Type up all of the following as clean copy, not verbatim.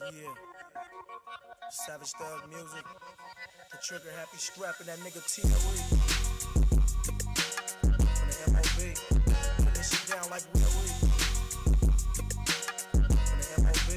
Yeah. Savage Thug music. The trigger happy scrapping that nigga T. From the MOB. Put this shit down like we. From the MOB.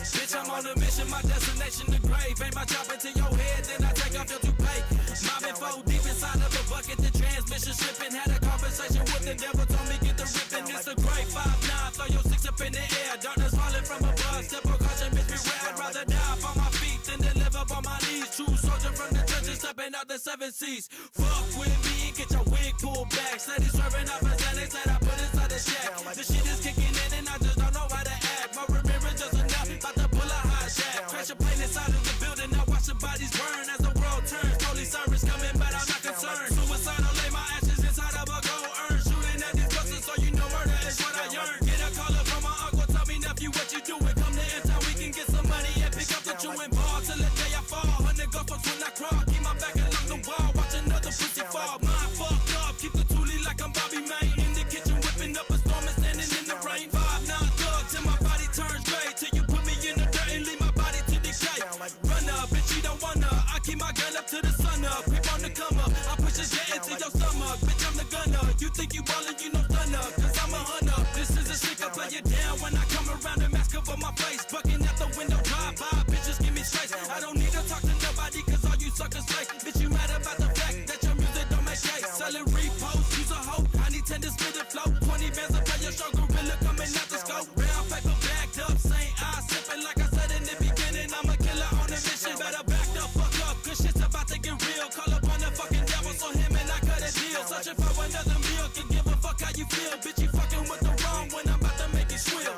Bitch, I'm on a mission, my destination the grave. Aim my chopper to your head, then I take off your toupee. Mobbing 4 deep inside of a bucket, the transmission slipping. Had a conversation with the devil, told me get the ripping. It's a great 5'9", throw your 6 up in the air. Darkness falling from above, step on caution, bitch, beware. I'd rather die up on my feet than to live up on my knees. True soldier from the trenches, stepping out the 7 seas. Fuck with me and get your wig pulled back. Steady swerving up as Xanax that I put inside the shack. The shit is kicking in and I just don't know how to act. My remembrance just enough, about to pull a hot shot. Crash a plane inside of the building, I watch the bodies burn as the world turns. Police sirens coming, but I'm not concerned. Suicidal, lay my ashes inside of a gold urn. Shooting at these buses, so you know murder is what I yearn. Get a caller from my uncle, tell me nephew what you doing. Come to M-Town, we can get some money and pick up the chewing ball till the day I fall. 100 ghost folks when I crawl, keep my back along the wall, watch another pussy fall. Mind fucked up, keep the toolie like I'm Bobby Main. In the kitchen whipping up a storm and standing in the rain. 5'9" thug till my body turns gray. Till you put me in the dirt and leave my body to decay. Run up, bitch, you don't wanna. I keep my gun up to the sun up. Creep on the come up, I push a jet into your stomach. Bitch, I'm the gunner. You think you ballin', you know stunner. Cause I'm a hunter. This is a stick, I play it down when I come around and mask cover my face. Bucking at the window, drive by, bitches give me space. I don't need to talk to nobody cause all you suckers fake. Bitch, you mad about the fact that your music don't make case. Selling reposts, use a hoe. I need 10 to spit it flow. 20 bands to play your show, gorilla coming out the scope. Round paper backed up, St. I sipping like I said in the beginning. I'm a killer on a mission, better back the fuck up. Good shit's about to get real. Call up on the fucking devil, so him and I cut a deal. Searching for another meal, can give a fuck how you feel. Bitch, you fucking with the wrong when I'm about to make it swill.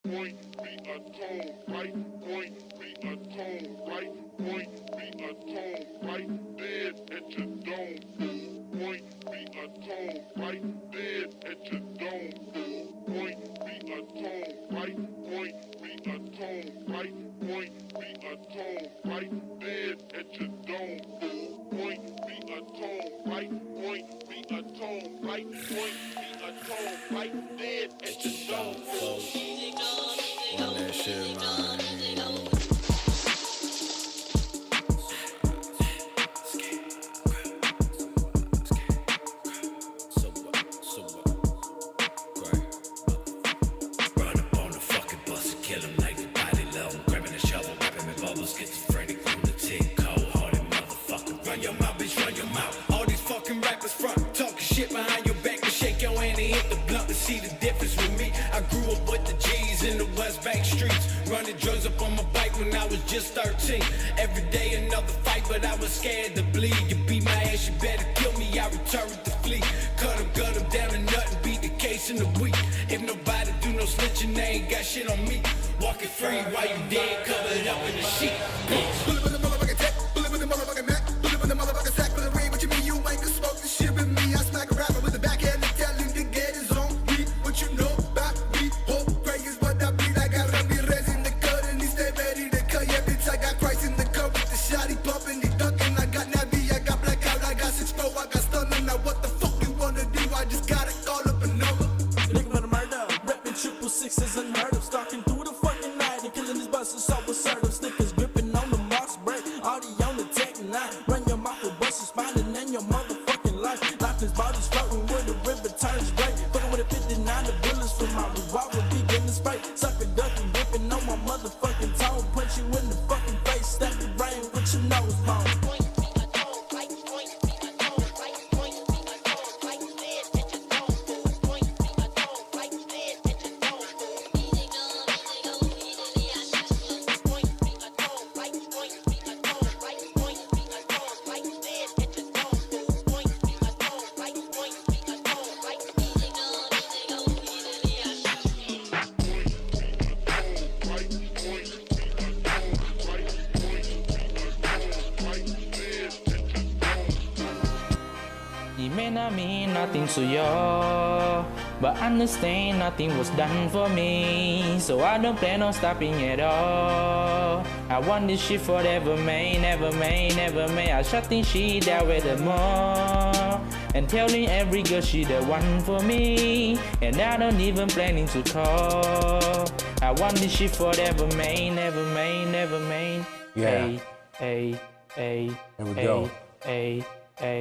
Point be a tone, right? Point be a tone, right? Point be a tone, right? Dead at your dome. Point be a tone, right? Dead at your dome. Point be a tone, right? Point be a tone, right? Point be a tone, right? Dead at your dome. Point be a tone, right? Point be a tone, right? Point be a tone, right? Dead at your dome. On that shit, man. Run up on the fucking bus and kill him like the body low. Grabbing a shovel, rapping me bubbles, schizophrenic, lunatic, cold-hearted motherfucker. Run your mouth, bitch, run your mouth. All these fucking rappers front, talking shit behind your back, but shake your hand and hit the blunt to see the difference with me. I grew up with the G's in the West Bank streets, running drugs up on my bike when I was just 13. Every day another fight, but I was scared to bleed. You beat my ass, you better kill me, I return with the fleet. Cut him, gut him down to nothing, beat the case in the week. If nobody do no snitching, they ain't got shit on me. Walking free while you dead, covered up in the sheet. Bullet with the motherfucking tech, bullet with the motherfucking Mac, bullet with the motherfucking sack, bullet rain. What you mean you ain't gonna smoke this shit with me? I smack a rapper with the backhand and tell him to get his own weed. What you know about me? Whole break is what I bleed. I got Ramirez in the cut and he stay ready to cut. Yeah, bitch, I got Christ in the cup with the shot. He pumping, he ducking. I got Navi, I got blackout, I got 6-4, I got stunning. Now what the fuck you wanna do? I just gotta call up a number. Nigga better murder, reppin' 666 unheard of. Stalking through the fucking night and killing these buses so assertive. Stickers gripping on the marks, break. Already on the tech 9. Run your mouth with buses, finding in your motherfucking life. Life is bodies floating where the river turns gray. Fucking with a 59, the bullets from my revolver begin to spray. Sucker ducking, gripping on my motherfucking toe. Punch you in the fucking face, step the brain with your nose bone. It may not mean nothing to you, but understand nothing was done for me. So I don't plan on stopping at all. I want this shit forever, man, never, man, never, man. I shut this shit down with the moon. And telling every girl she the one for me. And I don't even planning to call. I want this shit forever, man, never, man, never, man. Yeah. Hey, There we go. hey.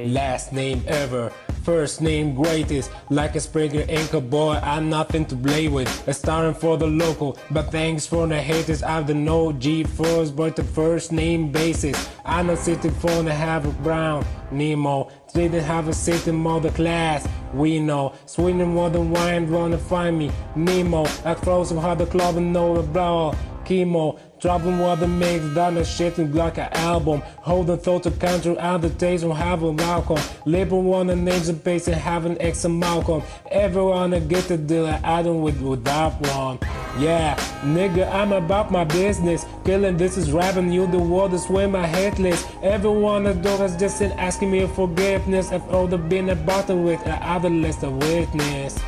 Last name ever, first name greatest. Like a Springer anchor boy, I'm nothing to play with. A starring for the local, but thanks for the haters. I'm the no G first, but the first name basis. I'm not sitting for the have a brown Nemo. Didn't have a sitting mother class. We know, swinging more than wine, wanna find me. Nemo, I close hard the club and know the ball. Chemo, dropping what the makes done a shit and like an album. Holding thought to counter out the days will have a Malcolm. Living one the names and base and having X and Malcolm. Everyone to get the deal I don't without one. Yeah, nigga, I'm about my business. Killing this is rapping, you the world is way my headless. Everyone that does just in asking me forgiveness. I've all been about it with other list of witness.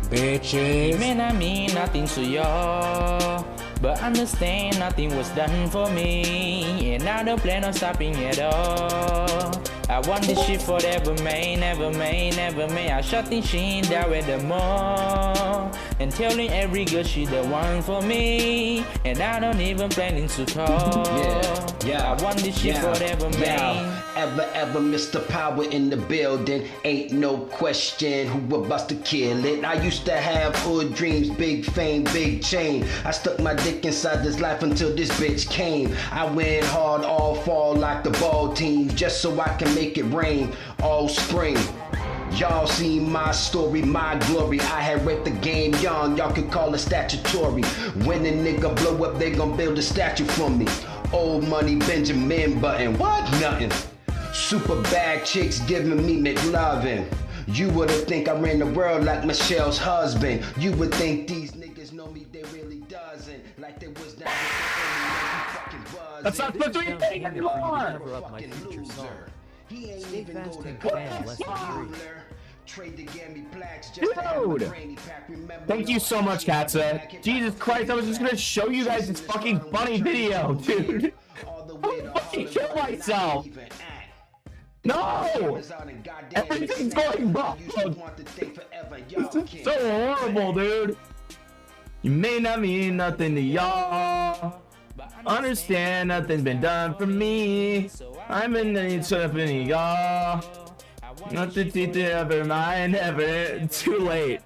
Bitches. It may not mean nothing to y'all, but understand nothing was done for me. And I don't plan on stopping at all. I want this shit forever, man, never, man, never, man. I shut this shit down at the mall. And telling every girl she the one for me. And I don't even planning to call. I want this shit forever, man. Ever, Mr. Power in the building. Ain't no question who about to kill it. I used to have hood dreams, big fame, big chain. I stuck my dick inside this life until this bitch came. I went hard all fall like the ball teams, just so I can make it rain all spring. Y'all seen my story, my glory. I had raped the game young, y'all could call it statutory. When a nigga blow up, they gon' build a statue for me. Old money, Benjamin Button, what? Nothing. Super bad chicks giving me McLovin. You wouldn't think I ran the world like Michelle's husband. You would think these niggas know me, they really doesn't. Like they was down with That's not supposed to be a thing anymore! He ain't even go to trade the gammy plaques just to have a granny pack. Remember, Thank you so much, Katza. Jesus Christ, I was just gonna show you guys this fucking funny video, dude. I'm fucking kill myself. No! Everything's going wrong. This is so horrible, dude. You may not mean nothing to y'all. Understand nothing's been done for me. I'm in the something to y'all. Nothing to ever mind ever. Too late.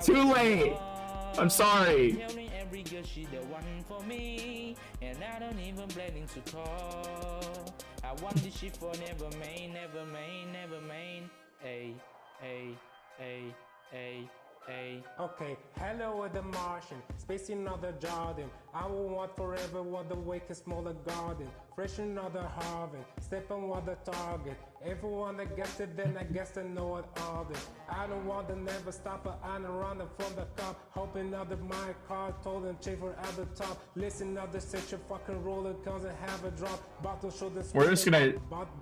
Too late. I'm sorry. I want this shit for never, man, never, man, never, man. Hey. Okay, hello with the Martian, space another Jordan. I will want forever what the wake a smaller garden. Fresh another Harvard, step on what the target. Everyone that gets it, then I guess they know it all this. I don't want to never stop, but I'm running from the cop. Hoping other my car told them chafer at the top. Listen, other set your fucking roller comes and have a drop. Bottle show this. We're just gonna,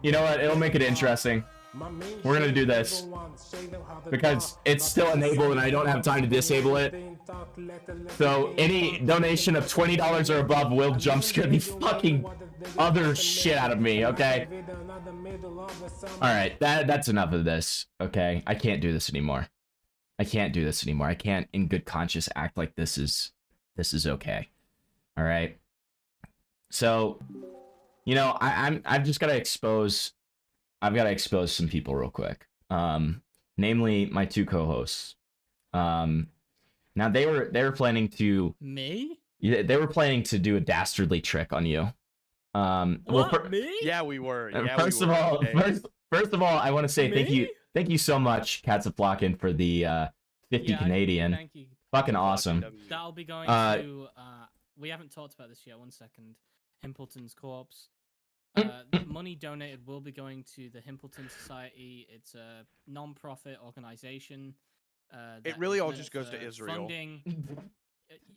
you know what? It'll make it interesting. We're gonna do this because it's still enabled and I don't have time to disable it. So any donation of $20 or above will jump scare the fucking other shit out of me, okay? Alright, that's enough of this, okay? I can't do this anymore. I can't do this anymore. I can't in good conscience act like this is okay. Alright? So, you know, I've just gotta expose some people real quick. Namely my two co-hosts. Now they were planning to they were planning to do a dastardly trick on you. Me? Yeah, we were. Yeah, first of all, I want to say thank you so much, Katzaflocken, for the 50 Canadian. Thank you. Fucking awesome. That'll be going to we haven't talked about this yet. 1 second. Himpleton's corpse. Money donated will be going to the Himpleton Society. It's a non-profit organization. It really all just goes to Israel. Funding.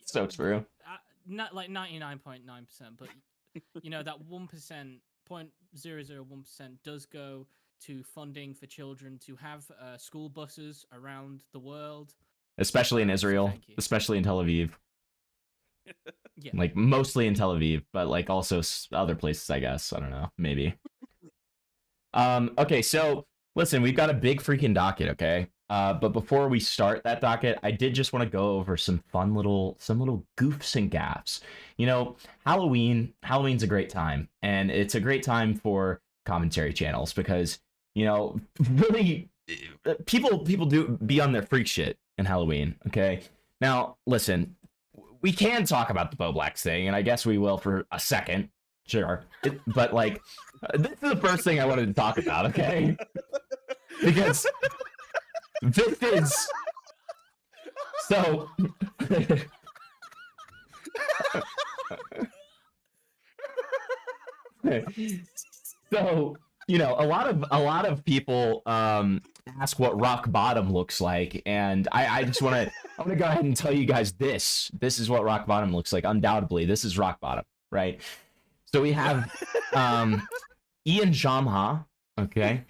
So true. Not like 99.9%, but you know that 1%, 0.001% does go to funding for children to have school buses around the world. Especially in Israel, especially in Tel Aviv. Yeah. Like mostly in Tel Aviv, but like also other places, I guess. I don't know, maybe. Okay, so listen, we've got a big freaking docket, okay? But before we start that docket, I did just want to go over some little goofs and gaffs. You know, Halloween's a great time, and it's a great time for commentary channels because, you know, really people do be on their freak shit in Halloween, okay? Now, listen, we can talk about the Boblax thing, and I guess we will for a second, sure. But like, this is the first thing I wanted to talk about, okay? Because this is so. So, you know, a lot of people ask what rock bottom looks like, and I just want to go ahead and tell you guys this is what rock bottom looks like. Undoubtedly, this is rock bottom, right? So we have Ian Jamha, okay,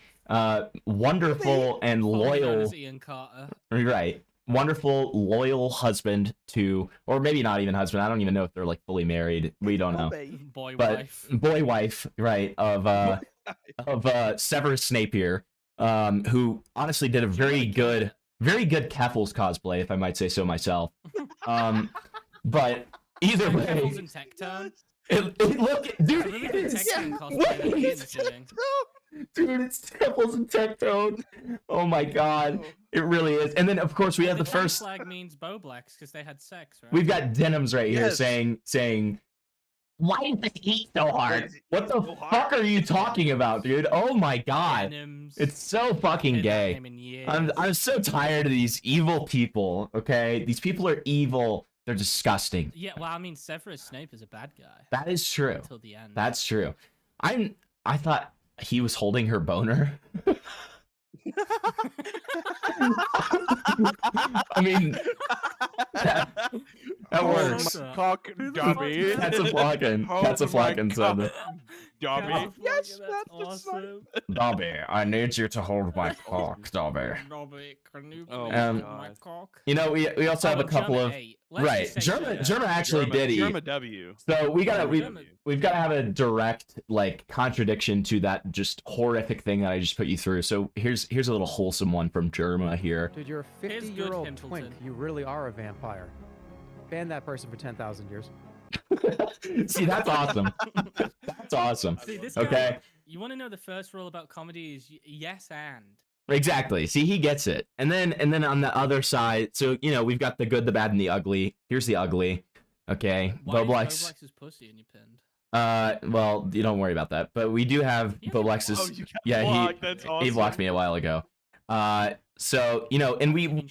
wonderful and loyal, Ian Carter, right? Wonderful, loyal husband to, or maybe not even husband. I don't even know if they're like fully married. We don't know. boy wife, right? Of Severus Snape here, who honestly did a very good Keffels cosplay, if I might say so myself. But either way, Keffels and Tectone. Look, dude, dude, it's Keffels and Tectone. Oh my god, it really is. And then of course we have the first flag means Boblax because they had sex, right? We've got Denims right here saying, why does this eat so hard? What the fuck are you talking about, dude? Oh my god, it's so fucking gay. I'm so tired of these evil people. Okay, these people are evil. They're disgusting. Yeah, well, I mean, Severus Snape is a bad guy. That is true. Until the end. That's true. I thought he was holding her boner. I mean, that works. Cock dummy. That's a flocking. That's a flocking, son. Dobby. Yes, that's awesome. Dobby, I need you to hold my cock, Dobby. Dobby, can you my cock? You know, we also have a couple of right. Germa actually did eat. Germa W. So we've got to have a direct like contradiction to that just horrific thing that I just put you through. So here's a little wholesome one from Germa here. Dude, you're a 50-year-old twink. You really are a vampire. Ban that person for 10,000 years. See, that's awesome. That's awesome. See, this guy, okay. You want to know the first rule about comedy is yes and. Exactly. See, he gets it. And then on the other side, so you know, we've got the good, the bad, and the ugly. Here's the ugly. Okay. Boblex's pussy and you pinned. Well, you don't worry about that. But we do have Boblex's. He blocked me a while ago. So, you know, and we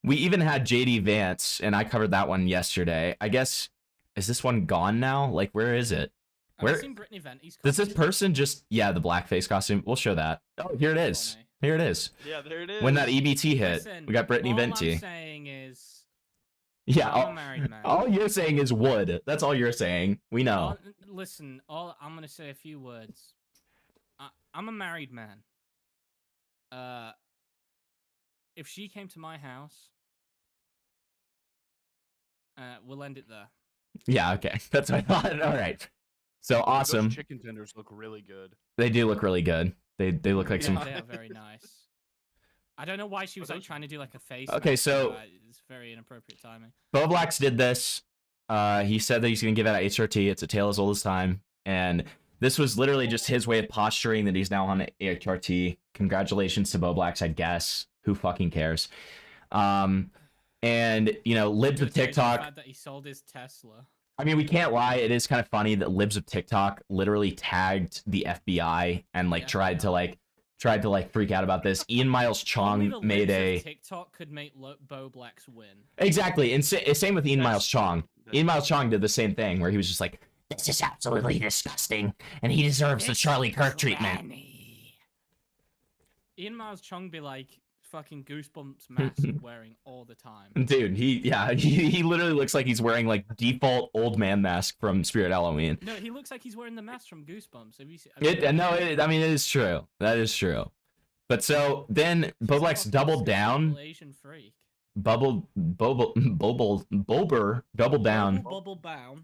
even had JD Vance, and I covered that one yesterday. I guess, is this one gone now? Like, where is it? Where does this person just, the blackface costume? We'll show that. Oh, here it is. Here it is. Yeah, there it is. When that EBT hit, we got Brittany Venti. All I'm saying is, I'm a married man. All you're saying is wood. That's all you're saying. We know. Listen, I'm gonna say a few words. I'm a married man. If she came to my house, we'll end it there. Yeah, okay. That's what I thought. All right. So awesome. Those chicken tenders look really good. They do look really good. They look like some. They are very nice. I don't know why she was like trying to do like a face. Okay, so it's very inappropriate timing. Boblax did this. He said that he's gonna give out a HRT. It's a tale as old as time, and this was literally just his way of posturing that he's now on HRT. Congratulations to Boblax, I guess. Who fucking cares? And you know, libs of TikTok. The fact that he sold his Tesla. I mean, we can't lie. It is kind of funny that libs of TikTok literally tagged the FBI and like tried to freak out about this. Ian Miles Chong made a TikTok could make Boblax win. Exactly, and same with Ian Miles Chong. Ian Miles Chong did the same thing where he was just like, "This is absolutely disgusting, and he deserves the Charlie Kirk treatment." Ian Miles Chong be like fucking Goosebumps mask wearing all the time. Dude, he literally looks like he's wearing like default old man mask from Spirit Halloween. No, he looks like he's wearing the mask from Goosebumps. Have you seen? I mean, it is true. That is true. But so then Boblax doubled down. Asian freak. Bober doubled down. Bubble bound.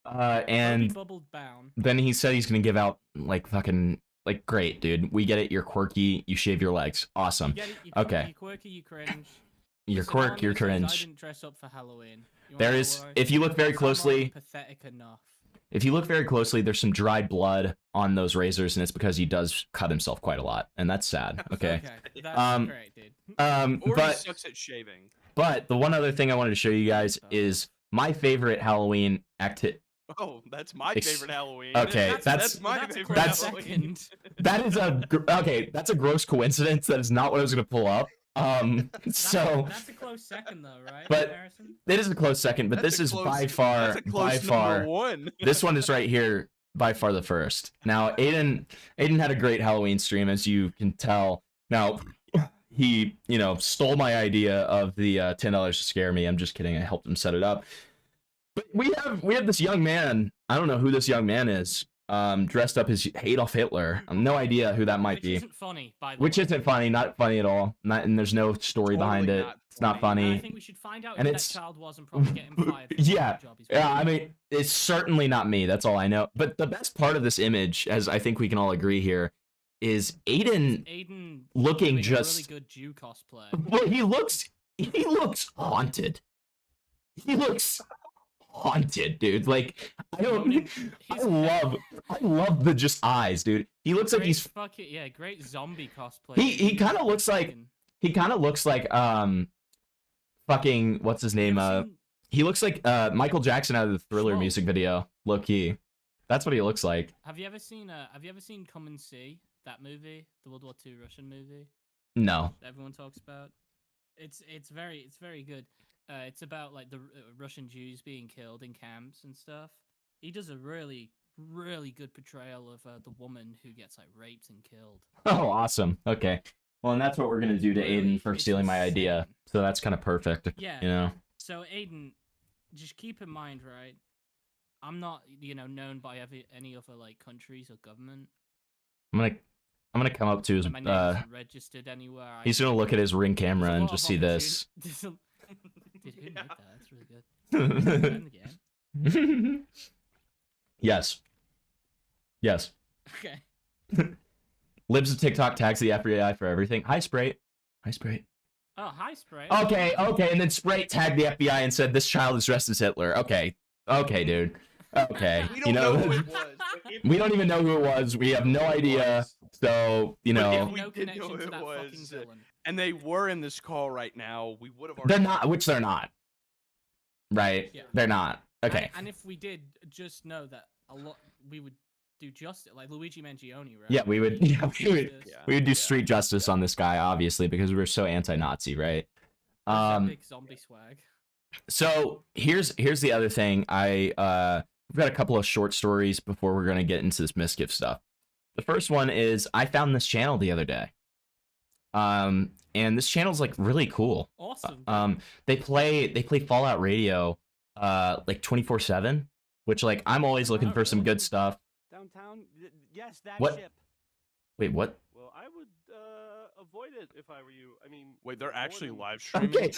And then he said he's gonna give out like fucking Like, great, dude. We get it. You're quirky. You shave your legs. Awesome. You get it, you, Okay. You're quirky, you cringe. You're Listen, all I'm quirk, you're gonna say is I cringe. didn't dress up for Halloween. You wanna There know is, why? if you look very Because I'm already closely, pathetic enough. if you look very closely, there's some dried blood on those razors, and it's because he does cut himself quite a lot, and that's sad. Okay. That's great, dude. Or he but sucks at shaving. but the one other thing I wanted to show you guys is my favorite Halloween activity. Oh, that's my favorite Halloween. Okay, that's my favorite Halloween. that is okay. That's a gross coincidence. That is not what I was gonna pull up. So That's a close second, though, right? but Harrison? it is a close second. But That's this a is close- by far, that's a close number one. this one is right here, by far the first. Now, Aiden had a great Halloween stream, as you can tell. Now, he stole my idea of the $10 to scare me. I'm just kidding. I helped him set it up. But we have this young man. I don't know who this young man is. Dressed up as Adolf Hitler. I have no idea who that might be. Which isn't funny, by the Which way. isn't funny. Not funny at all. And there's no story behind it. It's not I funny. think we should find out And who that it's child was and probably get him fired. For yeah. the job he's Yeah, I mean, it's certainly not me. That's all I know. But the best part of this image, as I think we can all agree here, is Aiden looking doing just a really good Jew cosplay. well. He looks haunted. He looks haunted, dude. Like I love the just eyes, dude. He looks like Great he's fucking great zombie cosplay. he kind of looks like fucking what's his name he looks like Michael Jackson out of the Thriller music video, low key. That's what he looks like. Have you ever seen Come and See, that movie, the World War II Russian movie No. that everyone talks about? It's very good. It's about like the Russian Jews being killed in camps and stuff. He does a really good portrayal of the woman who gets like raped and killed. Oh, awesome. Okay. Well, and that's what we're gonna do to Aiden for stealing my idea. So that's kind of perfect. Yeah. You know. So Aiden, just keep in mind, right? I'm not, known by any other like countries or government. I'm gonna come up to his My name isn't registered anywhere. he's gonna look at his Ring camera There's a and lot just of see this. Dude, who made that? That's really good. In the game. Yes. Okay. Libs of TikTok tags the FBI for everything. Hi, Sprite. Oh, hi, Spray. Okay, and then Sprite tagged the FBI and said this child is dressed as Hitler. Okay, dude. Okay, We don't know who it was. we don't even know who it was. We have no idea. So But know, if we did know who it was, and they were in this call right now, we would have. they're not. Which they're not. Right? Yeah. They're not. Okay. And if we did, just know that we would do justice, like Luigi Mangione, right? Yeah, we would. Yeah, we would do street justice on this guy, obviously, because we're so anti-Nazi, right? Big zombie swag. So here's the other thing. We've got a couple of short stories before we're gonna get into this MIZKIF stuff. The first one is I found this channel the other day. And this channel's like really cool. Awesome. They play Fallout Radio like 24/7, which like I'm always looking for some good stuff. Downtown? Yes, that What? ship. Wait, what? Well, I would avoid it if I were you. I mean, Wait, they're actually live streaming. Okay,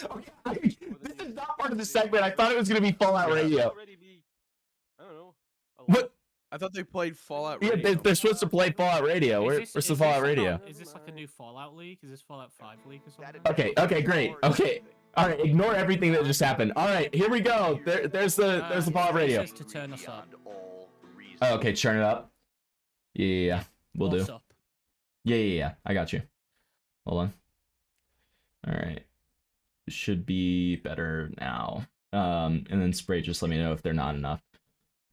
this is not part of the segment. I thought it was gonna be Fallout Radio. I don't know. What? I thought they played Fallout Yeah, Radio. they're supposed to play Fallout Radio. Where's the Fallout Radio? Is this like a new Fallout leak? Is this Fallout 5 leak or something? Okay, great. Okay. All right, ignore everything that just happened. All right, here we go. There's the Fallout Radio. It says to turn us up. Oh, okay, turn it up. Yeah, we'll do. What's up? Yeah. I got you. Hold on. All right. Should be better now. And then Spray, just let me know if they're not enough.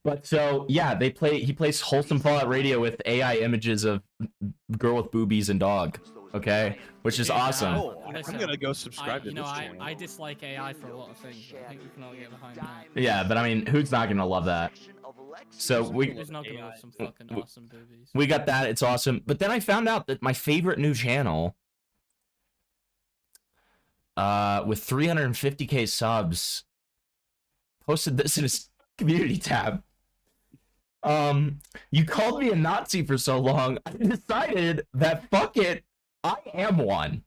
But so yeah, he plays wholesome Fallout Radio with AI images of girl with boobies and dog. Okay, which is awesome. Oh, I'm gonna go subscribe to this channel. I dislike AI for a lot of things. But I think we can all get behind that. Yeah, but I mean, who's not gonna love that? So Who's not gonna love some fucking awesome boobies? we got that. It's awesome. But then I found out that my favorite new channel, with 350k subs, posted this in his community tab. You called me a Nazi for so long, I decided that fuck it, I am one.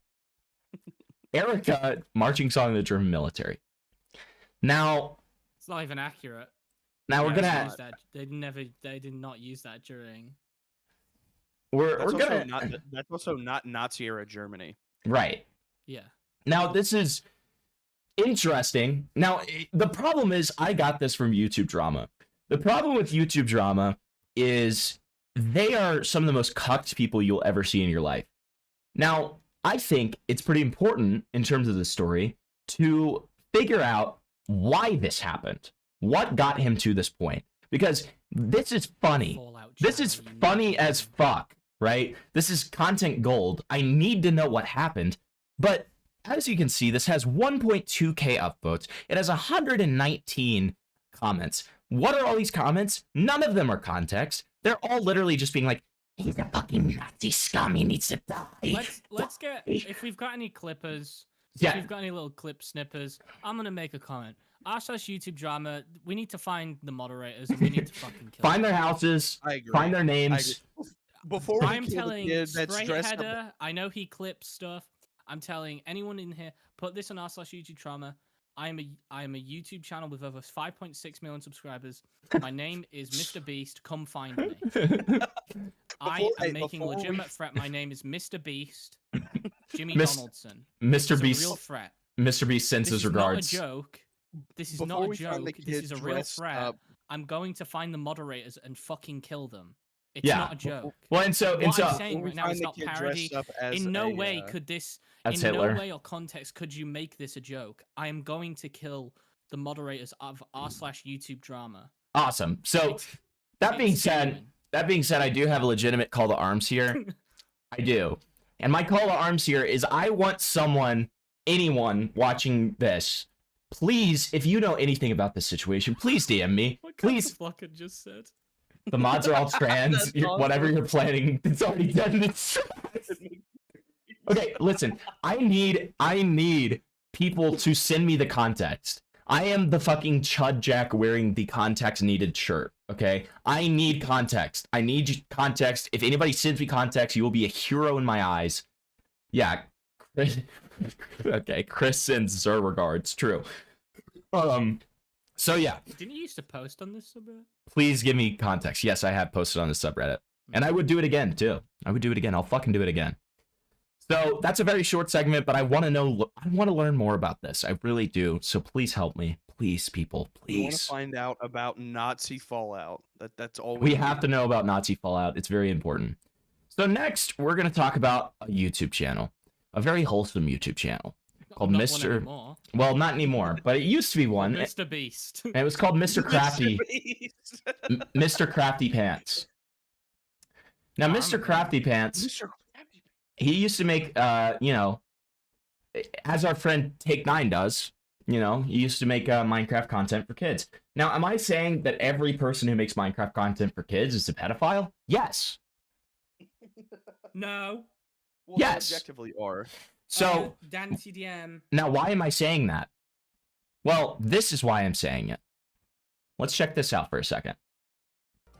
Erica, marching song of the German military. Now, It's not even accurate. Now we're They gonna. used that- They did not use that during. we're That's also gonna not that's also not Nazi era Germany. right. Yeah. Now this is interesting. Now the problem is I got this from YouTube Drama. The problem with YouTube Drama is they are some of the most cucked people you'll ever see in your life. Now, I think it's pretty important in terms of the story to figure out why this happened. What got him to this point? Because this is funny. This is funny as fuck, right? This is content gold. I need to know what happened. But as you can see, this has 1.2k upvotes. It has 119 comments. What are all these comments? None of them are context. They're all literally just being like, he's a fucking Nazi scum, he needs to die. Let's get, if we've got any clippers, Yeah. if we've got any little clip snippers, I'm gonna make a comment. r/YouTube Drama, we need to find the moderators and we need to fucking kill Find them. their houses, I agree. find their I names. agree. Before we I'm kill the telling kid that's dressed up, Sprayheader, I know he clips stuff. I'm telling anyone in here, put this on r/YouTube Drama. I am a YouTube channel with over 5.6 million subscribers. My name is Mr. Beast. Come find me. I am making a legitimate threat. My name is Mr. Beast. Jimmy Donaldson. Mr. It's Beast. a real threat. Mr. Beast sends This his is regards. not a joke. This is Before not a we find the joke. This kid is a real dressed threat. up- I'm going to find the moderators and fucking kill them. It's Yeah. not a joke. Well, and so What I'm so saying we right now find is the not kid parody. dressed up as In no a, way could this. That's In Hitler. no way or context could you make this a joke. I am going to kill the moderators of r/YouTube Drama. Awesome. So that being it's said, genuine. I do have a legitimate call to arms here. I do. And my call to arms here is I want anyone watching this, please, if you know anything about this situation, please DM me. What Please. the fuck I just said? The mods are all trans. That's awesome. Whatever you're planning, it's already done. Okay, listen. I need people to send me the context. I am the fucking Chud Jack wearing the context needed shirt. Okay, I need context. I need context. If anybody sends me context, you will be a hero in my eyes. Yeah. Okay, Chris sends her regards. True. So yeah, Didn't you used to post on this subreddit? please give me context. Yes, I have posted on the subreddit. And I would do it again, too. I would do it again. I'll fucking do it again. So that's a very short segment, but I want to know, I want to learn more about this. I really do. So please help me. Please, people, we want to please. find out about Nazi fallout. That's all We need. have to know about Nazi fallout. It's very important. So next, we're going to talk about a YouTube channel. A very wholesome YouTube channel. Called Not one Mr. anymore. Well, not anymore, but it used to be one. Mr. Beast. And it was called Mr. Crafty. Beast. Mr. Crafty Pants. Now, Mr. Crafty Pants, Mr. he used to make, you know, as our friend Take 9 does, you know, he used to make Minecraft content for kids. Now, am I saying that every person who makes Minecraft content for kids is a pedophile? Yes. No. Well, Yes. they objectively are. So, Dan TDM. now why am I saying that? Well, this is why I'm saying it. Let's check this out for a second.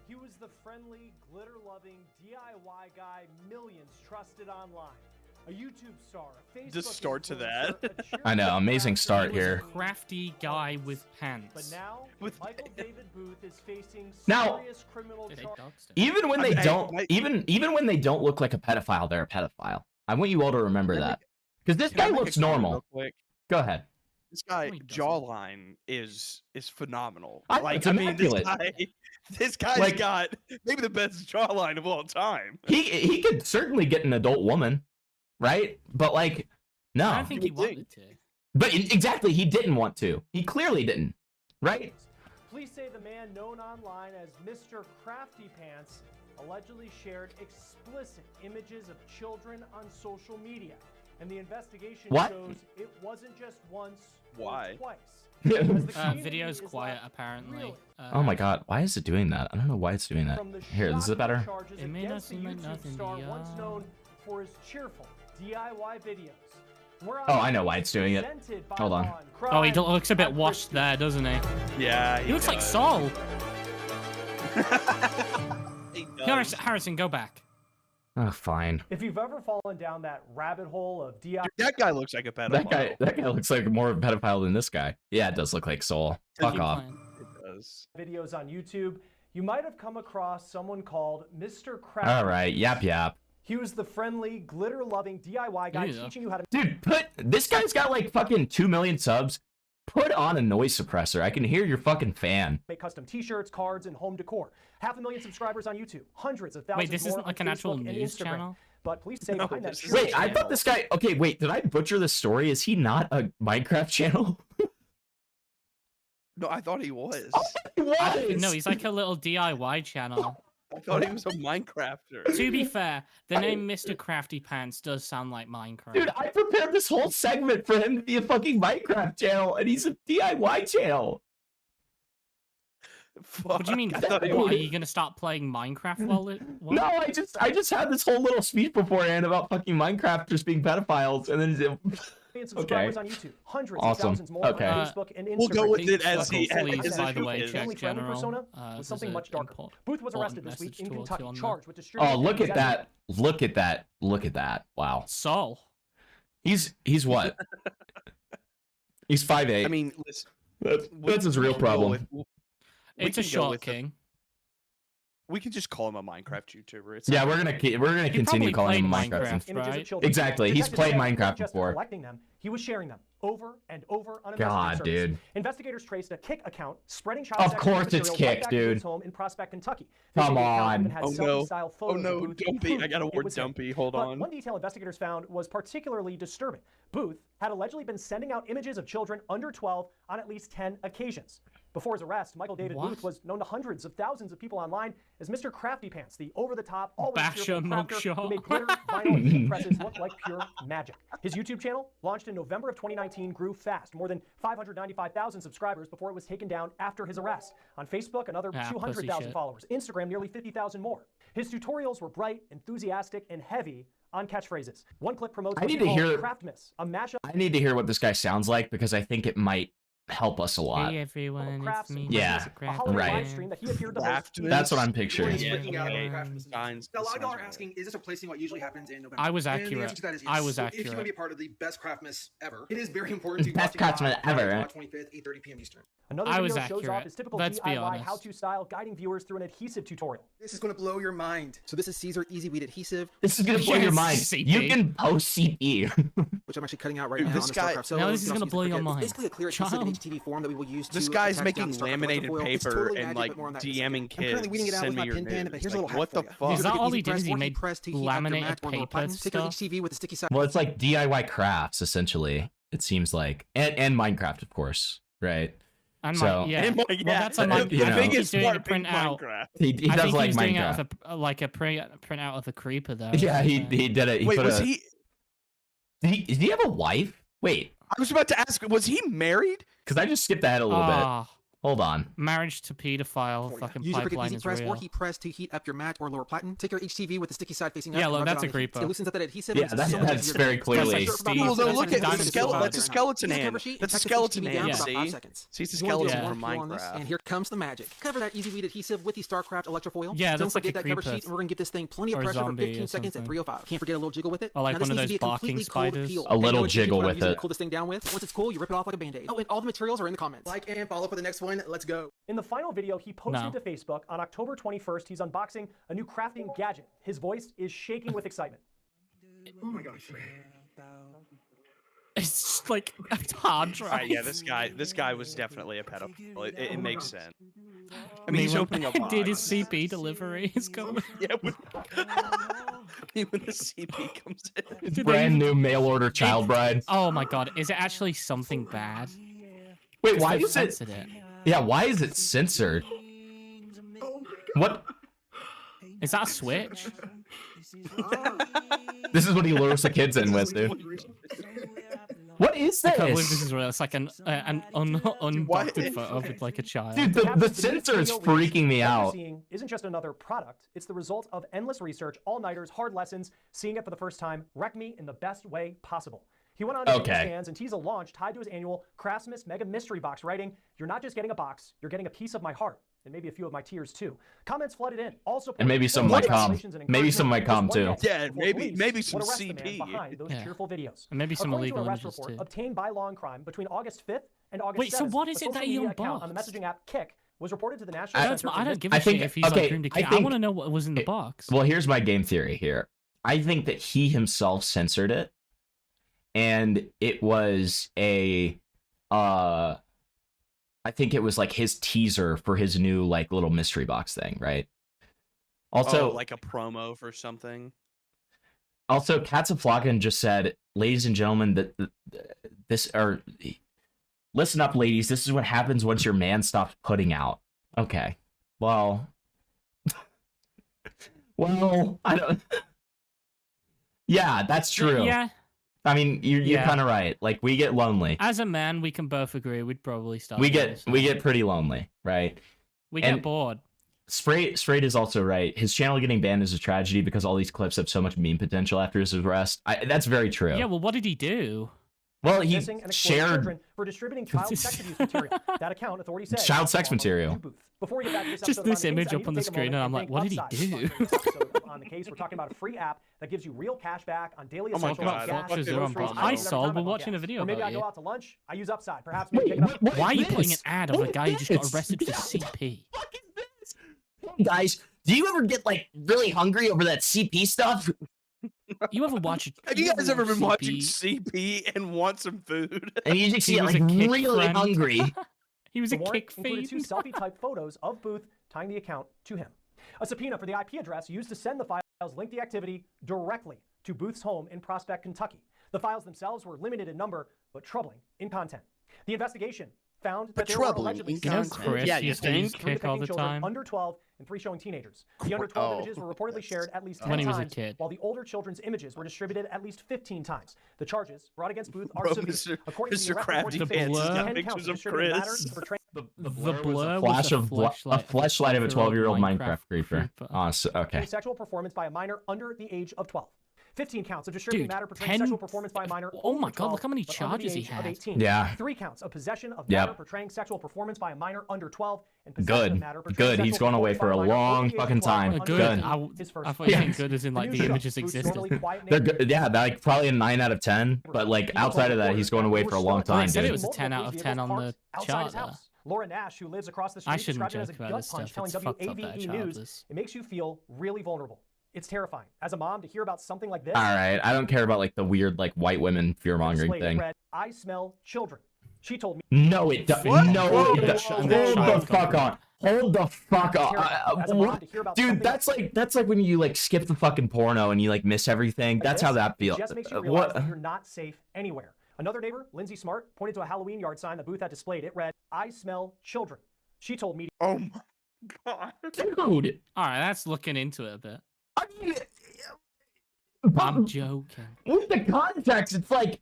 He was the friendly, glitter-loving DIY guy millions trusted online. A YouTube star, a Facebook Just start to that. influencer, a cheerleader I know, amazing start He was here. a crafty guy with pants. But now, Michael David Booth is facing Now, serious criminal charges. Even when I they mean, don't, I- even when they don't look like a pedophile, they're a pedophile. I want you all to remember that. Because this Can I guy make a looks comment normal. real quick? Go ahead. This guy No, he doesn't. jawline is phenomenal. It's I mean, this immaculate. this guy's Like- got maybe the best jawline of all time. He could certainly get an adult woman, right? But like, no. I don't think he You would think. wanted to. But exactly, he didn't want to. He clearly didn't, right? Police say the man known online as Mr. Crafty Pants allegedly shared explicit images of children on social media. And the investigation What? shows it wasn't just once Why? or twice. As the community Video's is quiet, left apparently. reeling Oh my god, why is it doing that? I don't know why it's doing that. from the Here, this is shocking better. charges It may not against the seem like YouTube nothing to star ya. once known for his cheerful DIY videos. We're on Oh, I know why it's doing it. presented by Hold on. Law and Oh, he Crime. looks a bit I'm washed Chris there, doesn't he? Yeah, He looks like does. Saul. He does. Harrison, go back. Oh, fine. If you've ever fallen down that rabbit hole of DIY That guy looks like a pedophile. That guy looks like more of a pedophile than this guy. Yeah, it does look like Soul. Fuck Keep off. playing. It does. videos on YouTube, You might have come across someone called Mr. Crafty. All right, yap. He was the friendly, glitter-loving DIY guy teaching you how to... Dude, this guy's got like fucking 2 million subs. Put on a noise suppressor. I can hear your fucking fan. Make custom t-shirts, cards, and home decor. 500,000 subscribers on YouTube. Hundreds of thousands Wait, this more isn't like on an actual Facebook and news Instagram. channel? But please say behind that Wait, I thought this guy... Okay, wait, did I butcher the story? Is he not a Minecraft channel? No, I thought he was. He was! No, he's like a little DIY channel. I thought he was a Minecrafter. To be fair, the name Mr. Crafty Pants does sound like Minecraft. Dude, I prepared this whole segment for him to be a fucking Minecraft channel, and he's a DIY channel. What do you mean? What, are you gonna start playing Minecraft while it? What? No, I just had this whole little speech beforehand about fucking Minecrafters being pedophiles, and then subscribers on YouTube. Hundreds of Awesome. thousands more Okay. on Facebook and Instagram. We'll go with it as the Please, by the way, His check only friendly general. persona was something much darker. Booth was arrested this week in Kentucky, charged with oh, distributing... look at that! Look at that! Look at that! Wow. So, he's what? He's 5'8". I mean, listen, that's his real problem. It's a short king. We can just call him a Minecraft YouTuber. It's Yeah, we're gonna continue calling him a Minecraft. right? Exactly. He's played Minecraft Just before. collecting them, he was sharing them over and over on a God, messaging service. dude. Investigators traced a Kik account spreading child Of sex course it's material Kik, right back to his dude. home in Prospect, Kentucky. Come This account on. even had Oh no! selfie-style Oh photos of no! Booth Dumpy! proving I got a it word was him. dumpy. Hold But on. one detail investigators found was particularly disturbing. Booth had allegedly been sending out images of children under 12 on at least 10 occasions. Before his arrest, Michael David Booth was known to hundreds of thousands of people online as Mr. Crafty Pants, the over-the-top, always Basher cheerful crafter mugshot. who made glitter, vinyl, and heat presses look like pure magic. His YouTube channel, launched in November of 2019, grew fast, more than 595,000 subscribers before it was taken down after his arrest. On Facebook, another pussy 200,000 shit. followers. Instagram, nearly 50,000 more. His tutorials were bright, enthusiastic, and heavy on catchphrases. One clip promotes I what need he to hear- called Craftmas, a mashup. I need to hear what this guy sounds like because I think it might help us a lot. Hey everyone, it's me. Yeah, A holiday right. live stream that he appeared to host. That's what I'm picturing. Freaking out about Craftmas. Now, a lot of y'all are asking, is this replacing what usually happens in November? I was And the accurate. answer to that is I yes. was So if you want accurate. to be a part of the best Craftmas ever, it is very important to Best watch it Craftmas live ever, on right? July 25th, 8:30 p.m. Eastern. Another I video was shows off accurate. his typical Let's be DIY honest. how-to style, guiding viewers through an adhesive tutorial. This is going to blow your mind. So this is Caesar Easy Weed Adhesive. This is gonna blow your Yes, mind. CP. You can post CP. Which I'm actually cutting out right Dude, now. this on the guy- Starcraft. So Now you this is can gonna also blow use your it. mind. It's basically a clear adhesive Child. HTV form that we will use This to guy's attach making down the Starcraft laminated electrical foil. It's paper totally and magic, like but more on that DMing I'm currently kids. weeding it out Send with me my your pen pen, but nudes. here's a little Like, hack what for the you. fuck? Is that Use all the he easy did? press Is he or heat made press to heat up your laminated mat or lower paper button. Take your stuff? HTV with a sticky side. Well, it's like DIY crafts essentially. It seems like, and Minecraft, of course, right? And So- yeah. And Well, that's a the I think biggest he's doing a part being printout. Minecraft. He I does think like he's doing it Minecraft. of like a printout of the creeper though. Yeah, he so- did it. He Wait, put was a, he? Did he have a wife? Wait, I was about to ask. Was he married? because I just skipped ahead a little bit. Ah, Hold on. marriage to pedophile fucking Use your cricket pipeline easy is press real. or heat press to heat up your mat or lower platen. Take your HTV with the sticky side facing up. Yeah, and look, rub it that's on a the heat. creeper. It loosens up that adhesive. Yeah, and it's that's- so much that's easier very to- clearly- That's Steve, Well, that's then look a at diamond the survivor. skeleton. That's a skeleton Use a hand. cover sheet and That's a tuck the skeleton HTV down hand. for about See, 5 seconds. see, it's a You wanna do skeleton some from more peel on this, Minecraft. And here comes the magic. Cover that easy weed adhesive with the StarCraft electrofoil. Yeah, Don't that's like forget a that cover creeper sheet, and we're gonna give this thing plenty of or pressure for zombie 15 or seconds at something. 305. Can't forget a little jiggle with it. Or like Now, this one of needs to be those a barking completely cold spiders. peel. A And little no adhesive jiggle what I'm with using to it. Cool this thing down with. Once it's cool, you rip it off like a band-aid. Oh, and all the materials are in the comments. Like and follow for the next one. Let's go. In the final video he posted No. to Facebook on October 21st, he's unboxing a new crafting gadget. His voice is shaking with excitement. Oh my gosh. It's just like a hard drive. Alright, yeah, this guy was definitely a pedophile. It makes sense. I mean, Me he's when- opening up. Did his CP delivery is coming? Yeah, when the CP comes in. It's brand new mail order child bride. Oh my god, is it actually something bad? Wait, why They is it? censored it? Yeah, why is it censored? What? Is that a Switch? This is what he lures the kids in with, dude. What is I can't believe this this? is real. It's like an undoctored photo with like a child. Dude, the Perhaps censor is video reach freaking me what you're out. seeing isn't just another product. It's the result of endless research, all-nighters, hard lessons, seeing it for the first time, wrecked me in the best way possible. He went on to shake his hands and tease a launch tied to his annual Craftsmas Mega Mystery Box, writing, "You're not just getting a box, you're getting a piece of my heart." And maybe a few of my tears too. Comments flooded in. Also, And maybe some might come. Maybe some might come too. Yeah, maybe some would arrest the man CP. behind those Yeah. cheerful videos. And maybe some According to illegal an arrest images report too. obtained by Law and Crime between August 5th and August Wait, so 7th, what a is it social that he media account on the unboxed? messaging app Kik was reported to the National Center I for don't give a shit if he's like groomed a kid. I want to know what was in the box. Well, here's my game theory here. I think that he himself censored it, and it was a, I think it was like his teaser for his new like little mystery box thing, right? Also, like a promo for something. Also, Katzaflagan just said, ladies and gentlemen, listen up, ladies. This is what happens once your man stops putting out. Okay. Well, I don't. Yeah, that's true. Yeah. I mean, you're kind of right. Like, we get lonely. As a man, we can both agree we'd probably start. We get pretty lonely, right? We get bored. Sprayed is also right. His channel getting banned is a tragedy because all these clips have so much meme potential after his arrest. That's very true. Yeah, well, what did he do? Well, he missing and shared children for distributing child sex abuse material. That account, authorities say, child sex material. Before we get back to Just this image up on the screen, and I'm like, what did he do? On the case, we're talking about a free app that gives you real cash back on daily Oh my essentials, God, gas, what is it on groceries, Bob? I saw, we're watching a video or maybe about I go you. out to lunch, I use Upside. Perhaps maybe pick it up. Why are you putting an ad of a guy who just got arrested for CP? Guys, do you ever get like really hungry over that CP stuff? You ever watch? Have you guys ever been watching CP and want some food? And you just get like really hungry. He was The a warrant kick included feed. 2 selfie-type photos of Booth tying the account to him. A subpoena for the IP address used to send the files linked the activity directly to Booth's home in Prospect, Kentucky. The files themselves were limited in number, but troubling in content. The investigation found that there were allegedly Chris used to use kick all the time. under 12 and 3 showing teenagers. The under 12 images were reportedly shared at least 10 When he was a times, kid. while the older children's images were distributed at least 15 times. The charges brought against Booth are Bro, severe. According to Mr. the arrest Crafty report, Fans has 10 got counts pictures of distributed matter Chris. for training. The blur Flash was a fleshlight of a 12-year-old Minecraft creeper. creeper. Okay. Sexual performance by a minor under the age of 12. 15 counts of distributing Dude, matter portraying 10 sexual performance by a minor. Oh my over God, 12, look how many but under the charges he age of had. 18. Yeah. 3 counts of possession of Yep. matter portraying sexual performance by a minor under 12 and possession of matter portraying Good. He's sexual going away for a performance by minor long over the age of fucking 12 time. under Good. 18. His first I thought you meant good as in like the images existed. They're good. Yeah, like probably a 9 out of 10. But like outside of that, he's going away for a long time, They said it dude. was a 10 out of 10 on the chart there. Laura Nash, who lives across the I street, shouldn't described it as a joke about gut this punch, stuff. telling It's fucked up that WAVE child News, is. it makes you feel really vulnerable. It's terrifying. As a mom, to hear about something like this. All right, I don't care about like the weird like white women fear mongering Displayed, it thing. read, I smell children. She told me. No, it doesn't. No, it doesn't. Hold the fuck on. Hold the fuck on. What? Dude, that's like when you like skip the fucking porno and you like miss everything. That's how that feels. It just makes you realize that you're not safe anywhere. Another neighbor, Lindsay Smart, pointed to a Halloween yard sign that Booth had displayed. It read, I smell children. She told me. Oh my God. Dude. All right, that's looking into it a bit. I mean, I'm joking. With the context, it's like,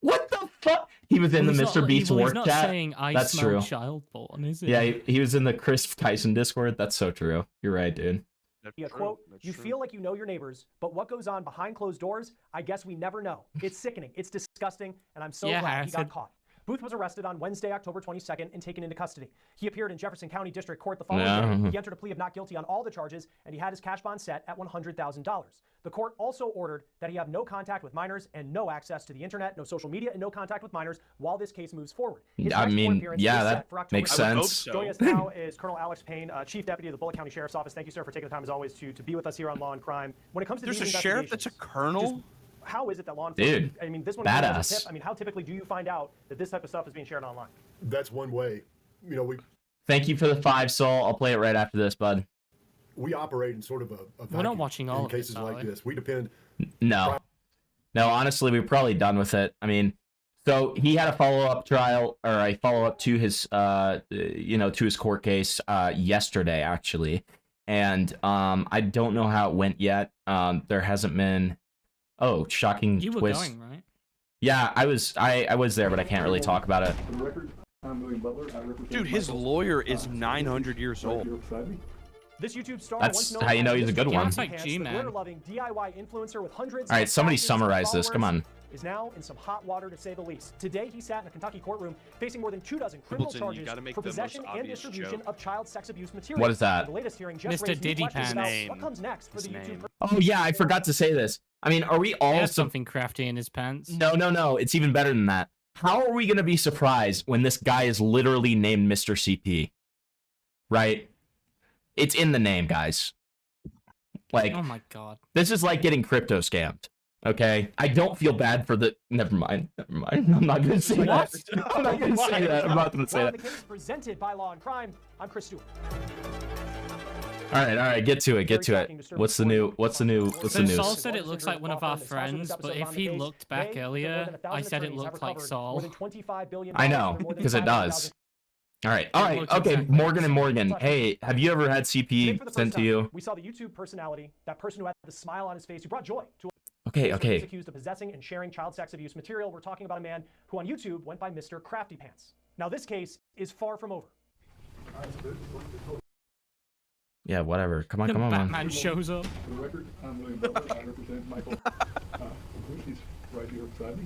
what the fuck? He was in the Mr. Beast work not chat. saying I That's smell true. child porn, is it? Yeah, he was in the Chris Tyson Discord. That's so true. You're right, dude. A quote, you feel like you know your neighbors, but what goes on behind closed doors, I guess we never know. It's sickening, it's disgusting, and I'm so glad he got caught. Booth was arrested on Wednesday, October 22nd, and taken into custody. He appeared in Jefferson County District Court the following day. He entered a plea of not guilty on all the charges, and he had his cash bond set at $100,000. The court also ordered that he have no contact with minors and no access to the internet, no social media, and no contact with minors while this case moves forward. His I next court mean, appearance yeah, is that set for October makes 7th. sense. Joining us now is Colonel Alex Payne, Chief Deputy of the Bullitt County Sheriff's Office. Thank you, sir, for taking the time, as always, to be with us here on Law and Crime. When it comes to There's these a sheriff that's a colonel? just how is it that law enforcement? Dude, I mean, this one badass. is a tip. I mean, how typically do you find out that this type of stuff is being shared online? That's one way. You know, Thank you for the 5, Soul. I'll play it right after this, bud. we operate in sort of a We're not watching all in of cases it, are like we? this. We depend. No, honestly, we're probably done with it. I mean, so he had a follow-up trial, or a follow-up to his, to his court case yesterday, actually. And I don't know how it went yet. There hasn't been. Oh, shocking You were twist. going, right? Yeah, I was there, but I can't really talk about it. Dude, his lawyer is 900 years old. This YouTube star That's once how you know he's a good one. It's like G-Man. glitter-loving DIY influencer with hundreds All right, of somebody thousands of summarize this. Come followers on. is now in some hot water, to say the least. Today, he sat in a Kentucky courtroom facing more than 24 criminal Pimpleton, you charges gotta make for the most possession and obvious distribution joke. of child sex abuse material. What is that? In the latest hearing, Jeff Mr. raised new Diddy questions about Pants. what comes next for the YouTube. Oh yeah, I forgot to say this. I mean, are we all He had something crafty in his pants. No. It's even better than that. How are we gonna be surprised when this guy is literally named Mr. CP? Right? It's in the name, guys. Like, oh my god, this is like getting crypto scammed. Okay, I don't feel bad for the. Never mind. I'm not gonna say that. I'm not gonna say that. I'm not gonna say that. The case presented by Law and Crime. I'm Chris Stewart. All right. Get to it. What's the news? So Saul said it looks like one of our friends, but if he looked back earlier, I said it looked like Saul. I know, because it does. All right. Okay, Morgan and Morgan. Hey, have you ever had CP sent to you? We saw the YouTube personality, that person who had the smile on his face, who brought joy to. Okay. He's accused of possessing and sharing child sex abuse material. We're talking about a man who on YouTube went by Mr. Crafty Pants. Now this case is far from over. Yeah, whatever. Come on. Batman shows up. For the record, I'm William Butler. I represent Michael. He's right here beside me.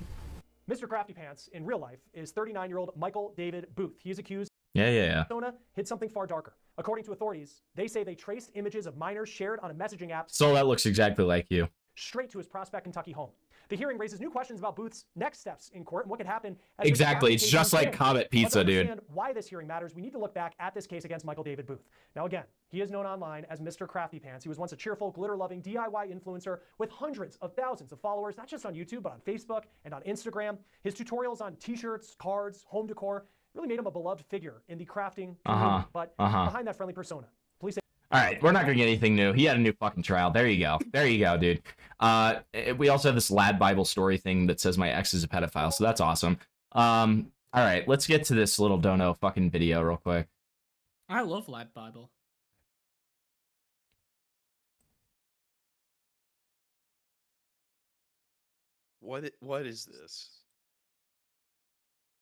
Mr. Crafty Pants in real life is 39-year-old Michael David Booth. He is accused. Yeah. Persona hid something far darker. According to authorities, they say they traced images of minors shared on a messaging app. So that looks exactly like you. Straight to his Prospect, Kentucky home. The hearing raises new questions about Booth's next steps in court and what could happen. Exactly. It's just like Comet Pizza, dude. To understand why this hearing matters, we need to look back at this case against Michael David Booth. Now again, he is known online as Mr. Crafty Pants. He was once a cheerful, glitter-loving DIY influencer with hundreds of thousands of followers, not just on YouTube, but on Facebook and on Instagram. His tutorials on t-shirts, cards, home decor really made him a beloved figure in the crafting community. But behind that friendly persona, police say. All right, we're not gonna get anything new. He had a new fucking trial. There you go, dude. We also have this Lad Bible story thing that says my ex is a pedophile, so that's awesome. All right, let's get to this little dono fucking video real quick. I love Lad Bible. What is this?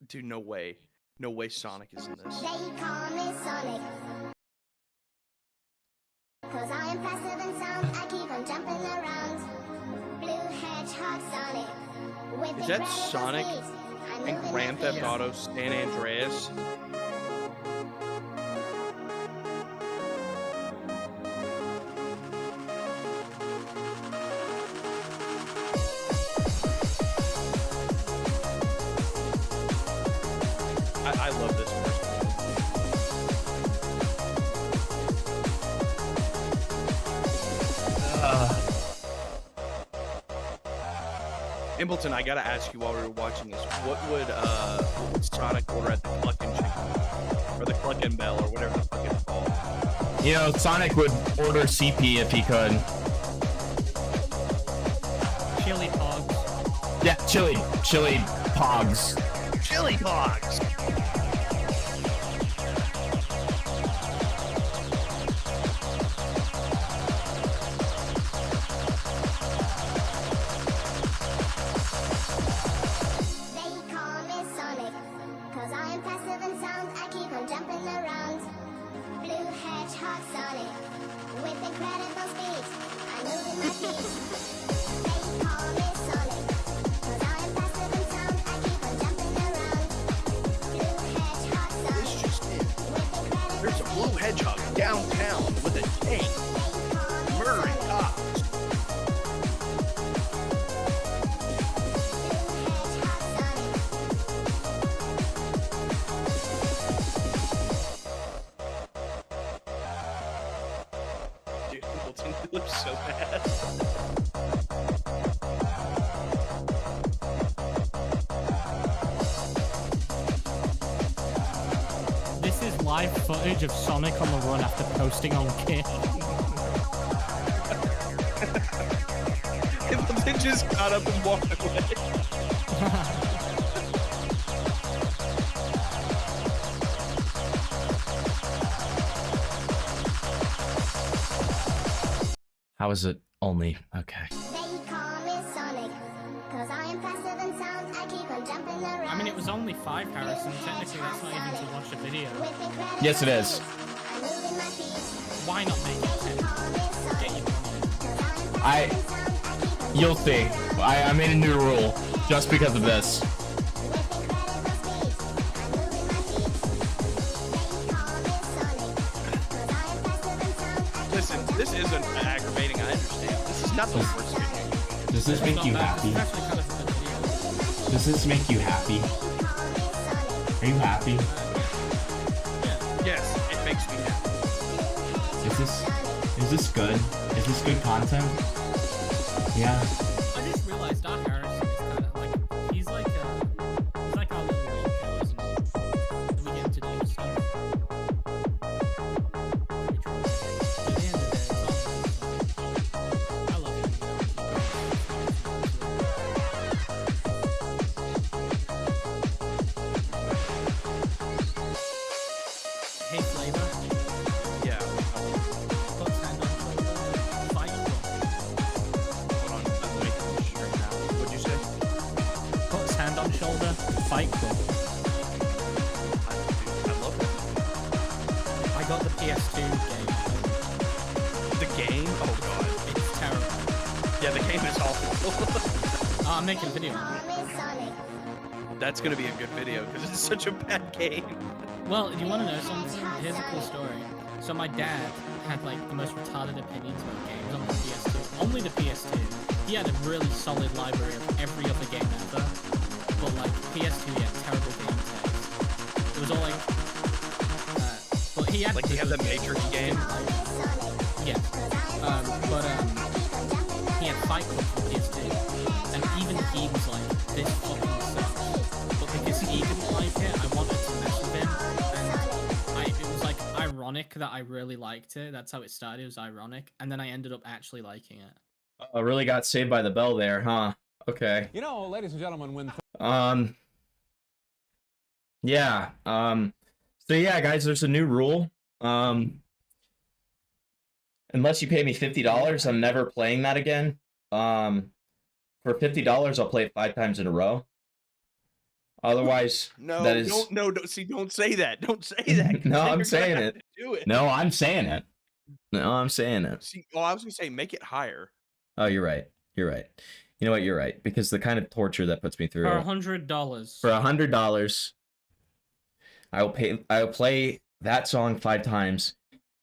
Dude, no way. No way Sonic is in this. They call me Sonic. Cause I am faster than sound, I keep on jumping around. Blue Hedgehog Sonic. Is that Sonic and Grand Theft Auto San Andreas? I love this person. Impleton, I gotta ask you while we were watching this, what would Sonic order at the Cluckin' Chicken? Or the Cluckin' Bell, or whatever the fuck it's called? You know, Sonic would order CP if he could. Chili Pogs. Yeah, chili Pogs. Chili Pogs! There's a blue hedgehog downtown with a tank murdering cops. Dude, Hamilton looks so bad. This is live footage of Sonic on the run after posting on Kick. Hamilton just got up and walked away. How is it only okay? I mean, it was only 5, Harrison. Technically, that's not even to watch a video. Yes, it is. Why not make it 10? Get your You'll see. I made a new rule just because of this. Listen, this isn't aggravating, I understand. This is not the worst video. Does this make you happy? Does this make you happy? Are you happy? Yes, it makes me happy. Is this good? Is this good content? Yeah. I just realized Doc Harrison is kind of like he's like our little Wilco, isn't he? We get to do stuff. At the end of the day, it's all about I love it. Hey Flavor. Yeah. Put hand on shoulder. Fight Club. Hold on, I'm making this shirt now. What'd you say? Put his hand on shoulder. Fight Club. I love it. I got the PS2 game. The game? Oh god. It's terrible. Yeah, the game is awful. I'm making a video on it. That's gonna be a good video because it's such a bad game. Well, do you want to know something? Here's a cool story. So my dad had like the most retarded opinions about games on the PS2. Only the PS2. He had a really solid library of every other game ever. But like PS2, he had terrible game taste. It was all like, but he had like he had the Matrix game. Yeah. He had Fight Club for PS2, and even he was like, this fucking sucks. But because he didn't like it, I wanted to mess with him, and it was like ironic that I really liked it. That's how it started. It was ironic, and then I ended up actually liking it. I really got saved by the bell there, huh? Okay. You know, ladies and gentlemen, when yeah. So yeah, guys, there's a new rule. Unless you pay me $50, I'm never playing that again. For $50, I'll play it 5 times in a row. Otherwise, No, that is... don't say that. Don't say that. No, I'm You're saying gonna it. have to do it. No, I'm saying it. No, I'm saying it. See, well, I was gonna say make it higher. Oh, you're right. You're right. You know what? You're right. Because the kind of torture that puts me through. For $100. For $100, I'll play that song 5 times.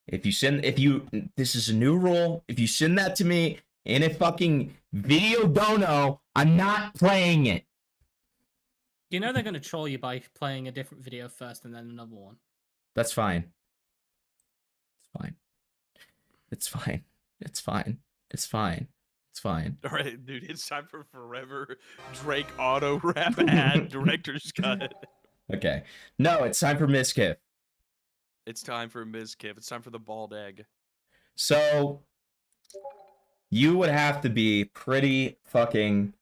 This is a new rule. If you send that to me in a fucking video dono, I'm not playing it. You know they're gonna troll you by playing a different video first and then another one. That's fine. It's fine. It's fine. It's fine. It's fine. It's fine. All right, dude, it's time for Forever Drake auto rap ad director's cut. Okay. No, it's time for MIZKIF. It's time for MIZKIF. It's time for the bald egg. So, you would have to be pretty fucking,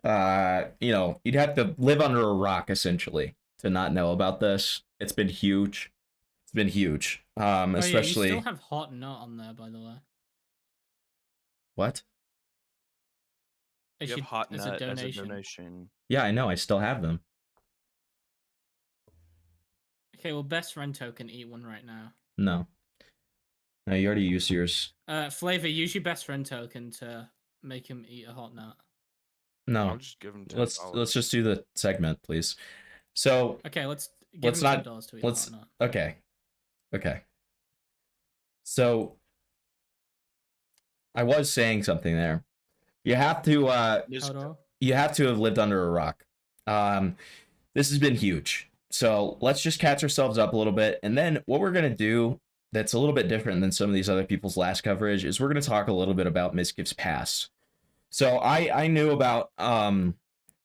you'd have to live under a rock, essentially, to not know about this. It's been huge. It's been huge. Especially... Yeah, you still have Hot Nut on there, by the way. What? You have Hot Nut as a donation. Yeah, I know. I still have them. Okay, well, best friend token, eat one right now. No. No, you already used yours. Flavor, use your best friend token to make him eat a Hot Nut. No. I'll just give him $10. Let's just do the segment, please. So okay, let's give him $10 to eat a Hot Nut. Okay. So I was saying something there. You have to have lived under a rock. This has been huge. So let's just catch ourselves up a little bit. And then what we're going to do that's a little bit different than some of these other people's last coverage is we're going to talk a little bit about MIZKIF's past. So I knew about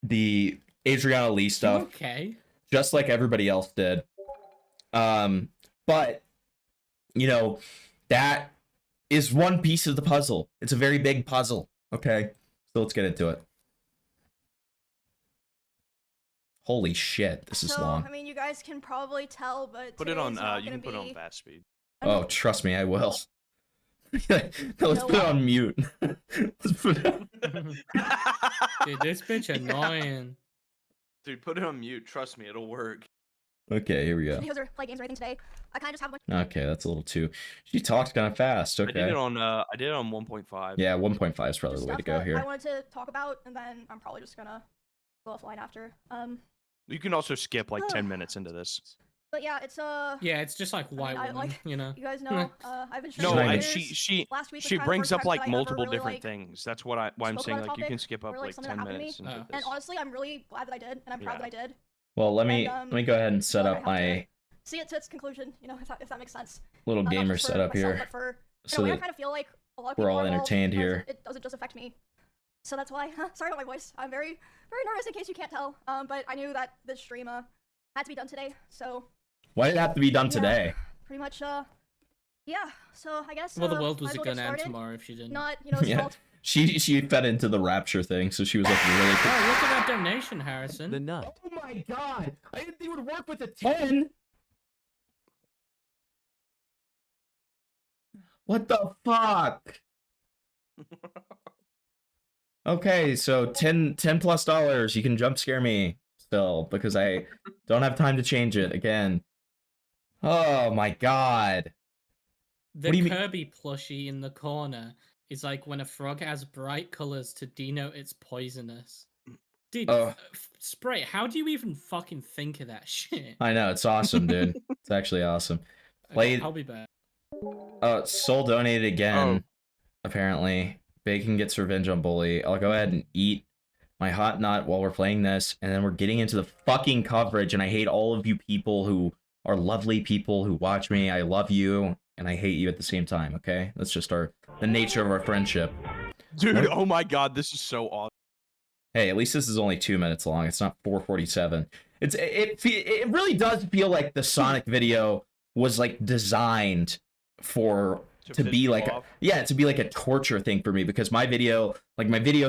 the Adriana Lee stuff. Okay. Just like everybody else did. But, that is one piece of the puzzle. It's a very big puzzle. Okay. So let's get into it. Holy shit, this is long. I mean, you guys can probably tell, but put it on. You can put it on fast speed. Oh, trust me, I will. Let's put it on mute. Let's put it on... Dude, this bitch annoying. Dude, put it on mute. Trust me, it'll work. Okay, here we go. Videos or play games or anything today. I kind of just have a bunch. Okay, that's a little too. She talks kind of fast. Okay. I did it on 1.5. Yeah, 1.5 is probably the way to go here. I wanted to talk about, and then I'm probably just gonna go offline after. You can also skip like 10 minutes into this. But yeah, it's yeah, it's just like white woman, you know. I've been she brings up like multiple different things. That's why I'm saying like you can skip up like 10 minutes into this. And honestly, I'm really glad that I did, and I'm proud that I did. Well, let me go ahead and set feel like up I have my to see it to its conclusion. You know, if that makes sense. little Not gamer just for setup myself, here, but for, so I that kind of feel like a lot of we're people all are involved entertained because here. It doesn't just affect me. So that's why. Sorry about my voice. I'm very nervous in case you can't tell. But I knew that this stream had to be done today. So. Why did it have to be done Yeah, today? Pretty much. Yeah. So I guess. Well, the world might as was well going get to end started. tomorrow if she didn't. Not Yeah, she fed into the rapture thing, so she was like really. Oh, look at that donation, Harrison. The nut. Oh my god! I didn't think it would work with a 10. What the fuck? Okay, so $10 plus. You can jump scare me still because I don't have time to change it again. Oh my god. The What do you mean? Kirby plushie in the corner is like when a frog has bright colors to denote it's poisonous. Dude, Spray, how do you even fucking think of that shit? I know, it's awesome, dude. It's actually awesome. Played. I'll be back. Soul donated again. Apparently. Bacon gets revenge on Bully. I'll go ahead and eat my hot nut while we're playing this, and then we're getting into the fucking coverage, and I hate all of you people who are lovely people who watch me. I love you, and I hate you at the same time, okay? That's just the nature of our friendship. Dude, oh my god, this is so awesome. Hey, at least this is only 2 minutes long. It's not 4:47. It really does feel like the Sonic video was like designed to be like a torture thing for me, because my video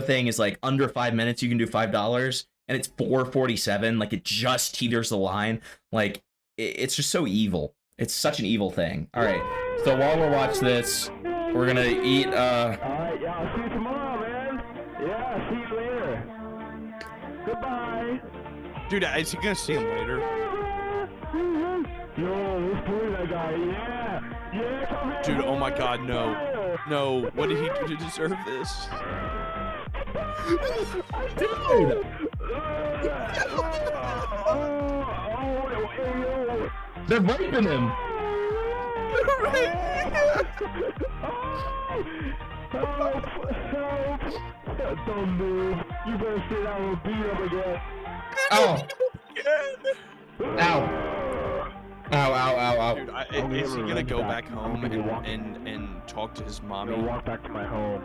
thing is like under 5 minutes. You can do $5, and it's 4:47. Like it just teeters the line. Like it's just so evil. It's such an evil thing. All right. So while we're watching this, we're gonna eat. Alright, yeah, I'll see you tomorrow, man. Yeah, see you later. Goodbye. Dude, is he gonna see him later? Yo, let's play that guy. Yeah. Yeah, come here. Dude, oh my god, no. No, what did he do to deserve this? Dude! They're raping him! Don't move. You better sit down and beat him again. Oh! Ow! Ow, ow, ow, ow. Dude, is he gonna go back home and talk to his mommy? I'm gonna walk back to my home.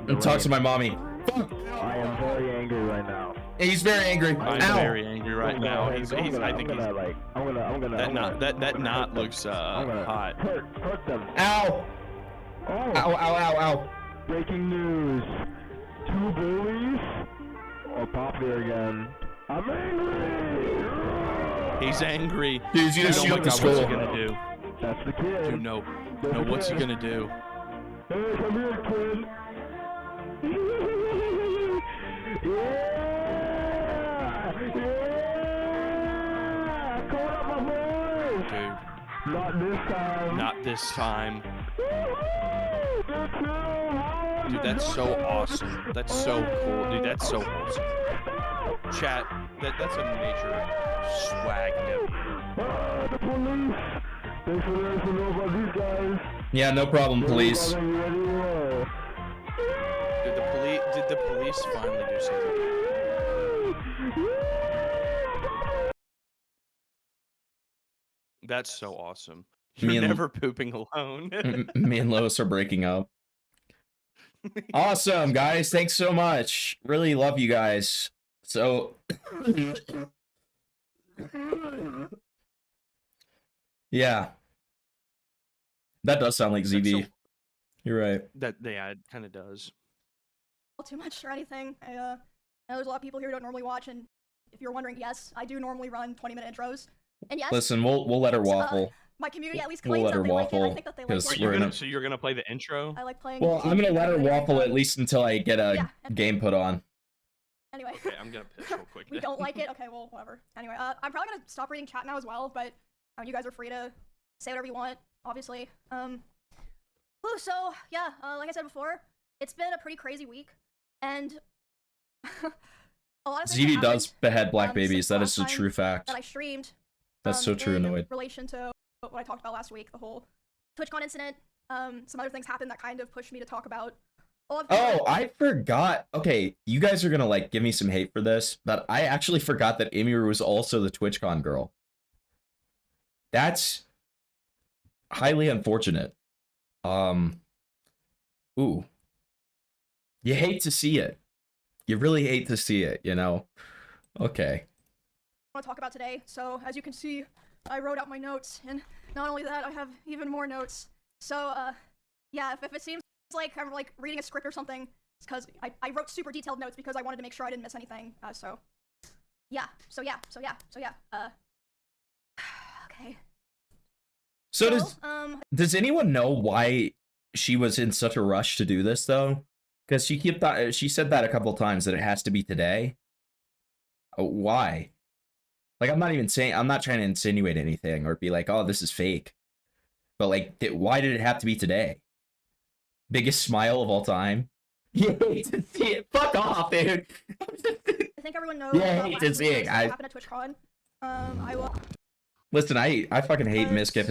And talk to my mommy. I am very angry right now. He's very angry. I'm very angry right now. I think he's. That knot looks hot. Hurt them. Ow! Oh. Ow, ow, ow, ow. Breaking news. 2 bullies are popular again. I'm angry! He's angry. Dude, he's gonna shoot the school. What's he gonna do? That's the kid. Dude, no, what's he gonna do? Hey, come here, kid. Yeah! Come on, my boys! Dude. Not this time. Not this time. Dude, that's so awesome. That's so cool. Dude, that's so awesome. Chat, that's a major swag W. The police! Thanks for letting us know about these guys. Yeah, no problem, police. Did the police finally do something? That's so awesome. You're never pooping alone. Me and Lois are breaking up. Awesome, guys. Thanks so much. Really love you guys. So, yeah. That does sound like ZB. You're right. Yeah, it kind of does. Too much or anything. I know there's a lot of people here who don't normally watch, and if you're wondering, yes, I do normally run 20-minute intros. And yes, Listen, we'll let her waffle. My community at least We'll claims let her that they like it. I waffle, think that they like 'cause it. So you're gonna play the intro? I like playing. Well, I'm gonna let her waffle at least until I get a game put on. Anyway. Okay, I'm gonna piss real quick. We don't like it? Okay, well, whatever. Anyway, I'm probably gonna stop reading chat now as well, but you guys are free to say whatever you want, obviously. So, yeah, like I said before, it's been a pretty crazy week, and a lot of things ZB have does happened, behead black since babies. the That last is a time true fact. that I streamed. That's so true, in Noid. relation to what I talked about last week, the whole TwitchCon incident. Some other things happened that kind of pushed me to talk about Oh, I forgot. Okay, you guys are gonna like give me some hate for this, but I actually forgot that Emiru was also the TwitchCon girl. That's highly unfortunate. Ooh. You hate to see it. You really hate to see it, you know? Okay. I want to talk about today. So as you can see, I wrote out my notes, and not only that, I have even more notes. So yeah, if it seems like I'm like reading a script or something, it's because I wrote super detailed notes because I wanted to make sure I didn't miss anything. So yeah. Okay. So does anyone know why she was in such a rush to do this though? Because she said that a couple times that it has to be today. Why? Like, I'm not trying to insinuate anything or be like, oh, this is fake. But like, why did it have to be today? Biggest smile of all time. You hate to see it. Fuck off, dude. I think everyone knows. Yeah, I hate to see it. Happened at TwitchCon. I will. Listen, I fucking hate MIZKIF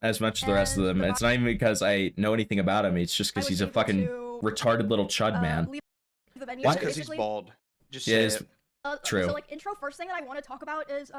as much as the rest of them. It's not even because I know anything about him. It's just because he's a fucking retarded little chud man. Why? Because he's bald. Just say it. True. So like intro, first thing that I want to talk about is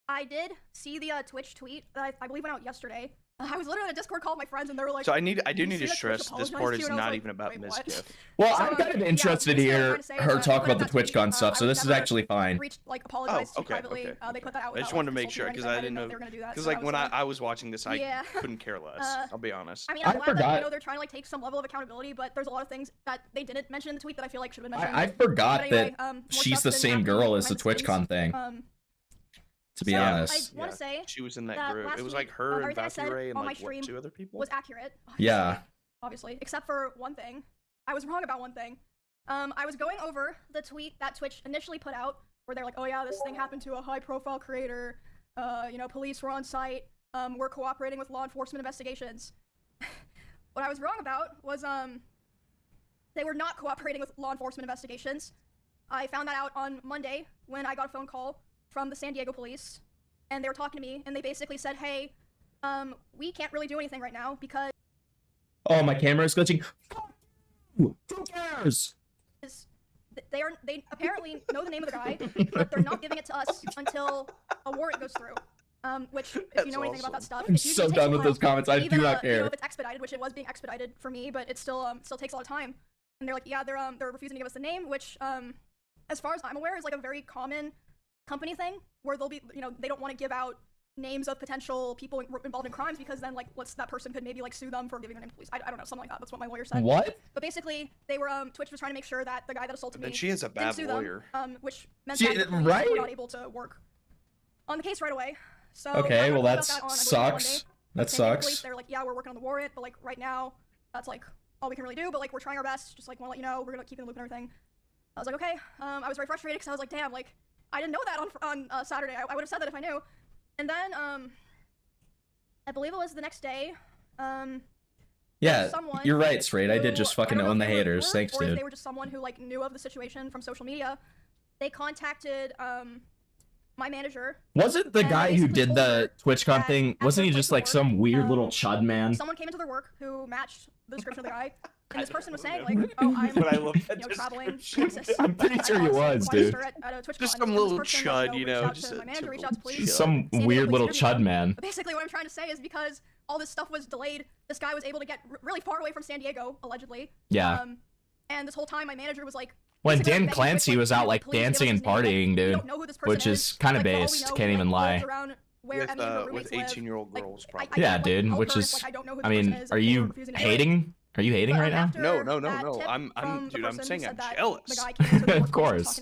I did see the Twitch tweet that I believe went out yesterday. I was literally on a Discord call with my friends and they were like, so I do need to stress this part is not even about MIZKIF. Well, I'm kind of interested to hear her talk about the TwitchCon stuff, so this is actually fine. Apologized privately. They put that out. I just wanted to make sure because I didn't know because like when I was watching this, I couldn't care less. I'll be honest. I mean, I'm glad that they're trying to like take some level of accountability, but there's a lot of things that they didn't mention in the tweet that I feel like should have been mentioned. I forgot that she's the same girl as the TwitchCon thing. To be honest, I want to say she was in that group. It was like her and Valkyrie and like what, 2 other people. Was accurate. Yeah. Obviously, except for one thing. I was wrong about one thing. I was going over the tweet that Twitch initially put out, where they're like, "Oh yeah, this thing happened to a high-profile creator. You know, police were on site. We're cooperating with law enforcement investigations." What I was wrong about was they were not cooperating with law enforcement investigations. I found that out on Monday when I got a phone call from the San Diego police, and they were talking to me, and they basically said, hey, we can't really do anything right now because... Oh, my camera is glitching. Who cares? They apparently know the name of the guy, but they're not giving it to us until a warrant goes through. Which, if you know anything about that stuff... I'm so done with those comments, I do not care. You know, if it's expedited, which it was being expedited for me, but it still takes a lot of time. And they're like, yeah, they're refusing to give us the name, which, as far as I'm aware, is like a very common company thing where they'll be, you know, they don't want to give out names of potential people involved in crimes because then like that person could maybe like sue them for giving their name to police. I don't know, something like that. That's what my lawyer said. What? But basically they were Twitch was trying to make sure that the guy that assaulted me she is a bad lawyer. Which meant that the police were not able to work on the case right away. So okay, well that sucks. That sucks. They're like, yeah, we're working on the warrant, but like right now that's like all we can really do, but like we're trying our best. Just like want to let you know we're gonna keep in the loop and everything. I was like, okay. I was very frustrated because I was like, damn, like I didn't know that on Saturday. I would have said that if I knew. And then, I believe it was the next day, yeah, you're right, Straight. I did just fucking own the haters. Thanks, dude. They were just someone who, like, knew of the situation from social media. They contacted, my manager. Wasn't the guy who did the TwitchCon thing, wasn't he just, like, some weird little chud man? Someone came into their work who matched the description of the guy. And this person was saying, like, oh, I'm traveling to Texas. I'm pretty sure he was, dude. Just some little chud, you know. Some weird little chud man. But basically, what I'm trying to say is because all this stuff was delayed, this guy was able to get really far away from San Diego, allegedly. Yeah. And this whole time, my manager was like... When Dan Clancy was out, like, dancing and partying, dude. Which is kind of based, can't even lie. With 18-year-old girls, probably. Yeah, dude, which is... I mean, are you hating? Are you hating right now? No. Dude, I'm saying I'm jealous. Of course.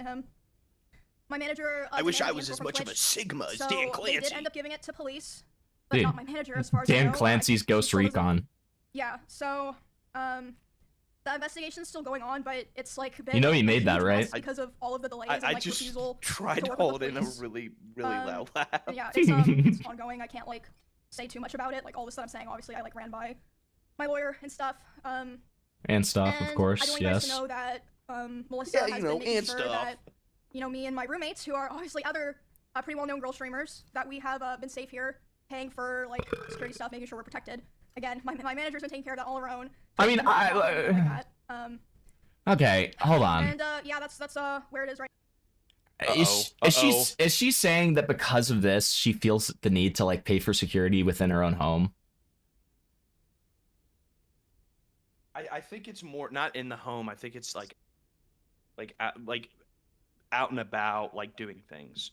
My manager. I wish I was as much of a Sigma as Dan Clancy. They did end up giving it to police, but not my manager, as far as Dan Clancy's Ghost Recon. Yeah. So, the investigation's still going on, but it's like been. You know he made that, right? Because of all of the delays and I like just refusal. Tried to hold in a really loud laugh. Yeah, it's ongoing. I can't like say too much about it. Like all this that I'm saying, obviously, I like ran by my lawyer and stuff. Of course, I want you guys to know that Melissa has been making sure that, you know, me and my roommates, who are obviously other pretty well-known girl streamers, that we have been safe here, paying for like security stuff, making sure we're protected. Again, my manager's been taking care of that all her own. I mean, Okay, hold on. And yeah, that's where it is right. Is she saying that because of this she feels the need to like pay for security within her own home? I think it's more not in the home. I think it's like out and about, like doing things.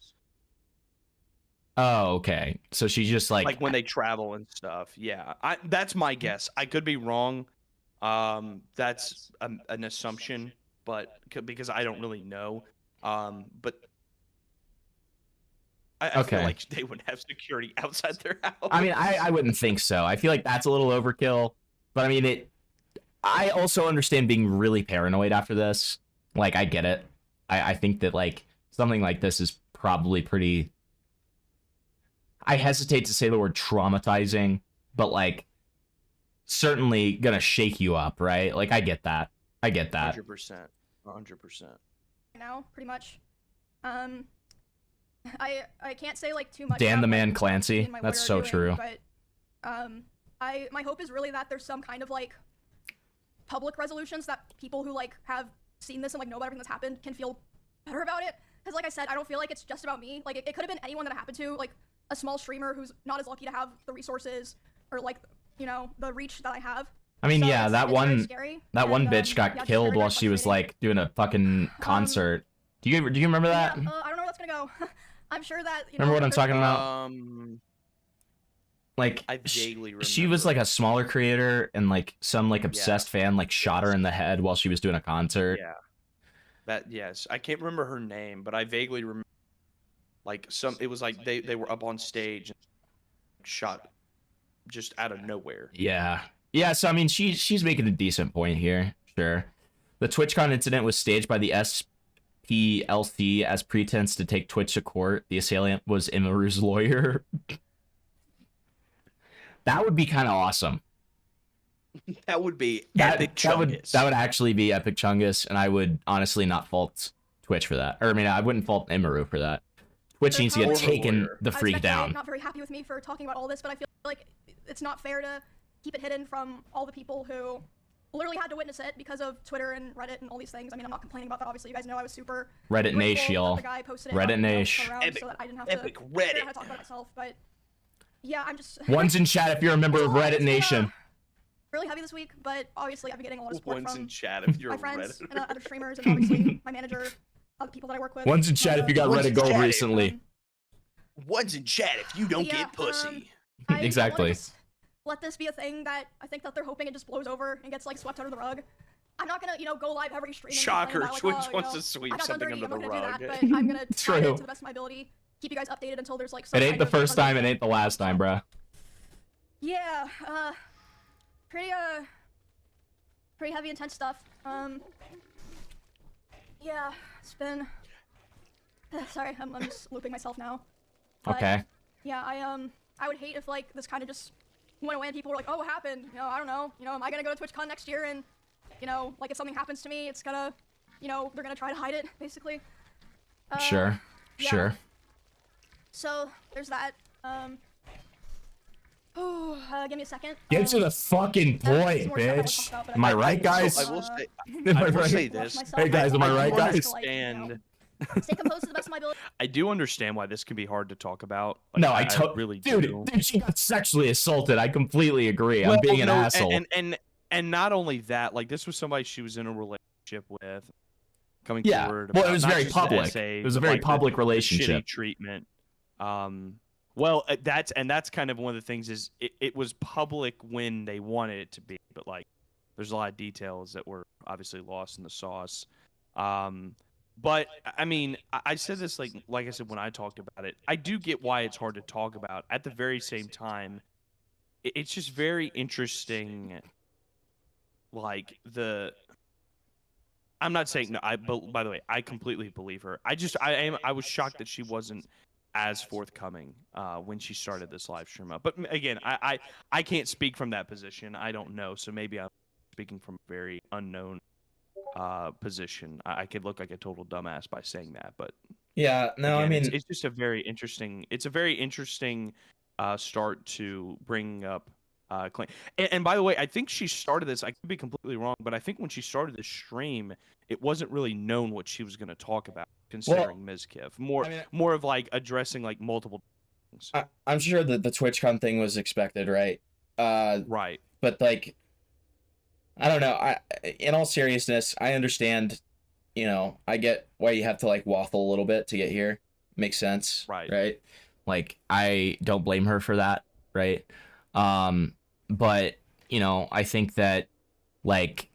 Oh, okay. So she's just like when they travel and stuff. Yeah, that's my guess. I could be wrong. That's an assumption, but because I don't really know. But I feel like they would have security outside their house. I mean, I wouldn't think so. I feel like that's a little overkill. But I mean, I also understand being really paranoid after this. Like, I get it. I think that, like, something like this is probably pretty... I hesitate to say the word traumatizing, but, like, certainly gonna shake you up, right? Like, I get that. 100%. 100%. Now, pretty much. I can't say, like, too much Dan about, the Man like, Clancy. what That's we're so doing, true. But, my hope is really that there's some kind of, like, public resolutions that people who, like, have seen this and, like, know about everything that's happened can feel better about it. Because, like I said, I don't feel like it's just about me. Like, it could have been anyone that it happened to, like, a small streamer who's not as lucky to have the resources or, like, you know, the reach that I have. I mean, So yeah, it's that very one scary, one and, bitch got yeah, just killed very, while very she was like doing a fucking concert. Do you remember that? Yeah, I don't know where that's gonna go. I'm sure that, you know... Remember what I'm there's- talking about? Like, I vaguely remember. she was like a smaller creator, and like some like obsessed fan like shot her in the head while she was doing a concert. Yeah. Yes. I can't remember her name, but I vaguely remember like it was like they were up on stage and shot just out of nowhere. Yeah. Yeah, so I mean she's making a decent point here. Sure. The TwitchCon incident was staged by the SPLC as pretense to take Twitch to court. The assailant was Imaru's lawyer. That would be kind of awesome. That would be epic chungus. That would actually be epic chungus, and I would honestly not fault Twitch for that. Or I mean, I wouldn't fault Imaru for that. Twitch needs to get taken the freak I'm down. not very happy with me for talking about all this, but I feel like it's not fair to keep it hidden from all the people who literally had to witness it because of Twitter and Reddit and all these things. I mean, I'm not complaining about that. Obviously, you guys know I was super Reddit grateful Nation, y'all. that the guy posted it Reddit on, you know, Nation. around so that I didn't have to figure out how to talk about it myself. But yeah, I'm just One's in chat if you're a member of Reddit Nation. really heavy this week, but obviously I've been getting a lot of support One's from in chat if you're my a friends Reddit. and other streamers, and obviously my manager, other people that I work with. One's in chat if you got One's Reddit in Gold chat if- recently. One's in chat if you don't Yeah, get pussy. I wanna Exactly. just let this be a thing that I think that they're hoping it just blows over and gets like swept under the rug. I'm not gonna, you know, go live every stream. and complain Shocker, about, like, Twitch oh, you wants know, to sweep I got done something dirty, under I'm the not gonna rug. do that, but I'm gonna try True. to the best of my ability, keep you guys updated until there's like. It some ain't kind the of first time, it resolution. ain't the last time, bruh. Yeah, pretty heavy, intense stuff. Yeah, it's been. Sorry, I'm just looping myself now. But, Okay. Yeah, I would hate if like this kind of just went away and people were like, oh, what happened? You know, I don't know. You know, am I gonna go to TwitchCon next year and, you know, like if something happens to me, it's gonna, you know, they're gonna try to hide it, basically. Sure. yeah. Sure. So there's that. Give me a second. Get to the fucking point, bitch. Am I right, guys? I will say, Am I will right? say this. Hey guys, am I right, guys? Understand. Stay composed to the best of my ability. I do understand why this can be hard to talk about. Like, No, I really dude, do. dude, she got sexually assaulted. I completely agree. I'm being an asshole. And not only that, like this was somebody she was in a relationship with, coming Yeah. forward. Well, it about was not very just the public. essay, It was a but, very like, the public shitty relationship. treatment. Well, that's kind of one of the things is it was public when they wanted it to be, but like there's a lot of details that were obviously lost in the sauce. But I mean, I said this like I said when I talked about it. I do get why it's hard to talk about. At the very same time, it's just very interesting. Like I'm not saying no. By the way, I completely believe her. I was shocked that she wasn't as forthcoming when she started this live stream up. But again, I can't speak from that position. I don't know. So maybe I'm speaking from a very unknown position. I could look like a total dumbass by saying that, but Yeah, no, again, I mean, it's just a very interesting. It's a very interesting start to bringing up claim. And by the way, I think she started this. I could be completely wrong, but I think when she started this stream, it wasn't really known what she was going to talk about, considering MIZKIF. More of like addressing like multiple things. I'm sure that the TwitchCon thing was expected, right? Right. But like, I don't know. In all seriousness, I understand. You know, I get why you have to like waffle a little bit to get here. Makes sense. Right. Like, I don't blame her for that. Right. But you know, I think that like,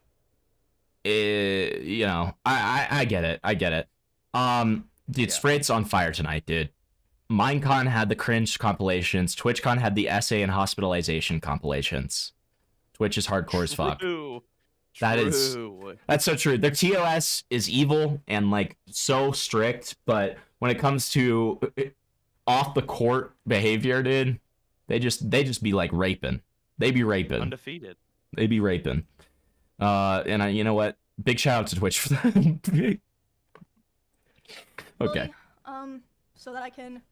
you know, I get it. Dude, Sprate's on fire tonight, dude. Minecon had the cringe compilations. TwitchCon had the essay and hospitalization compilations. Twitch is hardcore as fuck. That's so true. Their TOS is evil and like so strict, but when it comes to off the court behavior, dude, they just be like raping. They be raping. Undefeated. They be raping. And you know what? Big shout out to Twitch for that. Okay. So that I can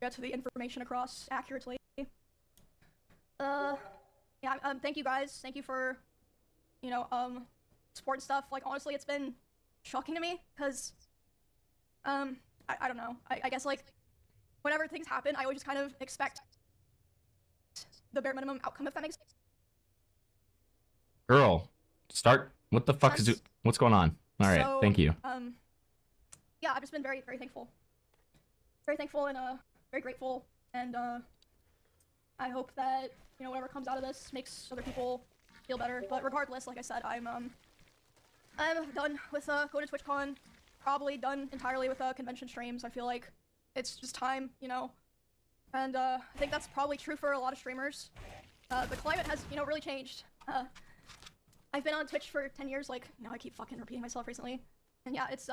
get to the information across accurately. Thank you guys. Thank you for, you know, support and stuff. Like, honestly, it's been shocking to me, because, I don't know. I guess, like, whenever things happen, I always just kind of expect the bare minimum outcome, if that makes sense. Girl, start. What the fuck is it? What's going on? All right, So, thank you. Yeah, I've just been very, very thankful. Very thankful and, very grateful, and, I hope that, you know, whatever comes out of this makes other people feel better. But regardless, like I said, I'm done with, going to TwitchCon, probably done entirely with, convention streams. I feel like it's just time, you know, and, I think that's probably true for a lot of streamers. The climate has, you know, really changed. I've been on Twitch for 10 years, like, you know, I keep fucking repeating myself recently. And yeah, it's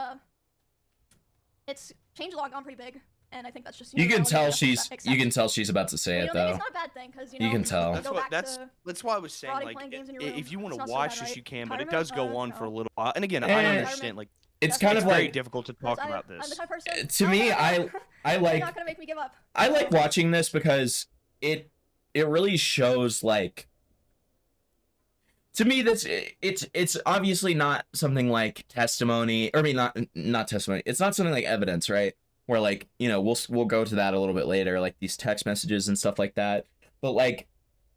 changed a lot, gone pretty big. And I think that's just, You can tell she's about to say it though. It's not a bad thing, because, you know, You can tell. That's why I was saying, like, if you want to watch this, you can, but it does Retirement, go on for a little while. And again, I understand, like, It's kind of very like difficult to talk about I'm this. the type of person, to me, I you're like not gonna make me give up. I like watching this because it really shows, like, to me, it's obviously not something like testimony, or I mean not testimony. It's not something like evidence, right? Where, like, you know, we'll go to that a little bit later, like these text messages and stuff like that. But like,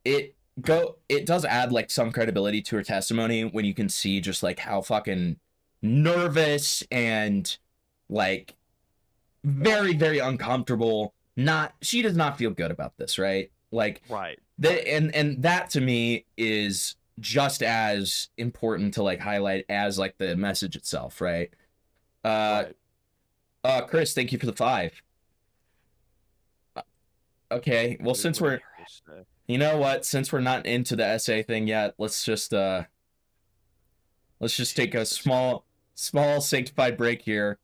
it does add like some credibility to her testimony when you can see just like how fucking nervous and like very, very uncomfortable. She does not feel good about this, right? Like, right. And that to me is just as important to like highlight as like the message itself, right? Chris, thank you for the 5. Okay, well, since we're, you know what, since we're not into the essay thing yet, let's just take a small sanctified break here.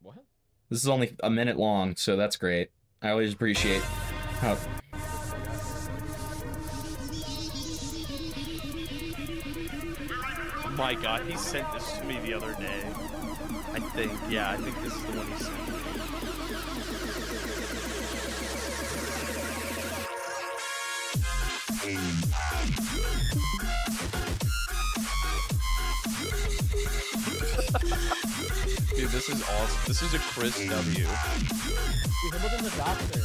What? This is only a minute long, so that's great. I always appreciate how. Oh my god, he sent this to me the other day. I think this is the one he sent me. Dude, this is awesome. This is a Chris W. Dude, Hamilton's a doctor.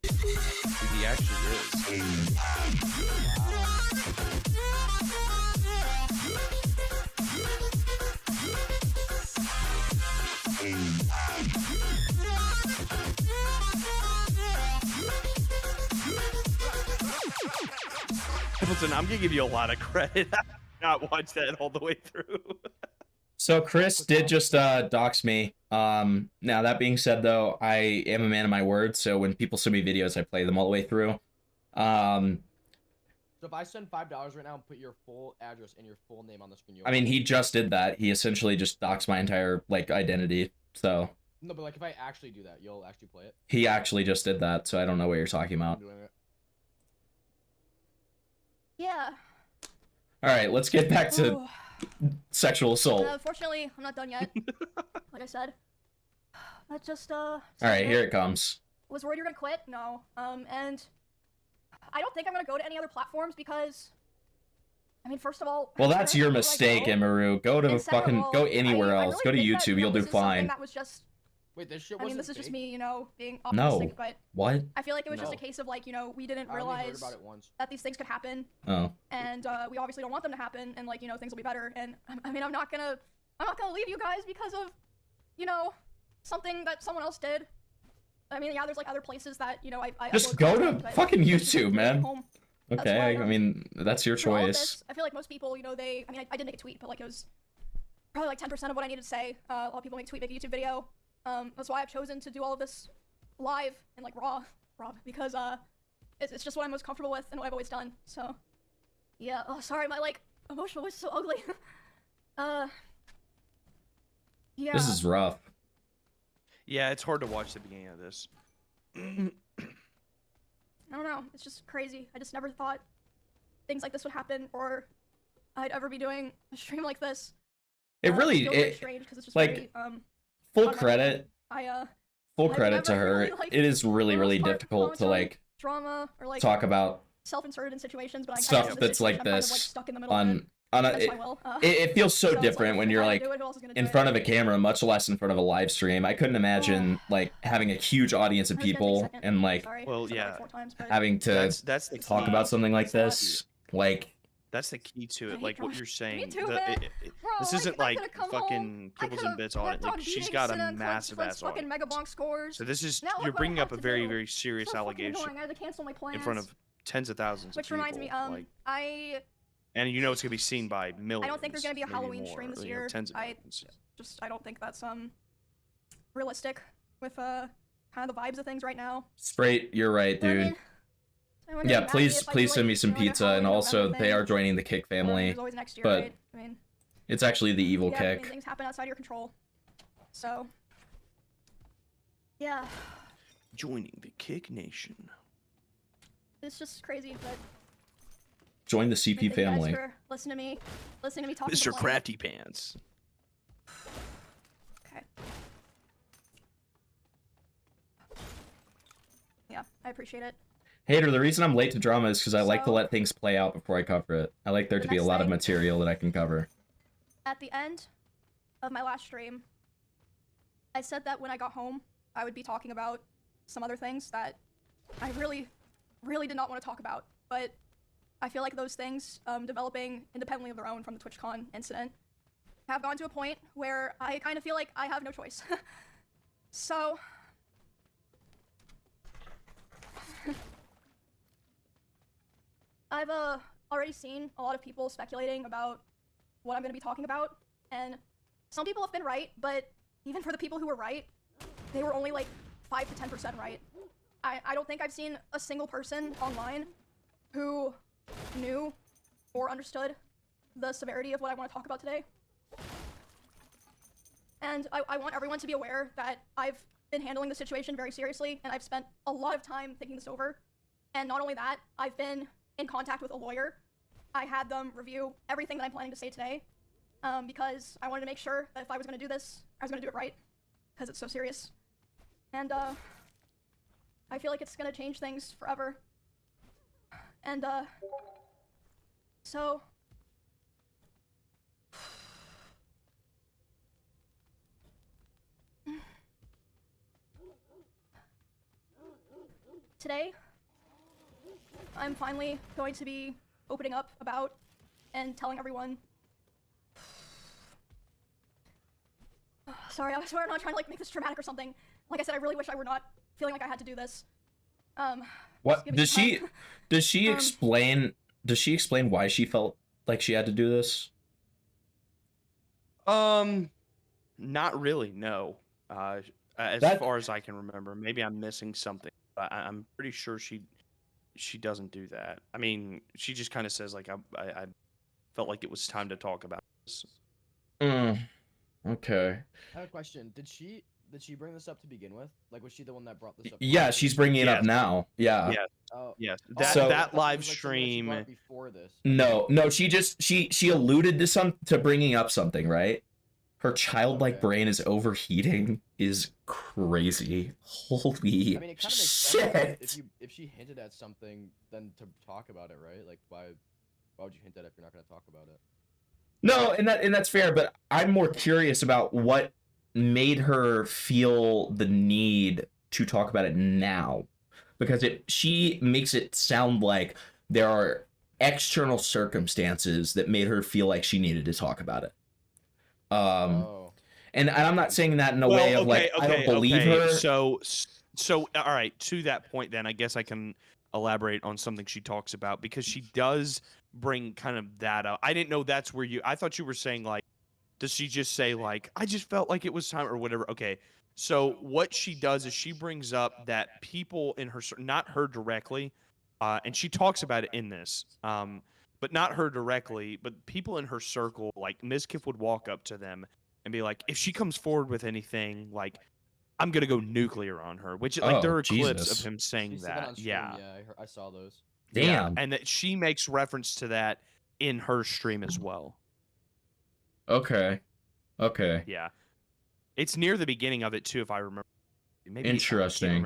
Dude, he actually is. Hamilton, I'm gonna give you a lot of credit. I did not watch that all the way through. So Chris did just dox me. Now that being said, though, I am a man of my word. So when people send me videos, I play them all the way through. So if I send $5 right now and put your full address and your full name on the screen, I mean, he just did that. He essentially just doxed my entire like identity. So no, but like if I actually do that, you'll actually play it. he actually just did that. So I don't know what you're talking about. Yeah. All right, let's get back to sexual assault. Unfortunately, I'm not done yet. Like I said. that just All right, here it comes. Was worried you're gonna quit? No. And I don't think I'm gonna go to any other platforms because, I mean, first of all. Well, that's your mistake, Emaru. Go to go anywhere else. Go to think that, YouTube. You'll do this is something fine. That was just. Wait, this shit I mean, wasn't this is just fake? me, you know, being No. optimistic, but What? I feel like it was just a No. case of like, you know, we didn't I only heard realize about it once. that these things could happen, Oh. and we obviously don't want them to happen, and like, you know, things will be better. And I mean, I'm not gonna leave you guys because of, you know, something that someone else did. I mean, yeah, there's like other places that, you know, I Just upload go content, to but fucking this is YouTube, man. home. That's Okay, why, I mean, that's your through all of choice. this, I feel like most people, you know, I mean, I did make a tweet, but like it was probably like 10% of what I needed to say. A lot of people make a YouTube video. That's why I've chosen to do all of this live and like raw, because it's just what I'm most comfortable with and what I've always done. So, yeah. Oh, sorry, my like emotional voice is so ugly. Yeah. This is rough. Yeah, it's hard to watch the beginning of this. I don't know. It's just crazy. I just never thought things like this would happen, or I'd ever be doing a stream like this. It really, feels very strange 'cause it's just like, very, full unlike- credit. Full I've credit to never her. really, like, It is really, really difficult to like drama or like talk about self-inserted in situations, but stuff I in that's like I'm kind of, this stuck in the middle of it. on a. That's my will. It feels so it's like, different when if you're I like do it, who else is gonna in do it? front of a camera, much less in front of a live stream. I couldn't imagine like having a huge audience of people and like Well, yeah, having to that's the talk key. about something like this. Like, That's the key to it. Like what you're saying. Me too, the- man. this Bro, isn't I like could've come fucking kibbles and bits on it. Like she's got a massive ass on. fucking Mega Bonk scores. So this is Now look you're what I bringing have up a to very do. very serious So fucking allegation annoying. I had to cancel my plans. in front of tens of thousands Which of people. reminds me, like, I and you know it's gonna be seen by millions. don't think there's gonna be a maybe Halloween more, stream this you know, year. tens of I millions. I don't think that's realistic with kind of the vibes of things right now. Sprite, you're right, But I dude. mean, I wouldn't Yeah, be mad please, if I please do, send like, me some you know, like a pizza, and Halloween also November they thing. are joining the Kick family, There's always next year, but right? I mean, it's actually the evil yeah, I mean, Kick. things happen outside of your control. So, yeah, Joining the Kick Nation. it's just crazy, but Join the I CP mean, thank you guys family. for listening to me talk. Mr. Crafty Pants. Okay. Yeah, I appreciate it. Hater, the reason I'm late to drama is because I like to So- let things play out before I cover it. I like there The to be a next lot of thing- material that I can cover. At the end of my last stream, I said that when I got home, I would be talking about some other things that I really, really did not want to talk about. But I feel like those things, developing independently of their own from the TwitchCon incident, have gone to a point where I kind of feel like I have no choice. So, I've already seen a lot of people speculating about what I'm going to be talking about, and some people have been right, but even for the people who were right, they were only like 5 to 10% right. I don't think I've seen a single person online who knew or understood the severity of what I want to talk about today. And I want everyone to be aware that I've been handling the situation very seriously, and I've spent a lot of time thinking this over. And not only that, I've been in contact with a lawyer. I had them review everything that I'm planning to say today, because I wanted to make sure that if I was going to do this, I was going to do it right, because it's so serious. And I feel like it's going to change things forever. And so today, I'm finally going to be opening up about and telling everyone. Sorry, I swear I'm not trying to like make this dramatic or something. Like I said, I really wish I were not feeling like I had to do this. What give me does some she? time. Does she explain? Does she explain why she felt like she had to do this? Not really. No. As That- far as I can remember, maybe I'm missing something. But I'm pretty sure she doesn't do that. I mean, she just kind of says like I felt like it was time to talk about this. Okay. I have a question. Did she bring this up to begin with? Like, was she the one that brought this up? Yeah, she's bringing it up now. Yeah. Yes. Oh. Yes. Oh, That So- that it live was like something that she stream. brought before this. No, she alluded to bringing up something, right? her childlike brain is overheating is crazy. Holy I mean, it kind of makes shit! sense if she hinted at something, then to talk about it, right? Like, why would you hint at it if you're not gonna talk about it? No, and that's fair, but I'm more curious about what made her feel the need to talk about it now, because she makes it sound like there are external circumstances that made her feel like she needed to talk about it. And I'm not saying that in a way of like I don't believe her. So all right, to that point then I guess I can elaborate on something she talks about, because she does bring kind of that up. I didn't know that's where I thought you were saying like, does she just say like, I just felt like it was time or whatever? Okay. So what she does is she brings up that people in her, not her directly, and she talks about it in this, but not her directly, but people in her circle, like MIZKIF would walk up to them and be like, if she comes forward with anything, like, I'm going to go nuclear on her, which like there are clips of him saying that. Yeah. I saw those. Damn. Yeah, and that she makes reference to that in her stream as well. Okay. Yeah. It's near the beginning of it too, if I remember. Maybe Interesting.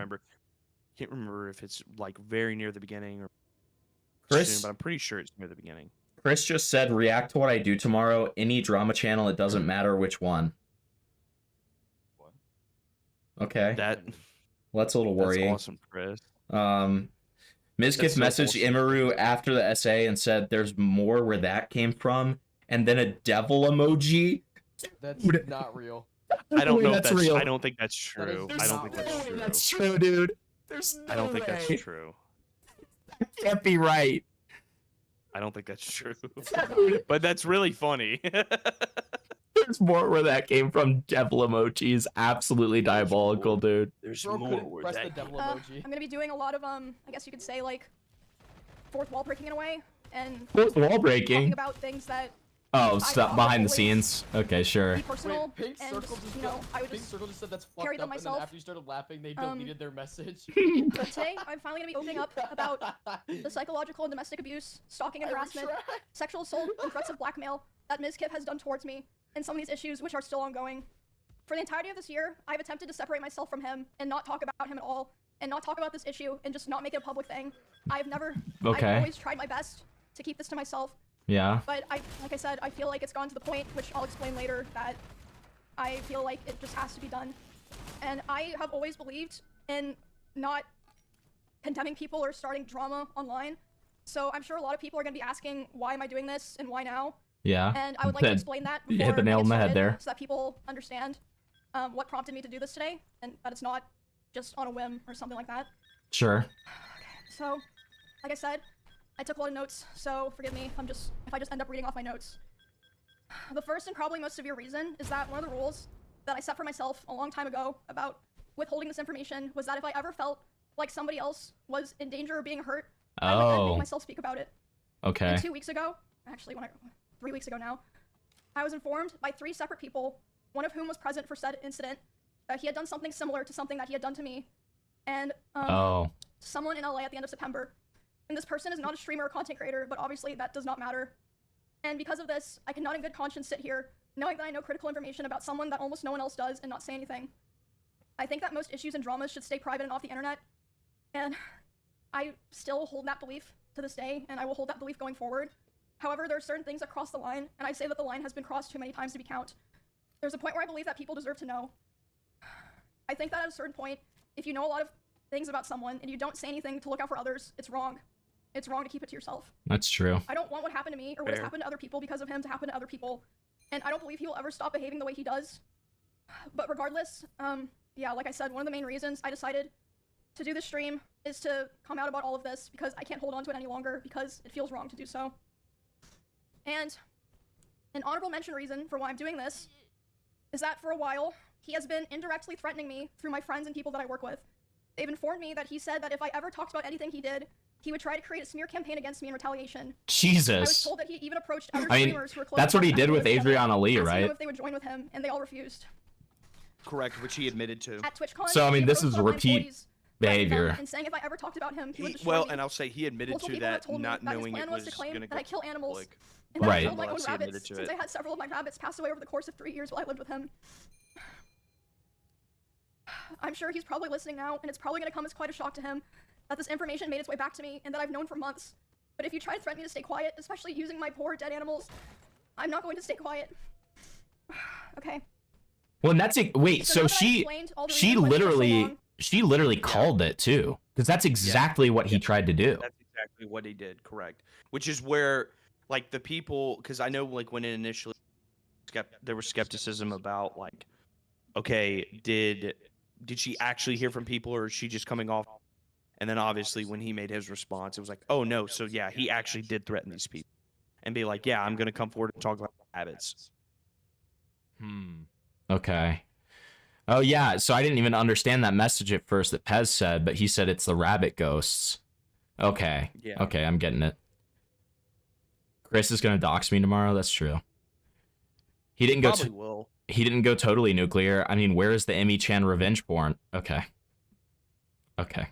Can't remember if it's like very near the beginning or Chris, soon, but I'm pretty sure it's near the beginning. Chris just said, react to what I do tomorrow. Any drama channel, it doesn't matter which one. What? Okay. Well, that's a little worrying. That's awesome, Chris. MIZKIF messaged Imaru after the essay and said there's more where that came from, and then a devil emoji. That's not real. I don't know if that's that's real. I don't think that's true. I don't think that's true. That's true, dude. There's no I don't think way. that's true. That can't be right. I don't think that's true. But that's really funny. There's more where that came from. Devil emoji is absolutely diabolical, dude. There's Bro, more where press that the devil emoji. I'm gonna be doing a lot of I guess you could say like fourth wall breaking in a way, and Fourth wall breaking? talking about things that Oh, stuff behind the scenes. Okay, sure. be personal, Pink and Circle just you know I would Pink just Circle just said that's carry fucked them up, and then myself. after you started laughing, they deleted their message. But today, I'm finally going to be opening up about the psychological and domestic abuse, stalking and harassment, sexual assault, and threats of blackmail that MIZKIF has done towards me, and some of these issues which are still ongoing. For the entirety of this year, I've attempted to separate myself from him and not talk about him at all, and not talk about this issue, and just not make it a public thing. I've always tried my best to keep this to myself. Yeah. But like I said, I feel like it's gone to the point, which I'll explain later, that I feel like it just has to be done. And I have always believed in not condemning people or starting drama online. So I'm sure a lot of people are going to be asking, why am I doing this and why now? Yeah. And I would like to explain that You before hit the nail I get on the head started, there. so that people understand what prompted me to do this today, and that it's not just on a whim or something like that. Sure. So, like I said, I took a lot of notes, so forgive me if I just end up reading off my notes. The first and probably most severe reason is that one of the rules that I set for myself a long time ago about withholding this information was that if I ever felt like somebody else was in danger of being hurt, I would then make myself speak about it. Okay. And 2 weeks ago, actually 3 weeks ago now, I was informed by 3 separate people, one of whom was present for said incident, that he had done something similar to something that he had done to me, and someone in LA at the end of September. And this person is not a streamer or content creator, but obviously that does not matter. And because of this, I cannot in good conscience sit here knowing that I know critical information about someone that almost no one else does and not say anything. I think that most issues and dramas should stay private and off the internet. And I still hold that belief to this day, and I will hold that belief going forward. However, there are certain things that cross the line, and I say that the line has been crossed too many times to be count. There's a point where I believe that people deserve to know. I think that at a certain point, if you know a lot of things about someone and you don't say anything to look out for others, it's wrong. It's wrong to keep it to yourself. That's true. I don't want what happened to me or what has happened to other people because of him to happen to other people. And I don't believe he will ever stop behaving the way he does. But regardless, yeah, like I said, one of the main reasons I decided to do this stream is to come out about all of this because I can't hold on to it any longer because it feels wrong to do so. And an honorable mention reason for why I'm doing this is that for a while, he has been indirectly threatening me through my friends and people that I work with. They've informed me that he said that if I ever talked about anything he did, he would try to create a smear campaign against me in retaliation. Jesus. I was told that he even approached other I mean, streamers who were close that's what he did with Adriana Lee, asking right? them if they would join with him, and they all refused. Correct, which he admitted to. At TwitchCon, So I mean, he this approached is one of my repeat employees, behavior. and saying if I ever talked about him, he would destroy Well, me. and I'll say he admitted Multiple to people have that, told me not that his knowing plan it was was to claim going to that go I kill animals public. And then I Right. killed my own Unless he admitted rabbits, to since it. I had several of my rabbits pass away over the course of 3 years while I lived with him. I'm sure he's probably listening now, and it's probably going to come as quite a shock to him that this information made its way back to me and that I've known for months. But if you try to threaten me to stay quiet, especially using my poor dead animals, I'm not going to stay quiet. Okay. Well, and that's it. Wait, So so now that I've she explained all the she reasons why it took so literally long- she literally called it too, because that's exactly what he tried to do. That's exactly what he did. Correct. Which is where, like, the people, because I know, like, when it initially, there was skepticism about, like, okay, did she actually hear from people, or is she just coming off? And then obviously when he made his response, it was like, oh no, so yeah, he actually did threaten these people, and be like, yeah, I'm gonna come forward and talk about habits. Okay. Oh yeah, so I didn't even understand that message at first that Pez said, but he said it's the rabbit ghosts. Okay. Yeah. Okay, I'm getting it. Chris is gonna dox me tomorrow. That's true. He didn't go. Probably will. He didn't go totally nuclear. I mean, where is the Emmy Chan revenge porn? Okay. Okay.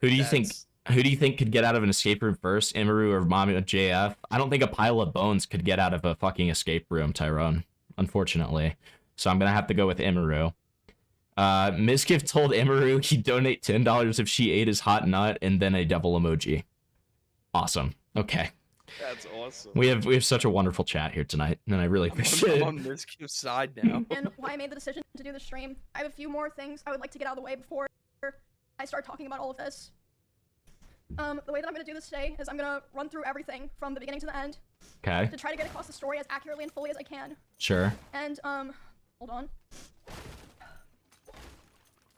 Who do you think? Who do you think could get out of an escape room first, Imaru or Mommy JF? I don't think a pile of bones could get out of a fucking escape room, Tyrone. Unfortunately, so I'm gonna have to go with Imaru. MIZKIF told Imaru he'd donate $10 if she ate his hot nut, and then a devil emoji. Awesome. Okay. That's awesome. We have such a wonderful chat here tonight, and I really appreciate I'm it. on MIZKIF's side now. And why I made the decision to do the stream. I have a few more things I would like to get out of the way before I start talking about all of this. The way that I'm going to do this today is I'm going to run through everything from the beginning to the end. Okay. To try to get across the story as accurately and fully as I can. Sure. And, hold on.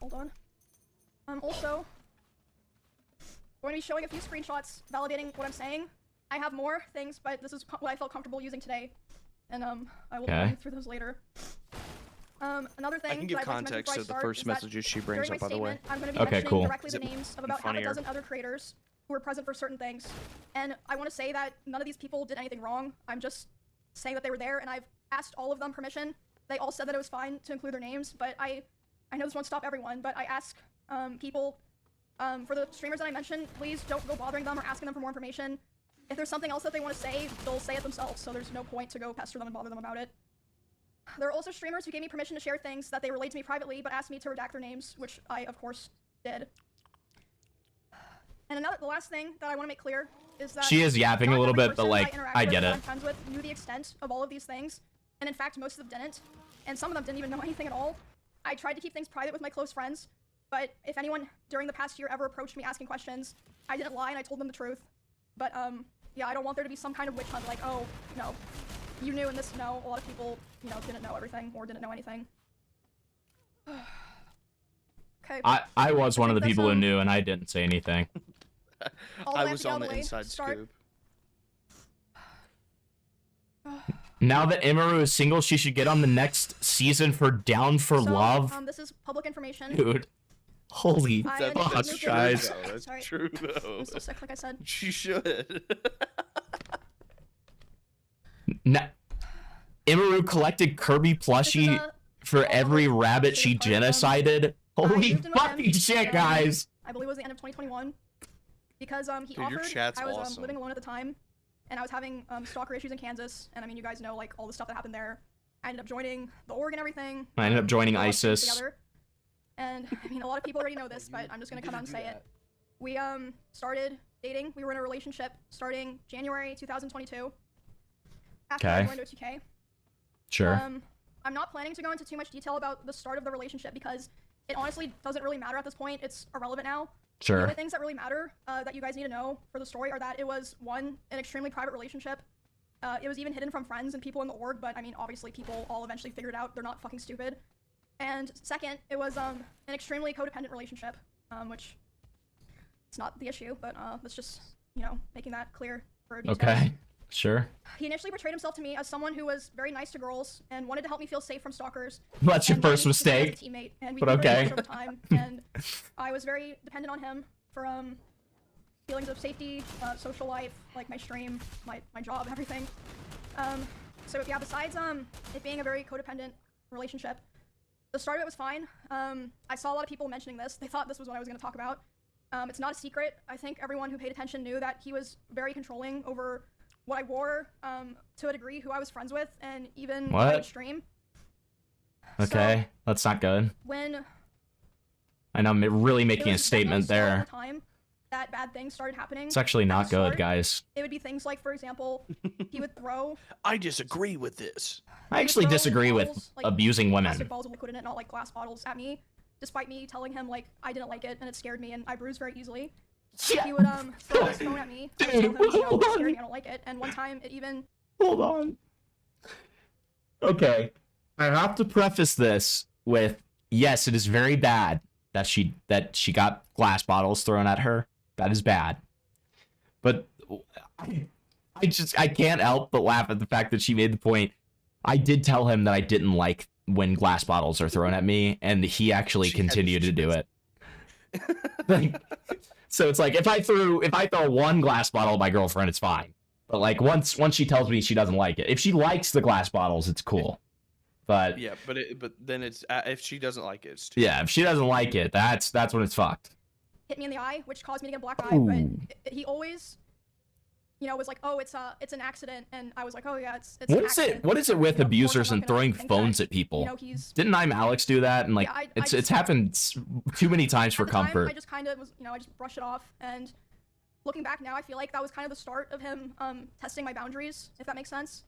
Hold on. Also, I'm going to be showing a few screenshots validating what I'm saying. I have more things, but this is what I felt comfortable using today. And, I will be running through those later. Another thing I can give that I'd like to mention context before I to the start first is that messages she brings during up, by my the way. statement, I'm going to be Okay, mentioning cool. directly the names of about half a dozen other creators who were present for certain things. And I want to say that none of these people did anything wrong. I'm just saying that they were there, and I've asked all of them permission. They all said that it was fine to include their names, but I know this won't stop everyone, but I ask people, for the streamers that I mentioned, please don't go bothering them or asking them for more information. If there's something else that they want to say, they'll say it themselves, so there's no point to go pester them and bother them about it. There are also streamers who gave me permission to share things that they relayed to me privately, but asked me to redact their names, which I, of course, did. And the last thing that I want to make clear is that She is yapping a not little every bit, but person like, interacted I with get or it. I'm friends with knew the extent of all of these things, and in fact, most of them didn't, and some of them didn't even know anything at all. I tried to keep things private with my close friends, but if anyone during the past year ever approached me asking questions, I didn't lie and I told them the truth. But yeah, I don't want there to be some kind of witch hunt like, oh, no, you knew and this, no. A lot of people, you know, didn't know everything or didn't know anything. Okay. I was one of the that's, people who knew, and I didn't say anything. I was on the inside scoop. Now that Imaru is single, she should get on the next season for Down for Love. This is public information. Dude. Holy I fuck, moved in- guys. That's Sorry. true, though. I'm still sick, like I said. She should. Imaru collected Kirby plushie for every rabbit she genocided. Holy fucking shit, guys. I believe it was the end of 2021. Because he Dude, your offered, chat's I was awesome. living alone at the time, and I was having stalker issues in Kansas, and I mean, you guys know like all the stuff that happened there. I ended up joining the org and everything. I ended up joining we all came ISIS. together. And I mean, a lot of people already know this, but I'm just gonna come out and say it. We started dating. We were in a relationship starting January 2022. After I Okay. joined OTK. Sure. I'm not planning to go into too much detail about the start of the relationship because it honestly doesn't really matter at this point. It's irrelevant now. Sure. The only things that really matter that you guys need to know for the story are that it was, one, an extremely private relationship. It was even hidden from friends and people in the org, but I mean, obviously people all eventually figured out they're not fucking stupid. And second, it was an extremely codependent relationship, which it's not the issue, but that's just, you know, making that clear for details. Okay. Sure. He initially portrayed himself to me as someone who was very nice to girls and wanted to help me feel safe from stalkers. Well, that's your And then first he was a mistake, teammate, and we but became very okay. close over time, and I was very dependent on him for feelings of safety, social life, like my stream, my job, everything. So yeah, besides it being a very codependent relationship, the start of it was fine. I saw a lot of people mentioning this. They thought this was what I was going to talk about. It's not a secret. I think everyone who paid attention knew that he was very controlling over what I wore, to a degree, who I was friends with, and even What? my stream. Okay, that's not good. When I know I'm really it making a was statement definitely slow there. over time that bad things started happening. It's actually at the not good, start, guys. It would be things like, for example, he would throw I disagree with this. I actually throw disagree with balls, like, abusing plastic women. balls with liquid in it, not like glass bottles, at me, despite me telling him like I didn't like it and it scared me and I bruised very easily. He would throw his phone at me. I would tell him, you know, it's scared me, I don't like it. And one time it even Hold on. Okay, I have to preface this with, yes, it is very bad that she got glass bottles thrown at her. That is bad. But I can't help but laugh at the fact that she made the point. I did tell him that I didn't like when glass bottles are thrown at me, and he actually continued to do it. Like, so it's like if I throw one glass bottle at my girlfriend, it's fine. But like once she tells me she doesn't like it, if she likes the glass bottles, it's cool. But Yeah, but then it's if she doesn't like it, it's yeah, if she doesn't like it, that's when it's fucked. hit me in the eye, which caused me to get a black eye. Ooh. But he always, you know, was like, "Oh, it's an accident," and I was like, "Oh yeah, it's What an is accident." it? What is it with You know, of course abusers I'm and not gonna throwing think phones that, at people? You know, he's Didn't Alex do that? And like, Yeah, I it's just- happened too many times for At the time, comfort. I just kind of was, you know, I just brushed it off. And looking back now, I feel like that was kind of the start of him testing my boundaries, if that makes sense.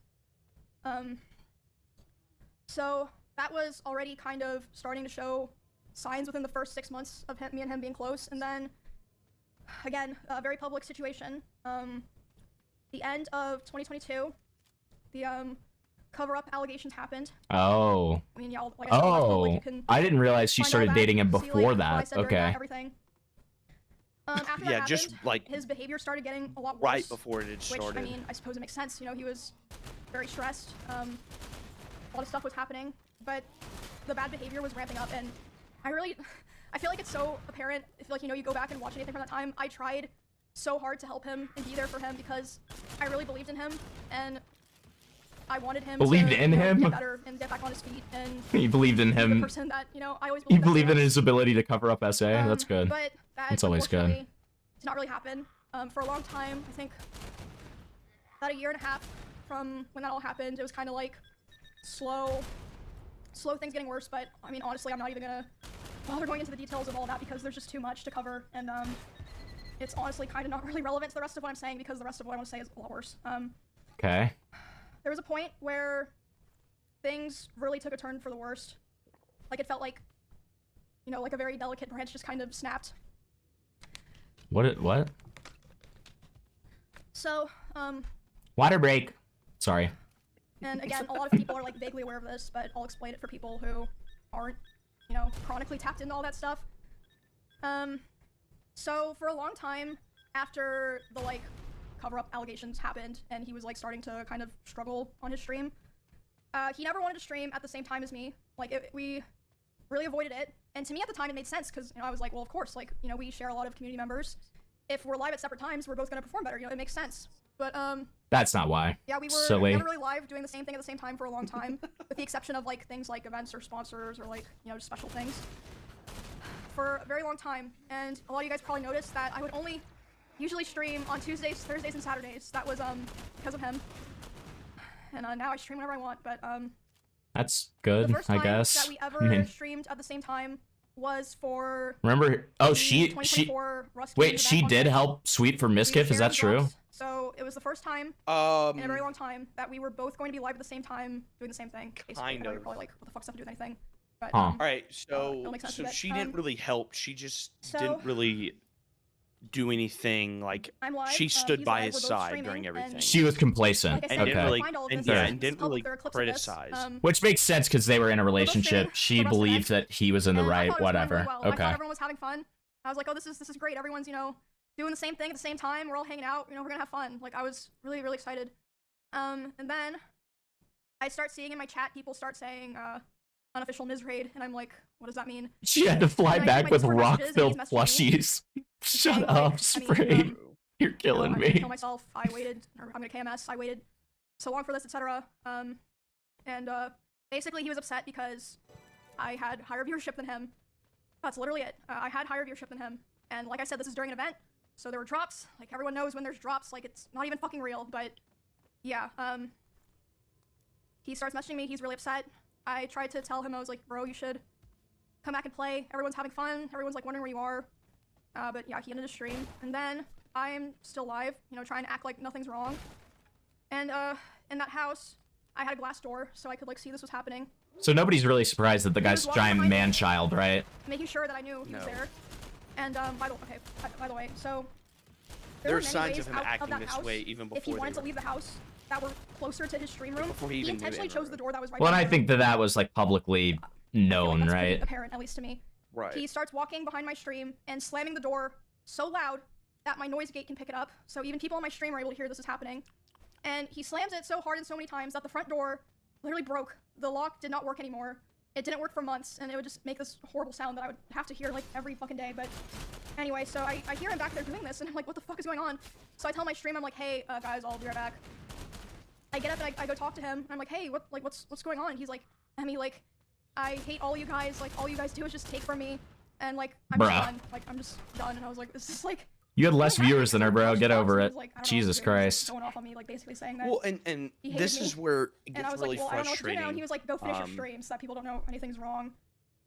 So that was already kind of starting to show signs within the first 6 months of me and him being close. And then, again, a very public situation. The end of 2022, the cover-up allegations happened. Oh. I mean, y'all, like I said, that's public. Oh. You can I didn't realize she find all started that, dating him see, before like, what I that. said during that, Okay. everything. After Yeah, that just, happened, like, his behavior started getting a lot worse. right before it had Which, I started. mean, I suppose it makes sense. You know, he was very stressed. A lot of stuff was happening, but the bad behavior was ramping up, and I feel like it's so apparent. If like, you know, you go back and watch anything from that time, I tried so hard to help him and be there for him because I really believed in him, and I wanted him Believed to in him? get better and get back on his feet. And He believed in be the him. person that, you know, I always He believed that believed in was. his ability to cover up SA. That's good. But that That's always good. unfortunately did not really happen. For a long time, I think about a year and a half from when that all happened, it was kind of like slow things getting worse. But I mean, honestly, I'm not even gonna bother going into the details of all that because there's just too much to cover, and it's honestly kind of not really relevant to the rest of what I'm saying because the rest of what I want to say is a lot worse. Okay. There was a point where things really took a turn for the worst. Like it felt like, you know, like a very delicate branch just kind of snapped. What? So, Water break. Sorry. and again, a lot of people are like vaguely aware of this, but I'll explain it for people who aren't, you know, chronically tapped into all that stuff. So for a long time after the like cover-up allegations happened and he was like starting to kind of struggle on his stream, he never wanted to stream at the same time as me. Like we really avoided it, and to me at the time it made sense because, you know, I was like, well, of course, like, you know, we share a lot of community members. If we're live at separate times, we're both gonna perform better. You know, it makes sense. But That's not why. yeah, we were Silly. never really live doing the same thing at the same time for a long time, with the exception of like things like events or sponsors or like, you know, just special things. For a very long time, and a lot of you guys probably noticed that I would only usually stream on Tuesdays, Thursdays, and Saturdays. That was because of him. And now I stream whenever I want. But That's the good, first I time guess. that we ever I mean, streamed at the same time was for remember? Oh, the she 2024 Rust wait, Games she event on did Twitch. help sweep for We MIZKIF. Is shared that the true? drops, so it was the first time in a very long time that we were both going to be live at the same time doing the same thing. Basically. Kind I know you're of. probably like, what the fuck's that have to do with anything? But, Huh. All right, it'll so make sense so of it. she didn't really help. She just so- didn't really do anything. Like I'm live, she stood he's by live, his we're both side streaming, during and- everything. She was complacent. Like I said, and Okay. didn't really, find all of and, this yeah, evidence. and didn't Public, really there are clips of this. criticize. Which makes sense because they were in a both relationship. streaming She for Rust believed event, that he was in the and I right. thought it was going Whatever. really well. I Okay. thought everyone was having fun. I was like, oh, this is great. Everyone's, you know, doing the same thing at the same time. We're all hanging out. You know, we're gonna have fun. Like I was really, really excited. And then I start seeing in my chat people start saying unofficial Miz raid, and I'm like, what does that mean? She had to fly And I check back my with Discord messages, and rock-filled he's messaging me, plushies. saying, Shut like, up, I mean, Spray. You're you know, killing I'm gonna me. kill myself. I waited, or I'm gonna KMS. I waited so long for this, etc. And basically he was upset because I had higher viewership than him. That's literally it. I had higher viewership than him, and like I said, this is during an event, so there were drops. Like everyone knows when there's drops, like it's not even fucking real. But yeah, he starts messaging me. He's really upset. I tried to tell him, I was like, bro, you should come back and play. Everyone's having fun. Everyone's like wondering where you are. But yeah, he ended the stream. And then I'm still live, you know, trying to act like nothing's wrong. And in that house, I had a glass door so I could like see this was happening. So nobody's really surprised that the guy's walking giant behind me. man-child, right? Making sure that I knew he was there. And by the way, so There were are many signs ways of him out acting that this house way even before if he they wanted to were- leave the house that were closer to his stream room. Before he He even knew intentionally Emma. chose the door that was right. Well, and I behind him. think that was like publicly known, That's pretty right? apparent, at least to me. Right. He starts walking behind my stream and slamming the door so loud that my noise gate can pick it up. So even people on my stream are able to hear this is happening. And he slams it so hard and so many times that the front door literally broke. The lock did not work anymore. It didn't work for months, and it would just make this horrible sound that I would have to hear like every fucking day. But anyway, so I hear him back there doing this, and I'm like, what the fuck is going on? So I tell my stream, I'm like, hey, guys, I'll be right back. I get up and I go talk to him. And I'm like, hey, what's going on? And he's like, Emmy, like, I hate all you guys. Like, all you guys do is just take from me, and like, I'm just Bruh. done. Like, I'm just done. And I was like, this is like. You had less viewers than her, bro. Get over it. Like, I don't know, Jesus he was, like, Christ. going off on me, like basically saying that. Well, and he hated this me. is where it And I gets was really like, well, I don't know what to do now. frustrating. And he was like, go finish your um, stream so that people don't know anything's wrong.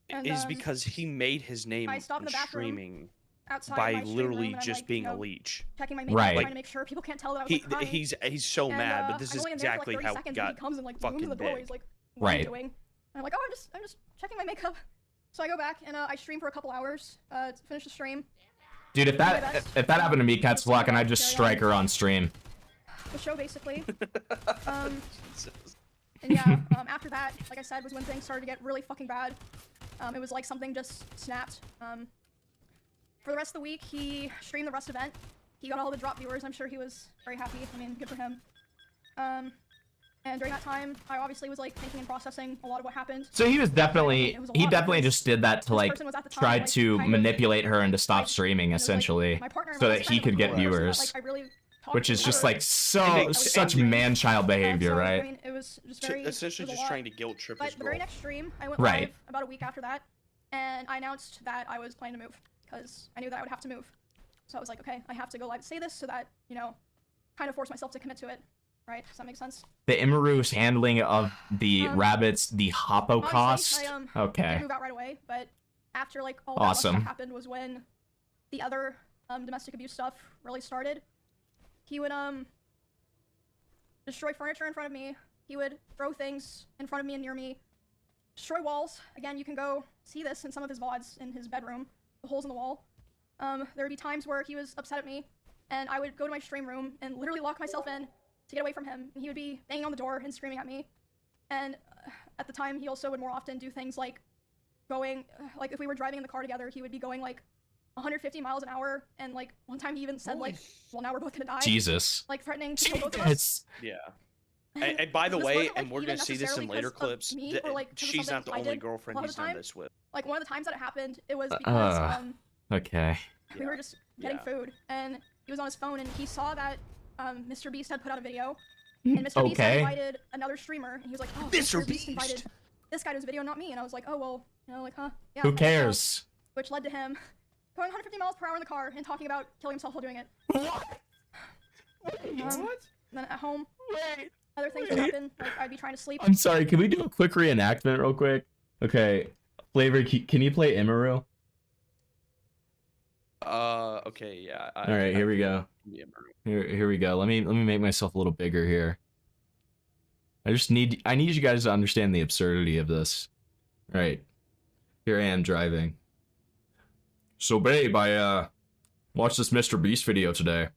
And, is because he made his name I stopped in in the bathroom streaming outside by my stream literally room, and I'm, just like, being you a know, leech. checking my makeup, Right. trying to make sure people can't tell that I was like crying. He's so And, mad, but this I is go in there for, exactly like, 30 how he seconds, got and he comes and like booms fucking the door. big. He's like, what are you Right. doing? And I'm like, oh, I'm just checking my makeup. So I go back and I stream for a couple hours to finish the stream. Dude, if that happened to me, Cat's Flock, and I just strike her on stream. The show basically. And yeah, after that, like I said, was when things started to get really fucking bad. It was like something just snapped. For the rest of the week, he streamed the Rust event. He got all the drop viewers. I'm sure he was very happy. I mean, good for him. And during that time, I obviously was like thinking and processing a lot of what happened. So he was definitely, It was a he lot definitely because just did that to this like person was at the time, try like, to kind of, manipulate her into stop streaming, like, essentially, my partner and so my that best he friend could were get the person that, viewers, like, I really talked which to is just ever. like such man-child behavior, So, right? I mean, it was just very. Essentially it was a just lot. trying to guilt trip But his the very girl. next stream, I went Right. live about a week after that, and I announced that I was planning to move because I knew that I would have to move. So I was like, okay, I have to go live to say this so that, you know, kind of force myself to commit to it. Right? Does that make sense? The Imaru's handling of the rabbits, the Hoppo cost. Obviously, I Okay. didn't move out right away, but after like all Awesome. that stuff happened was when the other domestic abuse stuff really started. He would destroy furniture in front of me. He would throw things in front of me and near me. Destroy walls. Again, you can go see this in some of his VODs in his bedroom. The holes in the wall. There would be times where he was upset at me, and I would go to my stream room and literally lock myself in to get away from him. And he would be banging on the door and screaming at me. And at the time, he also would more often do things like going, like if we were driving in the car together, he would be going like 150 miles an hour. And like one time he even said like, well, now we're both gonna die. Jesus. Like threatening to kill both of us. Yeah. And by the This way, wasn't, like, and we're even gonna see this in necessarily later because of clips, me or, like, 'cause of she's not something the I only did a girlfriend lot of he's the done time. this with. Like one of the times that it happened, it was because Okay. we were just getting food, and he was on his phone, and he saw that Mr. Beast had put out a video, and Mr. Beast had Okay. invited another streamer, and he was like, "Oh, Mr. Beast invited this guy to his video, not me." And I was like, "Oh well, you know, like, huh? Yeah." Who like, cares? which led to him going 150 miles per hour in the car and talking about killing himself while doing it. What? What? Then at home, other things would happen. Like I'd be trying to sleep. I'm sorry, can we do a quick reenactment real quick? Okay. Flavor, can you play Imaru? Okay, yeah. All right, here we go. Here we go. Let me make myself a little bigger here. I need you guys to understand the absurdity of this. All right. Here I am driving. So babe, I watched this Mr. Beast video today.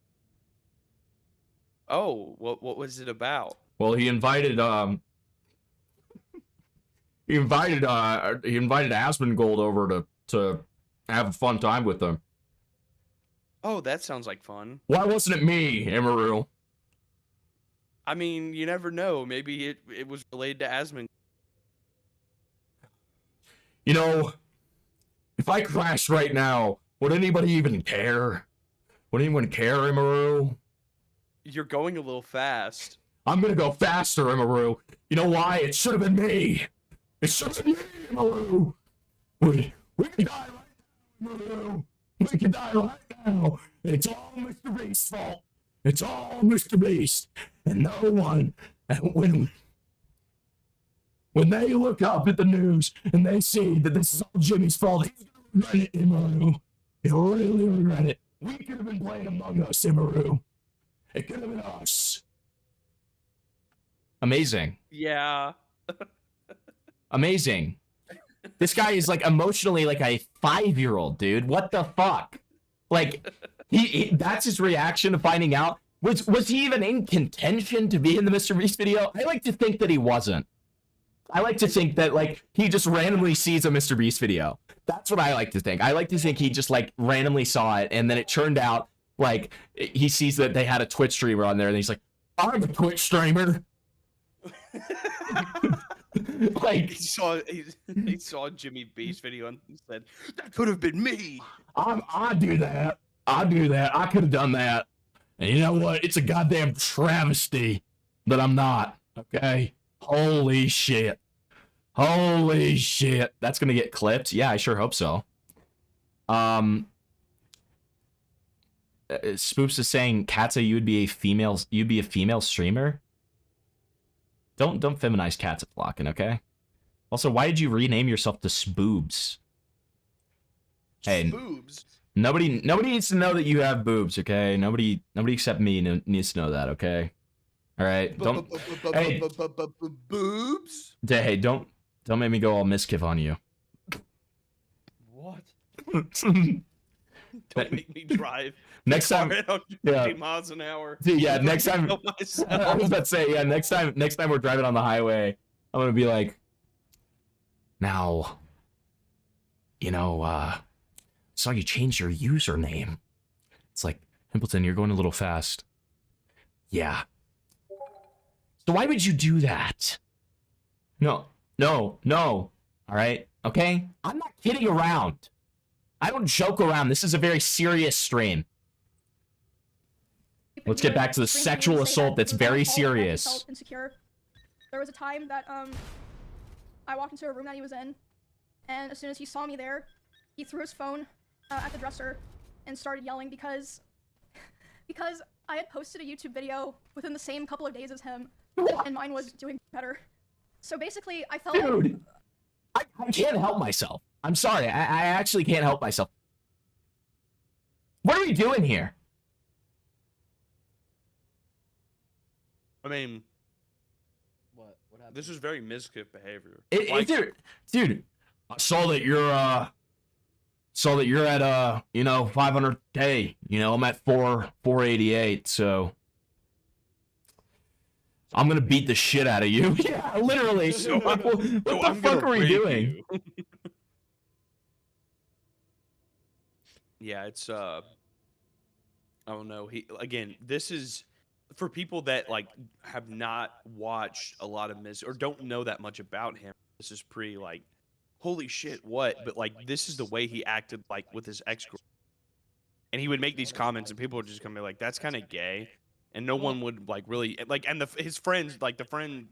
Oh, what was it about? Well, he invited Asmongold over to have a fun time with them. Oh, that sounds like fun. Why wasn't it me, Imaru? I mean, you never know. Maybe it was related to Asmon. You know, if I crashed right now, would anybody even care? Would anyone care, Imaru? You're going a little fast. I'm gonna go faster, Imaru. You know why? It should have been me. It should have been me, Imaru. We can die right now, Imaru. We can die right now. It's all Mr. Beast's fault. It's all Mr. Beast. and no one, and when they look up at the news and they see that this is all Jimmy's fault, he's gonna regret it, Imaru. He'll really regret it. We could have been playing Among Us, Imaru. It could have been us. Amazing. Yeah. Amazing. This guy is like emotionally like a 5-year-old, dude. What the fuck? Like, he that's his reaction to finding out. Was he even in contention to be in the Mr. Beast video? I like to think that he wasn't. I like to think that, like, he just randomly sees a Mr. Beast video. That's what I like to think. I like to think he just, like, randomly saw it, and then it turned out, like, he sees that they had a Twitch streamer on there, and he's like, I'm a Twitch streamer. Like, he saw Jimmy Beast video and said, that could have been me. I do that. I could have done that. And you know what? It's a goddamn travesty that I'm not. Okay? Holy shit. Holy shit. That's gonna get clipped. Yeah, I sure hope so. Spoops is saying, Katza, you'd be a female streamer? Don't feminize Katza flocking, okay? Also, why did you rename yourself to Spoobs? Hey, Spoobs? Nobody needs to know that you have boobs, okay? Nobody except me needs to know that, okay? All right, don't. Hey, boobs. Hey, don't make me go all MIZKIF on you. What? Don't make me drive. Next time, 150 miles an hour. Yeah, next time. I was about to say, yeah, next time we're driving on the highway, I'm gonna be like, now, you know, saw you change your username. It's like, Pimpleton, you're going a little fast. Yeah. So why would you do that? No. All right, okay? I'm not kidding around. I don't joke around. This is a very serious stream. Let's get back to the sexual assault that's very serious. Insecure. There was a time that I walked into a room that he was in, and as soon as he saw me there, he threw his phone at the dresser and started yelling because I had posted a YouTube video within the same couple of days as him, and mine was doing better. So basically, I felt Dude, I can't help myself. I'm sorry, I actually can't help myself. What are we doing here? I mean, what happened? This is very MIZKIF behavior. Dude, I saw that you're at 500K. You know, I'm at 488, so I'm gonna beat the shit out of you. Yeah, literally. What the fuck are we doing? Yeah, it's I don't know. This is for people that like have not watched a lot of Miz or don't know that much about him. This is pretty like, holy shit, what? But like, this is the way he acted like with his ex-girl, and he would make these comments, and people would just come be like, "That's kind of gay," and no one would like really like. And his friends, like the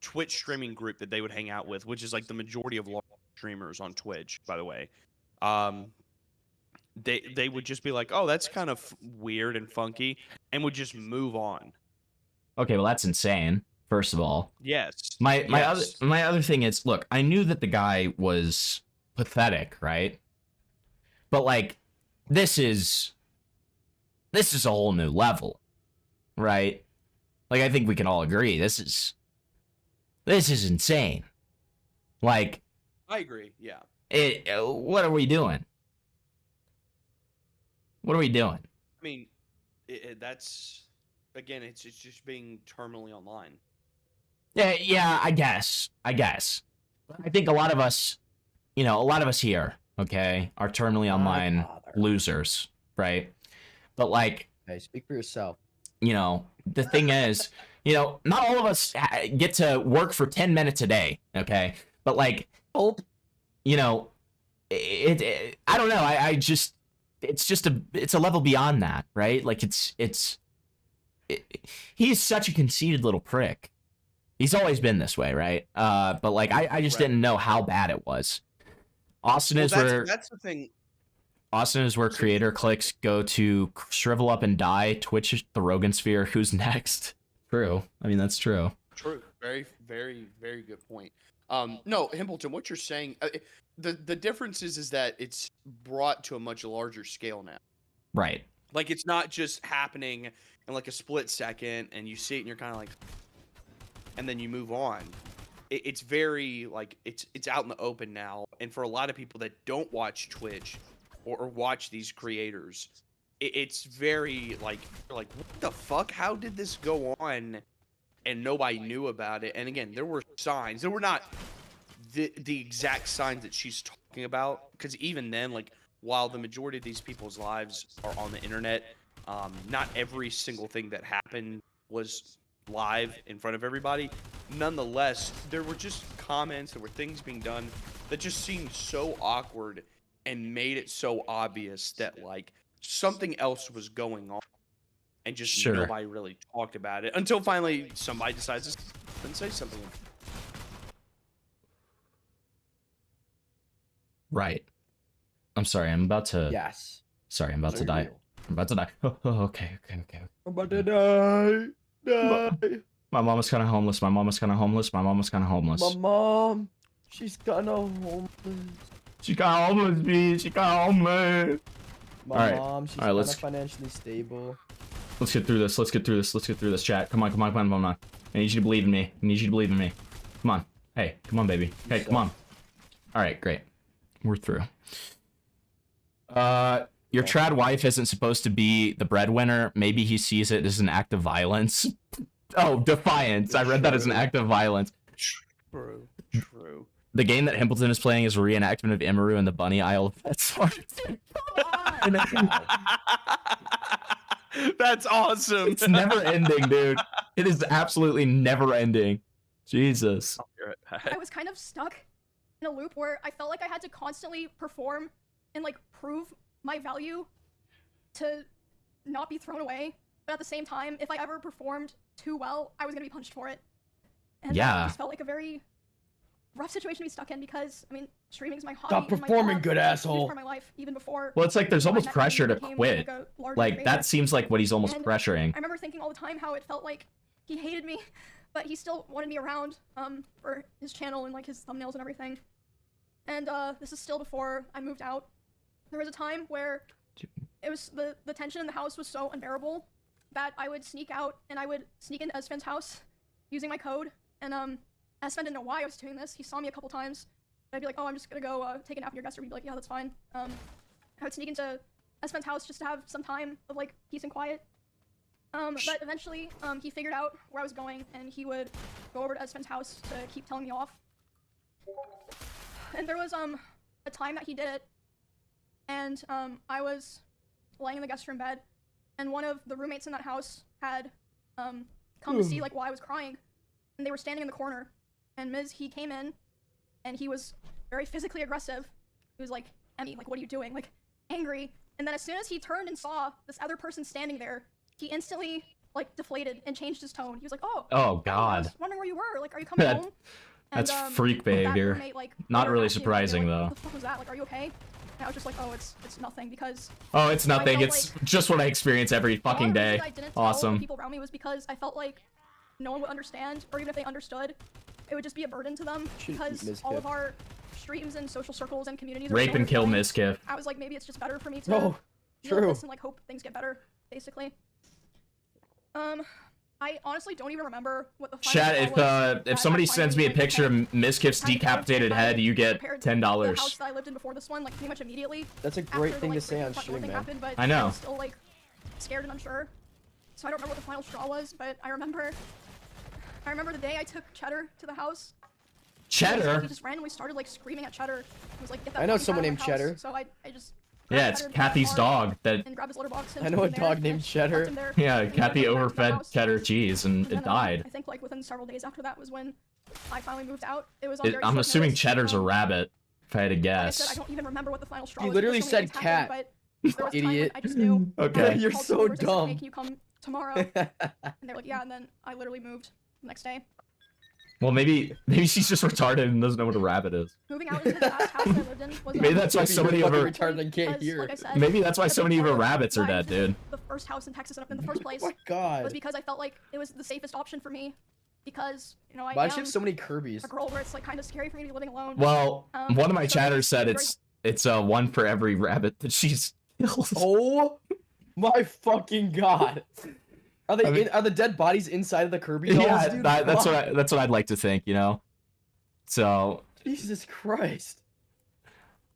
Twitch streaming group that they would hang out with, which is like the majority of large streamers on Twitch, by the way. They would just be like, oh, that's kind of weird and funky, and would just move on. Okay, well that's insane. First of all, yes. My other thing is, look, I knew that the guy was pathetic, right? But like, this is a whole new level, right? Like, I think we can all agree this is insane. Like, I agree. Yeah. What are we doing? What are we doing? I mean, that's again, it's just being terminally online. Yeah, I guess. I think a lot of us here, okay, are terminally online losers, right? But like, hey, speak for yourself. You know, the thing is, you know, not all of us get to work for 10 minutes a day, okay? But like, you know, I don't know. It's a level beyond that, right? Like he's such a conceited little prick. He's always been this way, right? But like, I just didn't know how bad it was. Austin is where that's the thing. Austin is where creator clicks go to shrivel up and die. Twitch, the Rogan sphere. Who's next? True. I mean, that's true. True. Very, very, very good point. No, Himpleton, what you're saying, the difference is that it's brought to a much larger scale now. Right. Like, it's not just happening in like a split second and you see it and you're kind of like, and then you move on. It's very like it's out in the open now, and for a lot of people that don't watch Twitch or watch these creators, it's very like what the fuck? How did this go on? And nobody knew about it. And again, there were signs. There were not the exact signs that she's talking about, because even then, like, while the majority of these people's lives are on the internet, not every single thing that happened was live in front of everybody. Nonetheless, there were just comments, there were things being done that just seemed so awkward and made it so obvious that like something else was going on, and just nobody really talked about it until finally somebody decides to say something. Right. I'm sorry. I'm about to. Yes. Sorry, I'm about to die. I'm about to die. Oh, okay. I'm about to die. My mom is kind of homeless. My mom is kind of homeless. My mom is kind of homeless. My mom, she's kind of homeless. She got homeless, B. She got homeless. My mom, she's kind of financially stable. Let's get through this. Let's get through this. Let's get through this, chat. Come on, come on, come on, come on. I need you to believe in me. I need you to believe in me. Come on. Hey, come on, baby. Hey, come on. All right, great. We're through. Your trad wife isn't supposed to be the breadwinner. Maybe he sees it as an act of violence. Oh, defiance. I read that as an act of violence. True. True. The game that Himpleton is playing is a reenactment of Imaru and the Bunny Isle of Pets. That's awesome. It's never ending, dude. It is absolutely never ending. Jesus. I was kind of stuck in a loop where I felt like I had to constantly perform and like prove my value to not be thrown away. But at the same time, if I ever performed too well, I was gonna be punished for it. And yeah. It just felt like a very rough situation to be stuck in, because I mean, streaming is my hobby. Stop performing, good asshole. For my life, even before. Well, it's like there's almost pressure to quit. Like creator. that seems like what he's almost pressuring. I remember thinking all the time how it felt like he hated me, but he still wanted me around for his channel and like his thumbnails and everything. And this is still before I moved out. There was a time where it was the tension in the house was so unbearable that I would sneak out and I would sneak into Esfen's house using my code. And Esfen didn't know why I was doing this. He saw me a couple times. I'd be like, oh, I'm just gonna go take a nap in your guest room. He'd be like, yeah, that's fine. I would sneak into Esfen's house just to have some time of like peace and quiet. But eventually he figured out where I was going, and he would go over to Esfen's house to keep telling me off. And there was a time that he did it, and I was laying in the guest room bed, and one of the roommates in that house had come to see like why I was crying, and they were standing in the corner, and he came in, and he was very physically aggressive. He was like, Emmy, like, what are you doing? Like, angry. And then as soon as he turned and saw this other person standing there, he instantly like deflated and changed his tone. He was like, oh God, I was wondering where you were. Like, are you coming home? That's freak behavior. Roommate, like, not really surprising though. What the fuck was that? Like, are you okay? And I was just like, oh, it's nothing, because. Oh, it's nothing. It's like, just what I experience every fucking day. I didn't awesome. Tell people around me was because I felt like no one would understand, or even if they understood, it would just be a burden to them, because all of our streams and social circles and communities. Rape and kill MIZKIF. I was like, maybe it's just better for me to deal with this and like hope things get better, basically. I honestly don't even remember what the chat. If somebody sends me a picture of MIZKIF's decapitated head, you get $10. The house that I lived in before this one, like pretty much immediately. That's a great thing to say on stream, man. Happened, but I know. I was still like scared and unsure, so I don't remember what the final straw was. But I remember the day I took Cheddar to the house. Cheddar. He just randomly started like screaming at Cheddar. He was like, "Get that." I know someone named Cheddar. So I just. Yeah, it's Kathy's dog that. I know a dog named Cheddar. Yeah, Kathy overfed Cheddar cheese and it died. I think like within several days after that was when I finally moved out. It was. I'm assuming Cheddar's a rabbit, if I had to guess. Like I said, I don't even remember what the final straw was. You literally said cat. Happened, idiot. I just knew. Okay. You're so dumb. Hey, can you come tomorrow? And they're like, yeah. And then I literally moved the next day. Well, maybe she's just retarded and doesn't know what a rabbit is. Moving out into the last house I lived in was Maybe that's why so many of her. retarded and can't hear. Like I said, Maybe that's why a so big many of her part rabbits are why I dead, dude. The first house in Texas up in the first place God. was because I felt like it was the safest option for me. Because, you know, I Why am does she have so many Kirby's? a girl where it's like kind of scary for me to be living alone. Well, one of my so chatters said very- it's one for every rabbit that she's killed. Oh my fucking god! Are they are the dead bodies inside of the Kirby dolls, Yeah, dude? that's Fuck. what I'd like to think, you know. So Jesus Christ.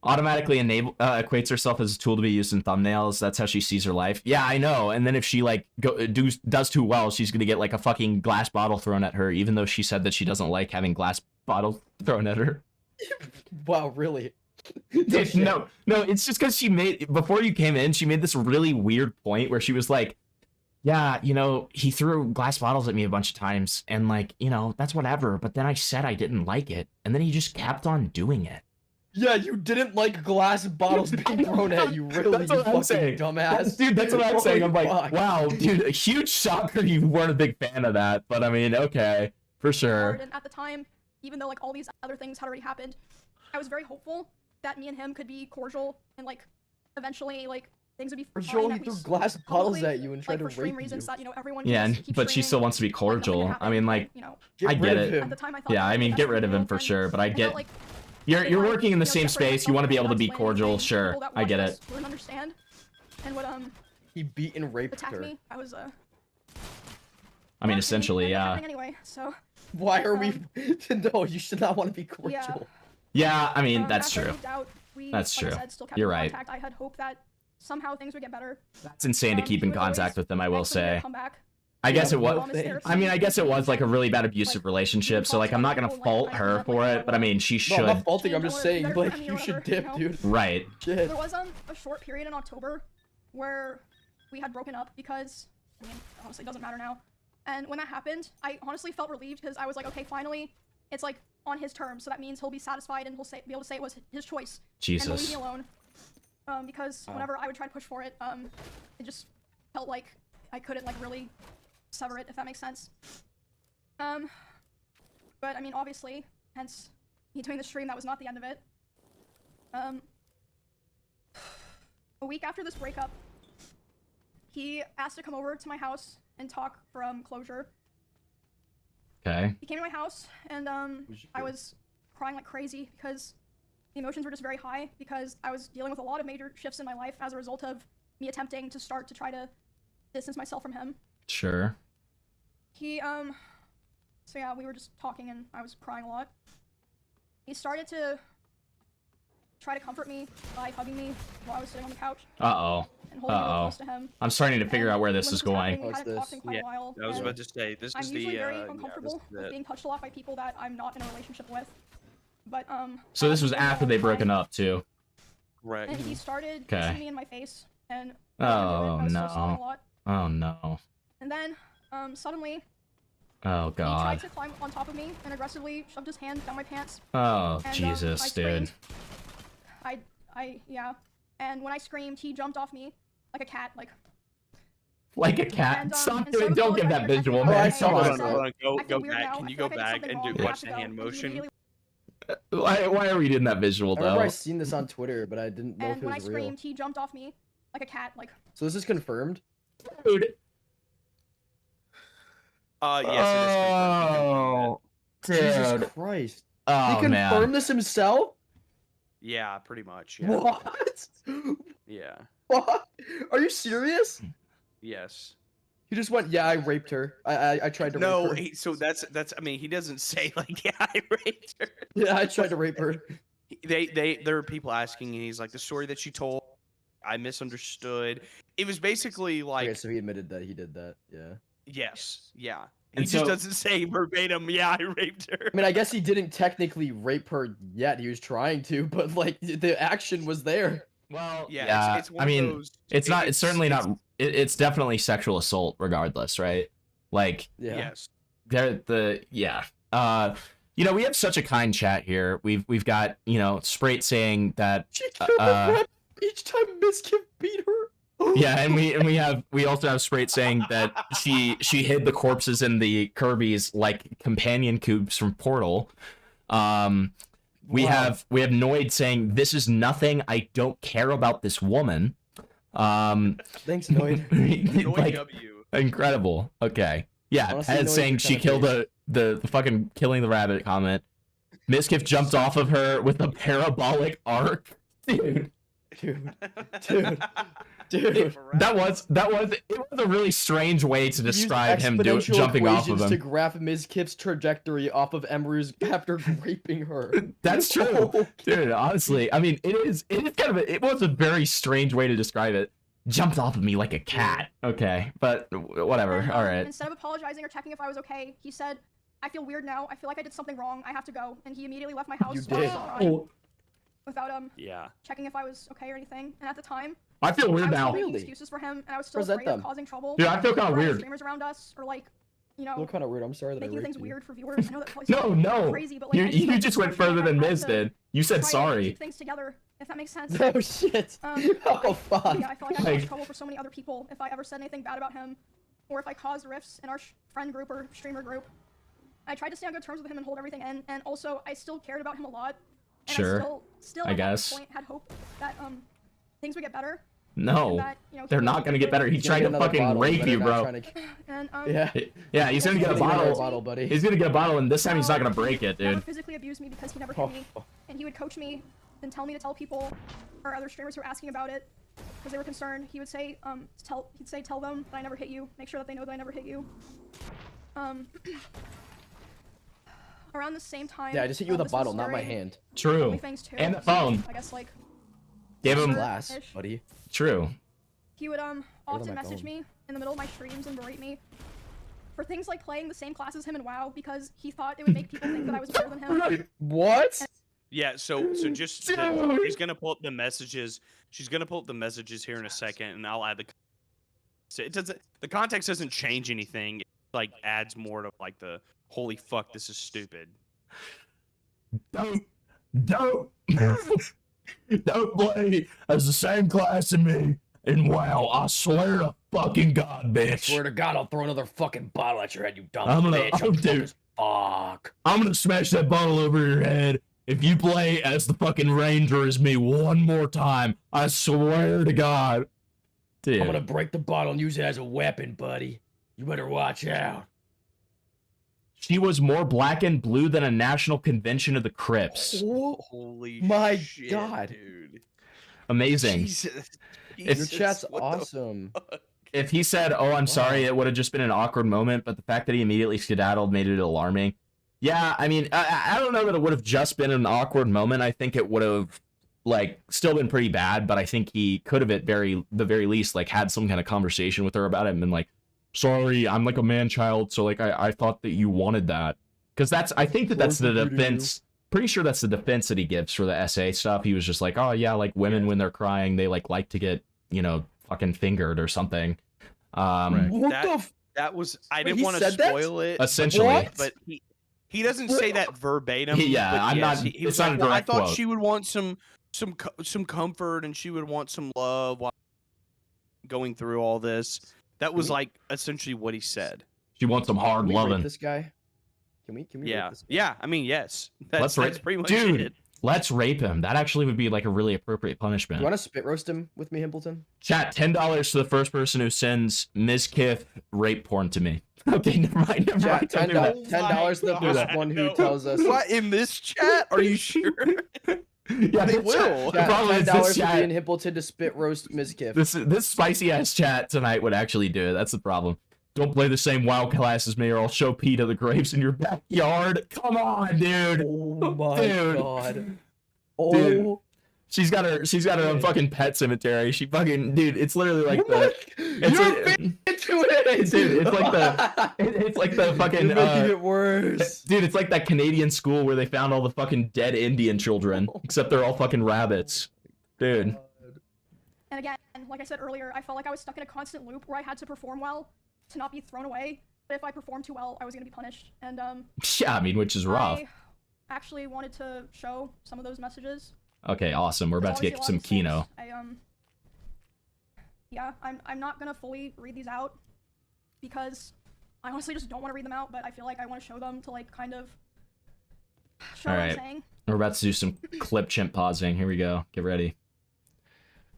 automatically equates herself as a tool to be used in thumbnails. That's how she sees her life. Yeah, I know. And then if she like does too well, she's gonna get like a fucking glass bottle thrown at her, even though she said that she doesn't like having glass bottles thrown at her. Wow, really? Dude, no, it's just because before you came in, she made this really weird point where she was like, yeah, you know, he threw glass bottles at me a bunch of times, and like, you know, that's whatever, but then I said I didn't like it, and then he just kept on doing it. Yeah, you didn't like glass bottles being thrown at you, really, That's what you I'm fucking saying. dumbass. Dude, that's what I'm saying. I'm like, Fuck. wow, dude, a huge shocker you weren't a big fan of that, but I mean, okay, for sure. And at the time, even though like all these other things had already happened, I was very hopeful that me and him could be cordial and like eventually like things would be fine. Joel, he at threw least. glass bottles Hopefully, at you and tried like, to for stream rape reasons you. that, you know, everyone Yeah, can just keep but she streaming, still wants to be like, nothing cordial. happened, I mean, like, you know, I get it. At the time, I thought Yeah, that I was mean, the get best rid of thing him for and sure, but I felt get like you're working in the same you know, separate space. You want to be myself able to be from the nuts cordial. when Sure, people that I get watch it. this wouldn't understand and would He beat and raped attack her. me. I was I mean, essentially, yeah. happening anyway. So Why are we? No, you should not want to be cordial. Yeah, I mean, that's after I true. moved out, we, That's like I true. said, still kept You're in right. contact. I had hoped that somehow things would get better. It's insane to keep he in would always contact with them, I will beg for me to say. come back. I guess Yeah, it was. promise therapy. I mean, I guess it was like a really bad abusive relationship. So like, I'm not gonna fault her for it, but I mean, she No, I'm not should. faulting. I'm just saying, better for like, me or you should whatever, dip, you know? dude. Right. Shit. There was a short period in October where we had broken up because, I mean, honestly, it doesn't matter now. And when that happened, I honestly felt relieved because I was like, okay, finally, it's like on his terms, so that means he'll be satisfied and he'll be able to say it was his choice. And he'll leave Jesus. me alone. Because whenever I would try to push for it, it just felt like I couldn't like really sever it, if that makes sense. But I mean, obviously, hence me doing the stream, that was not the end of it. A week after this breakup, he asked to come over to my house and talk from closure. Okay. He came to my house, and I was crying like crazy because the emotions were just very high because I was dealing with a lot of major shifts in my life as a result of me attempting to start to try to distance myself from him. Sure. He, so yeah, we were just talking and I was crying a lot. He started to try to comfort me by hugging me while I was sitting on the couch. Uh-oh. And holding me really close to him. I'm starting to figure out where this when is was happening, going. we hadn't talked in quite a while, I was and about to say this I'm is usually the very yeah, uncomfortable this is with it. being touched a lot by people that I'm not in a relationship with. But So this was after they broken up too. Right. And he started Okay. kissing me in my face, and Oh I was still sobbing a no. lot. Oh no. And then suddenly Oh he tried god. to climb on top of me and aggressively shoved his hand down my pants. Oh And, I Jesus, dude. screamed. Yeah. And when I screamed, he jumped off me like a cat, like. Like a cat. And, Stop and doing. so Don't give that visual, man. Hold Come on, on. hold on. Go feel weird back. now. Can I you feel go like I did back something and wrong. do I watch have the to go. hand And he motion? immediately- Why are we doing that visual I remember though? I seen this on Twitter, but I didn't know if And it when I was real. screamed, he jumped off me like a cat, like. So this is confirmed? Dude. Yes, it is. Oh, Jesus dude. Christ. Oh He confirmed man. this himself? Yeah, pretty much. Yeah. What? Yeah. What? Are you serious? Yes. He just went, yeah, I raped her. I tried to No, rape her. so that's. I mean, he doesn't say like, yeah, I raped her. Yeah, I tried to rape her. There are people asking, and he's like, the story that you told, I misunderstood. It was basically like, Okay, so he admitted that he did that, yeah. yes, yeah. And He just so- doesn't say verbatim, yeah, I raped her. I mean, I guess he didn't technically rape her yet. He was trying to, but like the action was there. Well, Yeah, it's one I of mean, those- it's not. It's certainly not. It's definitely sexual assault, regardless, right? Like, Yes. yeah. You know, we have such a kind chat here. We've got, you know, Sprite saying that. She killed the rep each time MIZKIF beat her. Yeah, and we also have Sprite saying that she hid the corpses in the Kirby's like companion cubes from Portal. We have Noid saying this is nothing. I don't care about this woman. Thanks, Noid. Noid like, W. Incredible. Okay. Yeah, Honestly, and Noid, saying you're she kinda killed the fucking killing the rabbit comment. MIZKIF jumped off of her with a parabolic arc. Dude. That was a really strange way to describe him jumping off of him. To graph MIZKIF's trajectory off of Emru's after raping her. That's true, dude. Honestly, I mean, it was a very strange way to describe it. Jumped off of me like a cat. Okay, but whatever. And, All right. Instead of apologizing or checking if I was okay, he said, "I feel weird now. I feel like I did something wrong. I have to go." And he immediately left my house. You while I did. was still crying, without Yeah. checking if I was okay or anything. And at the time, I feel weird I was now. still making excuses for him, and I was still Present afraid of them. causing trouble. Dude, I feel kinda for other weird. Streamers around us, or like, you know, I feel kind of weird. I'm sorry that I making raped things you. weird for viewers. I know that probably No, sounds no. crazy, but like, I You just went further than Miz did. You said try to sorry. keep things together, if that makes sense. Oh shit. Oh fuck. Yeah, I feel like I caused trouble for so many other people if I ever said anything bad about him, or if I caused rifts in our friend group or streamer group. I tried to stay on good terms with him and hold everything in, and also I still cared about him a lot. And Sure. I still I at guess. that point had hope that things would get better. No, and that, you know, they're he not would gonna get get better. He He's tried gonna to get another fucking bottle, rape better you, not bro. And Yeah, he's gonna get a bottle. Bottle, buddy. He's gonna get a bottle, and this time he's not gonna break it, never dude. physically abused me because he never hit me, and he would coach me and tell me to tell people or other streamers who were asking about it because they were concerned. He would say, tell them that I never hit you. Make sure that they know that I never hit you. Around the same time. Yeah, I just hit you with a this was bottle, not my starting, hand. True. OnlyFans too, And the phone. I guess like. Give him glass, buddy. True. He would often my message phone? me in the middle of my streams and berate me for things like playing the same class as him in WoW because he thought it would make people think that I was better than him. What? Yeah, so just she's gonna pull up the messages. She's gonna pull up the messages here in a second, and I'll add the. So it doesn't. The context doesn't change anything. It like adds more to like the holy fuck, this is stupid. Don't play as the same class as me. And wow, I swear to fucking God, bitch. Swear to God, I'll throw another fucking bottle at your head, you dumb I'm bitch. Fuck. I'm gonna smash that bottle over your head if you play as the fucking ranger as me one more time. I swear to God. Dude. I'm gonna break the bottle and use it as a weapon, buddy. You better watch out. She was more black and blue than a national convention of the Crips. Holy My shit, God. dude. Amazing. Jesus. Your chat's awesome. If he said, "Oh, I'm sorry," it would have just been an awkward moment, but the fact that he immediately skedaddled made it alarming. Yeah, I mean, I don't know that it would have just been an awkward moment. I think it would have, like, still been pretty bad, but I think he could have, at the very least, like, had some kind of conversation with her about it and been like, "Sorry, I'm like a man-child, so, like, I thought that you wanted that." Because I think that's the defense. Pretty sure that's the defense that he gives for the SA stuff. He was just like, "Oh, yeah, like, women, when they're crying, they, like to get, you know, fucking fingered or something." That was I didn't want to spoil it. Essentially. But he doesn't say that verbatim. Yeah, but I'm yes, not. He was It's not a like, well, I direct thought quote. she would want some comfort and she would want some love while going through all this. That was like essentially what he said. She wants some hard Can we rate loving. this guy? Can we Yeah, rate this guy? yeah. I mean, yes. Let's That's rape, pretty much dude. it. Let's rape him. That actually would be like a really appropriate punishment. You want to spit roast him with me, Himpleton? Chat, $10 to the first person who sends MIZKIF rape porn to me. Okay, never mind. Chat, Don't do that. $10 to the first one who tells us. What in this chat? Are you sure? Yeah, They this will. chat- The problem is $10 this for chat. being Himpleton to spit roast MIZKIF. This spicy ass chat tonight would actually do it. That's the problem. Don't play the same WoW class as me, or I'll show Pedo the graves in your backyard. Come on, dude. Oh my God. Oh. Dude. She's got her own fucking pet cemetery. She fucking, dude, it's literally like the it's like the fucking You're making it worse. dude, it's like that Canadian school where they found all the fucking dead Indian children, except they're all fucking rabbits. Dude. And again, like I said earlier, I felt like I was stuck in a constant loop where I had to perform well to not be thrown away. But if I performed too well, I was gonna be punished. And Yeah, I mean, which is rough. I actually wanted to show some of those messages. Okay, awesome. We're about to There's get obviously some a lot of Kino. mistakes. yeah, I'm not gonna fully read these out because I honestly just don't want to read them out, but I feel like I want to show them to like kind of show All what I'm right. saying. We're about to do some clip chimp pausing. Here we go. Get ready.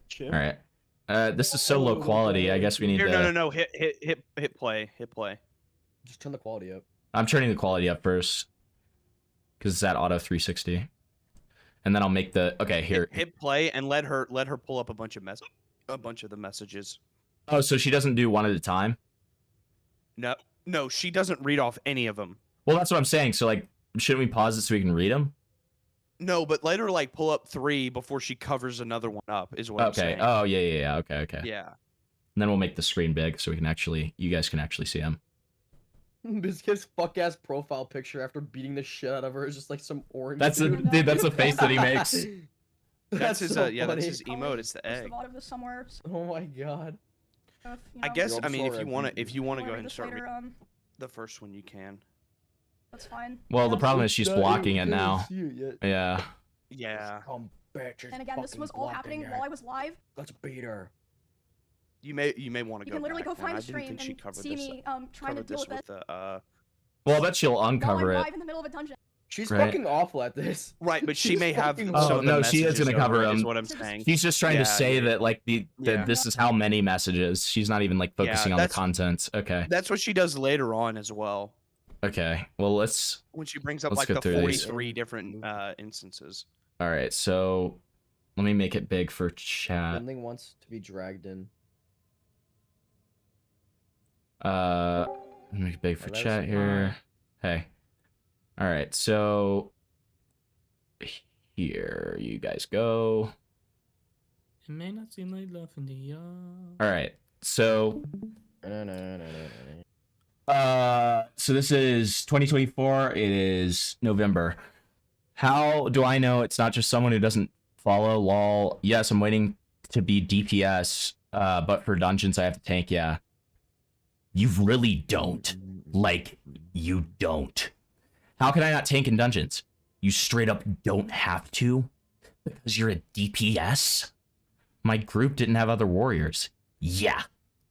Chimp? All right. This is so low quality. I guess we need Here, to... no. Hit play. Hit play. Just turn the quality up. I'm turning the quality up first. Because it's at auto 360. And then I'll make the... Okay, here. Hit play and let her pull up a bunch of the messages. Oh, so she doesn't do one at a time? No, she doesn't read off any of them. Well, that's what I'm saying. So, like, shouldn't we pause it so we can read them? No, but let her like pull up 3 before she covers another one up. Is what I'm saying. Oh, yeah. Okay. Yeah. And then we'll make the screen big so we can actually... You guys can actually see them. MIZKIF's fuck ass profile picture after beating the shit out of her is just like some orange. That's dude. dude. That's the face that he makes. That's his so yeah, that's funny. his emote. It's the Post egg. a lot of this somewhere. So Oh my god. if, you I know, guess Yo, I'm I mean sorry I if you want to wanna go ahead read and this start later, reading the first one, you can. that's fine. Well, the Yeah. problem is she's Not blocking even it gonna now. see it yet. Yeah. Yeah. And again, this was all happening while I was live. Let's beat her. You may want to You go. can literally back, go man. find I a didn't stream think she and covered see this, me trying to covered deal this with it with Well, I bet she'll while uncover I'm it. live in the middle of a dungeon. She's Right. fucking awful at this. Right, but she She's may have fucking some Oh, of the no, she is messages gonna cover over it, is them. what I'm saying. She's just trying to Yeah, say yeah. that like Yeah. this is how many messages. She's not even like focusing on the that's- content. Okay. That's what she does later on as well. Okay. Well, let's When she brings up Let's like go the through these. 43 different instances. All right. So let me make it big for chat. Something wants to be dragged in. Let me make it big for That was chat here. Hey. All right. So here you guys go. It may not seem like love in the yard. All right. So so this is 2024. It is November. How do I know it's not just someone who doesn't follow? Lol. Yes, I'm waiting to be DPS. But for dungeons, I have to tank. Yeah. You really don't. Like, you don't. How can I not tank in dungeons? You straight up don't have to? Because you're a DPS? My group didn't have other warriors. Yeah,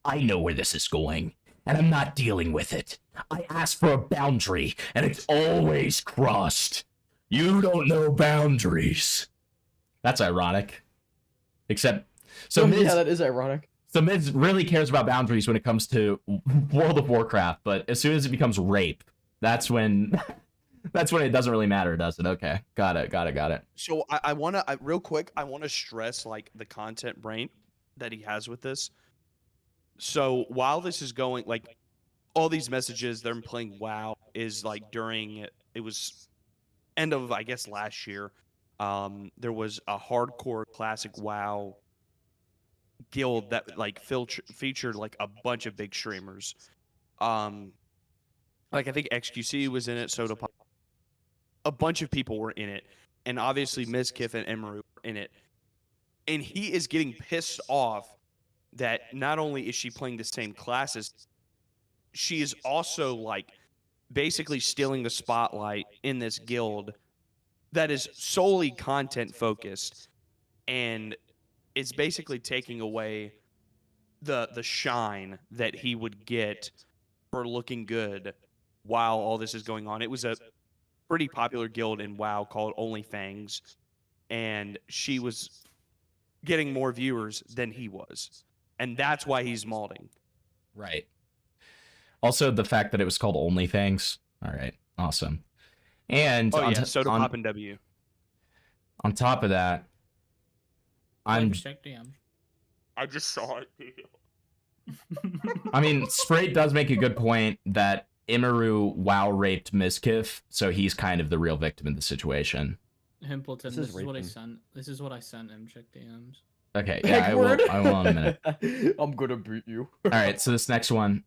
I know where this is going, and I'm not dealing with it. I asked for a boundary, and it's always crossed. You don't know boundaries. That's ironic. Except, so yeah, that is ironic. So Miz really cares about boundaries when it comes to World of Warcraft, but as soon as it becomes rape, that's when it doesn't really matter, does it? Okay, got it. So I want to real quick. I want to stress like the content brain that he has with this. So while this is going, like all these messages, them playing WoW is like during it was end of I guess last year. There was a hardcore classic WoW guild that like featured like a bunch of big streamers. Like I think XQC was in it, Soda Pop. A bunch of people were in it, and obviously MIZKIF and Emery were in it. And he is getting pissed off that not only is she playing the same classes, she is also like basically stealing the spotlight in this guild that is solely content focused, and it's basically taking away the shine that he would get for looking good while all this is going on. It was a pretty popular guild in WoW called OnlyFangs, and she was getting more viewers than he was, and that's why he's modding. Right. Also, the fact that it was called OnlyFangs. All right, awesome. And Soda Pop and W. On top of that, Check DM. I just saw it. I mean, Sprite does make a good point that Imaru WoW raped MIZKIF, so he's kind of the real victim in the situation. Himpleton, This this is is what I raping. sent. This is what I sent him. Check DMs. Okay, yeah, I will in a minute. I'm gonna beat you. All right, so this next one.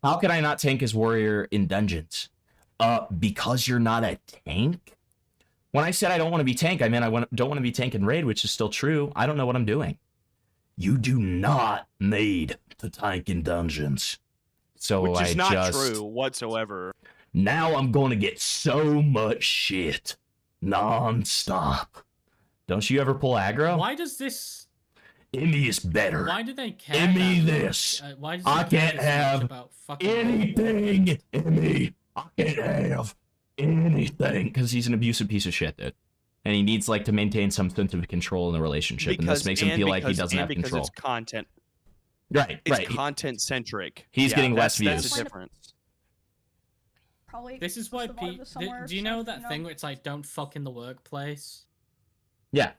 How can I not tank as warrior in dungeons? Because you're not a tank? When I said I don't want to be tank, I meant don't want to be tank in raid, which is still true. I don't know what I'm doing. You do not need to tank in dungeons. So Which is I not just... true whatsoever. Now I'm going to get so much shit. Non-stop. Don't you ever pull aggro? Why does this? Emmy is better. Why do they care? Emmy that this. much? Why does I it care can't so much have about fucking anything, Emmy. I can't have anything. Because he's an abusive piece of shit, dude. And he needs like to maintain some sense of control in the relationship, and this makes him feel like he doesn't have because control. It's content. Right, It's right. content centric. He's getting less That's views. the difference. Probably. This is why do you know that thing where it's like don't fuck in the workplace? Yeah.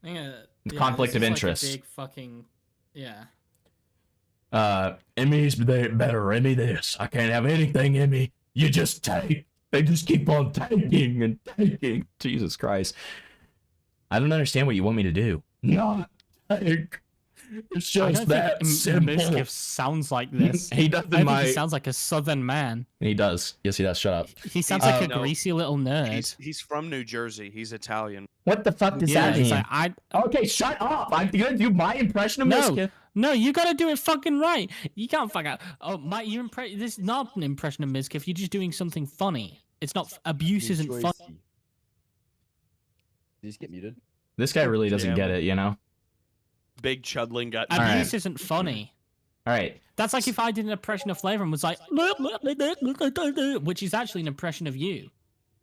Yeah, The conflict this of is interest. Like a big fucking yeah. Emmy's better. Emmy this. I can't have anything, Emmy. You just take. They just keep on taking and taking. Jesus Christ. I don't understand what you want me to do. Not take. It's just that simple. MIZKIF sounds like this. He does in I think my... he sounds like a southern man. He does. Yes, he does. Shut up. He sounds like a No, greasy little nerd. He's from New Jersey. He's Italian. What the fuck does Yeah, that he's mean? like, Okay, shut up. I'm gonna do my impression of MIZKIF. No, you gotta do it fucking right. You can't fuck out. Oh, this is not an impression of MIZKIF. You're just doing something funny. It's not abuse. Isn't fun. Did he just get muted? This guy really doesn't get it, you know? Big Chudlin got Abuse isn't funny. All right. That's like if I did an impression of Flavor and was like, which is actually an impression of you.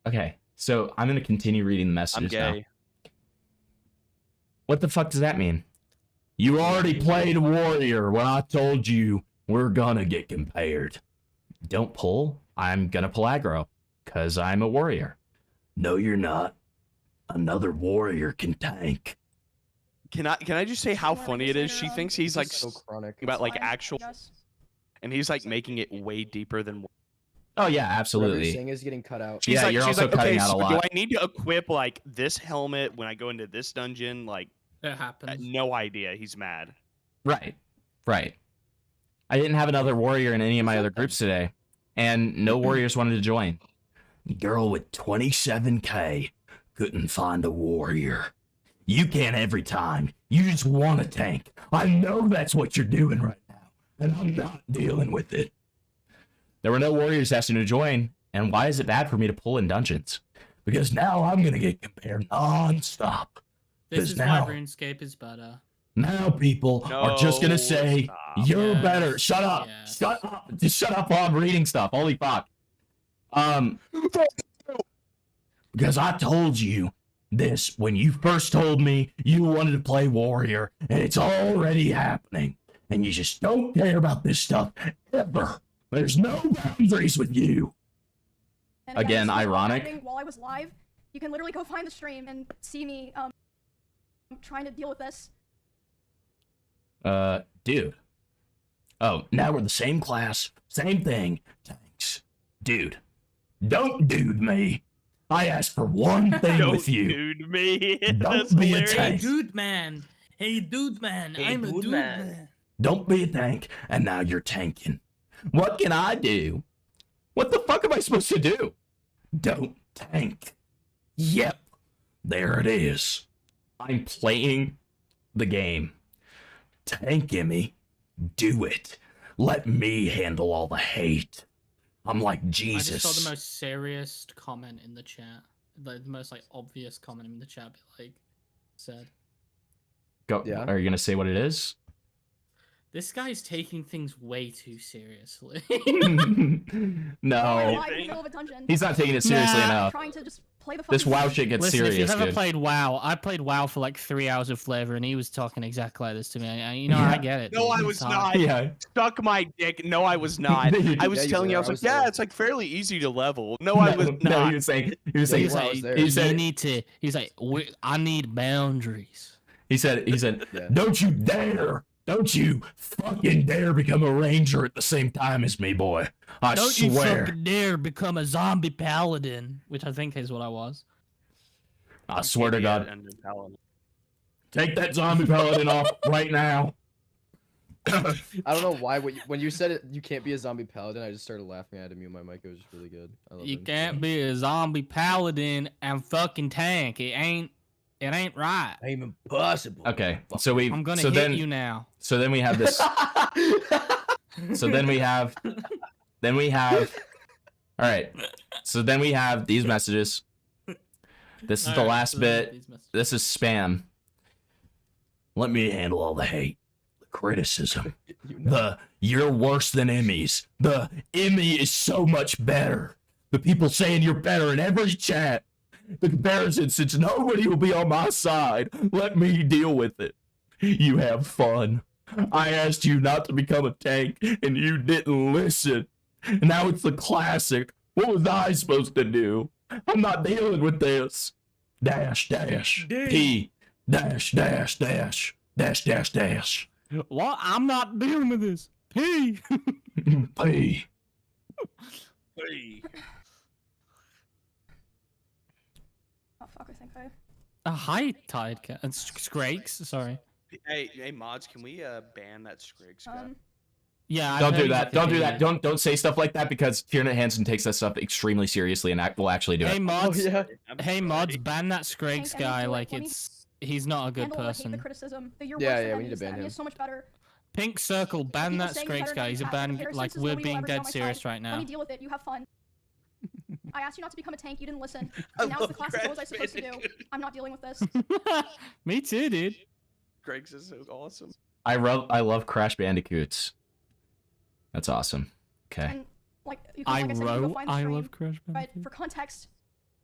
Okay, so I'm gonna continue reading the messages now. gay. What the fuck does that mean? You already played Warrior when I told you we're gonna get compared. Don't pull. I'm gonna pull aggro, cause I'm a warrior. No, you're not. Another warrior can tank. Can I just say how funny it is? She thinks he's like so chronic. about like actual, and he's like making it way deeper than. Oh yeah, Whatever absolutely. you're saying is getting cut out. Yeah, you're also cutting out a so lot. do I need to equip like this helmet when I go into this dungeon? Like, it happens. No idea. He's mad. Right, right. I didn't have another warrior in any of my other groups today, and no warriors wanted to join. Girl with 27k couldn't find a warrior. You can't every time. You just want a tank. I know that's what you're doing right now, and I'm not dealing with it. There were no warriors asking to join, and why is it bad for me to pull in dungeons? Because now I'm gonna get compared non-stop. This is now, why RuneScape is better. now people are just gonna say, you're better. Shut up. Yes. Shut up. Just shut up while I'm reading stuff. Holy fuck. Because I told you this when you first told me you wanted to play Warrior, and it's already happening. And you just don't care about this stuff ever. There's no boundaries with you. And Again, this was all ironic. happening while I was live, you can literally go find the stream and see me trying to deal with this. Dude. Oh, now we're the same class, same thing. Thanks. Dude. Don't dude me. I asked for one thing with you. Dude, me. Don't be a tank. Dude man. Hey dude man. I'm a dude man. Don't be a tank, and now you're tanking. What can I do? What the fuck am I supposed to do? Don't tank. Yep. There it is. I'm playing the game. Tank Emmy. Do it. Let me handle all the hate. I'm like Jesus. I just saw the most serious comment in the chat. The most like obvious comment in the chat like said. Go. Yeah. Are you gonna say what it is? This guy's taking things way too seriously. No. He's not taking it seriously enough. Trying to just play the This WoW shit gets Listen, serious, if you've ever dude. played WoW, I played WoW for like 3 hours of Flavor, and he was talking exactly like this to me. You know, I get it. No, dude. I It's was hard. not. Yeah. Suck my dick. No, I was not. I was Yeah, you telling you, were. I was I like, was yeah, there. it's like fairly easy to level. No, I was not. No, he was saying. He was saying. He's like, there. He you said. need to. He's like, I need boundaries. He said. Yeah. Don't you dare. Don't you fucking dare become a ranger at the same time as me, boy. I Don't you swear. fucking dare become a zombie paladin, which I think is what I was. I swear to God. And then Paladin. Take that zombie paladin off right now. I don't know why. When you said it, you can't be a zombie paladin. I just started laughing. I had to mute my mic. It was just really good. I love You it. can't be a zombie paladin and fucking tank. It ain't right. I'm impossible. Okay, so we. I'm gonna so hit then, you now. So then we have this. So then we have. Then we have. All right. So then we have these messages. This is the Alright, last so bit. these messages. This is spam. Let me handle all the hate, the criticism, the you're worse than Emmys. The Emmy is so much better. The people saying you're better in every chat. The comparison, since nobody will be on my side, let me deal with it. You have fun. I asked you not to become a tank, and you didn't listen. And now it's the classic. What was I supposed to do? I'm not dealing with this. Dash, dash, P, dash, dash, dash, dash, dash, dash. What? I'm not dealing with this. P. P. Hey. Oh fuck! I think I. Hi, Tide Cat and Scrakes. Sorry. Hey, mods, can we ban that Scriggs guy? Yeah. Don't do that. Don't do that. Don't say stuff like that because Tierna Hansen takes that stuff extremely seriously and will actually do it. Hey mods. Hey mods, ban that Scrakes guy. Like he's not a good Handle, like, person. the criticism that you're Yeah, worse yeah, than we need to Emmys, ban that him. Emmys is so much better. Pink Circle, ban People that saying Scrakes better guy. than He's a Kat. ban. Comparison Like says we're nobody will being ever be on dead my serious side. right Let now. me deal with it. You have fun. I asked you not to become a tank. You didn't listen. And now it's the classic. What was I supposed to do? I'm not dealing with this. Me too, dude. Greg's is so awesome. I love Crash Bandicoots. That's awesome. Okay. And like, you can, like I said, you can go find the I stream, love Crash But Bandicoot. for context,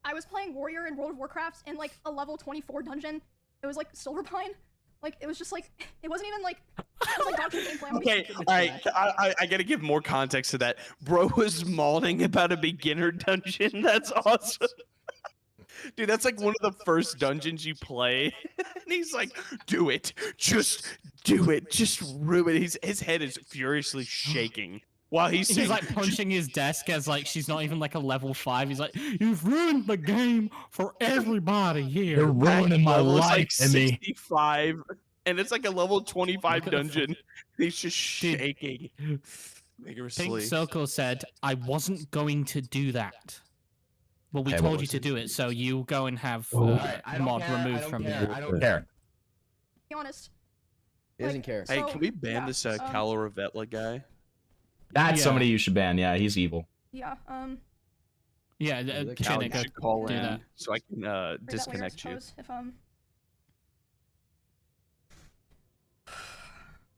I was playing Warrior in World of Warcraft in like a level 24 dungeon. It was like Silverpine. Like it was just like it wasn't even like it was like Doctor gameplay. Okay, all right. I gotta give more context to that. Bro was mauling about a beginner dungeon. That's awesome. Dude, that's like one of the first dungeons you play. And he's like, do it. Just do it. Just ruin it. His head is furiously shaking while he's saying, like punching his desk as like she's not even like a level 5. He's like, you've ruined the game for everybody here. You're ruining my level is life, like Emmy. 65, and it's like a level 25 dungeon. He's just shaking vigorously. Pink Circle said, I wasn't going to do that. But we Okay, what told you was to do it, so you go and have I don't mod care, I removed don't from care, you. I don't care. Be honest. He doesn't care. Hey, So, can we ban yeah, this Caloravetla guy? That's Yeah. somebody you should ban. Yeah, he's evil. Yeah. Yeah, Cal, Chinnick, you should call do in that. so I can bring that later, I disconnect you. suppose, If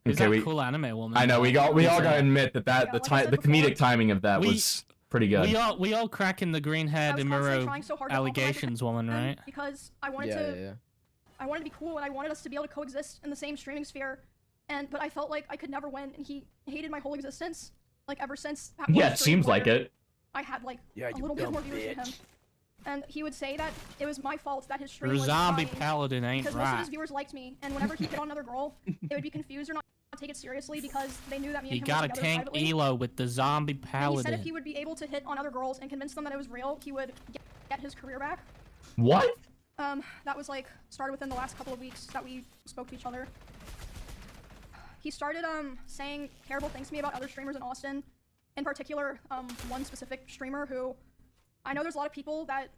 Who's Okay, that cool anime woman? I know we all gotta admit that Yeah, like I said the before, comedic timing of that we- was pretty good. We all cracking the green haired I was constantly Imuro trying so hard to compromise with allegations woman, him right? Because I wanted to. I wanted to be cool and I wanted us to be able to coexist in the same streaming sphere. But I felt like I could never win, and he hated my whole existence. Like ever since. that Yeah, one it stream seems like where it. I had like Yeah, a you little bit dumb more viewers than him. And he would say that it was my fault that his stream Your was zombie dying paladin ain't because most of right. his viewers liked me, and whenever he hit on another girl, they would be confused or not take it seriously because they knew that me and You him gotta were together tank privately. Elo with the zombie And he said paladin. if he would be able to hit on other girls and convince them that it was real, he would get his career back. What? That was like started within the last couple of weeks that we spoke to each other. He started saying terrible things to me about other streamers in Austin, in particular one specific streamer who I know there's a lot of people that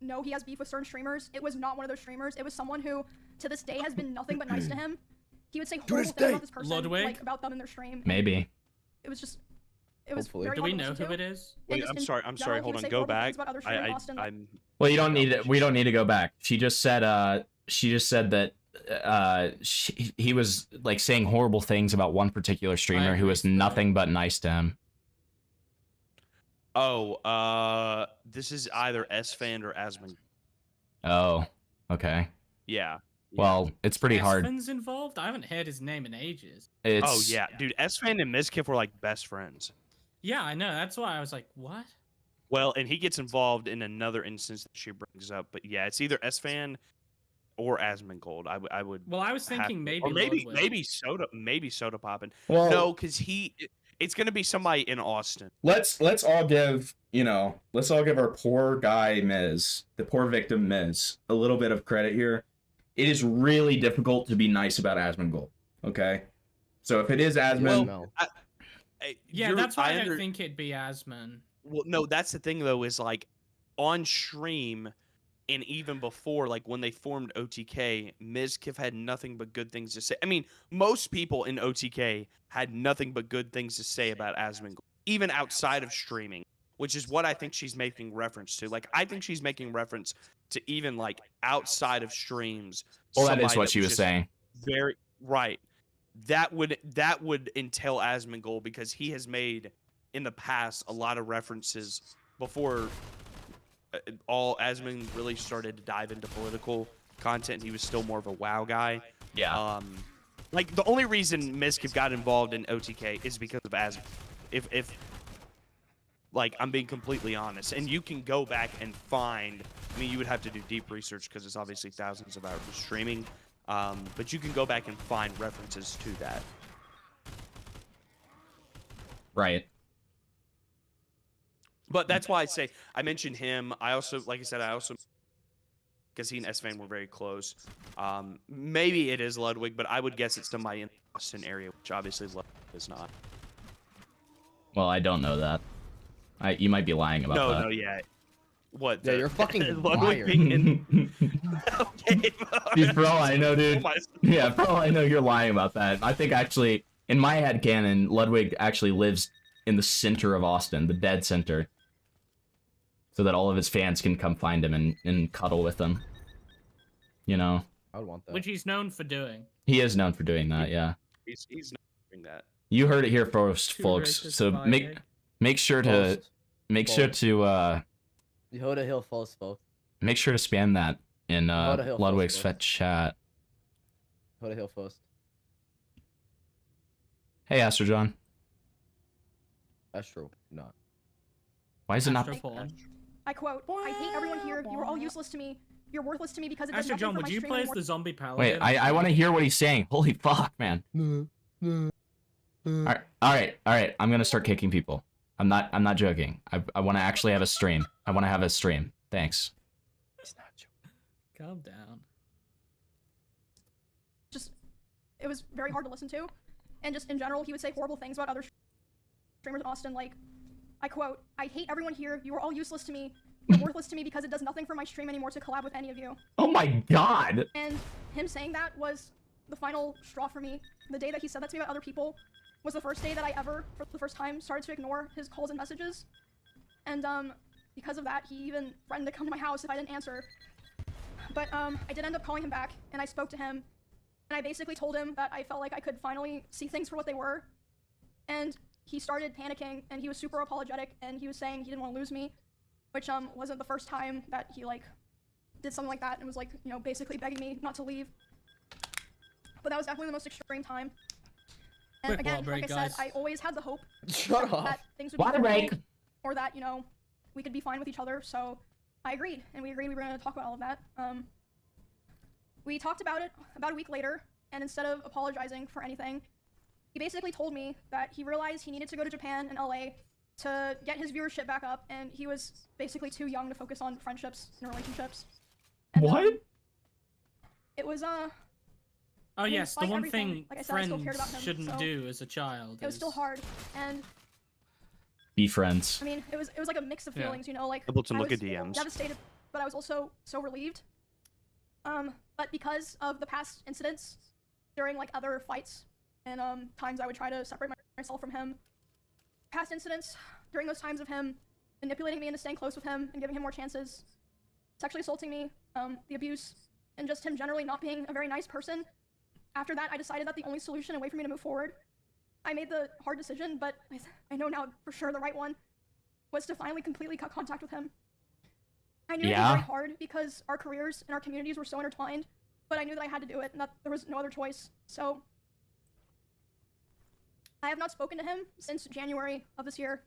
know he has beef with certain streamers. It was not one of those streamers. It was someone who to this day has been nothing but nice to him. He would say horrible things about this person, Ludwig? like about them in their stream. Maybe. It was just it was Hopefully. very Do we hard to know listen who to. it is? And Wait, just I'm in sorry. general, he Hold would on. say Go horrible back. things about other streamers in Austin, like- I'm. Well, you don't need to go back. She just said that he was like saying horrible things about one particular streamer who was nothing but nice to him. Oh, this is either S-Fan or Asmon. Oh, okay. Yeah. Well, it's pretty hard. Esfin's involved? I haven't heard his name in ages. Oh yeah, dude. S-Fan and MIZKIF were like best friends. Yeah, I know. That's why I was like, what? Well, and he gets involved in another instance that she brings up, but yeah, it's either S-Fan or Asmongold. I would. Well, I was have thinking to- maybe or maybe Ludwig. maybe Soda Poppin'. Well- No, because it's gonna be somebody in Austin. Let's all give our poor guy Miz, the poor victim Miz, a little bit of credit here. It is really difficult to be nice about Asmongold. Okay, so if it is Asmon, Yeah, that's why I don't think it'd be Asman. Well, no, that's the thing though, is like on stream and even before, like when they formed OTK, MIZKIF had nothing but good things to say. I mean, most people in OTK had nothing but good things to say about Asmongold, even outside of streaming, which is what I think she's making reference to. Like, I think she's making reference to even like outside of streams. well, that is somebody what she was just- saying. very right. That would entail Asmongold because he has made in the past a lot of references before all Asmon really started to dive into political content. He was still more of a WoW guy. Yeah. Like the only reason MIZKIF got involved in OTK is because of Asmon. If like I'm being completely honest, and you can go back and find. I mean, you would have to do deep research because it's obviously thousands of hours of streaming. But you can go back and find references to that. Right. But that's why I mentioned him. I also, like I said, because he and Esfand were very close. Maybe it is Ludwig, but I would guess it's somebody in the Boston area, which obviously Ludwig is not. Well, I don't know that. You might be lying about that. No, yeah. What? Yeah, you're fucking Ludwig liar. being in... Okay, Dude, for all I know, dude. Yeah, for all I know, you're lying about that. I think actually, in my head canon, Ludwig actually lives in the center of Austin, the dead center. So that all of his fans can come find him and cuddle with him. You know? I would want that. Which he's known for doing. He is known for doing that, yeah. He's not doing that. You heard it here first, folks. So make sure to Yehuda Hill false, folks. make sure to spam that in Hill Ludwig's first, Fet chat. Yehuda Hill first. Hey, Astro John. Astro, not. Why is it not? I quote, I hate everyone here. You are all useless to me. You're worthless to me because it does Astro nothing John, for would my you stream play as anymore. the zombie paladin? Wait, I want to hear what he's saying. Holy fuck, man. All right. I'm gonna start kicking people. I'm not joking. I want to actually have a stream. I want to have a stream. Thanks. He's not joking. Calm down. Just, it was very hard to listen to. And just in general, he would say horrible things about other streamers in Austin, like, I quote, I hate everyone here. You are all useless to me. You're worthless to me because it does nothing for my stream anymore to collab with any of you. Oh my god. And him saying that was the final straw for me. The day that he said that to me about other people was the first day that I ever, for the first time, started to ignore his calls and messages. And because of that, he even threatened to come to my house if I didn't answer. But I did end up calling him back, and I spoke to him, and I basically told him that I felt like I could finally see things for what they were. And he started panicking, and he was super apologetic, and he was saying he didn't want to lose me, which wasn't the first time that he like did something like that and was like, you know, basically begging me not to leave. But that was definitely the most extreme time. And again, like I said, I always had the hope that things would be okay, or that, you know, we could be fine with each other. So I agreed, and we agreed we were going to talk about all of that. We talked about it about a week later, and instead of apologizing for anything, he basically told me that he realized he needed to go to Japan and LA to get his viewership back up, and he was basically too young to focus on friendships and relationships. And, what? It was Oh yes, the one thing like I said, I still cared about friends him, shouldn't so do as a child. It was still hard, and Be friends. I mean, it was like a mix of Yeah. feelings, you know, like Able to I look was at DMs. devastated, but I was also so relieved. But because of the past incidents during like other fights and times I would try to separate myself from him, past incidents during those times of him manipulating me into staying close with him and giving him more chances, sexually assaulting me, the abuse, and just him generally not being a very nice person. After that, I decided that the only solution and way for me to move forward, I made the hard decision, but I know now for sure the right one, was to finally completely cut contact with him. I knew it was very hard because our careers and our communities were so intertwined, but I knew that I had to do it and that there was no other choice. So I have not spoken to him since January of this year.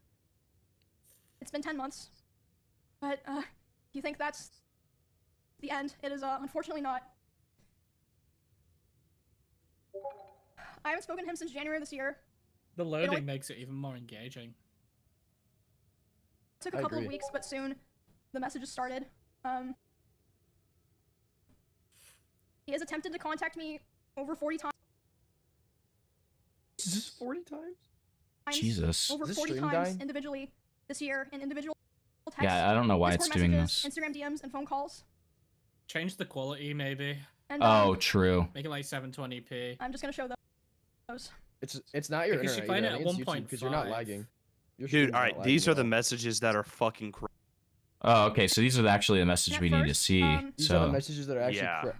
It's been 10 months, but you think that's the end? It is unfortunately not. I haven't spoken to him since January of this year. The loading makes it even more engaging. It took a couple of weeks, but soon the messages started. He has attempted to contact me over 40 times. Is this 40 times? Jesus. Over 40 times individually this year in individual texts. Yeah, I don't know why it's Discord doing messages, this. Instagram DMs and phone calls. Change the quality, maybe. And, Oh, true. Make it like 720p. I'm just gonna show those. It's not your Because you internet. find either. it I at think it's YouTube, because you're not 1.5. lagging. Your Dude, stream's not alright, lagging these at are the all. messages that are fucking crazy. Oh, okay. So these are actually the messages we need to see. These are the So messages that are actually Yeah.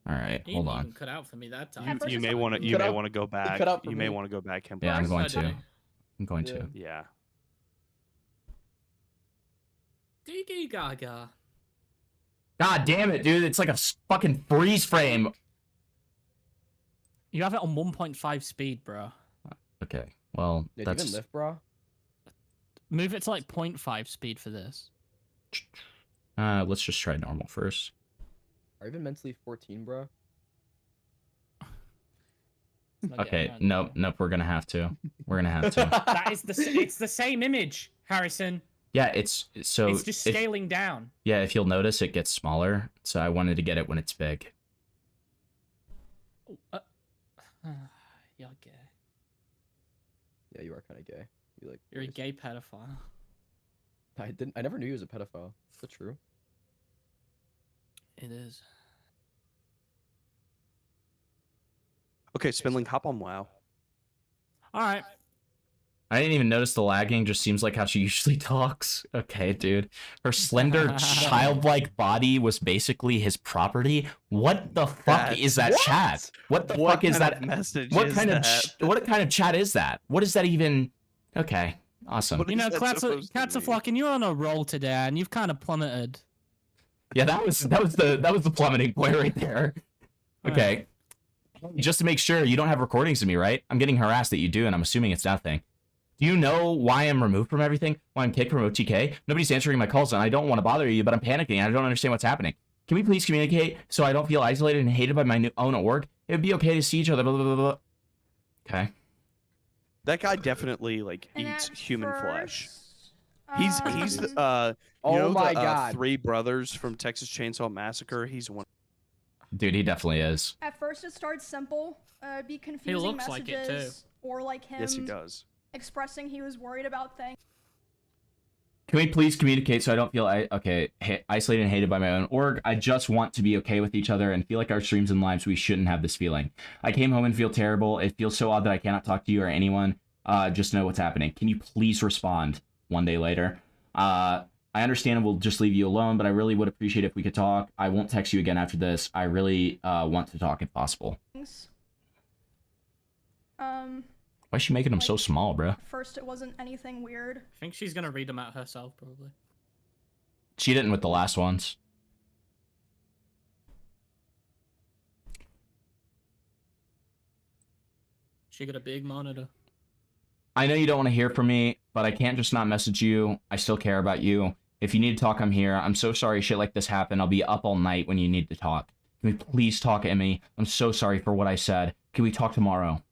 All right, He hold didn't on. even cut out for me that time. You may want to go back. You may want to go back. Yeah, I'm going I to. do. I'm going to. Yeah. Doogie Gaga. God damn it, dude! It's like a fucking freeze frame. You have it on 1.5 speed, bro. Okay, well, Did you that's. even lift, bro? Move it to like 0.5 speed for this. Let's just try normal first. Are you even mentally 14, bro? Okay, nope, we're gonna have to. We're gonna have to. That is it's the same image, Harrison. Yeah, it's so. It's just scaling down. Yeah, if you'll notice, it gets smaller. So I wanted to get it when it's big. You're gay. Yeah, you are kind of gay. You're a gay pedophile. I never knew he was a pedophile. Is that true? It is. Okay, Spindling, hop on WoW. All right. I didn't even notice the lagging. Just seems like how she usually talks. Okay, dude. Her slender, childlike body was basically his property. What the fuck is that chat? What the fuck is that message? What kind of chat is that? What is that even? Okay, awesome. You know, Catsaflock, and you're on a roll today, and you've kind of plummeted. Yeah, that was the plummeting point right there. Okay. Just to make sure, you don't have recordings of me, right? I'm getting harassed that you do, and I'm assuming it's nothing. Do you know why I'm removed from everything? Why I'm kicked from OTK? Nobody's answering my calls, and I don't want to bother you, but I'm panicking, and I don't understand what's happening. Can we please communicate so I don't feel isolated and hated by my own org? It would be okay to see each other, blah, blah, blah, blah. Okay. That guy definitely, like, eats human flesh. He's you Oh know my the, God. 3 brothers from Texas Chainsaw Massacre? He's one. Dude, he definitely is. At first, it starts simple. Be confusing looks like messages, it, too. or like him Yes, he does. expressing he was worried about things. Can we please communicate so I don't feel isolated and hated by my own org? I just want to be okay with each other and feel like our streams and lives, we shouldn't have this feeling. I came home and feel terrible. It feels so odd that I cannot talk to you or anyone. Just know what's happening. Can you please respond 1 day later? I understand we'll just leave you alone, but I really would appreciate if we could talk. I won't text you again after this. I really want to talk if possible. Why is she making them so small, bro? First, it wasn't anything weird. I think she's gonna read them out herself, probably. She didn't with the last ones. She got a big monitor. I know you don't want to hear from me, but I can't just not message you. I still care about you. If you need to talk, I'm here. I'm so sorry shit like this happened. I'll be up all night when you need to talk. Can we please talk, Emmy? I'm so sorry for what I said. Can we talk tomorrow?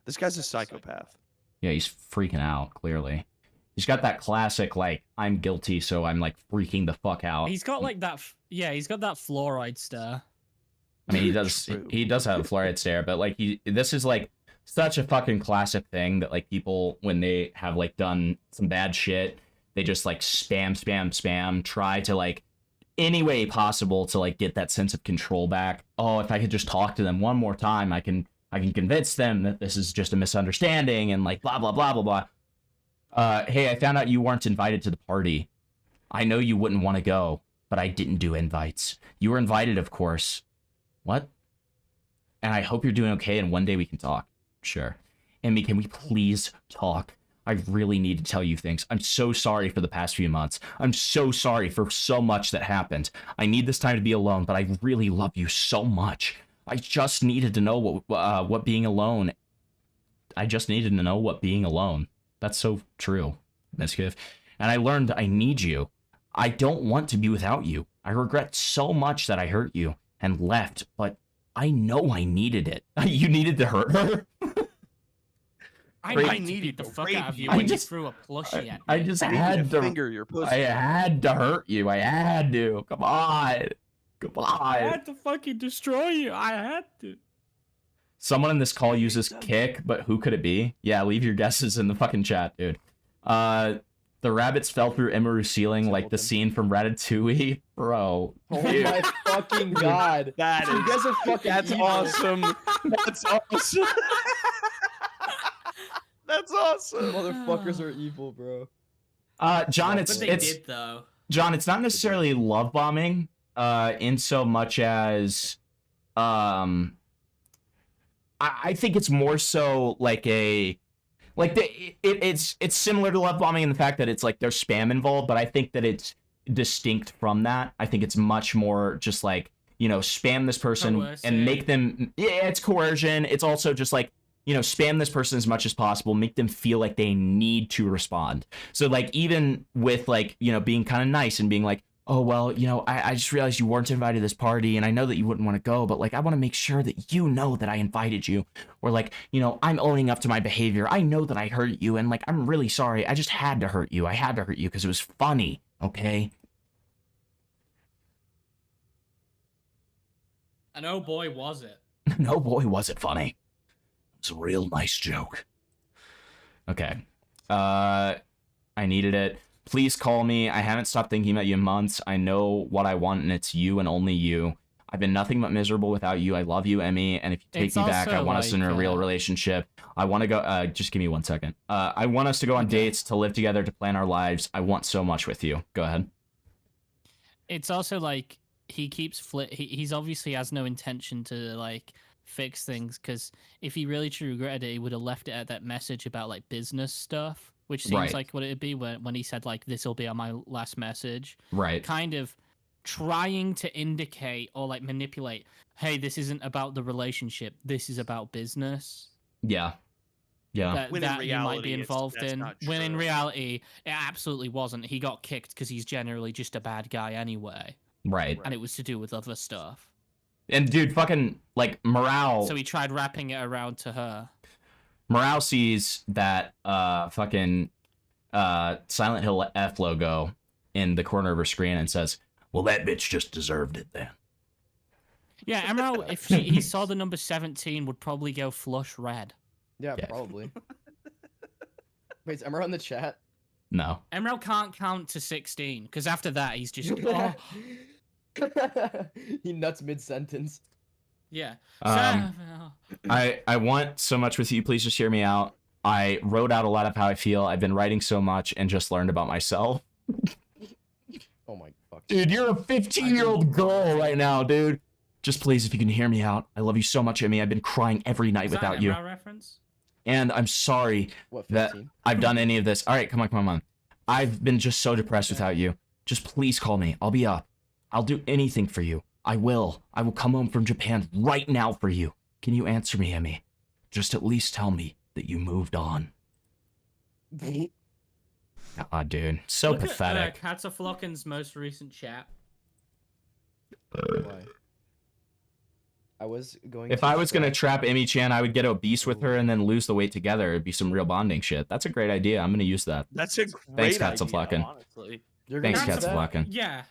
This guy's a psychopath. Yeah, he's freaking out, clearly. He's got that classic, like, I'm guilty, so I'm, like, freaking the fuck out. He's got, like, that... Yeah, he's got that fluoride stare. I mean, he does have a fluoride stare, but, like, this is, like, such a fucking classic thing that, like, people, when they have, like, done some bad shit, they just, like, spam, try to, like, any way possible to, like, get that sense of control back. Oh, if I could just talk to them one more time, I can convince them that this is just a misunderstanding and, like, blah, blah, blah, blah, blah. Hey, I found out you weren't invited to the party. I know you wouldn't want to go, but I didn't do invites. You were invited, of course. What? And I hope you're doing okay, and one day we can talk. Sure. Emmy, can we please talk? I really need to tell you things. I'm so sorry for the past few months. I'm so sorry for so much that happened. I need this time to be alone, but I really love you so much. I just needed to know what being alone... I just needed to know what being alone... That's so true, MIZKIF. And I learned I need you. I don't want to be without you. I regret so much that I hurt you and left, but I know I needed it. You needed to hurt her? I needed the fuck out of you when you threw a plushie at me. I just had to finger your pussy. I had to hurt you. I had to. Come on. Come on. I had to fucking destroy you. I had to. Someone in this call uses kick, but who could it be? Yeah, leave your guesses in the fucking chat, dude. The rabbits fell through Emeru's ceiling like the scene from Ratatouille. Bro. Oh my fucking god. That You guys are fucking That's evil. awesome. That's awesome. That's awesome. Motherfuckers are evil, bro. John, But they did, though. John, it's not necessarily love bombing. in so much as I think it's more so like it's similar to love bombing in the fact that it's like there's spam involved, but I think that it's distinct from that. I think it's much more just like, you know, spam this person and make them, yeah, it's coercion. It's also just like, you know, spam this person as much as possible, make them feel like they need to respond. So like, even with like, you know, being kind of nice and being like, oh, well, you know, I just realized you weren't invited to this party and I know that you wouldn't want to go, but like, I want to make sure that you know that I invited you. Or like, you know, I'm owning up to my behavior. I know that I hurt you and like, I'm really sorry. I just had to hurt you. I had to hurt you because it was funny. Okay. And oh boy, was it. No boy, was it funny. It's a real nice joke. Okay. I needed it. Please call me. I haven't stopped thinking about you in months. I know what I want, and it's you and only you. I've been nothing but miserable without you. I love you, Emmy, and if you take me back, I want us in a real relationship. I want to go... just give me 1 second. I want us to go on dates, to live together, to plan our lives. I want so much with you. Go ahead. It's also like he keeps he's obviously has no intention to like fix things, because if he really truly regretted it, he would have left it at that message about like business stuff, which seems like what it'd be when he said like, this will be on my last message. Right. Kind of trying to indicate or like manipulate, hey, this isn't about the relationship, this is about business. Yeah. Yeah. That you might be involved in. When in reality, it absolutely wasn't. He got kicked because he's generally just a bad guy anyway. Right. And it was to do with other stuff. And dude, fucking, like, Morale... So he tried wrapping it around to her. Morale sees that fucking Silent Hill F logo in the corner of her screen and says, well, that bitch just deserved it then. Yeah, Emerald, if he saw the number 17, would probably go flush red. Yeah, probably. Wait, is Emerald in the chat? No. Emerald can't count to 16, because after that, he's just... oh. He nuts mid-sentence. Yeah. I want so much with you. Please just hear me out. I wrote out a lot of how I feel. I've been writing so much and just learned about myself. Oh my fuck. Dude, you're a 15-year-old girl right now, dude. Just please, if you can hear me out. I love you so much, Emmy. I've been crying every night without you. Reference? And I'm sorry that I've done any of this. All right, come on. I've been just so depressed without you. Just please call me. I'll be up. I'll do anything for you. I will come home from Japan right now for you. Can you answer me, Emmy? Just at least tell me that you moved on. God, dude. So Look pathetic. At Katzaflocken's most recent chat. Why? I was going If I was going to trap Emmy Chan, I would get obese with her and then lose the weight together. It'd be some real bonding shit. That's a great idea. I'm going to use that. That's a great Thanks, idea, honestly. Thanks, Katzaflocken. Yeah.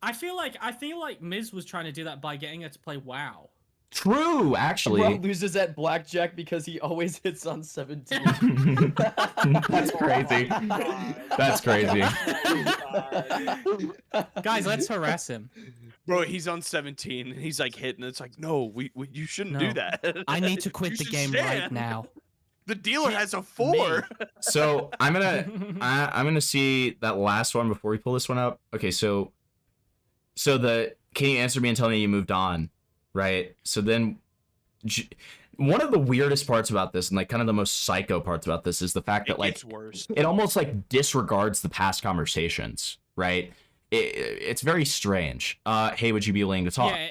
I feel like Miz was trying to do that by getting her to play WoW. True, actually. Emerald loses at blackjack because he always hits on 17. That's crazy. That's crazy. Guys, let's harass him. Bro, he's on 17 and he's like hitting. It's like, no, you shouldn't do that. I need to quit the game right now. The dealer has a 4. So I'm gonna see that last one before we pull this one up. Okay, so can you answer me and tell me you moved on, right? So then, one of the weirdest parts about this, and like kind of the most psycho parts about this, is the fact that like it almost like disregards the past conversations, right? It's very strange. Hey, would you be willing to talk? Yeah,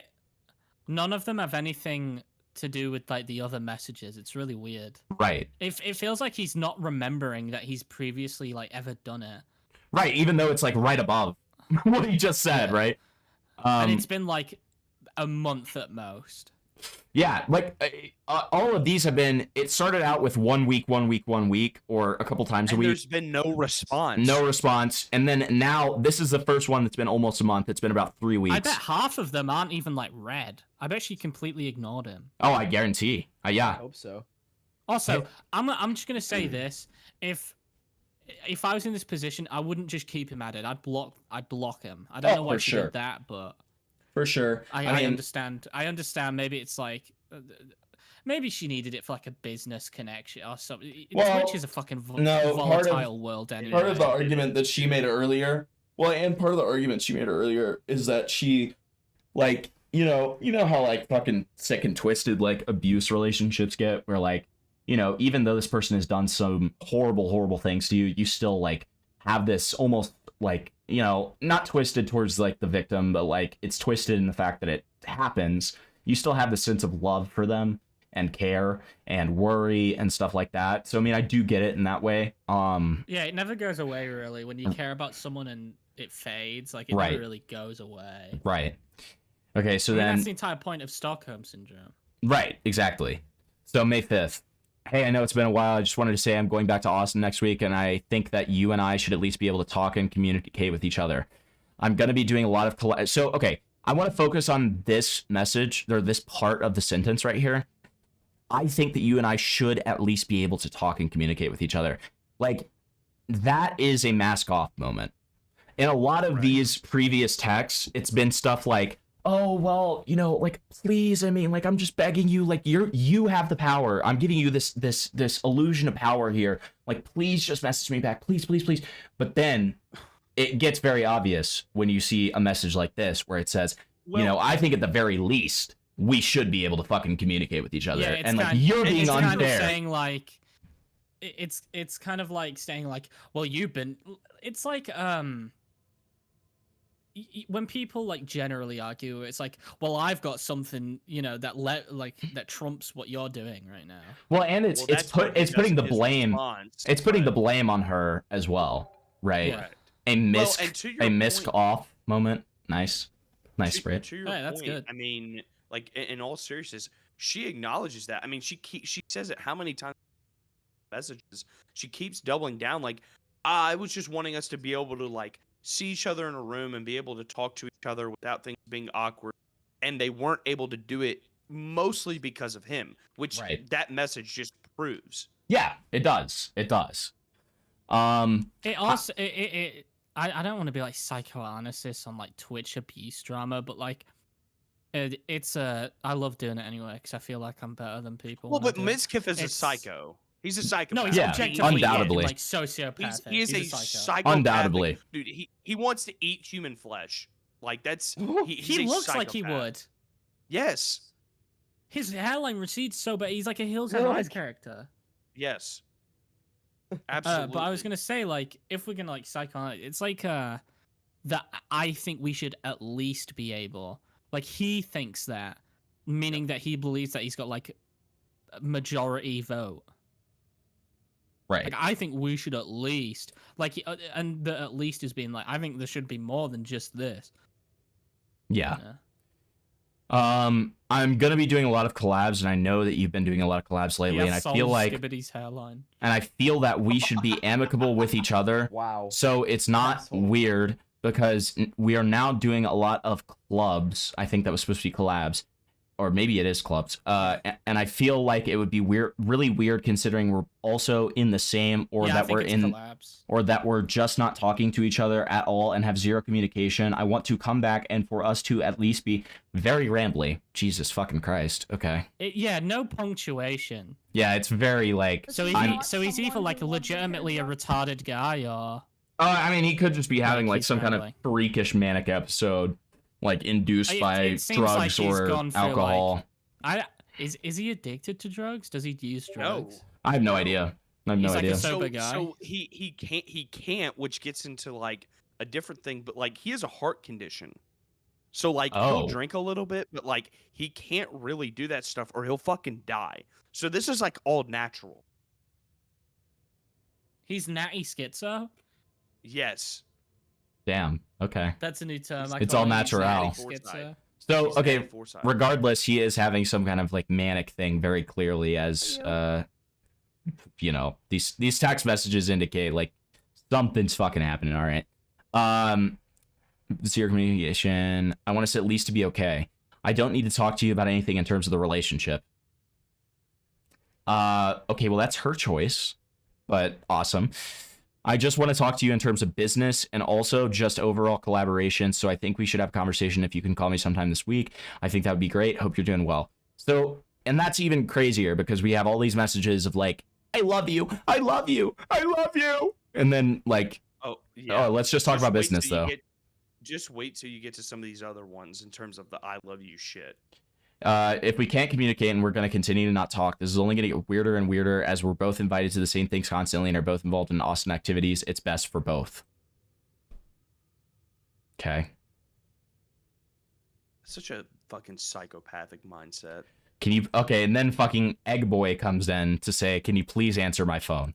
none of them have anything to do with like the other messages. It's really weird. Right. It feels like he's not remembering that he's previously like ever done it. Right, even though it's like right above what he just said, right? And it's been like a month at most. Yeah, like all of these have been. It started out with 1 week, or a couple times a week. There's been no response. No response, and then now this is the first one that's been almost a month. It's been about 3 weeks. I bet half of them aren't even like read. I bet she completely ignored him. Oh, I guarantee. Yeah. I hope so. Also, I'm just gonna say this: if I was in this position, I wouldn't just keep him at it. I'd block him. I don't know why she did that, but. For sure. I understand. I understand. Maybe it's like, maybe she needed it for like a business connection or something. Twitch is a fucking volatile world anyway. Part of the argument that she made earlier, and part of the argument she made earlier is that she Like, you know how like fucking sick and twisted like abuse relationships get, where like, you know, even though this person has done some horrible things to you, you still like have this almost like, you know, not twisted towards like the victim, but like it's twisted in the fact that it happens. You still have the sense of love for them and care and worry and stuff like that. So I mean, I do get it in that way. Yeah, it never goes away really. When you care about someone and it fades, like it Right. never really goes away. Right. Okay, so I mean, then that's the entire point of Stockholm syndrome. right, exactly. So May 5th. Hey, I know it's been a while. I just wanted to say I'm going back to Austin next week, and I think that you and I should at least be able to talk and communicate with each other. I'm going to be doing a lot of so okay, I want to focus on this message, or this part of the sentence right here. I think that you and I should at least be able to talk and communicate with each other. Like, that is a mask off moment. In a lot of these previous texts, it's been stuff like, oh, well, you know, like, please, I mean, like, I'm just begging you, like, you have the power. I'm giving you this illusion of power here. Like, please just message me back. Please. But then it gets very obvious when you see a message like this where it says, you know, I think at the very least, we should be able to fucking communicate with each other. Yeah, and like, you're being unfair. Kind of saying like, it's kind of like saying like, well, you've been. It's like when people like generally argue, it's like, well, I've got something, you know, that trumps what you're doing right now. Well, and it's putting the blame. It's putting the blame on her as well, right? Right. A your misc off moment. Nice spread. To your that's point, good. I mean, like in all seriousness, she acknowledges that. I mean, she says it how many times? Messages. She keeps doubling down. Like, I was just wanting us to be able to like see each other in a room and be able to talk to each other without things being awkward. And they weren't able to do it mostly because of him, which that message just proves. Yeah, it does. It does. It also I don't want to be like psychoanalysis on like Twitch abuse drama, but like it's I love doing it anyway because I feel like I'm better than people. Well, but MIZKIF is a psycho. He's a psychopath. No, he's objectively undoubtedly like sociopath. He is a psychopath. Undoubtedly, dude. He wants to eat human flesh. Like that's he looks like he would. Yes. His hairline recedes so bad. He's like a Hills Have Eyes character. Yes. Absolutely. But I was gonna say, like, if we're gonna like psychoanalyze, it's like that I think we should at least be able. Like he thinks that, meaning that he believes that he's got like a majority vote. Right. Like I think we should at least like, and the at least is being like, I think there should be more than just this. Yeah. I'm gonna be doing a lot of collabs, and I know that you've been doing a lot of collabs lately, and I feel like Skibbity's hairline. And I feel that we should be amicable with each other. Wow. So it's not weird because we are now doing a lot of clubs. I think that was supposed to be collabs, or maybe it is clubs. And I feel like it would be weird, really weird, considering we're also in the same, or that we're in, collabs. or that we're just not talking to each other at all and have zero communication. I want to come back and for us to at least be very rambly. Jesus fucking Christ. Okay. Yeah, no punctuation. Yeah, it's very like. So he's either like legitimately a retarded guy or. I mean, he could just be having like some kind of freakish manic episode, like induced by drugs or alcohol. Is he addicted to drugs? Does he use drugs? No. I have no idea. I have no idea. A sober guy. So he can't, which gets into like a different thing. But like he has a heart condition, so like he'll drink a little bit, but like he can't really do that stuff, or he'll fucking die. So this is like all natural. He's natty schizo. Yes. Damn. Okay. That's a new term. It's all natural. So okay, regardless, he is having some kind of like manic thing very clearly, as you know, these text messages indicate like something's fucking happening. All right. Zero communication. I want us at least to be okay. I don't need to talk to you about anything in terms of the relationship. Okay, well that's her choice, but awesome. I just want to talk to you in terms of business and also just overall collaboration. So I think we should have a conversation. If you can call me sometime this week, I think that would be great. Hope you're doing well. So, and that's even crazier because we have all these messages of like, I love you. I love you. I love you. And then like, let's just talk about business though. just wait till you get to some of these other ones in terms of the I love you shit. If we can't communicate and we're going to continue to not talk, this is only going to get weirder and weirder as we're both invited to the same things constantly and are both involved in Austin activities. It's best for both. Okay. Such a fucking psychopathic mindset. Can you... Okay, and then fucking Egg Boy comes in to say, can you please answer my phone?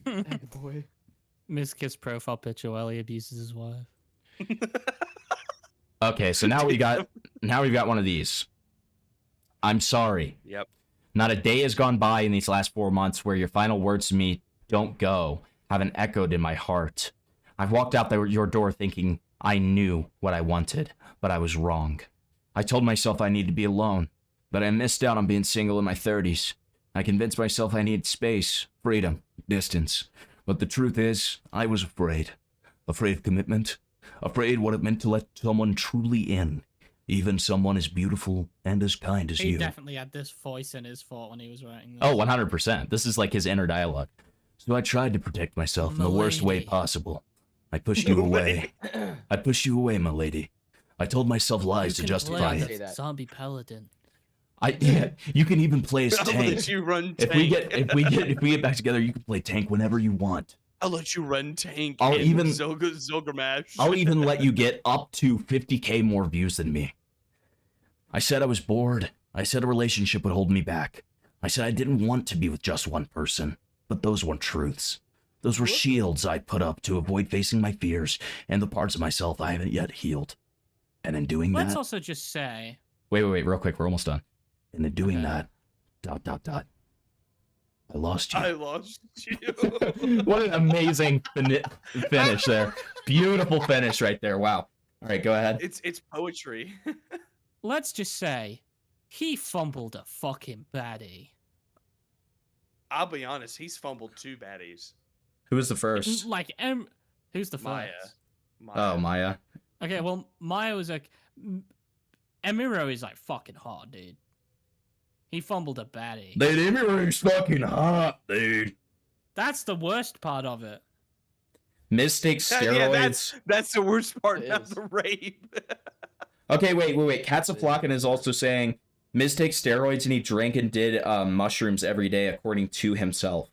Egg Boy. MIZKIF's profile picture while he abuses his wife. Okay, so now we've got one of these. I'm sorry. Yep. Not a day has gone by in these last 4 months where your final words to me, "Don't go," haven't echoed in my heart. I've walked out your door thinking I knew what I wanted, but I was wrong. I told myself I needed to be alone, but I missed out on being single in my 30s. I convinced myself I needed space, freedom, distance. But the truth is, I was afraid. Afraid of commitment. Afraid what it meant to let someone truly in. Even someone as beautiful and as kind as He you. definitely had this voice in his thought when he was writing this. Oh, 100%. This is like his inner dialogue. So I tried to protect myself in the worst way possible. I pushed you away. I pushed you away, my lady. I told myself lies to justify it. Zombie paladin. You can even play as I'll tank. let you run If we tank. get back together, you can play tank whenever you want. I'll let you run tank. I'll and even- Zolgramash. I'll even let you get up to 50K more views than me. I said I was bored. I said a relationship would hold me back. I said I didn't want to be with just one person. But those weren't truths. Those were shields I put up to avoid facing my fears and the parts of myself I haven't yet healed. And in doing Let's that... also just say... Wait, real quick. We're almost done. And in doing that... ... I lost you. I lost you. What an amazing finish there. Beautiful finish right there. Wow. All right, go ahead. It's poetry. Let's just say... He fumbled a fucking baddie. I'll be honest, he's fumbled 2 baddies. Who was the first? Like, who's the Maya. first? Oh, Maya. Okay, well, Maya was like... Emiro is like fucking hot, dude. He fumbled a baddie. Dude, Emiro's fucking hot, dude. That's the worst part of it. Miz takes steroids. Yeah, that's the worst part, not the rape. Okay, wait. Katzaflocken is also saying Miz takes steroids and he drank and did mushrooms every day, according to himself.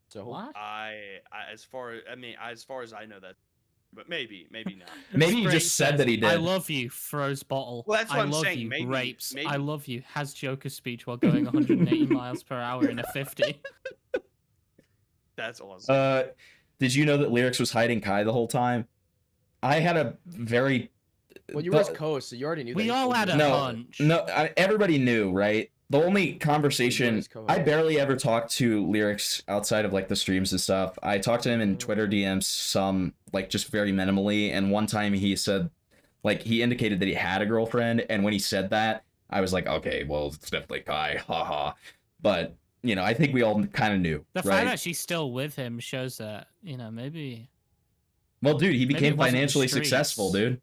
So what? As far as I know that, but maybe not. Maybe he just said that he did. I love you, throws bottle. Well, that's what I I'm love saying. you, Maybe, rapes. maybe. I love you, has Joker speech while going 180 miles per hour in a 50. That's awesome. Did you know that Lyrics was hiding Kai the whole time? I had a very... Well, you were his co-host, so you already knew that. We all had a hunch. No, everybody knew, right? The only conversation... I barely ever talked to Lyrics outside of, like, the streams and stuff. I talked to him in Twitter DMs some, like, just very minimally, and one time he said... Like, he indicated that he had a girlfriend, and when he said that, I was like, okay, well, it's definitely Kai, haha. But, you know, I think we all kind of knew, The right? fact that she's still with him shows that, you know, maybe... Well, dude, he Maybe became it wasn't the financially streets. successful, dude.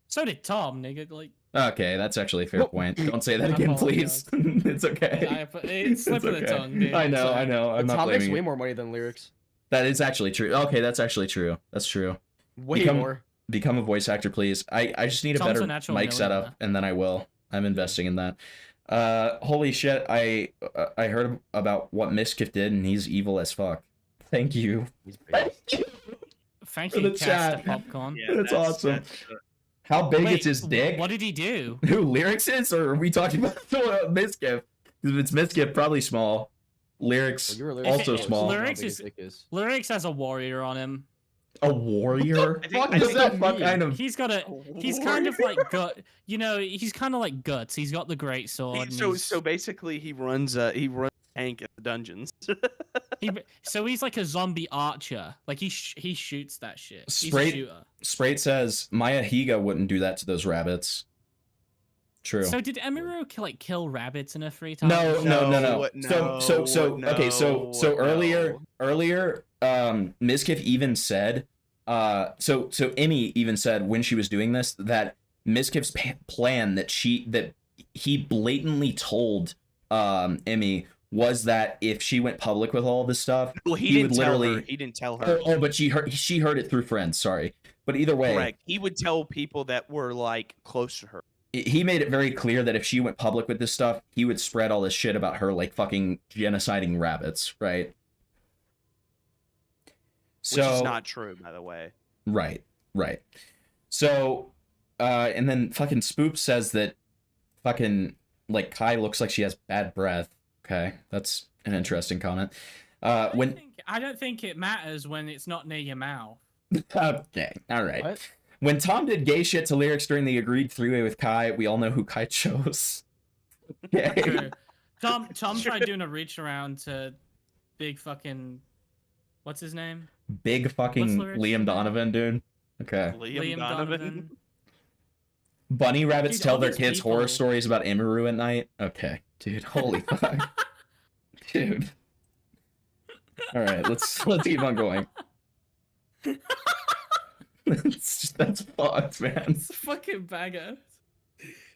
So did Tom, nigga. Like, Okay, that's actually a fair point. Don't say that I again, apologize. please. It's okay. It's slip of the tongue, dude. I know. Sorry. I'm not Tom makes blaming way you. more money than Lyrics. That is actually true. Okay, that's actually true. That's true. Way more. Become a voice actor, please. I just need a Tom's better a natural mic setup, millionaire. and then I will. I'm investing in that. Holy shit! I heard about what MIZKIF did, and he's evil as fuck. Thank you. Thank For you, the Cast chat. of Popcorn. That's awesome. How big Wait, is his dick? What did he do? Who, Lyrics is, or are we talking about MIZKIF? If it's MIZKIF, probably small. Lyrics, also small. Lyrics has a warrior on him. A warrior? What does that fuck kind of... He's got a. He's kind of like gut. You know, he's kind of like guts. He's got the great sword. and he's- So basically, he runs tank in the dungeons. So he's like a zombie archer. Like he shoots that shit. He's a Sprite, shooter. Sprite says Maya Higa wouldn't do that to those rabbits. True. So did Emiro kill rabbits in her free time? No. Okay, so earlier, MIZKIF even said, so Emmy even said when she was doing this that MIZKIF's plan that he blatantly told Emmy was that if she went public with all this stuff, Well, he would didn't tell literally. her. He didn't tell her. Oh, but she heard it through friends. Sorry, but either way, Correct. He would tell people that were like close to her. he made it very clear that if she went public with this stuff, he would spread all this shit about her like fucking genociding rabbits, right? Which is not true, by the way. Right. So, and then fucking Spoop says that fucking like Kai looks like she has bad breath. Okay, that's an interesting comment. I don't think it matters when it's not near your mouth. Okay, all right. When Tom did gay shit to lyrics during the agreed three-way with Kai, we all know who Kai chose. Okay. True. Tom tried doing a reach around to big fucking what's his name? Big fucking Liam Donovan, dude. Okay. Liam Donovan. Bunny rabbits Dude, tell all their these kids people- horror stories about Emiru at night. Okay, dude. Holy fuck, dude. All right, let's keep on going. That's fucked, man. It's a fucking banger.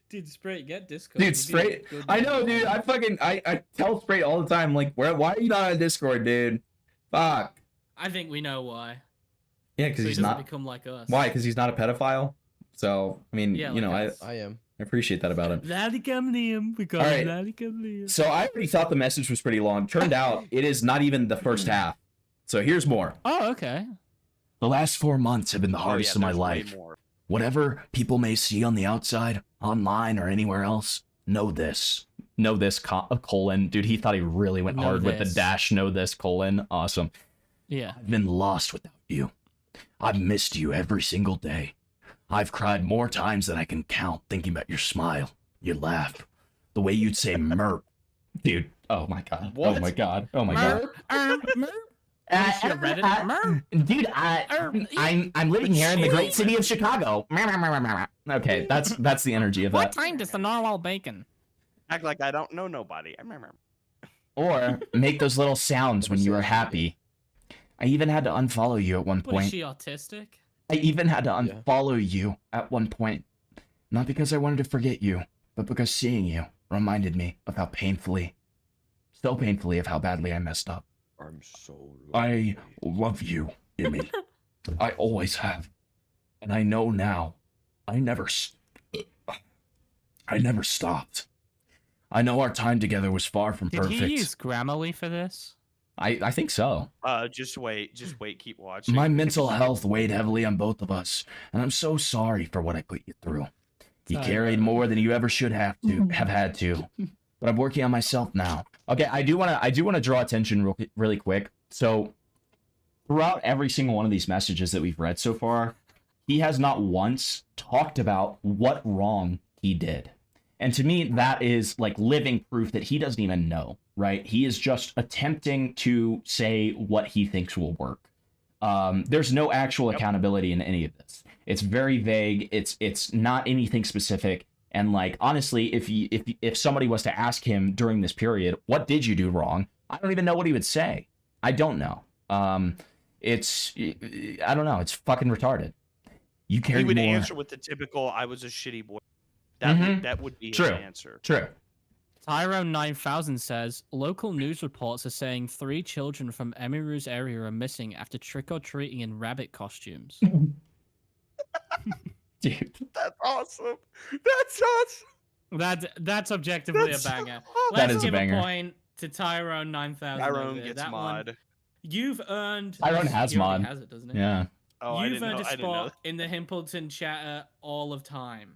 Dude, Sprite, get Discord. Dude, Sprite. I know, dude. I tell Sprite all the time, like, why are you not on Discord, dude? Fuck. I think we know why. Yeah, because So he he's doesn't not. become like us. Why? Because he's not a pedophile. So I mean, Yeah, you know, like us. I am. I appreciate that about him. Liam. We got All right. Liam. So I already thought the message was pretty long. Turned out it is not even the first half. So here's more. Oh, okay. The last 4 months have been the hardest of my there's way life. more. Whatever people may see on the outside, online, or anywhere else, know this. Know this, colon. Dude, he thought he really went Know hard with the this. dash, know this, colon. Awesome. Yeah. I've been lost without you. I've missed you every single day. I've cried more times than I can count thinking about your smile, your laugh, the way you'd say merp. Dude, oh my god. What? Oh my god. Oh my god. Dude, I'm living here in the great city of Chicago. Okay, that's the energy of that. time does the narwhal bacon? Act like I don't know nobody. Or make those little sounds when you are happy. I even had to unfollow you at one What is point. she autistic? I even had to unfollow you at one point. Not because I wanted to forget you, but because seeing you reminded me of how so painfully of how badly I messed up. I'm so. I love you, Emmy. I always have. And I know now, I never stopped. I know our time together was far from Did perfect. he use Grammarly for this? I think so. Just wait, keep watching. My mental health weighed heavily on both of us, and I'm so sorry for what I put you through. You Sorry, carried more than you ever should have had to. But I'm working on myself now. Okay, I do want to draw attention really quick. So throughout every single one of these messages that we've read so far, he has not once talked about what wrong he did. And to me, that is like living proof that he doesn't even know, right? He is just attempting to say what he thinks will work. There's no actual accountability in any of this. It's very vague. It's not anything specific. And like, honestly, if somebody was to ask him during this period, what did you do wrong? I don't even know what he would say. I don't know. I don't know. It's fucking retarded. You carried He would more. answer with the typical "I was a shitty boy." That would be True. his answer. True. Tyrone 9000 says local news reports are saying 3 children from Emiru's area are missing after trick-or-treating in rabbit costumes. Dude. That's awesome. That's awesome. That's objectively That's a banger. awesome. That Let's is a give banger. a point to Tyrone 9000. Tyrone over there. gets That mod. one, you've earned. Tyrone has he already mod. Has it, doesn't he? Yeah. Oh, I You've didn't earned know. a I didn't know. spot in the Himpleton chatter all of time.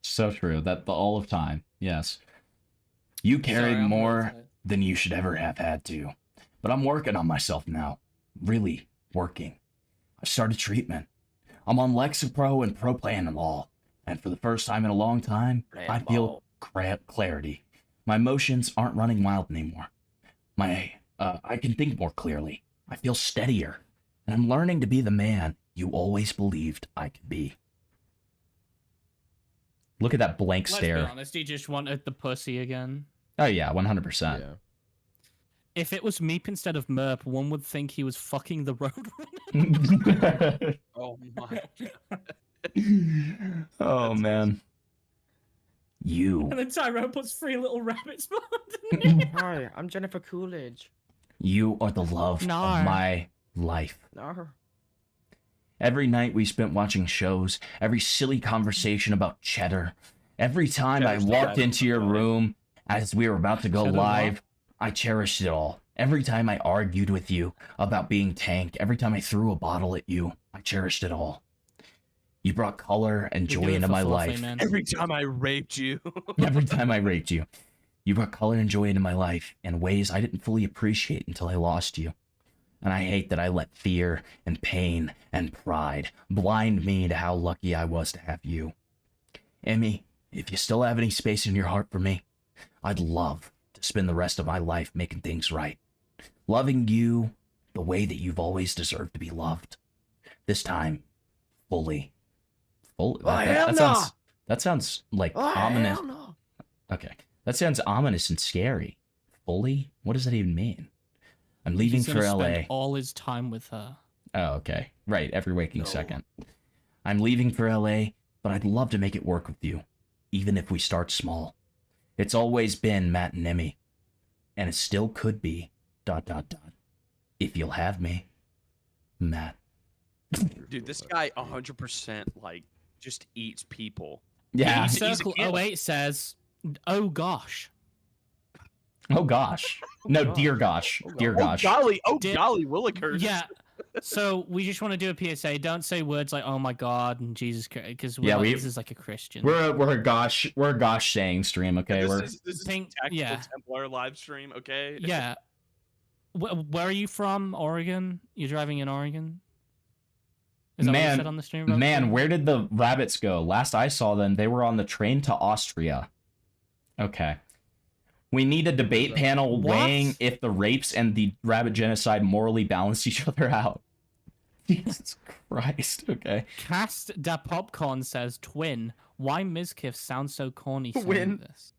So true. That the all of time. Yes. You carried Sorry, I'm more really tired. than you should ever have had to. But I'm working on myself now. Really working. I've started treatment. I'm on Lexapro and Propranolol. And for the first time in a long time, I feel clarity. My emotions aren't running wild anymore. I can think more clearly. I feel steadier. And I'm learning to be the man you always believed I could be. Look at that blank Let's stare. be honest, he just wanted the pussy again. Oh yeah, 100%. Yeah. If it was Meep instead of Merp, one would think he was fucking the Roadrunner. Oh my. Oh man. You. And then Tyrone puts 3 little rabbits behind him. Hi, I'm Jennifer Coolidge. You are the love of my life. No. Every night we spent watching shows, every silly conversation about cheddar. Every time I walked into your room as we were about to go Cheddar live, I cherished it all. Every time I argued with you about being tanked, every time I threw a bottle at you, I cherished it all. You brought color and joy into my life. Every time I raped you. Every time I raped you. You brought color and joy into my life in ways I didn't fully appreciate until I lost you. And I hate that I let fear and pain and pride blind me to how lucky I was to have you. Emmy, if you still have any space in your heart for me, I'd love to spend the rest of my life making things right. Loving you the way that you've always deserved to be loved. This time, fully. That sounds like ominous. Okay. That sounds ominous and scary. Fully? What does that even mean? I'm leaving He's for gonna LA. spend all his time with her. Oh, okay. Right, every waking second. I'm leaving for LA, but I'd love to make it work with you, even if we start small. It's always been Matt and Emmy, and it still could be ... If you'll have me, Matt. Dude, this guy 100% like just eats people. Yeah. He's a Circle killer. 08 says, "Oh gosh." Oh gosh. No, dear gosh. Dear gosh. Golly, Dear- golly, Willikers. Yeah. So we just want to do a PSA. Don't say words like "Oh my God" and "Jesus Christ," because this is like a Christian. We're a gosh saying stream, okay? This is Think- tactical yeah. Templar live stream, okay? Yeah. Where are you from? Oregon? You're driving in Oregon? Is that what you said on the stream? Rob? Man, where did the rabbits go? Last I saw them, they were on the train to Austria. Okay. We need a debate panel weighing if the rapes and the rabbit genocide morally balance each other out. Jesus Christ, okay. Cast da Popcorn says, "Twin, why MIZKIF sounds so corny saying Twin. this?"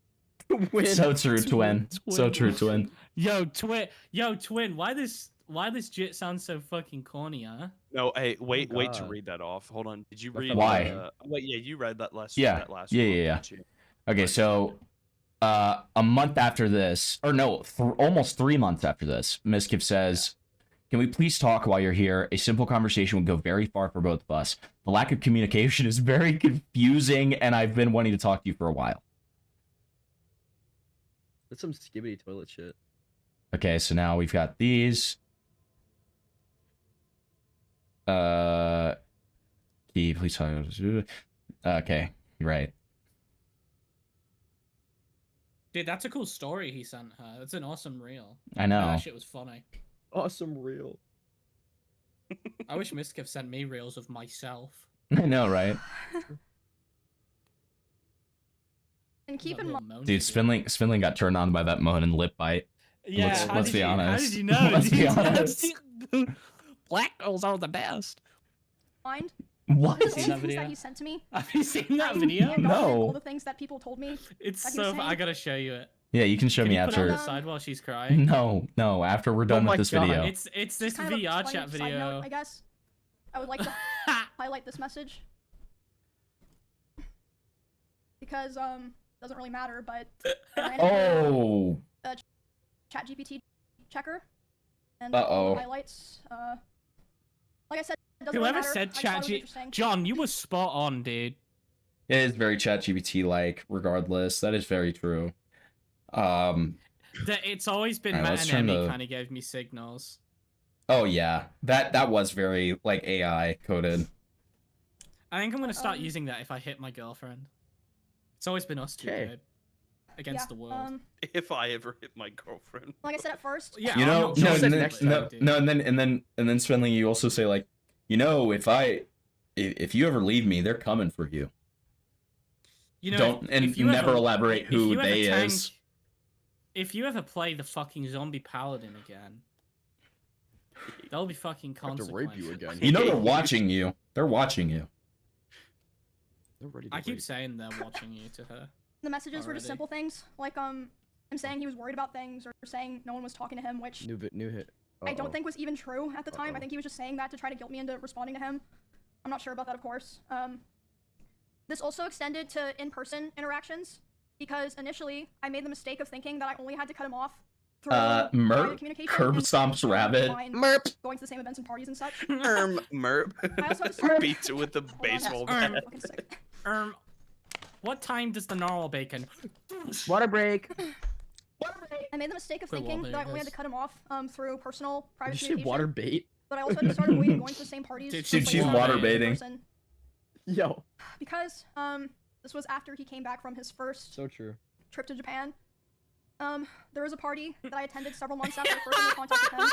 So true, twin. So true, twin. Yo, twin, why this jit sounds so fucking corny, huh? No, hey, wait to God. read that off. Hold on. Did you read Why? wait, yeah, you read that last Yeah. that last Yeah, one, yeah, yeah. didn't you? Okay, so a month after this, or no, almost 3 months after this, MIZKIF says, "Can we please talk while you're here? A simple conversation would go very far for both of us. The lack of communication is very confusing, and I've been wanting to talk to you for a while." That's some skibbity toilet shit. Okay, so now we've got these. Key, please talk. Okay, right. Dude, that's a cool story he sent her. That's an awesome reel. I know. That shit was funny. Awesome reel. I wish MIZKIF sent me reels of myself. I know, right? And keep in mind, Dude, Svinling got turned on by that moan and lip bite. Yeah, let's be honest. How did you know? Let's be honest. Black girls are the best. mind. What? The Seen only that things video? that he sent to me. Have you seen that I video? can't document No. All the things that people told me. It's that he was so. saying. I gotta show you it. Yeah, you can show Can me you put it on after. the side while she's crying? No, after we're done my with this God. video. It's this Kind of a VR funny chat side video. note, I guess. I would like to highlight this message because doesn't really matter, but I ran into Oh. the ChatGPT checker and Uh-oh. highlights. Like I said, it doesn't Whoever really matter. said I just thought it was ChatGPT, interesting. John, you were spot on, dude. It is very ChatGPT like, regardless. That is very true. It's always been Alright, Matt let's and turn Emmy the- kind of gave me signals. Oh yeah, that was very like AI coded. I think I'm gonna start using that if I hit my girlfriend. It's always been us two, dude, against the world. If I ever hit my girlfriend. Like I said at first. Yeah, You I'm know, not no, joking no, with no, that, dude. no, and then Svenling, you also say like, you know, if you ever leave me, they're coming for you. You know, Don't if you never ever- elaborate if who you ever they tank- is. If you ever play the fucking zombie paladin again, there'll be fucking I have to consequences. rape you again. You know they're watching you. They're watching you. They're ready to I keep rape. saying they're watching you to her. The messages were just Already. simple things, like him saying he was worried about things or saying no one was talking to him, which New hit. I don't think was even true at the time. I think he was just saying that to try to guilt me into responding to him. I'm not sure about that, of course. This also extended to in-person interactions. because initially I made the mistake of thinking that I only had to cut him off through Merp, private communication. curb and stomps I rabbit. declined Merp. Going to the same events and parties and such. Merp. I also had to start. Beats it with the baseball bat. Fucking sick. What time does the normal bacon? Water break. I made the mistake of Quit thinking while that I there only it had to is. cut him off through personal private Did you say communication. water bait? But I also had to start avoiding going to the same parties. Dude, for she's some water reason. baiting. Person. Yo. Because this was after he came back from his first So true. trip to Japan. There was a party that I attended several months after I first made contact with him.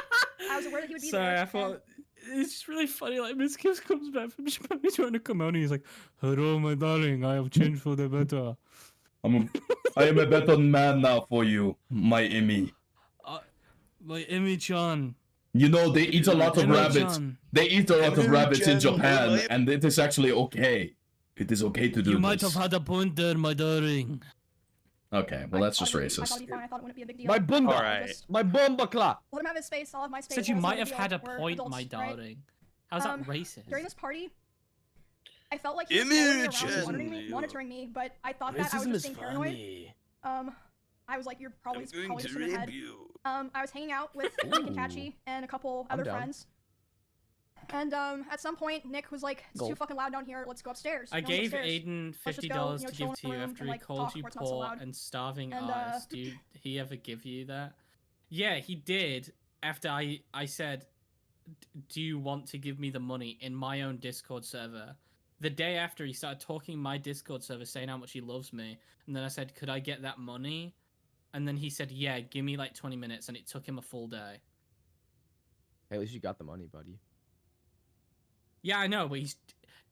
I was aware that he would be Sorry, there. I thought it's just really funny. Like MIZKIF comes back from Japan, he's trying to come out, and he's like, "Hello, my darling. I have changed for the better. I am a better man now for you, my Emmy. My Emmy-chan." You know, they eat a lot of Emmy-chan. rabbits. They eat a lot of rabbits in Japan, Emmy-chan. and it is actually okay. It is okay to do You this. might have had a point there, my darling. Okay, well, that's just I thought racist. it'd be fine. I thought it wouldn't be a big deal. My bumba. I'll Alright. just My bomba clock. Let him have his space. I'll have my space. Said you It's not might a have big had a deal. We're point, adults, my right? darling. How's that racist? During this party, I felt like he was following me around, Imagine monitoring me, but I thought that I was Racism just is being paranoid. funny. I was like, you're probably just going to in your head. rape you. I was hanging out with Nick and Kachi and a couple other down. friends. And at some point, Nick was like, "It's too Golf. fucking loud down here. Let's go upstairs." I No one's gave upstairs. Aiden Let's just $50 go, to chill give to in you the room after and, he like, called talk you where it's not so poor loud. and starving And, artist. Did he ever give you that? Yeah, he did. After I said, "Do you want to give me the money?" in my own Discord server. The day after, he started talking in my Discord server, saying how much he loves me. And then I said, "Could I get that money?" And then he said, "Yeah, give me like 20 minutes." And it took him a full day. Hey, at least you got the money, buddy. Yeah, I know, but he's...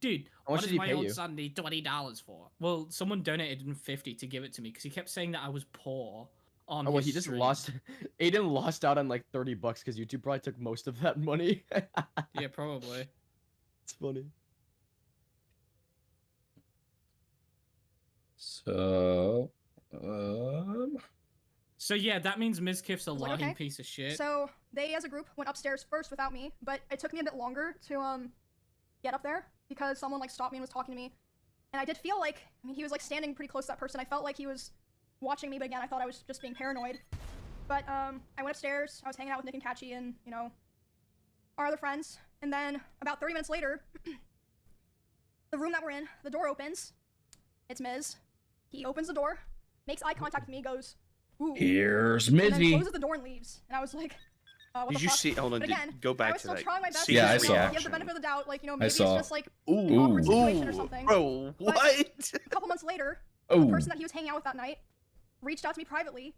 Dude, How much what did does he my pay old you? son need $20 for? Well, someone donated him 50 to give it to me, because he kept saying that I was poor on Oh, well, his he just stream. lost. Aiden lost out on like $30 because YouTube probably took most of that money. Yeah, probably. It's funny. So, So yeah, that means MIZKIF's a was like, lying okay. piece of shit. So they, as a group, went upstairs first without me, but it took me a bit longer to get up there because someone like stopped me and was talking to me, and I did feel like, I mean, he was like standing pretty close to that person. I felt like he was watching me, but again, I thought I was just being paranoid. But I went upstairs. I was hanging out with Nick and Kachi and our other friends, and then about 30 minutes later, the room that we're in, the door opens. It's Miz. He opens the door, makes eye contact with me, goes, "Ooh." Here's And then Mizzy. closes the door and leaves. And I was like, what Did the you fuck? see? Hold on. But again, Go I back was to still that. trying my best. See Yeah, I to saw. give the benefit of the doubt, like, maybe it's saw. just like Ooh, an awkward situation or something. Bro, But what? A couple months later, Ooh. the person that he was hanging out with that night reached out to me privately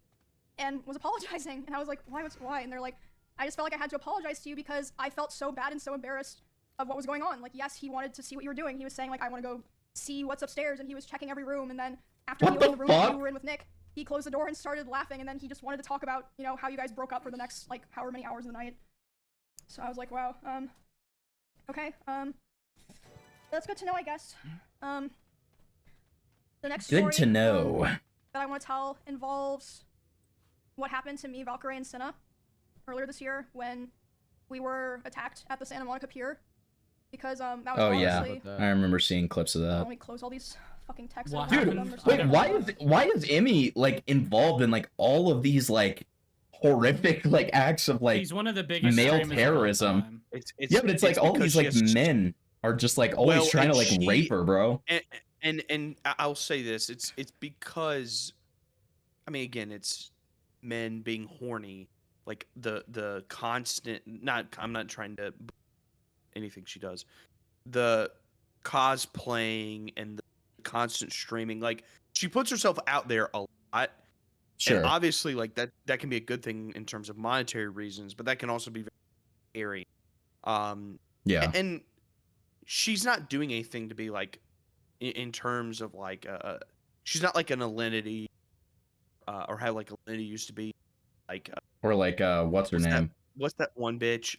and was apologizing. And I was like, why? And they're like, I just felt like I had to apologize to you because I felt so bad and so embarrassed of what was going on. Like, yes, he wanted to see what you were doing. He was saying, like, I want to go see what's upstairs, and he was checking every room. And then after he opened the room that you were in with Nick, he closed the door and started laughing, and then he just wanted to talk about, how you guys broke up for the next, like, however many hours of the night. So I was like, wow, okay, that's good to know, I guess. The next Good story, to know. that I want to tell involves what happened to me, Valkyrie, and Cinna earlier this year when we were attacked at the Santa Monica Pier. Because that was Oh yeah, honestly... I remember seeing clips of Let that. me close all these fucking texts. What I don't Dude, have them or wait, something. why is Emmy like involved in like all of these like horrific like acts of like He's one of the biggest male streamers of all terrorism? time. Yeah, but it's like all because these like she has- men are just like always Well, trying to and like she- rape her, bro. And I'll say this: it's because, I mean, again, it's men being horny, like the constant. I'm not trying to anything she does, the cosplaying and the constant streaming. Like she puts herself out there a lot. Sure. And obviously, like that can be a good thing in terms of monetary reasons, but that can also be very scary. Yeah. And she's not doing anything to be like, in terms of like, she's not like an Alinity, or how like Alinity used to be, like. Or like what's her name? What's that one bitch?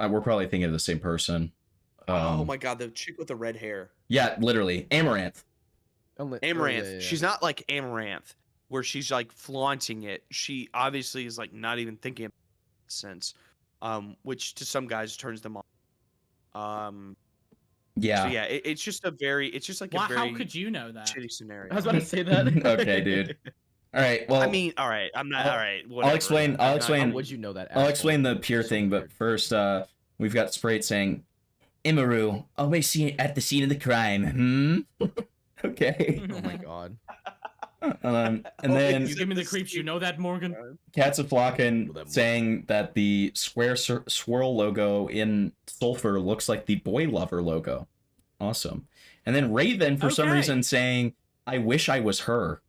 We're probably thinking of the same person. Oh my god, the chick with the red hair. Yeah, literally Amaranth. Amaranth. She's not like Amaranth, where she's like flaunting it. She obviously is like not even thinking about it in a sense, which to some guys turns them on. Yeah. So yeah, it's just like Why, a very how could you know that? shitty scenario. I was about to say that. Okay, dude. All right. Well, I mean, all right. I'm not all right. Whatever. I'll explain. I'll explain. How would you know that? I'll asshole? explain the pure thing, but first, we've got Sprite saying, "Imaru, always seen at the scene of the crime." Okay. Oh my god. And then You give me the creeps. You know that, Morgan? Cats of Flockin saying that the square swirl logo in Sulfur looks like the Boy Lover logo. Awesome. And then Raven, for some reason, saying, "I wish I was her."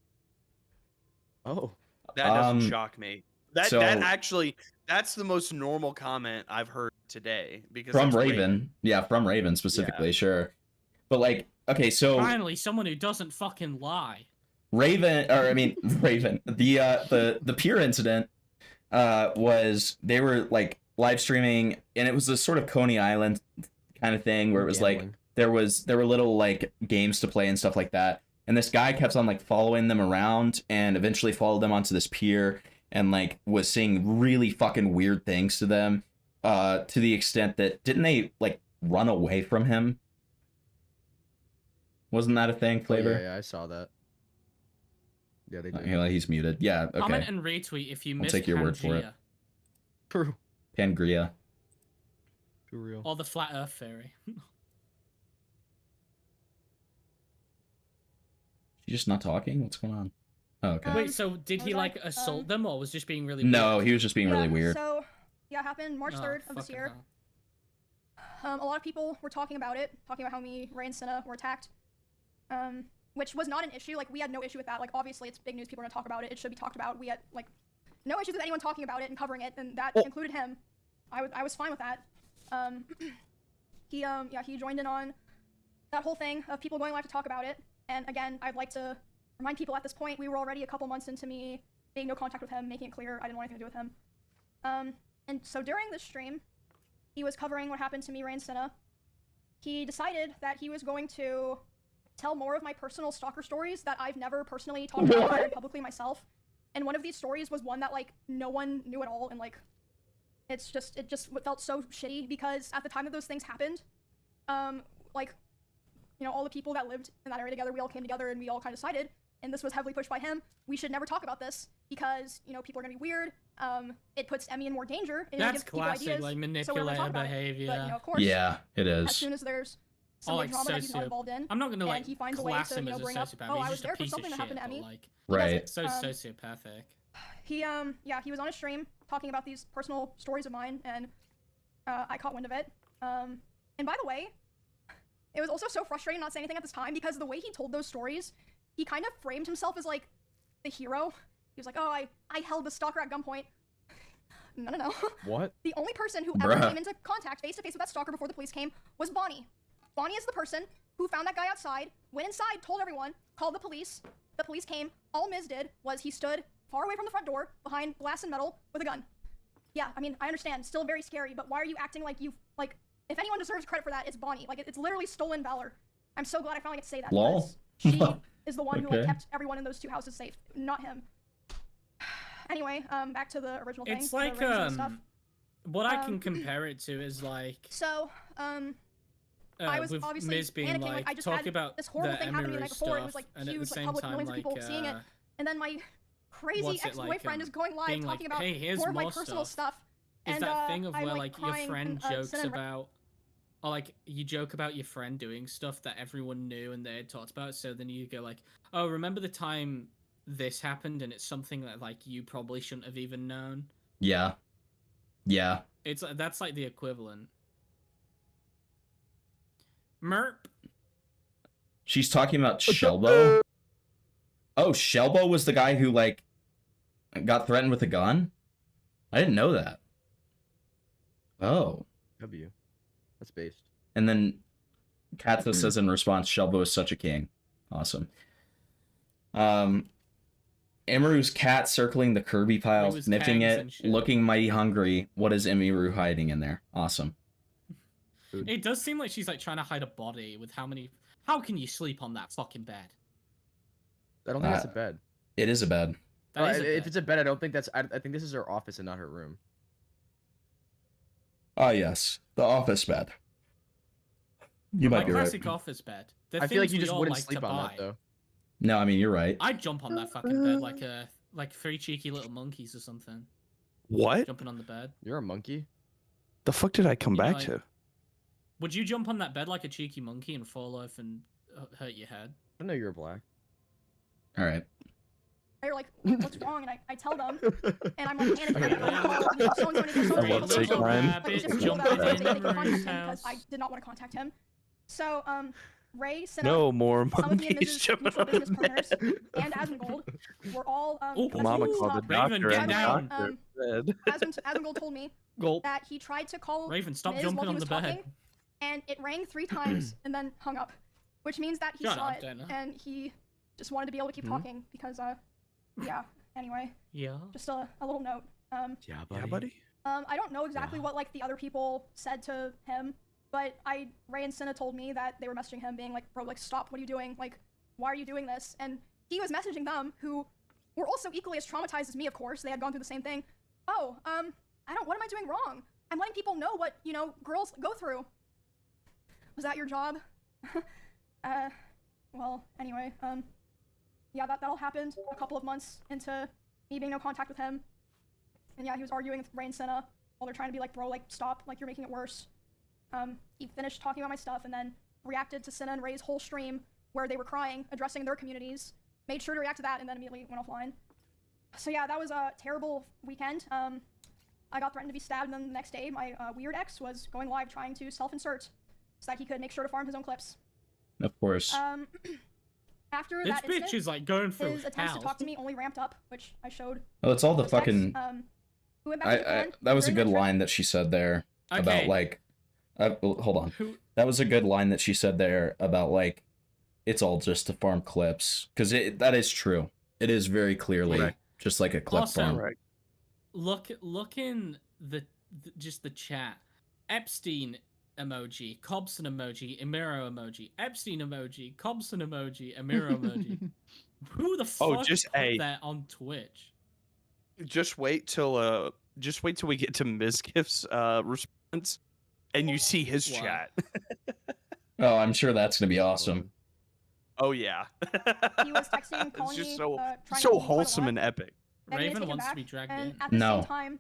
Oh. That doesn't shock me. That so- actually, that's the most normal comment I've heard today. Because From it's Raven. Yeah, from Raven specifically, sure. But like, okay, so Finally, someone who doesn't fucking lie. Raven, the Pier incident was they were like live streaming, and it was this sort of Coney Island kind of thing where it was like there were little like games to play and stuff like that, and this guy kept on like following them around and eventually followed them onto this pier and like was saying really fucking weird things to them, to the extent that didn't they like run away from him? Wasn't that a thing, Flavor? Yeah, I saw that. Yeah, they did. Okay, he's muted. Yeah, okay. Comment and retweet if you I'll missed take your word for it. Pangea. True. Pangria. Too real. Or the Flat Earth Theory. She's just not talking? What's going on? Oh, okay. Wait, so did he like assault them or was just being really No, weird? he was just being really weird. So, yeah, it happened March Oh, 3rd of this fucking year. hell. A lot of people were talking about it, talking about how me, Ray, and Cinna were attacked. Which was not an issue. Like, we had no issue with that. Like, obviously, it's big news. People are gonna talk about it. It should be talked about. We had, like, no issues with anyone talking about it and covering it, and that included him. I was fine with that. He joined in on that whole thing of people going live to talk about it. And again, I'd like to remind people at this point, we were already a couple months into me being no contact with him, making it clear I didn't want anything to do with him. And so during this stream, he was covering what happened to me, Ray, and Cinna. He decided that he was going to tell more of my personal stalker stories that I've never personally talked about very publicly myself. And one of these stories was one that, like, no one knew at all, and, like, it just felt so shitty because at the time that those things happened, like, you know, all the people that lived in that area together, we all came together and we all kind of decided, and this was heavily pushed by him, we should never talk about this because, you know, people are gonna be weird, it puts Emmy in more danger, and That's it gives people classic, ideas, like, so we're gonna manipulator talk about behavior. It. But, you know, of course, Yeah, it is. as soon as there's some like, drama that he's not involved in, I'm not gonna, like, and he finds a way class to, him you know, as a bring up, sociopath. oh, He's I was just a there for piece of something that happened to shit, Emmy. but, like, Right. So sociopathic. He was on a stream talking about these personal stories of mine, and I caught wind of it. And by the way, it was also so frustrating not saying anything at this time because the way he told those stories, he kind of framed himself as like the hero. He was like, "Oh, I held the stalker at gunpoint." No. What? The only person who ever came into contact face to face with that stalker before the police came was Bonnie. Bonnie is the person who found that guy outside, went inside, told everyone, called the police. The police came. All Miz did was he stood far away from the front door, behind glass and metal, with a gun. Yeah, I mean, I understand, still very scary, but why are you acting like like, if anyone deserves credit for that, it's Bonnie. Like, it's literally stolen valor. I'm so glad I finally get to say that. Lol. Because she is the one who, like, Okay. kept everyone in those two houses safe, not him. Anyway, back to the original thing. It's the like, rings and stuff. what I can compare it to is like, So, I was with obviously Miz being panicking, like, I just talk had about this horrible the thing happening the night Emiru before. It was stuff, like and at the huge, same like, public time, millions of people like, seeing it, and then my crazy what's it ex-boyfriend like, is going live being talking like, about hey, here's more of my more personal stuff. Is And that thing of I'm, where like, like your crying, friend and, jokes Cinna- about, or like you joke about your friend doing stuff that everyone knew and they had talked about, so then you go like, oh, remember the time this happened, and it's something that like you probably shouldn't have even known. Yeah. Yeah. It's that's like the equivalent. Merp. She's talking about Shelbo. Oh, Shelbo was the guy who like got threatened with a gun? I didn't know that. Oh. W. That's based. And then Katza says in response, Shelbo is such a king. Awesome. Emiru's cat circling the Kirby pile, was sniffing tags it, and shit. looking mighty hungry. What is Emiru hiding in there? Awesome. It does seem like she's like trying to hide a body with how many. How can you sleep on that fucking bed? I don't think that's a bed. It is a bed. That is a if it's a bed, I don't think that's. I think this is her office and not her room. Ah, yes. The office bed. You might Like be right. classic office bed. The I feel like things you we just all wouldn't like sleep to on buy. that though. No, I mean you're right. I'd jump on that fucking bed like 3 cheeky little monkeys or something. What? Jumping on the bed. You're a monkey. The fuck did I come You know, back like- to? Would you jump on that bed like a cheeky monkey and fall off and hurt your head? I know you're black. All right. They're like, what's wrong? And I tell them, and I'm like panicking. I love fake crime. because I did not want to contact him. So, Ray, Cinna, No more some of me and monkeys Mrs. jumping Mutual on the Business Partners, and Asmongold were all. Mama called the doctor get and the down. doctor said. Asmongold told me Gulp. that he tried to call Raven, stop Miz jumping while he on was the bed. talking, and it rang 3 times and then hung up, which means that he Shut saw up, it Dana. and he just wanted to be able to keep talking because yeah. Anyway, Yeah. just a little note. Yeah, buddy. I don't know exactly what like the other people said to him, but Ray and Cinna told me that they were messaging him being like, bro, like stop, what are you doing? Like, why are you doing this? And he was messaging them who were also equally as traumatized as me, of course. They had gone through the same thing. Oh, what am I doing wrong? I'm letting people know what, girls go through. Was that your job? Well, anyway, yeah, that all happened a couple of months into me being no contact with him. And yeah, he was arguing with Ray and Cinna while they're trying to be like, bro, like, stop, like, you're making it worse. He finished talking about my stuff and then reacted to Cinna and Ray's whole stream where they were crying, addressing their communities, made sure to react to that, and then immediately went offline. So yeah, that was a terrible weekend. I got threatened to be stabbed, and then the next day, my weird ex was going live trying to self-insert so that he could make sure to farm his own clips. Of course. After This that bitch incident, is like going through his attempts hell. to talk to me only ramped up, which I showed. Oh, it's all the his text. fucking. We went back to Japan That was a during good that trip. line that she said there about Okay. like. Hold on. That was a good line that she said there about like, it's all just to farm clips, because that is true. It is very clearly Correct. just like a clip Also, farm. Look in just the chat. Epstein emoji, Cobson emoji, Emiro emoji, Epstein emoji, Cobson emoji, Emiro emoji. Who the fuck just put a- that on Twitch? Just wait till we get to MIZKIF's response, and you see his Why? chat. Oh, I'm sure that's gonna be awesome. Oh yeah. He was texting, It's calling just me, so trying to so call me quite a wholesome lot, and epic. begging me to Raven take him wants to back, be dragged and in. at the No. same time,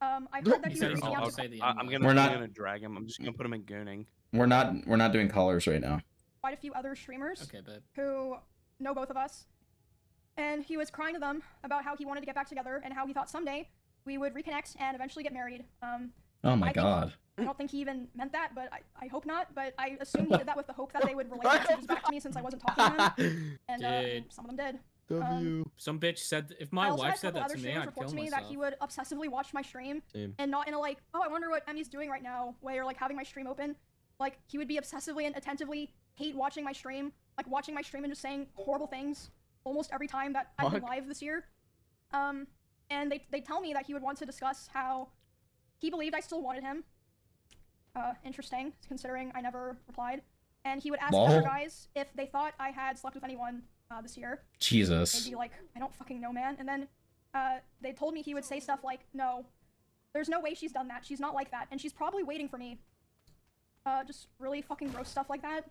I heard that He he said was he's not reaching out gonna to say the I'm N-word. gonna, We're not- I'm gonna drag him. I'm just gonna put him in gooning. We're not doing colors right now. quite a few other streamers Okay, babe. who know both of us. And he was crying to them about how he wanted to get back together and how he thought someday we would reconnect and eventually get married. Oh my I think- god. I don't think he even meant that, but I hope not. But I assume he did that with the hope that they would relay messages back to me since I wasn't talking to him. And Dude. some of them did. Some bitch said if I my also wife had said a couple that other to me, streamers I'd report kill to me myself. that he would obsessively watch my stream Same. and not in a like, oh, I wonder what Emmy's doing right now way, or like having my stream open. Like he would be obsessively and attentively hate watching my stream, like watching my stream and just saying horrible things almost every time that I've been Fuck. live this year. And they tell me that he would want to discuss how he believed I still wanted him. Interesting, considering I never replied. And he would ask Lol. other guys if they thought I had slept with anyone this year. Jesus. They'd be like, I don't fucking know, man. And then they told me he would say stuff like, no, there's no way she's done that. She's not like that. And she's probably waiting for me. Just really fucking gross stuff like that.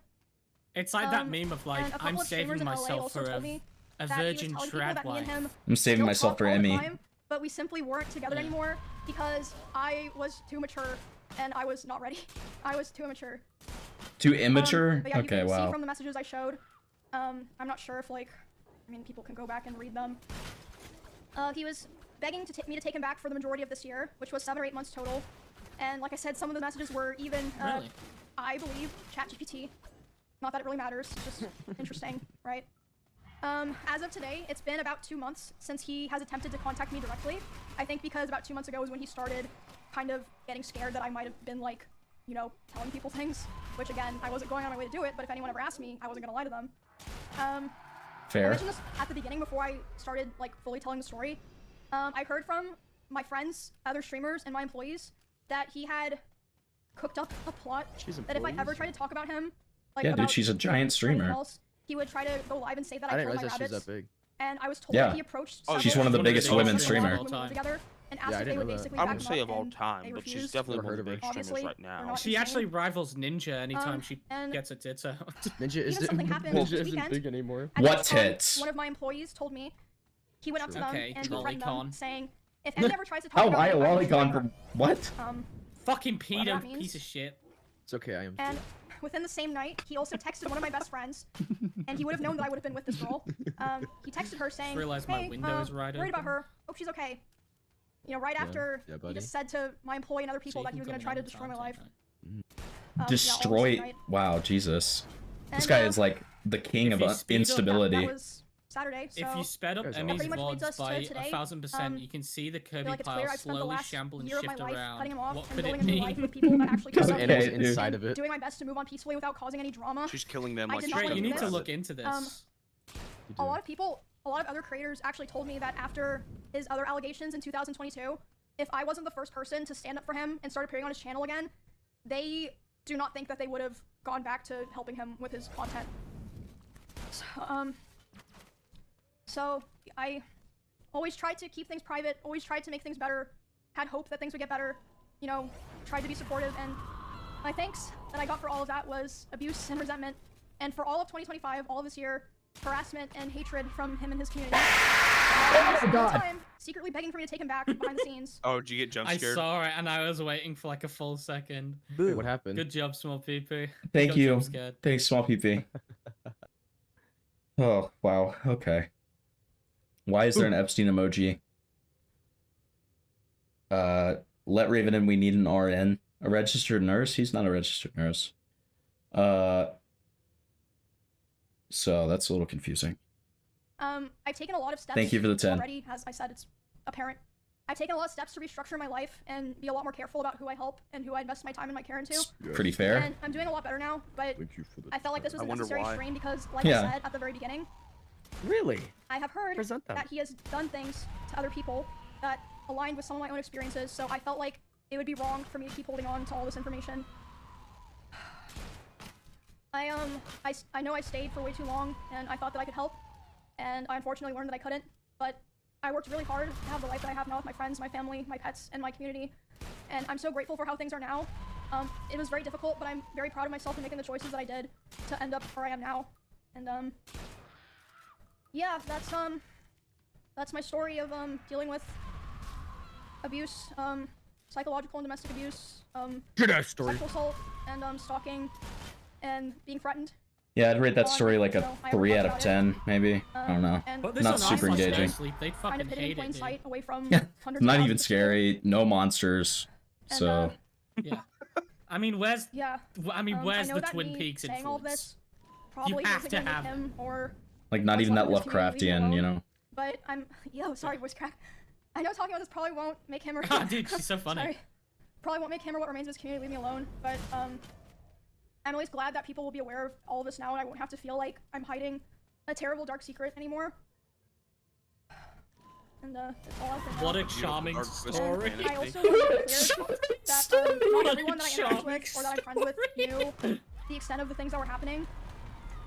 It's like that meme of like, and a couple I'm of streamers saving in LA myself also for told me a that he was virgin telling people trad that me and wife. him I'm saving still myself talk for all the Emmy. time, but we simply weren't together anymore because I was too mature and I was not ready. I was too immature. Too immature? But yeah, you Okay, can see wow. from the messages I showed. I'm not sure if like, I mean, people can go back and read them. He was begging me to take him back for the majority of this year, which was 7 or 8 months total. And like I said, some of the messages were even, Really? I believe, ChatGPT. Not that it really matters, it's just interesting, right? As of today, it's been about 2 months since he has attempted to contact me directly. I think because about 2 months ago is when he started kind of getting scared that I might have been like, you know, telling people things, which again, I wasn't going on my way to do it, but if anyone ever asked me, I wasn't gonna lie to them. I Fair. mentioned this at the beginning before I started like fully telling the story. I heard from my friends, other streamers, and my employees that he had cooked up a plot that if I ever tried to talk about him, like Yeah, dude, about she's a giant anything streamer. else, he would try to go live and say that I I didn't killed my realize that she's rabbits. that big. And I was told Yeah. that he approached. She's one of the biggest women streamers streamer. when we lived together, and asked Yeah, I if they didn't would know that. basically I back wouldn't them say up, of all and time, they but she's refused. definitely Never one of the heard big of her. streamers Obviously, right now. they're not She insane. actually rivals Ninja anytime Um, she and gets her tits out. Ninja even something happened Ninja this isn't weekend. big anymore. At What that, tits? One of my employees told me he went up to them Okay, and he threatened them, lolicon. saying, "If anyone ever tries to talk How am about I it, a I will lolicon destroy from her." what? Fucking Whatever pedo that means. piece of shit. It's okay, I am. And within the same night, he also texted one of my best friends, and he would have known that I would have been with this girl. He texted her saying, Realized "Hey, my window is right worried about open. her. Hope she's okay." You know, right after yeah, he buddy. just said to my employee and other people you that he can was gonna come try in to anytime, destroy my life. anytime. Yeah, all Destroy. the same night. Wow, Jesus. This And, guy is like the king If of you speed up- instability. That was Saturday. So If you sped up Guys are Emmy's pretty much leads VODs us to by today. 1000%, you can see the I feel Kirby like it's pile clear I've spent the slowly last shamble and year of my shift life around. cutting him off What and could building it a new life mean? with people that actually care There's about animals me, inside and of it. doing my best to move on peacefully without causing any drama. She's killing them I like did she's not Straight, wanna you do need to this. look into this. A lot of other creators actually told me that after his other allegations in 2022, if I wasn't the first person to stand up for him and start appearing on his channel again, they do not think that they would have gone back to helping him with his content. So I always tried to keep things private, always tried to make things better, had hope that things would get better, you know, tried to be supportive, and my thanks that I got for all of that was abuse and resentment, and for all of 2025, all of this year, harassment and hatred from him and his community. Oh my God. Time, secretly begging for me to take him back behind the scenes. Oh, did you get jump I scared? saw it and I was waiting for like a full second. Wait, what happened? Good job, small PP. Thank Got you. jump scared. Thanks, small PP. Oh, wow. Okay. Why is there an Epstein emoji? Let Raven in, we need an RN. A registered nurse? He's not a registered nurse. So that's a little confusing. I've taken a lot of steps. Thank you for the 10. Already, as I said, it's apparent. I've taken a lot of steps to restructure my life and be a lot more careful about who I help and who I invest my time and my care into. Pretty fair. And I'm doing a lot better now, but Thank you for the I felt like this was I a wonder necessary why. strain because, like Yeah. I said at the very beginning, Really? I have heard Present them. that he has done things to other people that aligned with some of my own experiences, so I felt like it would be wrong for me to keep holding on to all this information. I know I stayed for way too long, and I thought that I could help, and I unfortunately learned that I couldn't, but I worked really hard to have the life that I have now with my friends, my family, my pets, and my community, and I'm so grateful for how things are now. It was very difficult, but I'm very proud of myself for making the choices that I did to end up where I am now, and yeah, that's my story of dealing with abuse, psychological and domestic abuse, sexual assault, and stalking, and being threatened. Yeah, I'd rate that story like a So I 3 talked out of about it. 10, maybe. I don't know. And Put this Not on super Office engaging. Sleep. They'd kind fucking of hidden in hate plain it, dude. sight away from Yeah, hundreds of not even thousands of scary. No monsters. And, So Yeah. I mean, where's yeah. I mean, I where's know the that Twin me Peaks saying all of influence? this probably have isn't to gonna have make him or like not even that what's left of his community Lovecraftian, you alone. know. But I'm sorry, voice crack. I know talking about this probably won't make him or Ah, dude, she's so funny. Sorry. Probably won't make him or what remains of his community leave me alone. But I'm always glad that people will be aware of all of this now, and I won't have to feel like I'm hiding a terrible dark secret anymore. And that's all I've been. What a now. charming And story. I also want to be clear that not everyone that I interact charming with or that I'm friends with knew the extent of the things that were happening.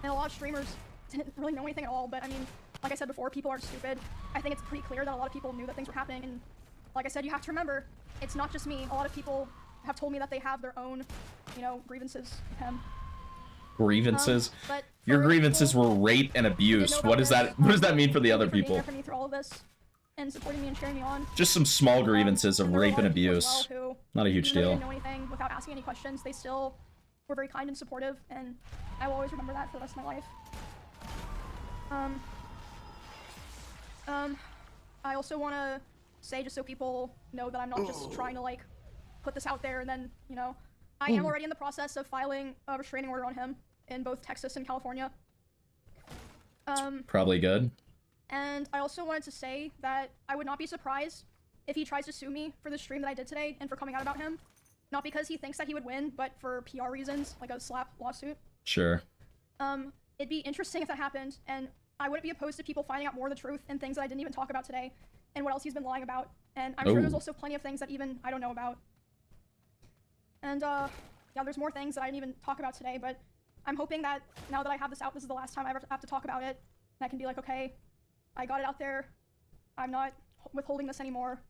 And a lot of streamers didn't really know anything at all, but I mean, like I said before, people aren't stupid. I think it's pretty clear that a lot of people knew that things were happening, and like I said, you have to remember, it's not just me. A lot of people have told me that they have their own, you know, grievances with him. Grievances? But Your for grievances people were rape and who didn't abuse. know What about does this, that what does that mean for the other thank you for being people? there for me through all of this and supporting me and cheering me on. Just some small grievances of And there were a rape lot and of people as abuse. well who Not a huge really deal. didn't know anything without asking any questions. They still were very kind and supportive, and I will always remember that for the rest of my life. I also want to say, just so people know, that I'm not just trying to like put this out there and then, you know, I am already in the process of filing a restraining order on him in both Texas and California. Probably good. And I also wanted to say that I would not be surprised if he tries to sue me for the stream that I did today and for coming out about him. Not because he thinks that he would win, but for PR reasons, like a slap lawsuit. Sure. It'd be interesting if that happened, and I wouldn't be opposed to people finding out more of the truth and things that I didn't even talk about today, and what else he's been lying about. And I'm sure there's Oh. also plenty of things that even I don't know about. And yeah, there's more things that I didn't even talk about today, but I'm hoping that now that I have this out, this is the last time I ever have to talk about it, and I can be like, okay, I got it out there, I'm not withholding this anymore,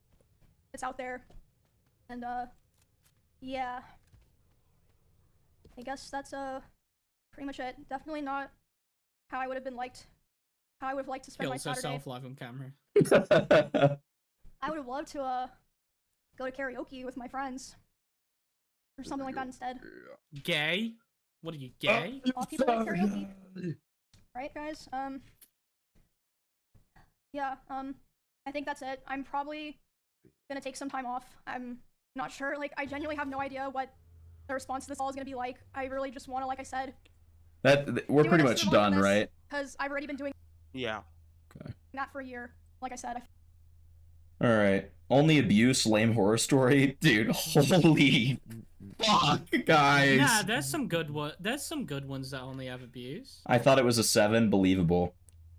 it's out there. And yeah. I guess that's pretty much it. Definitely not how I would have liked to spend my Kills Saturday. herself live on camera. I would have loved to go to karaoke with my friends. Or something like that instead. Gay? What are you, gay? All people like karaoke. Right, guys? Yeah, I think that's it. I'm probably gonna take some time off. I'm not sure. Like, I genuinely have no idea what the response to this all is gonna be like. I really just wanna, like I said, We're pretty much done, right? because I've already been doing Yeah. that for a year. Like I said, All right. Only abuse, lame horror story, dude. Holy fuck, guys. Nah, there's some good ones that only have abuse. I thought it was a 7. Believable.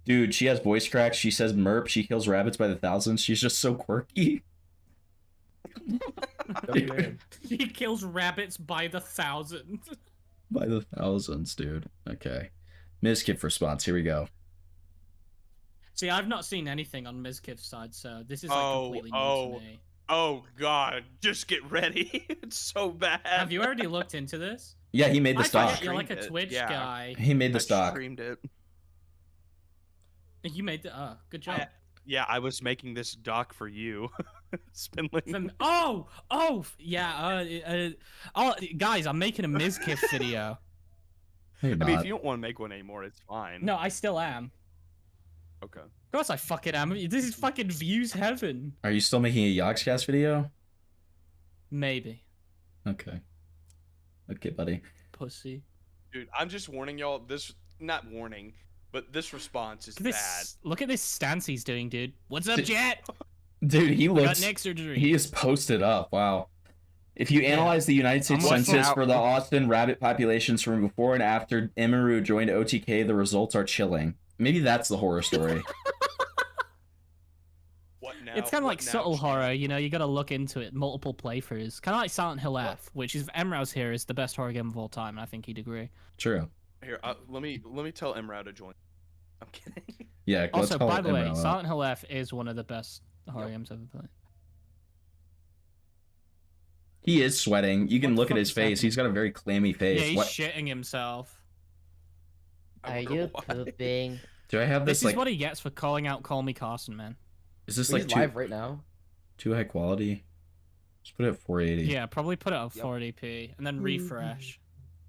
Dude, she has voice cracks. She says merp. She kills rabbits by the thousands. She's just so quirky. He kills rabbits by the thousands. By the thousands, dude. Okay. MIZKIF response. Here we go. See, I've not seen anything on MIZKIF's side, so this is like completely new to me. Oh god, just get ready. It's so bad. Have you already looked into this? Yeah, he made the I stock. forget you're like a Twitch guy. He made the stock. Streamed it. You made the good job. Yeah, I was making this doc for you. Spindling. Guys, I'm making a MIZKIF video. Hey, I mean, if you don't want to make one anymore, it's fine. No, I still am. Okay. Of course I fucking am. This is fucking views heaven. Are you still making a Yogscast video? Maybe. Okay. Okay, buddy. Pussy. Dude, I'm just warning y'all. This, not warning, but this response is Look at this stance he's doing, dude. What's up, Jet? Dude, he looks. got neck surgery. He is posted up. Wow. If you analyze the United States Census for the Austin rabbit populations from before and after Emeru joined OTK, the results are chilling. Maybe that's the horror story. What now? It's kind of like subtle horror, you know. You got to look into it. Multiple playthroughs, kind of like Silent Hill F, which is Emrau's here is the best horror game of all time. And I think he'd agree. True. Here, let me tell Emrau to join. I'm kidding. Yeah. Also, by the way, Silent Hill F is one of the best horror games I've ever played. He is sweating. You can look at his face. He's got a very clammy face. Yeah, he's shitting himself. Are you pooping? Do I have this, This is what he gets for calling out Call Me Carson, man. Is this He's like live right now? Too high quality? Just put it at 480. Yeah, probably put it on 480p and then refresh.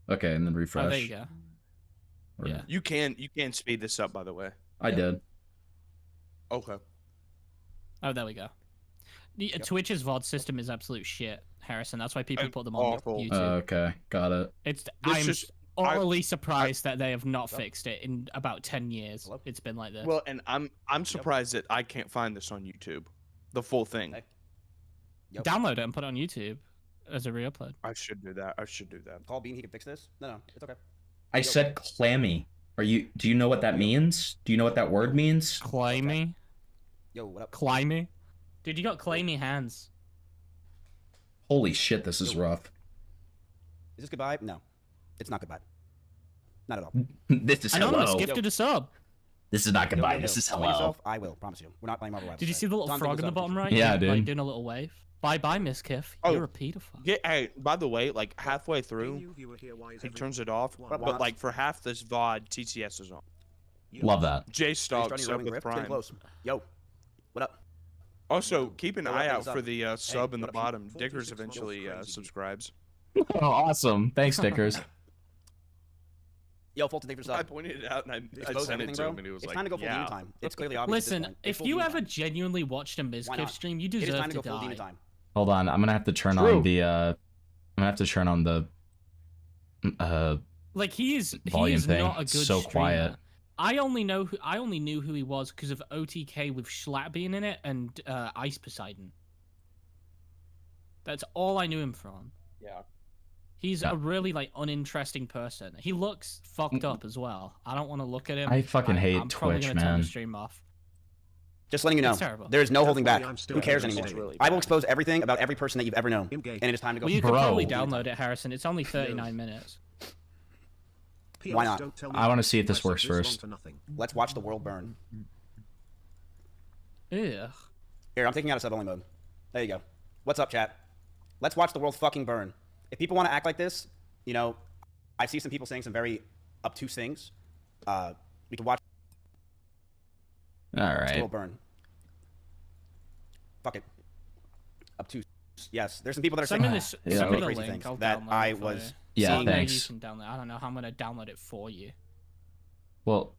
Okay, and then refresh. Oh, there you go. Yeah. You can speed this up, by the way. I did. Okay. Oh, there we go. Twitch's VOD system is absolute shit, Harrison. That's why people put them on YouTube. Okay, got it. I'm utterly surprised that they have not fixed it in about 10 years. It's been like this. Well, and I'm surprised that I can't find this on YouTube, the full thing. Download it and put it on YouTube as a re-upload. I should do that. Call Bean, he can fix this. No, it's okay. I said clammy. Do you know what that means? Do you know what that word means? Clammy? Yo, what up? Climby? Dude, you got clammy hands. Holy shit, this is rough. Is this goodbye? No. It's not goodbye. Not at all. This is hello. Anonymous gifted a sub. This is not goodbye. Yo, This is Play hello. yourself? I will, promise you. We're not playing Marvel Rivals. Did you see the little frog in the bottom right? Yeah, dude. Like doing a little wave. Bye-bye, MIZKIF. You're a pedophile. Hey, by the way, like halfway through, he turns it off. But like for half this VOD, TCS is on. Love that. J Stalk Starting sub rolling with rift, getting Prime. close. Yo, what up? Also, keep an What eye up, out what's for up? the sub in the what up, bottom. Dickers eventually subscribes. Oh, awesome. Thanks, Stickers. Yo, Fulton, thank you for the I sub. pointed it out and I Expose sent it everything, to bro. him and he was It's like, time to go full yeah. demon time. It's clearly obvious. at this Listen, point. if Full you demon ever time. genuinely watched a Why MIZKIF not? stream, you It is deserve time to to go full demon die. time. Hold on. I'm gonna have to turn True. on the. I'm gonna have to turn on the. Like he is Volume thing. not a good So streamer. quiet. I only knew who he was because of OTK with Schlatt being in it and Ice Poseidon. That's all I knew him from. Yeah. He's a really like uninteresting person. He looks fucked up as well. I don't want to look at him. I fucking hate I'm probably Twitch, gonna turn man. the stream off. Just letting you know, It's terrible. there is no holding back. I'm still Who cares angry. anymore? It's really I will expose everything about every person that you've ever known, and it is time to go. Well, you full can demon probably time. download it, Harrison. It's only 39 minutes. Why not? I want to see if this works first. Let's watch the world burn. Ugh. Here, I'm taking out a sub-only mode. There you go. What's up, chat? Let's watch the world fucking burn. If people want to act like this, you know, I see some people saying some very obtuse things. We can watch. All The right. world burn. Fuck it. Obtuse. Yes, there's some people that are saying some really crazy things that I was. Yeah, You thanks. can download. I don't know how I'm gonna download it for you. Well,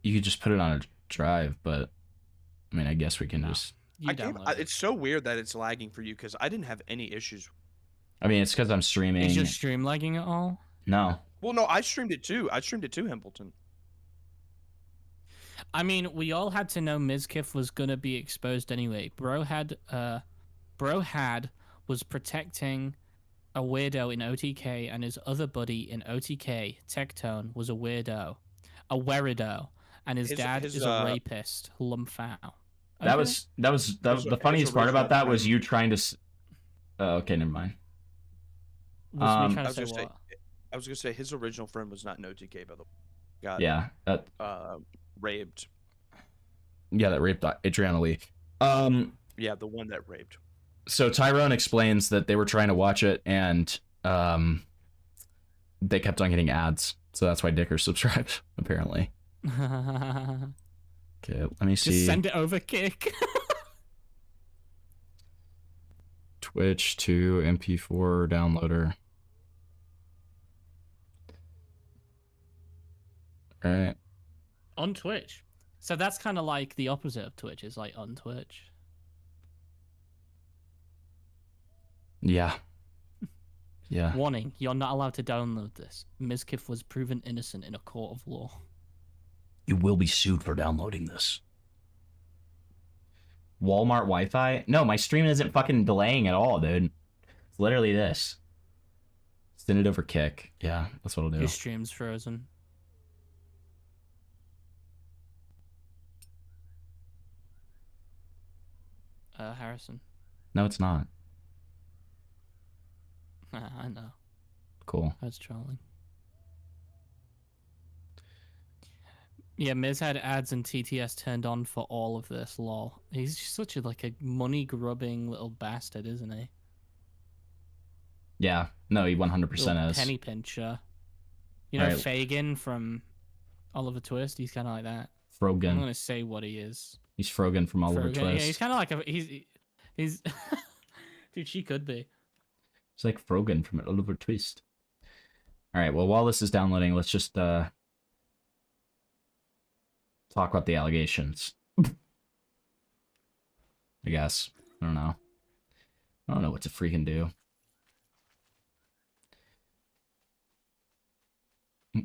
you could just put it on a drive, but I mean, I guess we can just. It's so weird that it's lagging for you because I didn't have any issues. I mean, it's because I'm streaming. Is your stream lagging at all? No. Well, no, I streamed it too. Himpleton. I mean, we all had to know MIZKIF was gonna be exposed anyway. Bro had was protecting a weirdo in OTK, and his other buddy in OTK, Tectone, was a weirdo, and his dad is a rapist, Lumfao. That was the funniest part about that was you trying to. Okay, never mind. I was gonna say his original friend was not an OTK, by the way. Got raped. Yeah, that raped Adriana Lee. Yeah, the one that raped. So Tyrone explains that they were trying to watch it and they kept on getting ads, so that's why Dicker subscribed apparently. Okay, let me see. Just send it over, Kick. Twitch to MP4 downloader. All right. On Twitch. So that's kind of like the opposite of Twitch. It's like on Twitch. Yeah. Yeah. Warning, you're not allowed to download this. MIZKIF was proven innocent in a court of law. You will be sued for downloading this. Walmart Wi-Fi? No, my stream isn't fucking delaying at all, dude. It's literally this. Send it over Kick. Yeah, that's what I'll do. Your stream's frozen. Harrison. No, it's not. I know. Cool. I was trolling. Yeah, Miz had ads and TTS turned on for all of this, lol. He's just such a money-grubbing little bastard, isn't he? Yeah, no, he 100% is. Penny pincher. You know, Fagin from Oliver Twist, he's kind of like that. Frogan. I'm going to say what he is. He's Frogan from Oliver Twist. Yeah, he's kind of like he's... Dude, she could be. It's like Frogan from Oliver Twist. All right, well, while this is downloading, let's just talk about the allegations. I guess. I don't know. I don't know what to freaking do.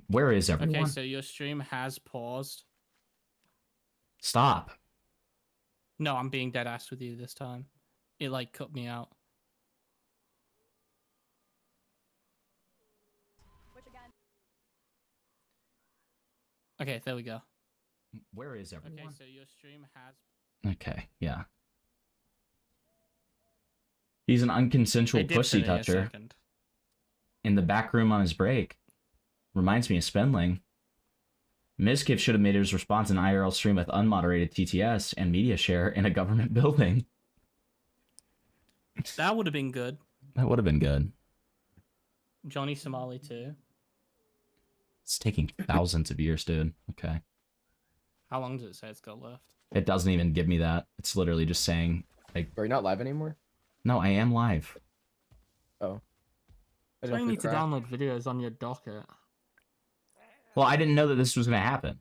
Where is everyone? Okay, so your stream has paused. Stop. No, I'm being dead ass with you this time. It cut me out. Okay, there we go. Where is everyone? Okay, so your stream has... Okay, yeah. He's an unconsensual pussy toucher. In the back room on his break. Reminds me of Spenling. MIZKIF should have made his response an IRL stream with unmoderated TTS and media share in a government building. That would have been good. That would have been good. Johnny Somali too. It's taking thousands of years, dude. Okay. How long does it say it's got left? It doesn't even give me that. It's literally just saying, like... Are you not live anymore? No, I am live. Oh. That's why you need to download videos on your docket. Well, I didn't know that this was going to happen.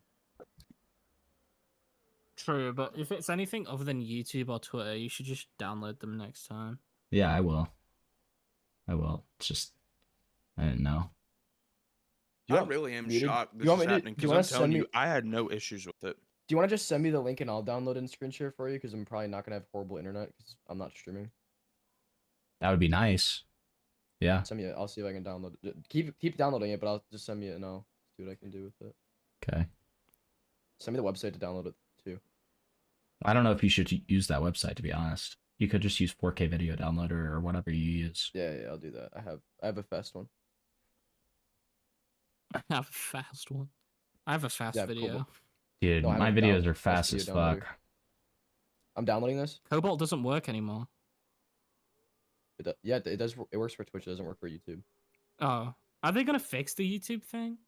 True, but if it's anything other than YouTube or Twitter, you should just download them next time. Yeah, I will. I will. It's just... I didn't know. I really am shocked this is happening because I'm telling you, I had no issues with it. Do you want to just send me the link and I'll download and screen share for you? Because I'm probably not going to have horrible internet because I'm not streaming. That would be nice. Yeah. Send me it. I'll see if I can download it. Keep downloading it, but I'll just send me it and I'll see what I can do with it. Okay. Send me the website to download it too. I don't know if you should use that website, to be honest. You could just use 4K video downloader or whatever you use. Yeah, I'll do that. I have a fast one. I have a fast one. I have a fast video. Cobalt. Dude, no, my videos are fast as fuck. I'm downloading this. Cobalt doesn't work anymore. Yeah, it does. It works for Twitch. It doesn't work for YouTube. Oh, are they gonna fix the YouTube thing?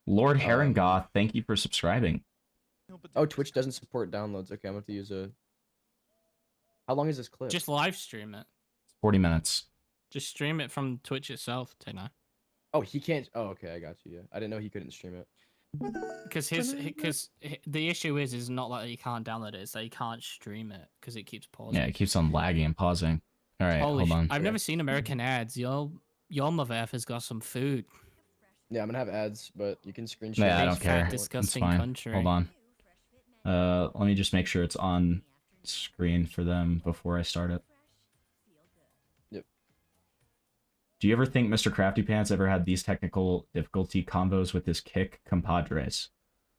Lord Harengoth, thank you for subscribing. Oh, Twitch doesn't support downloads. Okay, I'm gonna have to use a. How long is this clip? Just live stream it. 40 minutes. Just stream it from Twitch itself, Tina. Oh, he can't. Oh, okay, I got you. Yeah, I didn't know he couldn't stream it. Because the issue is not like he can't download it; it's that he can't stream it because it keeps pausing. Yeah, it keeps on lagging and pausing. All right, Holy hold on. I've never seen American ads. Your mother has got some food. Yeah, I'm gonna have ads, but you can screenshot. Yeah, I don't Fat, care. disgusting it's fine. country. Hold on. Let me just make sure it's on screen for them before I start it. Yep. Do you ever think Mr. Crafty Pants ever had these technical difficulty combos with his kick compadres?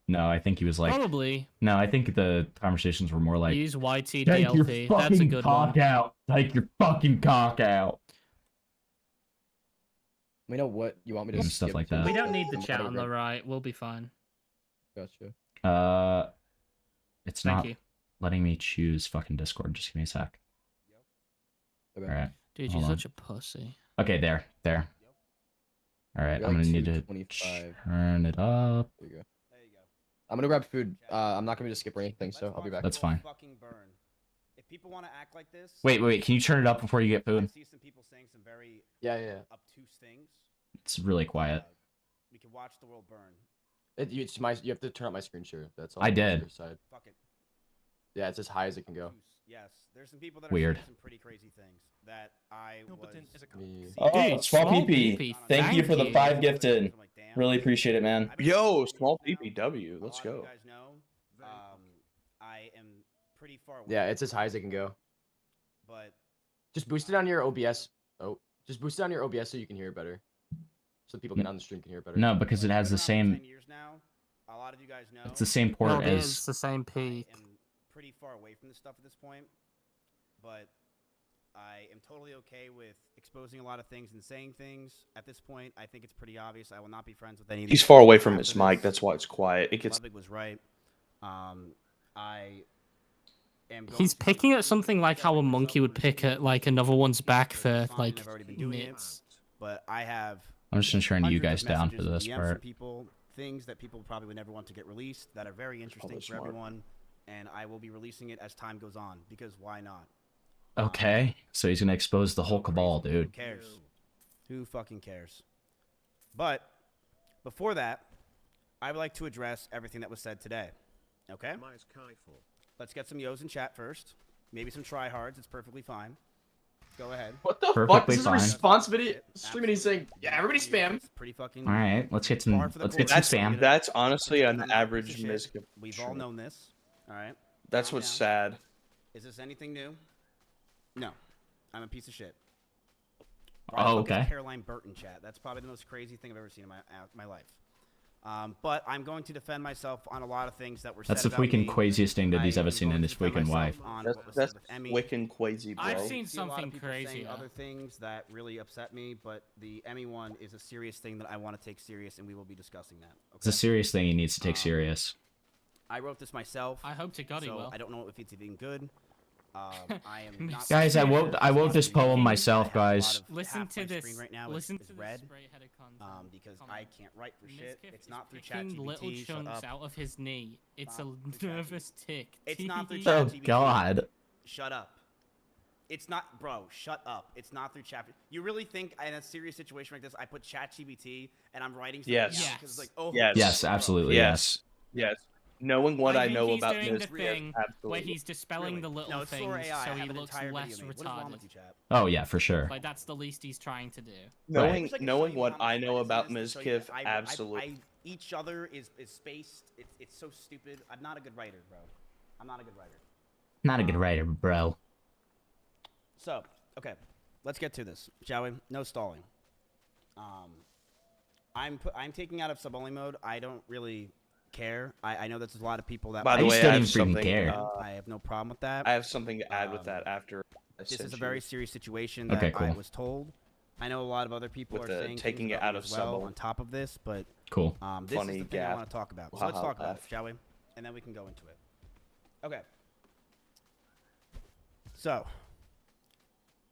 No, I think he was like... Probably. No, I think the conversations were more like... Use YT Take your DLP. That's a fucking good cock one. out. Take your fucking cock out. We know what you want me to And stuff skip like to. that. We don't need the I'm chat gonna on the grab- right. We'll be fine. Gotcha. It's Thank not you. letting me choose fucking Discord. Just give me a sec. Okay. All right. Dude, hold you're on. such a pussy. Okay, there. All right, You're I'm like gonna need to 225. turn it up. There you go. I'm gonna grab food. I'm not gonna be to skip or anything, so I'll be back. That's fine. Fucking burn. If people want to act like this, Wait. Can you turn it up before you get I food? see some people saying some very Yeah. obtuse things. It's really quiet. We can watch the world burn. It's my. You have to turn up my screen share. That's all. I on did. your Side. Fuck it. Yeah, it's as high as it can go. Yes, there's some people that are Weird. saying some pretty crazy things that I was. Me. Oh, small PP. Thank you for the 5 gifted. Really appreciate it, man. Yo, small PPW. Let's go. You guys know, I am pretty far away. Yeah, it's as high as it can go. But Just boost it on your OBS. Oh, just boost it on your OBS so you can hear it better. So people get on the stream can hear it better. No, because it has the same. a lot of you guys know. It's the same port No, it as. is the same peak. I am pretty far away from this stuff at this point, but I am totally okay with exposing a lot of things and saying things. At this point, I think it's pretty obvious. I will not be friends with any of these He's far away people from after his this. mic. That's why it's quiet. It gets. Ludwig was right. I am. He's picking at something like how a monkey would pick at like another one's back for like I've already been doing it, minutes. but I have. I'm just turning you hundreds guys of down for messages and this DMs from part. people, things that people probably would never want to get released that are very interesting for smart. everyone, and I will be releasing it as time goes on because why not? Okay, so he's gonna expose the whole cabal, Who dude. cares? Who fucking cares? But before that, I would like to address everything that was said today. Okay? Let's get some yos in chat first. Maybe some tryhards. It's perfectly fine. Go ahead. What the fuck? This is a response video. Streaming and saying, yeah, everybody spam. It's pretty fucking. All right, let's get some. Let's get some spam. That's honestly an average MIZKIF. We've all known this. All right. That's Calm what's down. sad. Is this anything new? No. I'm a piece of shit. Oh, okay. Caroline Burton chat. That's probably the most crazy thing I've ever seen in my life. But I'm going to defend myself on a lot of things that were said That's the about freaking me. craziest thing that he's I ever am seen going in to his defend freaking myself life. on That's what was said with Emmy. wicked crazy, bro. I've seen See a lot of something people saying crazy. other things that really upset me, but the Emmy one is a serious thing that I want to take serious, and we will be discussing that. It's a serious thing he needs to take serious. I wrote this myself. I hope to God he so will. I don't know if it's even good. I am not Guys, I wrote this poem myself, guys. Listen half to my this. screen right now Listen is to red, this spray-headed content. because I can't write for shit. MIZKIF It's is not through picking little ChatGPT. Shut chunks up. out of his knee. It's a nervous tick. It's not through Oh ChatGPT. God. Shut up. It's not, bro. Shut up. It's not through Chat. You really think in a serious situation like this, I put ChatGPT and I'm writing something Yes. down because it's like, oh, Yes. Yes, absolutely. Yes. Yes. Knowing what I think know he's about doing the MIZKIF, thing absolutely. where he's dispelling the little No, it's things for AI. so I he have an looks entire less video made. What is wrong with retarded. you, Chat? Oh yeah, for sure. Like that's the least he's trying to do. Knowing I can knowing show you what on I the know Reddit about list to show you MIZKIF, that absolutely. each other is spaced. It's so stupid. I'm not a good writer, bro. I'm not a good writer. Not a good writer, bro. So, okay, let's get to this, shall we? No stalling. I'm taking out of sub-only mode. I don't really care. I know there's a lot of people that. By the way, still I have didn't freaking something. care. I have no problem with that. I have something to add with that after. I This sent is a you. very serious situation that Okay, cool. I was told. I know a lot of other people With are the saying taking things it about out me of as well sub-only. on top of this, but Cool. this Funny is the thing I gap. want to talk about. So let's Haha, talk about it, laugh. shall we? And then we can go into it. Okay. So,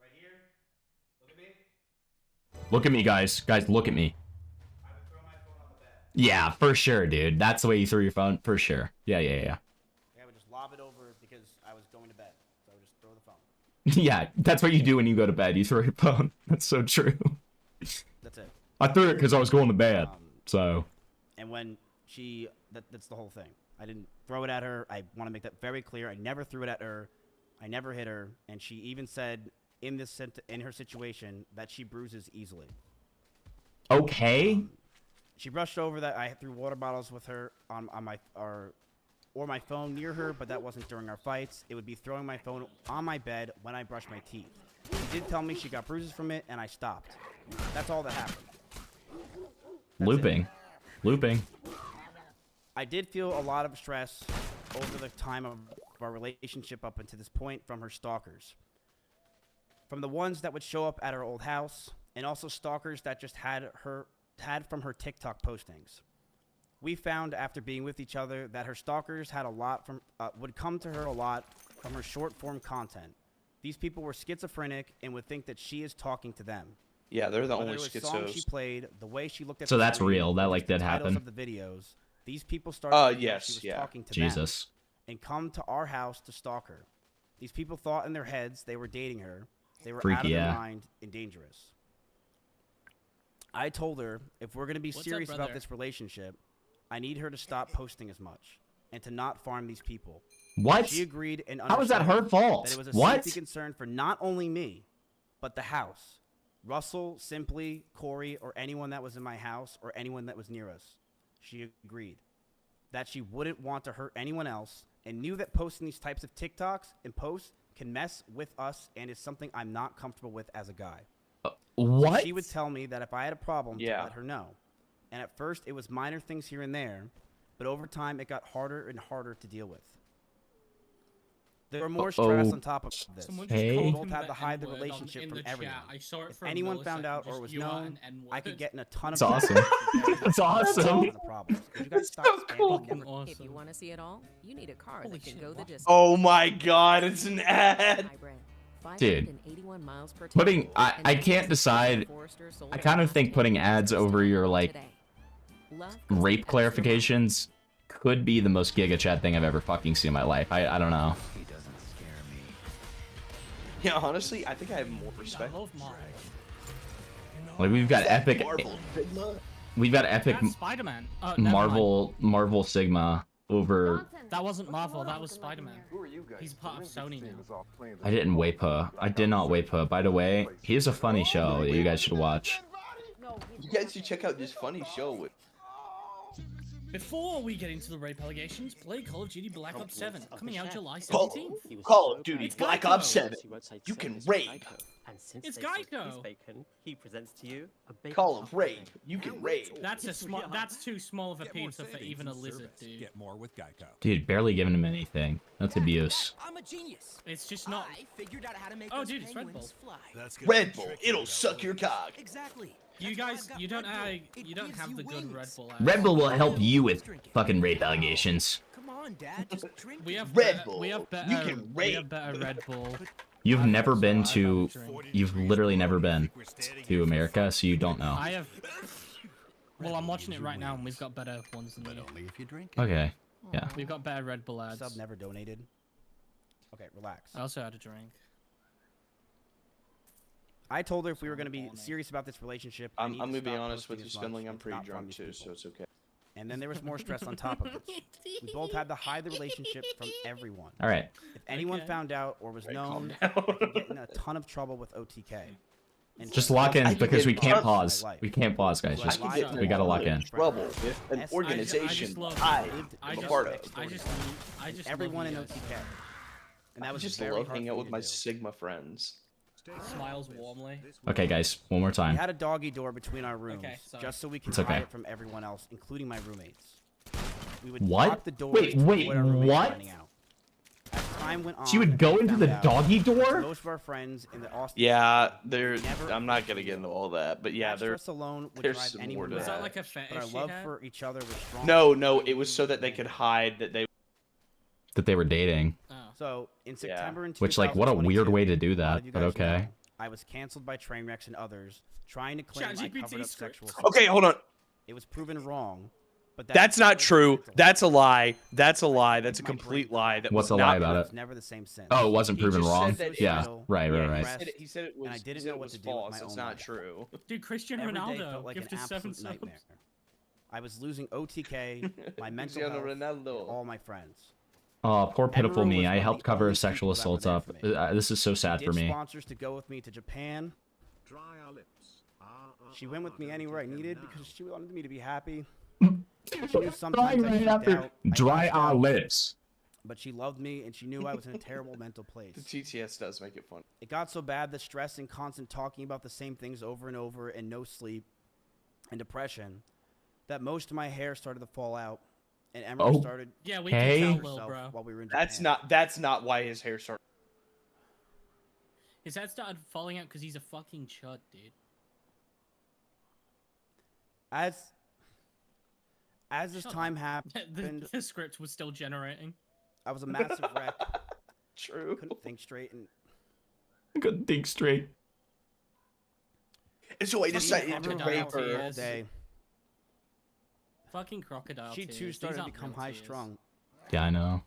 Right here. Look at me. Look at me, guys. Guys, look at me. I would throw my phone on the bed. Yeah, for sure, dude. That's the way you threw your phone, for sure. Yeah. Yeah, I would just lob it over because I was going to bed. So I would just throw the phone. Yeah, that's what you do when you go to bed. You throw your phone. That's so true. That's it. I threw it because I was going to bed. So. And when that's the whole thing. I didn't throw it at her. I want to make that very clear. I never threw it at her. I never hit her. And she even said in her situation that she bruises easily. Okay. She brushed over that I threw water bottles with her on my phone near her, but that wasn't during our fights. It would be throwing my phone on my bed when I brushed my teeth. She did tell me she got bruises from it, and I stopped. That's all that happened. Looping. I did feel a lot of stress over the time of our relationship up until this point from her stalkers. From the ones that would show up at her old house, and also stalkers that just had from her TikTok postings. We found after being with each other that her stalkers had a lot would come to her a lot from her short form content. These people were schizophrenic and would think that she is talking to them. Yeah, they're the Whether only it was songs she schizos. played, the way she looked at So the that's screen, real. That like did the titles happen. of the videos. These people started to think she was talking to Jesus. them and come to our house to stalk her. These people thought in their heads they were dating her. They were out of their mind and dangerous. I told her if we're going to be serious about this relationship, I need her to stop posting as much and to not farm these people. What? She agreed and How is that her fault? that it was a What? safety concern for not only me, but the house. Russell, Simply, Corey, or anyone that was in my house or anyone that was near us. She agreed that she wouldn't want to hurt anyone else and knew that posting these types of TikToks and posts can mess with us and is something I'm not comfortable with as a guy. What? She would tell me that if I had a problem to let her know. And at first it was minor things here and there, but over time it got harder and harder to deal with. There were more stress on top of this. We both had to hide the relationship from everyone. If anyone found out or was known, I could get in a ton of That's awesome. That's awesome. You guys stop spamming If you want to see it all, you need a car that can go the distance. Oh my god, it's an ad. Dude, I can't decide. I kind of think putting ads over your like rape clarifications could be the most Giga Chat thing I've ever fucking seen in my life. I don't know. Yeah, honestly, I think I have more respect. Like we've got epic. We've got epic That's Spider-Man. Marvel Sigma over. That wasn't Marvel. That was Spider-Man. He's part of Sony now. I didn't wape her. I did not wape her. By the way, here's a funny show that you guys should watch. You guys should check out this funny show with. Before we get into the rape allegations, play Call of Duty Black Ops 7, coming out July 17th. Call of Duty Black Ops 7. You can rape. It's Geico. He presents to you a bacon Call of rape. You can rape. That's too small of a pizza for even a lizard, dude. Get more with Geico. Dude, barely giving him anything. That's abuse. I'm a genius. It's just not. I figured out how to make Oh, those dude, it's Red Bull. penguins fly. Red Bull, it'll suck your cock. Exactly. You guys, you don't have the good Red Bull. Red Bull will help you with fucking rape allegations. Come on, Dad, just drink. We have Red better, Bull. we have better, You can we rape. have better Red Bull. You've never been to. You've literally never been to America, so you don't know. I have. Well, I'm watching it right now, and we've got better ones than you. If you drink. Okay. Yeah. We've got better Red Bull ads. Sub never donated. Okay, relax. I also had a drink. I told her if we were going to be serious about this relationship, I'm gonna be honest with you, Spindling. I'm pretty drunk too, so it's okay. And then there was more stress on top of this. We both had to hide the relationship from everyone. All right. If anyone found out or was known, I could get in a ton of trouble with OTK. And Just lock in because we can't pause. We can't pause, guys. Just we gotta lock in. Trouble with an organization I am a part of. I just everyone in love OTK. And that was just very love hard hanging for out me with to my do. Sigma friends. Smiles warmly. Okay, guys, one more We time. had a doggy door between our rooms, just so we could It's okay. hide it from everyone else, including my roommates. We would What? lock the door Wait, to avoid our roommates what? finding out. As time went on, So you would go we into the found out doggy that door? Most of our friends in the Austin. Yeah, I'm not gonna get into all that, but yeah, Stress alone would there's drive some anyone more to mad. that like a But fetish our you love had? for each other was strong. No, it was so that they could hide that they. That they were dating. So in September, in Which, like, what a weird 2022, way to do a lot that, of you but guys okay. know, I was canceled by Trainwrecks and others, trying to claim I ChatGPT covered up script. sexual. Okay, hold on. It was proven wrong, But That's not true. That's a lie. That's a lie. That's a complete lie. That What's was a lie not about It's it? never the same since. Oh, it wasn't He proven just wrong. said that it Yeah, was- right, yeah, right. He said it was. And I didn't he said know it what was to do with false. my It's own not life. true. Dude, Cristiano Every day Ronaldo felt like an gifted 7 absolute subs. nightmare. I was losing OTK, my mental Cristiano health, and Ronaldo. all my friends. Oh, poor pitiful Emery me. was I one of helped the cover only sexual people that were assaults there up. for me. This is so sad She for did me. sponsors to go with me to Japan. She went with me anywhere I needed because she wanted me to be happy. She knew sometimes I freaked out. Dry lashed our out, lips. But she loved me, and she knew I was in a terrible mental place. The TTS does make it fun. It got so bad that stress and constant talking about the same things over and over and no sleep and depression that most of my hair started to fall out, and Emery started Yeah, we Hey. can tell, herself Lil bro. while we were in Japan. That's not why his hair started. His head started falling out because he's a fucking chud, dude. As this Shut time up. happened, The script was still generating. I was a massive wreck. True. Couldn't think straight, and Couldn't think straight. And so I Fucking decided to crocodile rape her. tears all day. Fucking crocodile She too tears. started These to aren't become real high tears. strung. Yeah, I know.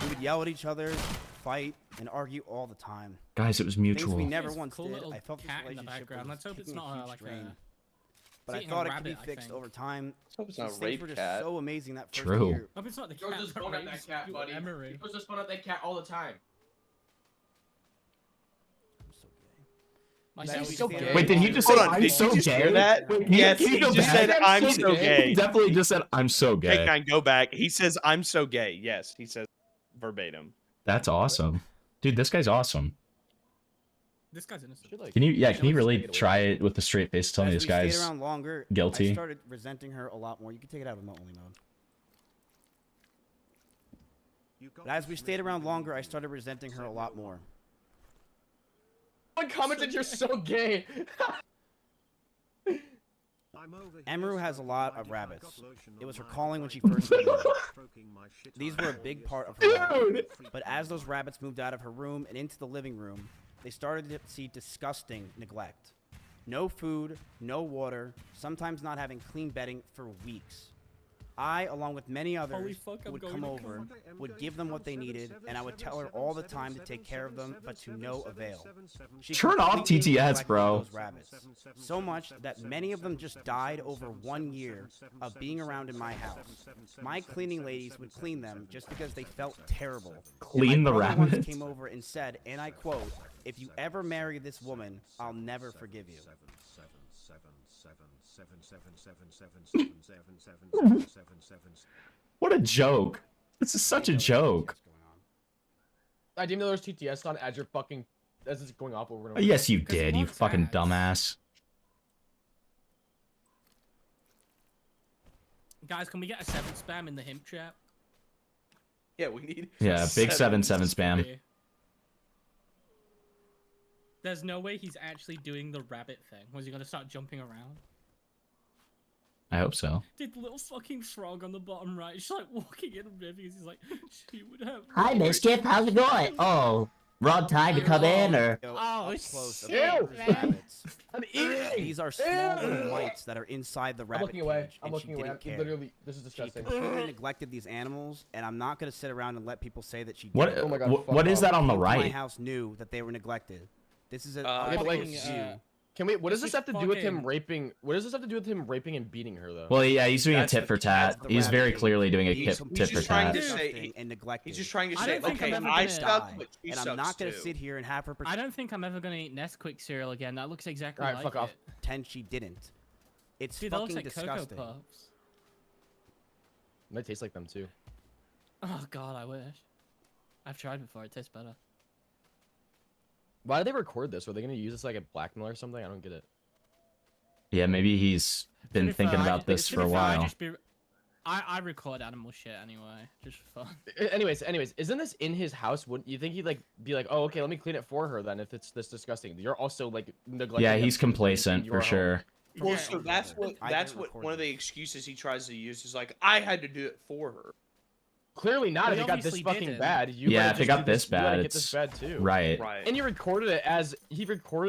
We would yell at each other, fight, and argue all the time. Guys, it was Things mutual. we never There's a once cool did. little I felt this cat in the relationship background. was Let's hope it's taking a not huge like strain. a. But I eating a thought it could be rabbit, I fixed think. over time. hope it's These not a things rape were just cat. so amazing that first True. year. Hope it's not the George cat. just that spawned at rapes that cat, you, buddy. Emery. George just spawned at that cat all the time. That Myself we so stayed gay. around Wait, did he longer. just say Hold on, I'm did so you just gay? hear that? Wait, can Yes, can he go just back? said, "I'm so gay." He definitely just said I'm so gay. Take 9, go back. He says, "I'm so gay." Yes, he says verbatim. That's awesome. Dude, this guy's awesome. This guy's innocent. Can you really try it with a straight face? Tell me As this we stayed guy's around longer, guilty. I started resenting her a lot more. You can take it out of remote-only mode. But as we stayed around longer, I started resenting her a lot more. Someone commented you're so gay. Emery has a lot of rabbits. It was her calling when she first moved in. These were a big part of her life. But as those rabbits moved out of her room and into the living room, they started to see disgusting neglect. No food, no water, sometimes not having clean bedding for weeks. I, along with many others fuck, who I'm would going come to over, would give them what they needed, and I would tell her all the time to take care of them, but to no avail. She Turn off completely TTS, neglected bro. those rabbits. So much that many of them just died over 1 year of being around in my house. My cleaning ladies would clean them just because they felt terrible. Clean And the my brother once rabbits? came over and said, and I quote, "If you ever marry this woman, I'll never forgive you." What a joke. This is such a joke. I didn't know there was TTS on as you're fucking as it's going off over and over. Yes, you did, you fucking dumbass. Guys, can we get a 7 spam in the himp chat? Yeah, we need. Yeah, big 7-7 spam. There's no way he's actually doing the rabbit thing. Was he gonna start jumping around? I hope so. Did the little fucking frog on the bottom right? She's like walking in with because he's like, she would have. Hi, MIZKIF. How's it going? Oh, wrong time to come in, or? Oh, close Ew, rabbits. I'm eating. These are small little mites that are inside the I'm rabbit looking away. cage, I'm and she looking away. didn't care. Literally, this is disgusting. She completely neglected these animals, and I'm not gonna sit around and let people say that she. What- didn't. Oh my God, what is that on the People in right? My house knew that they were neglected. This is a Yeah, but fucking like, zoo. can we? What does This this have is to do with him fucking- raping? What does this have to do with him raping and beating her though? Well, yeah, he's doing a That's tit for tat. the He's very rabbit. clearly doing a He's tit for just trying tat. to say disgusting and neglected. He's just trying to I say, don't think okay, I'm ever I gonna suck, die, but she and I'm sucks not gonna too. sit here and have her I don't think I'm ever gonna eat Nesquik cereal again. That looks exactly Alright, like fuck off. it. pretend she didn't. It's Dude, that looks fucking like disgusting. Cocoa Puffs. Might taste like them too. Oh god, I wish. I've tried before. It tastes better. Why did they record this? Were they gonna use this like a blackmail or something? I don't get it. Yeah, maybe he's been To be fair, thinking about this to for a be fair, while. I record animal shit anyway, just for fun. Anyways, isn't this in his house? Wouldn't you think he'd like be like, oh, okay, let me clean it for her then? If it's this disgusting, you're also like neglecting. Yeah, them he's to clean complacent your for home. sure. Well, so that's what I that's didn't what record one of it. the excuses he tries to use is like, I had to do it for her. Clearly not. Well, If he it got this obviously fucking didn't. bad, you Yeah, better if it just got do this you better bad, get this it's bad too. right. And he recorded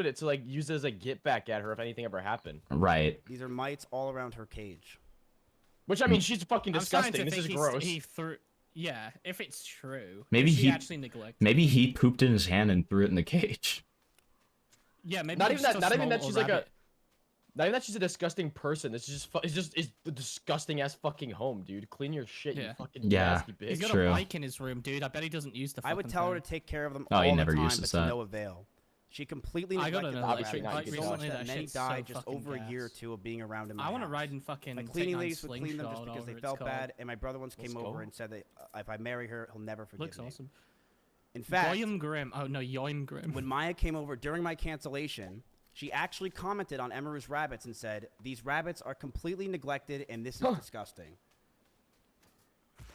it to like use it as a get back at her if anything ever happened. Right. These are mites all around her cage. Which I mean, she's fucking I'm starting disgusting. to This is think gross. He threw. Yeah, if it's true. Maybe she he actually neglected. Maybe he pooped in his hand and threw it in the cage. Yeah, maybe Not it's even that. just a Not even small that she's little like a. rabbit. Not even that she's a disgusting person. It's just the disgusting ass fucking home, dude. Clean your shit, you fucking nasty bitch. He's got true. a bike in his room, dude. I bet he doesn't use the. I would tell her to take care of them Oh, all he the never time, uses but to that. no avail. She completely I got neglected the an electric rabbits. bike So much recently, that many shit's died so just fucking over a year or gas. two of being around in my I want to house. ride in fucking. My cleaning Take ladies would clean them just Slingshot, because they whatever felt it's called. bad, and my brother once came over and said that if I marry her, he'll never forgive Looks me. awesome. In fact, Yoim Grim. Oh no, Yoim Grim. when Maya came over during my cancellation, she actually commented on Emeru's rabbits and said, "These rabbits are completely neglected, and this is disgusting."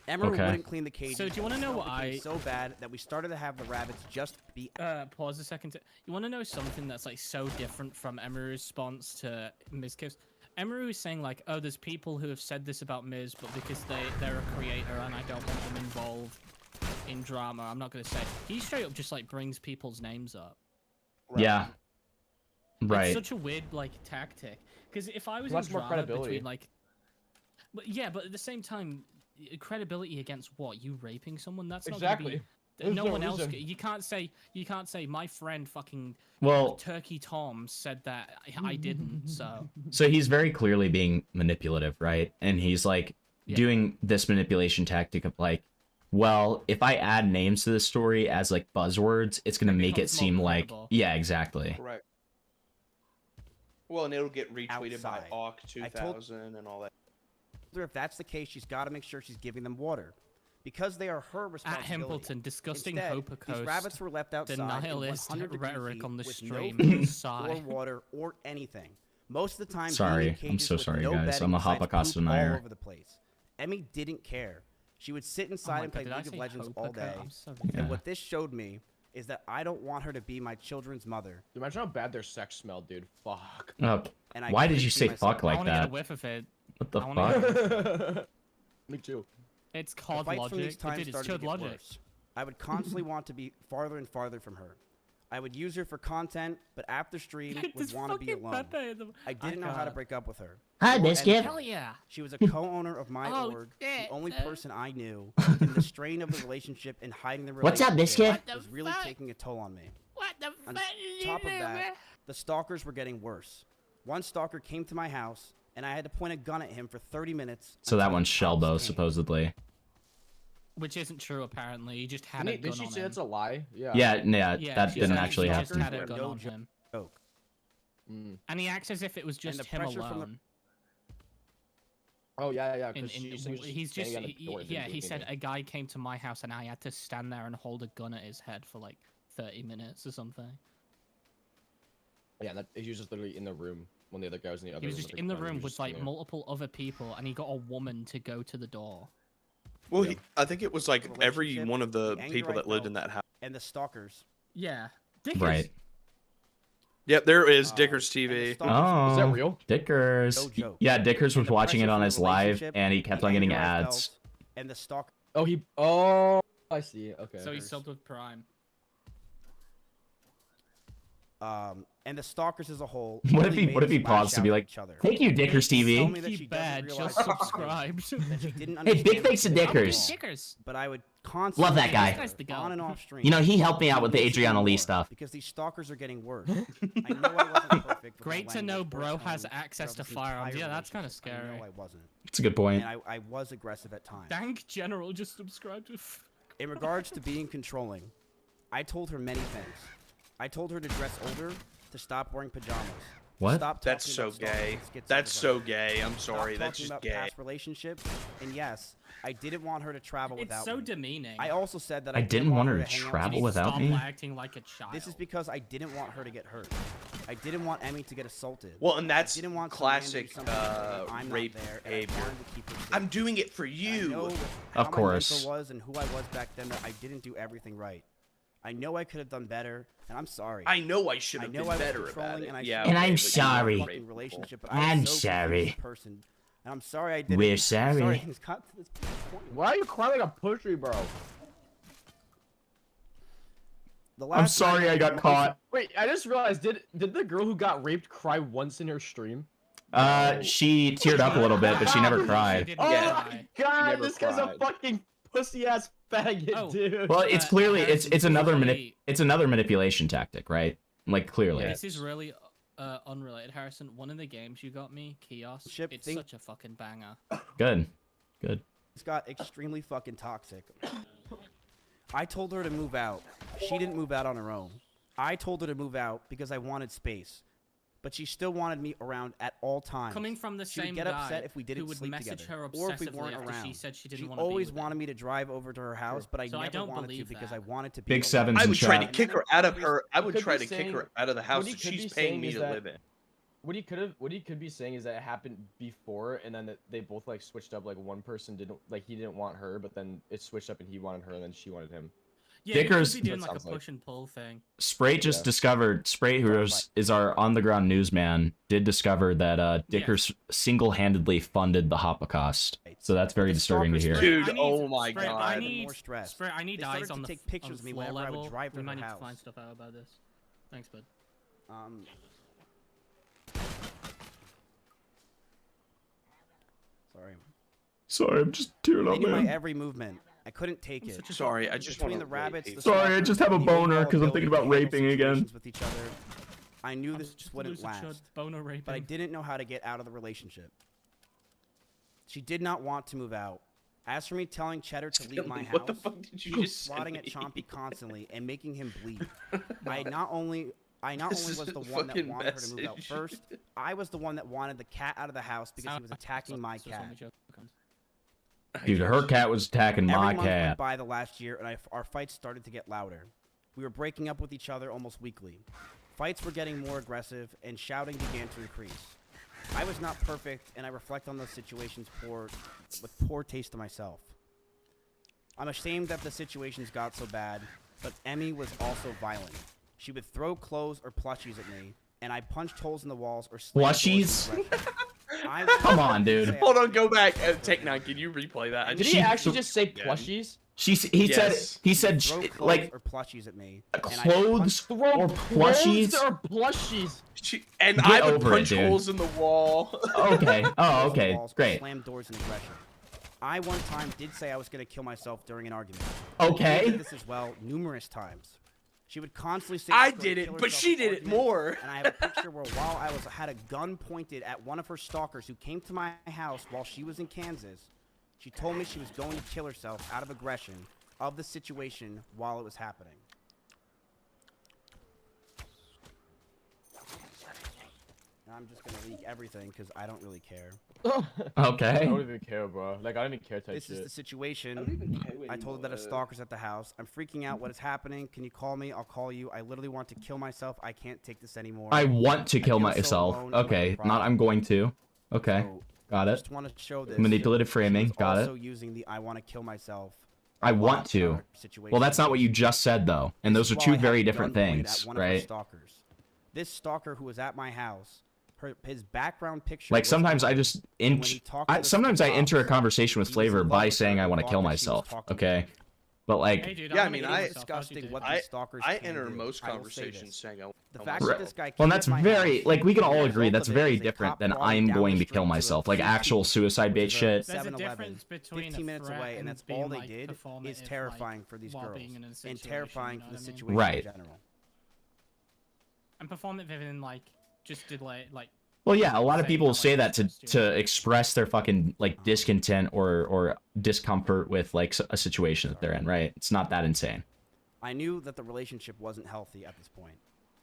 Emeru wouldn't clean the cage. So do you want to know what I? So bad that we started to have the rabbits just be. Pause a second. You want to know something that's like so different from Emeru's response to MIZKIF's? Emeru is saying like, oh, there's people who have said this about Miz, but because they're a creator and I don't want them involved in drama, I'm not gonna say. He straight up just like brings people's names up. Yeah. Right. It's such a weird like tactic. Because if I was Much in more drama credibility. between like, but yeah, but at the same time, credibility against what? You raping someone? That's not Exactly. Gonna be, There's no no one else. reason. You can't say my friend fucking Well- Turkey Tom said that I didn't. So So he's very clearly being manipulative, right? And he's like doing this manipulation tactic of like, well, if I add names to the story as like buzzwords, it's gonna make it becomes more seem like, credible. yeah, exactly. Correct. Well, and it'll get retweeted by Outside. Awk I told 2000 and all that. her if that's the case, she's got to make sure she's giving them water. Because they are her at responsibility. Himpleton, disgusting Instead, Hopa these Coast. rabbits were left outside in Nihilist 100 degree rhetoric heat on the with stream. no food Sigh. or water or anything. Most of the time, Sorry, being in I'm cages so with sorry, no guys. bedding I'm a besides Holocaust poop all denier. over the place. Emmy didn't care. She would sit Oh inside my and play God, did I League of say Legends Hopa all Coast? day. I'm so Yeah. And what this showed me is that I don't want her to be my children's mother. Imagine how bad their sex smelled, dude. Fuck. Oh, And I why did couldn't you see say myself. fuck I like want to get a that? whiff of it. What the I wanna fuck? get Me too. It's The called fights from these logic. times Dude, it's started chilled to get logic. worse. I would constantly want to be farther and farther from her. I would use her for content, but after stream would This want to be fucking alone. Pepe in the I didn't know how to icon. break up with her. Hi, And MIZKIF. Hell yeah. She was a co-owner of my Oh, org, shit, the only man. person I knew, and the strain of the relationship and hiding the What's up, relationship MIZKIF? was really taking a toll on me. What the On fuck is top of you that, doing? the stalkers were getting worse. One stalker came to my house, and I had to point a gun at him for 30 minutes. So that until one's the cops Shelbo, came. supposedly. Which isn't true, apparently. He just had a Didn't gun she on say him. that's a lie? Yeah. Yeah, Yeah, that she didn't said actually he just happen. had a gun No on him. joke. And he acts as if it was just the him pressure from the- alone. Oh yeah, yeah. In, Because he's just, he said a guy came to my house and I had to stand there and hold a gun at his head for like 30 minutes or something. Yeah, that he was just literally in the room when the other guy was in the other. He was room just with in the gun, he room was with just like there. multiple other people and he got a woman to go to the door. Well, I think it was like every relationship, one of the the anger people I that lived felt, in that house. And the stalkers. Yeah. Dickers. Right. Yep, there is Dickers TV. Oh, Is that real? Dickers. No joke. Yeah, Dickers was And the watching it pressure on from his the live, relationship, and he kept the on getting anger I ads. felt, And the stalker. Oh, he. Oh, I see. Okay. So he subbed with Prime. And the stalkers as a whole. What if really he- what made if he us lash paused to out be at like, each other. "Thank you, Dickers TV." Told me that Keep she bad, doesn't just realize subscribed. that she didn't Hey, big understand thanks to what was going Dickers. on. Dickers. But I would constantly Love that guy. text her This guy's the guy. on and off stream. You know, he helped me out with the Please do Adriana Lee more, stuff. Because these stalkers are getting worse. I know I wasn't perfect. with my Great to know language or bro has tone access to throughout this firearms. entire Yeah, that's kind of relationship. I scary. know I wasn't. It's a good point. And I was aggressive at times. Dank General just subscribed to. In regards to being controlling, I told her many things. I told her to dress older, to stop wearing pajamas. What? Stop That's talking so about stalkers gay. and schizoid That's so disorder. gay. I'm sorry. Stop That's talking just about gay. past relationships. And yes, I didn't want her to travel It's without so me. demeaning. I also said that I didn't want her to hang out with travel me. without Stop me. acting like a child. This is because I didn't want her to get hurt. I didn't want Emmy to get assaulted. Well, and that's I didn't want some man to do classic something to her when I'm not rape there, and I behavior. wanted to keep her safe. I'm doing it for I know you. with Of how course. my mental was and who I was back then that I didn't do everything right. I know I could have done better, and I'm sorry. I know I should I have know been I was better about controlling it. and I Yeah, shouldn't And have I'm been in a sorry. fucking relationship, but I'm was so confused sorry. as a person. And I'm sorry I didn't. We're I'm sorry. things got to this point. Why are you crying like a pussy, bro? I'm sorry I got caught. Wait, I just realized, did the girl who got raped cry once in her stream? She teared up a little bit, but she never cried. Oh my god, Never this guy's a cried. fucking pussy ass faggot, dude. Well, it's clearly it's another manipulation tactic, right? Like clearly. This is really unrelated, Harrison. One of the games you got me, Kiosk. It's such a fucking banger. Good. It's got extremely fucking toxic. I told her to move out. She didn't move out on her own. I told her to move out because I wanted space. But she still wanted me around at all times. Coming from the she same would get guy upset if we didn't who would sleep message together, her or if we obsessively weren't after around. she said she didn't She wanna be always with wanted me to drive over to her house, but I So I never don't wanted to believe because that. I wanted to be Big alone. sevens I in would try to chat. kick her out of her. I would Could try be to kick saying- her out of the house what he that could be she's paying saying me is to that- live in. What he could be saying is that it happened before, and then they both like switched up. Like one person he didn't want her, but then it switched up and he wanted her, and then she wanted him. Yeah, Dickers- you could be doing That like a sounds like- push and pull thing. Spray just discovered. Spray, who is our on the ground newsman, did discover that Dickers single-handedly funded the Holocaust. So that's very disturbing to hear. Dude, I need- oh my Spray, god. I need more stress. Spray, I need They started eyes to on the take f- pictures on of me floor whenever I would level. drive to We her might need to house. find stuff out about this. Thanks, bud. Sorry. Sorry, I'm just tearing They knew my every movement. I couldn't take it. Sorry, I just Between wanna the rabbits, rape the Sorry, I stalkers, just have a the boner overall 'cause I'm thinking about ability to handle raping again. situations with each other. I knew this just wouldn't lose a chud, last, boner raping. but I didn't know how to get out of the relationship. She did not want to move out. As for me telling Cheddar to leave my house, What the fuck did you just send swatting at me? Chompy constantly and making him bleed. I not only was the one that fucking wanted her to move out message. first, I was the one that wanted the cat out of the house because he was attacking my cat. Dude, her cat was attacking my Every month went cat. by the last year, and our fights started to get louder. We were breaking up with each other almost weekly. Fights were getting more aggressive, and shouting began to increase. I was not perfect, and I reflect on those situations with poor taste to myself. I'm ashamed that the situations got so bad, but Emmy was also violent. She would throw clothes or plushies at me, and I punched holes in the walls or slammed doors Plushies? with aggression. I Come on, dude. Hold on, go back. Take 9. Can you replay that? I Did just- he actually just say plushies? He Yes. said throw clothes like or plushies at me. clothes or plushies. or plushies. And Get I would over it, punch dude. holes in the wall. Okay. Oh, okay. Walls or Great. Slam doors in aggression. I one time did say I was going to kill myself during an argument. Okay. She did this as well numerous times. She would constantly say I she's gonna did it, kill but herself she in did it arguments, more. And I have a picture where while I had a gun pointed at one of her stalkers who came to my house while she was in Kansas, she told me she was going to kill herself out of aggression of the situation while it was happening. And I'm just gonna leak everything because I don't really care. Okay. I don't even care, bro. Like I don't even care type This shit. is the situation. I told her that a stalker's at the house. I'm freaking out. What is happening? Can you call me? I'll call you. I literally want to kill myself. I can't take this anymore. I want to kill feel so myself. alone in my Okay. pride. Not I'm going to. Okay. So, Got I it. just want to show this. Manipulative She framing. was Got also it. using the I want to kill myself. I want to. Well, that's not what you just said though. And those are While I two had very a different gun pointed things, at one of her right? stalkers. This stalker who was at my house, his background picture. Like was sometimes I mine. just And when he talked to the sometimes I enter a cops, conversation with he was Flavor in love by with saying her I and want to thought kill that she was myself. talking to Okay. me. But like Yeah, I mean, It I is disgusting what I these stalkers can enter do. most I will say conversations this. saying I want The to fact kill that myself. this guy well, came that's to my very house, like we can all the agree result that's of it very is a different cop than brought me I'm down going the to kill street myself. a Like actual suicide bait shit. There's a 7-Eleven, difference between 15 a minutes threat away, and and that's being, all they like, did is performative, terrifying like, for these while girls being in a and situation, terrifying you for know the what I mean? situation Right. in general. And performative in like just did like. Well, yeah, a lot of saying people how, say like, that to express their fucking like discontent or discomfort with like a situation that they're in, right? It's not that insane. I knew that the relationship wasn't healthy at this point.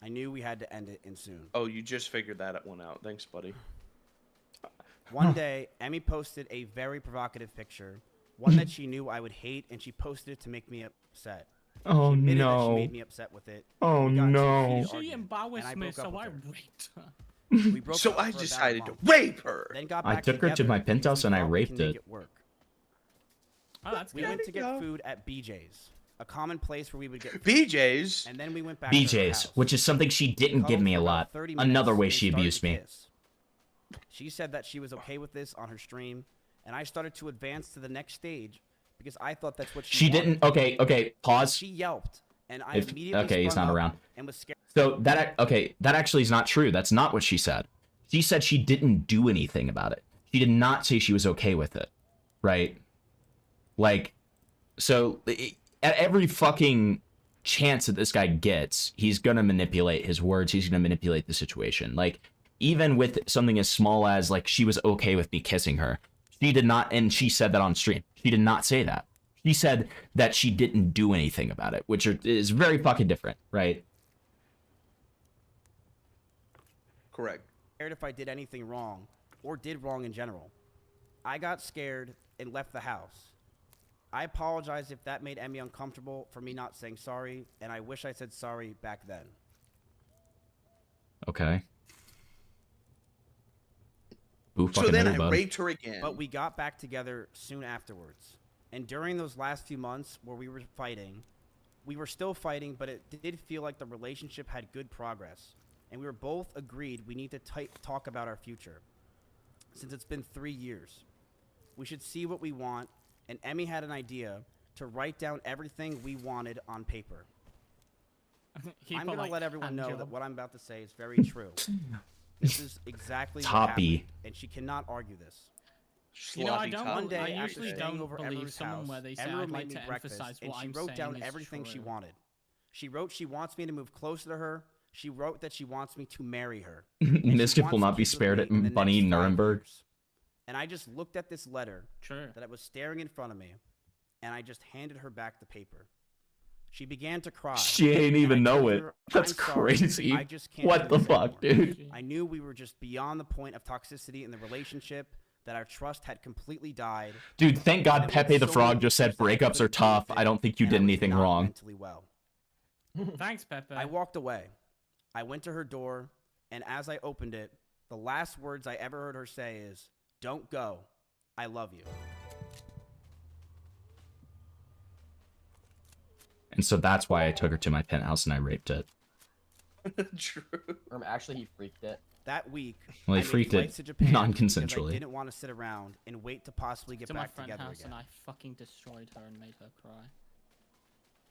I knew we had to end it and soon. Oh, you just figured that one out. Thanks, buddy. One day, Emmy posted a very provocative picture, one that she knew I would hate, and she posted it to make me upset. Oh, she admitted that no. she made me upset with it. Oh, We got into a no. heated She argument, embarrassed and me, broke up so with I her. raped her. We broke So up I for about a decided to month. rape her. Then got I back took her to together my because penthouse we and I thought we raped can make it. it work. Oh, that's We good. went to get food at BJ's, a common place where we would get food. BJ's? And then we went back to her BJ's, house. which is something she didn't give Cuddled me for a about lot. 30 minutes Another way and she started abused to me. kiss. She said that she was okay with this on her stream, and I started to advance to the next stage because I thought that's what She wanted. didn't. Okay. Pause. She yelped, and I If, immediately okay, he's sprung not up around. and was scared. So that actually is not true. That's not what she said. She said she didn't do anything about it. She did not say she was okay with it, right? Like, so at every fucking chance that this guy gets, he's gonna manipulate his words. He's gonna manipulate the situation. Like, even with something as small as like she was okay with me kissing her, she did not, and she said that on stream. She did not say that. She said that she didn't do anything about it, which is very fucking different, right? Correct. Scared if I did anything wrong, or did wrong in general. I got scared and left the house. I apologize if that made Emmy uncomfortable for me not saying sorry, and I wish I said sorry back then. Okay. Boo So fucking then I everybody. raped her again. But we got back together soon afterwards. And during those last few months where we were fighting, we were still fighting, but it did feel like the relationship had good progress. And we were both agreed we need to talk about our future. Since it's been 3 years. We should see what we want, and Emmy had an idea to write down everything we wanted on paper. I'm going to let everyone know that what I'm about to say is very true. This is exactly what Toppy. happened, and she cannot argue this. You know, I don't. One day, I after usually staying don't over believe Emerald's someone house, where they say Emerald I'd like made me to breakfast, emphasize and what she I'm wrote saying down is everything she true. wanted. She wrote she wants me to move closer to her. She wrote that she wants me to marry her. MIZKIF will not be spared at Bunny Nuremberg. And I just looked at this letter that I was staring in front of me, and I just handed her back the paper. She began to cry. She ain't even know it. That's "I'm sorry, crazy. I just can't What do the this fuck, anymore." dude? I knew we were just beyond the point of toxicity in the relationship, that our trust had completely died. Dude, thank God and it Pepe was the so Frog many just said years that I breakups are couldn't deal tough. with I it, don't think you and did I was anything not wrong. mentally well. Thanks, Pepe. I walked away. I went to her door, and as I opened it, the last words I ever heard her say is, "Don't go. I love you." And so that's why I took her to my penthouse and I raped it. True. Actually, he freaked it. That week, Well, he I made freaked it flights to Japan because I non-consensually. didn't want to sit around and wait to possibly get To my back friend together house, again. and I fucking destroyed her and made her cry.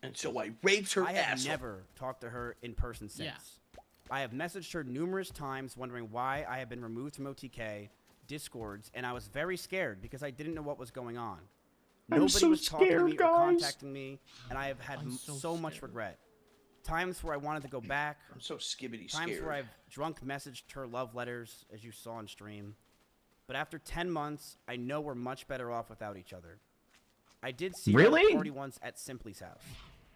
And so I raped her I have asshole. never talked to her in person since. Yeah. I have messaged her numerous times wondering why I have been removed from OTK, Discords, and I was very scared because I didn't know what was going on. I'm Nobody so was talking to scared, me or guys. contacting me, and I have had so much regret. Times where I wanted to go back. I'm so skibbity Times scared. where I've drunk messaged her love letters, as you saw on stream. But after 10 months, I know we're much better off without each other. I did see her at Really? a party once at Simply's house.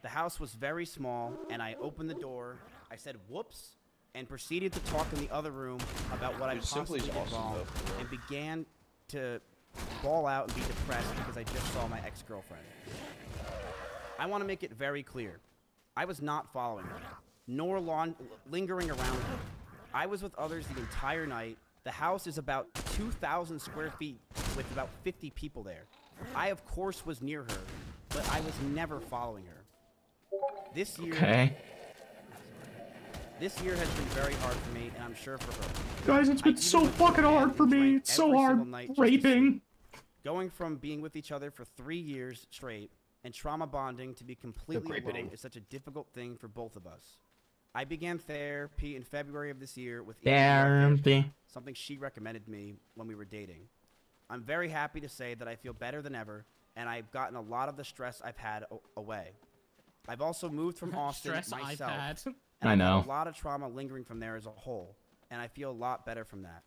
The house was very small, and I opened the door, I said whoops, and proceeded to talk in the other room about what I Dude, possibly Simply's did awesome, wrong, though, for real. and began to bawl out and be depressed because I just saw my ex-girlfriend. I want to make it very clear. I was not following her, nor lingering around her. I was with others the entire night. The house is about 2,000 square feet with about 50 people there. I, of course, was near her, but I was never following her. This year, This year has been very hard for me, and I'm sure for her. Guys, it's been so fucking hard for me. It's so hard raping. Going from being with each other for 3 years straight and trauma bonding to be completely alone is such a difficult thing for both of us. I began therapy in February of this year with Therapy. something she recommended me when we were dating. I'm very happy to say that I feel better than ever, and I've gotten a lot of the stress I've had away. I've also moved from Austin Stress myself. I've had. And I I've know. had a lot of trauma lingering from there as a whole, and I feel a lot better from that.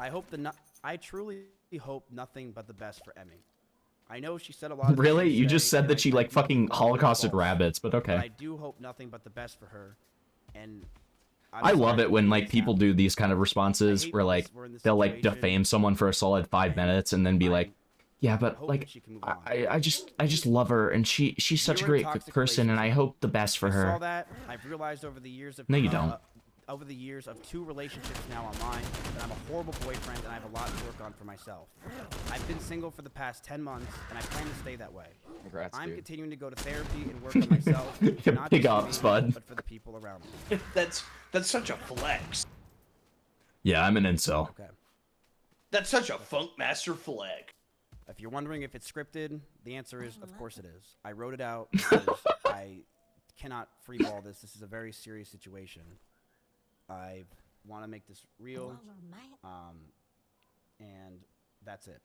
I truly hope nothing but the best for Emmy. I know she said a lot of Really? things You today, just said and that I she like do fucking love her holocausted faults, rabbits, but But okay. I do hope nothing but the best for her, and I love sorry it when that like this people happened. do these kind of responses hate where when like we're in this they'll like situation. defame someone for a solid 5 minutes and then be like, yeah, but like I just love her and she's such a You're in great toxic person and I hope the best for You saw her. that? I've realized over the years of No, you don't. Over the years of 2 relationships now online, that I'm a horrible boyfriend and I have a lot to work on for myself. I've been single for the past 10 months and I plan to stay that way. Congrats, I'm dude. continuing to go to therapy and work on myself, not Big just for ups, me, bud. but for the people around me. That's such a flex. Yeah, I'm an incel. Okay. That's such a funk master flag. If you're wondering if it's scripted, the answer is, of course it is. I wrote it out because I cannot freeball this. This is a very serious situation. I want to make this real, and that's it.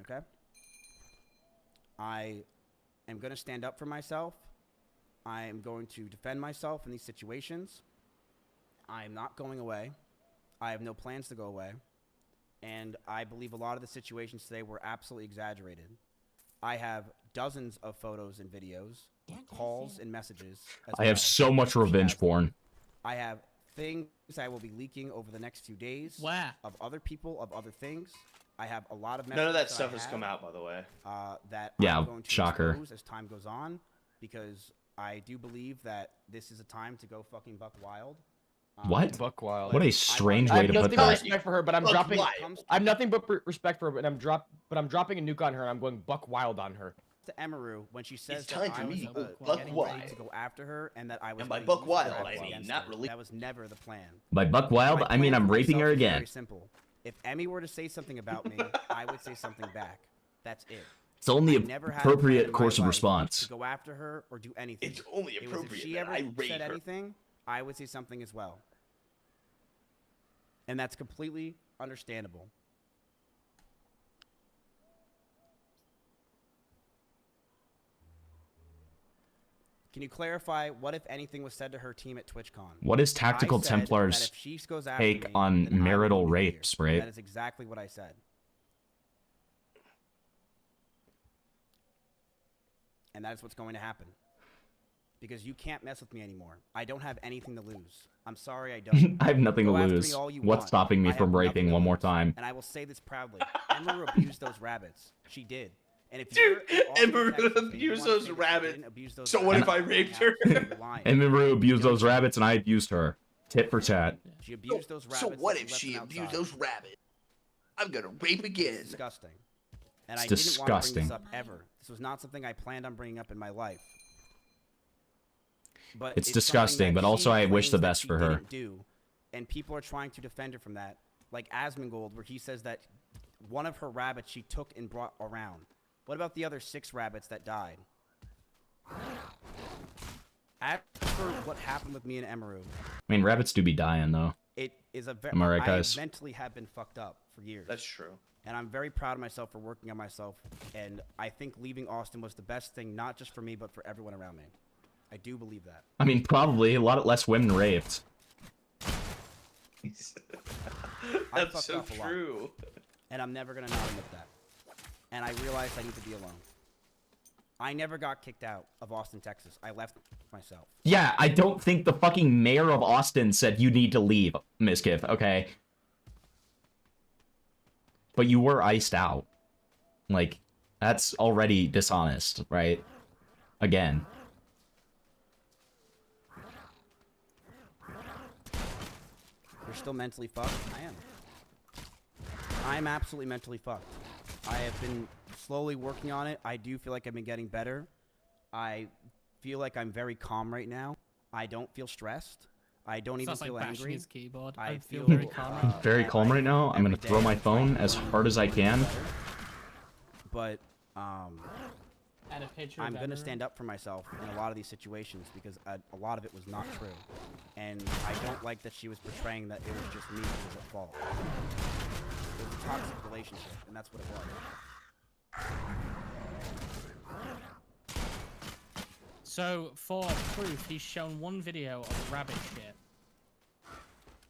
Okay? I am going to stand up for myself. I am going to defend myself in these situations. I am not going away. I have no plans to go away. And I believe a lot of the situations today were absolutely exaggerated. I have dozens of photos and videos, calls and messages. I have so much revenge porn. I have things I will be leaking over the next few days of other people, of other things. I have a lot of None of that messages stuff I has have, come out, by the way. That Yeah, I'm going to shocker. expose as time goes on, because I do believe that this is a time to go fucking buck wild. What? Buck wild. What a strange I way have to put nothing but that. respect for her, but I'm Buck dropping. wild. I have nothing but respect for her, but I'm dropping a nuke on her. And I'm going buck wild on her. To Emaru when she says It's time that to I was meet getting Buck ready Wild. to go after her and that I was And by gonna Buck use Wild, weapons I mean against not her. really. That was never the plan. By buck wild, My I mean plan I'm for raping her myself is again. Very simple. If Emmy were to say something about me, I would say something back. That's it. It's only I an never had a plan appropriate in my course of life response. To go after her or do anything. It's only It was if appropriate she that ever I raid said her. anything, I would say something as well. And that's completely understandable. Can you clarify what, if anything, was said to her team at TwitchCon? What is Tactical I said Templar's that if she goes after take me, on then I will marital nuke rapes, her. right? That is exactly what I said. And that is what's going to happen. Because you can't mess with me anymore. I don't have anything to lose. I'm sorry, I don't. I have nothing to Go after me lose. all you What's want. stopping me I have from nothing raping to one more lose. time? And I will say this proudly. Emma abused those rabbits. She did. And if Dude, you're in Austin, Emma Texas, and you abused wanna those say that she rabbits. didn't abuse those So what if rabbits, I raped you're her? absolutely lying. And Maru abused You those don't- rabbits and I abused her. Tit for tat. She abused those rabbits. So what and if left she them abused outside. those rabbits? I'm gonna rape again. It's disgusting. And It's I didn't want to bring disgusting. this up ever. This was not something I planned on bringing up in my life. But It's something disgusting, that but also she I wish claims the that best she for her. didn't do, and people are trying to defend her from that, like Asmongold, where he says that one of her rabbits she took and brought around. What about the other 6 rabbits that died? After what happened with me and Emaru, I mean, rabbits do be dying though. it is a very. Am I right, guys? I mentally have been fucked up for years. That's true. And I'm very proud of myself for working on myself. And I think leaving Austin was the best thing, not just for me, but for everyone around me. I do believe that. I mean, probably a lot less women raped. I That's fucked so up a lot. true. And I'm never going to not admit that. And I realized I need to be alone. I never got kicked out of Austin, Texas. I left myself. Yeah, I don't think the fucking mayor of Austin said you need to leave, MIZKIF, okay? But you were iced out. Like, that's already dishonest, right? Again. You're still mentally fucked? I am. I'm absolutely mentally fucked. I have been slowly working on it. I do feel like I've been getting better. I feel like I'm very calm right now. I don't feel stressed. I don't even Sounds feel like bashing angry. his keyboard. I I feel feel very calm. Very calm right now. I'm gonna every throw day my I'm trying phone to as do hard as I can. better. But Add a picture I'm of going to Emery. stand up for myself in a lot of these situations because a lot of it was not true. And I don't like that she was portraying that it was just me who was at fault. It was a toxic relationship, and that's what it was. So, for proof, he's shown one video of rabbit shit.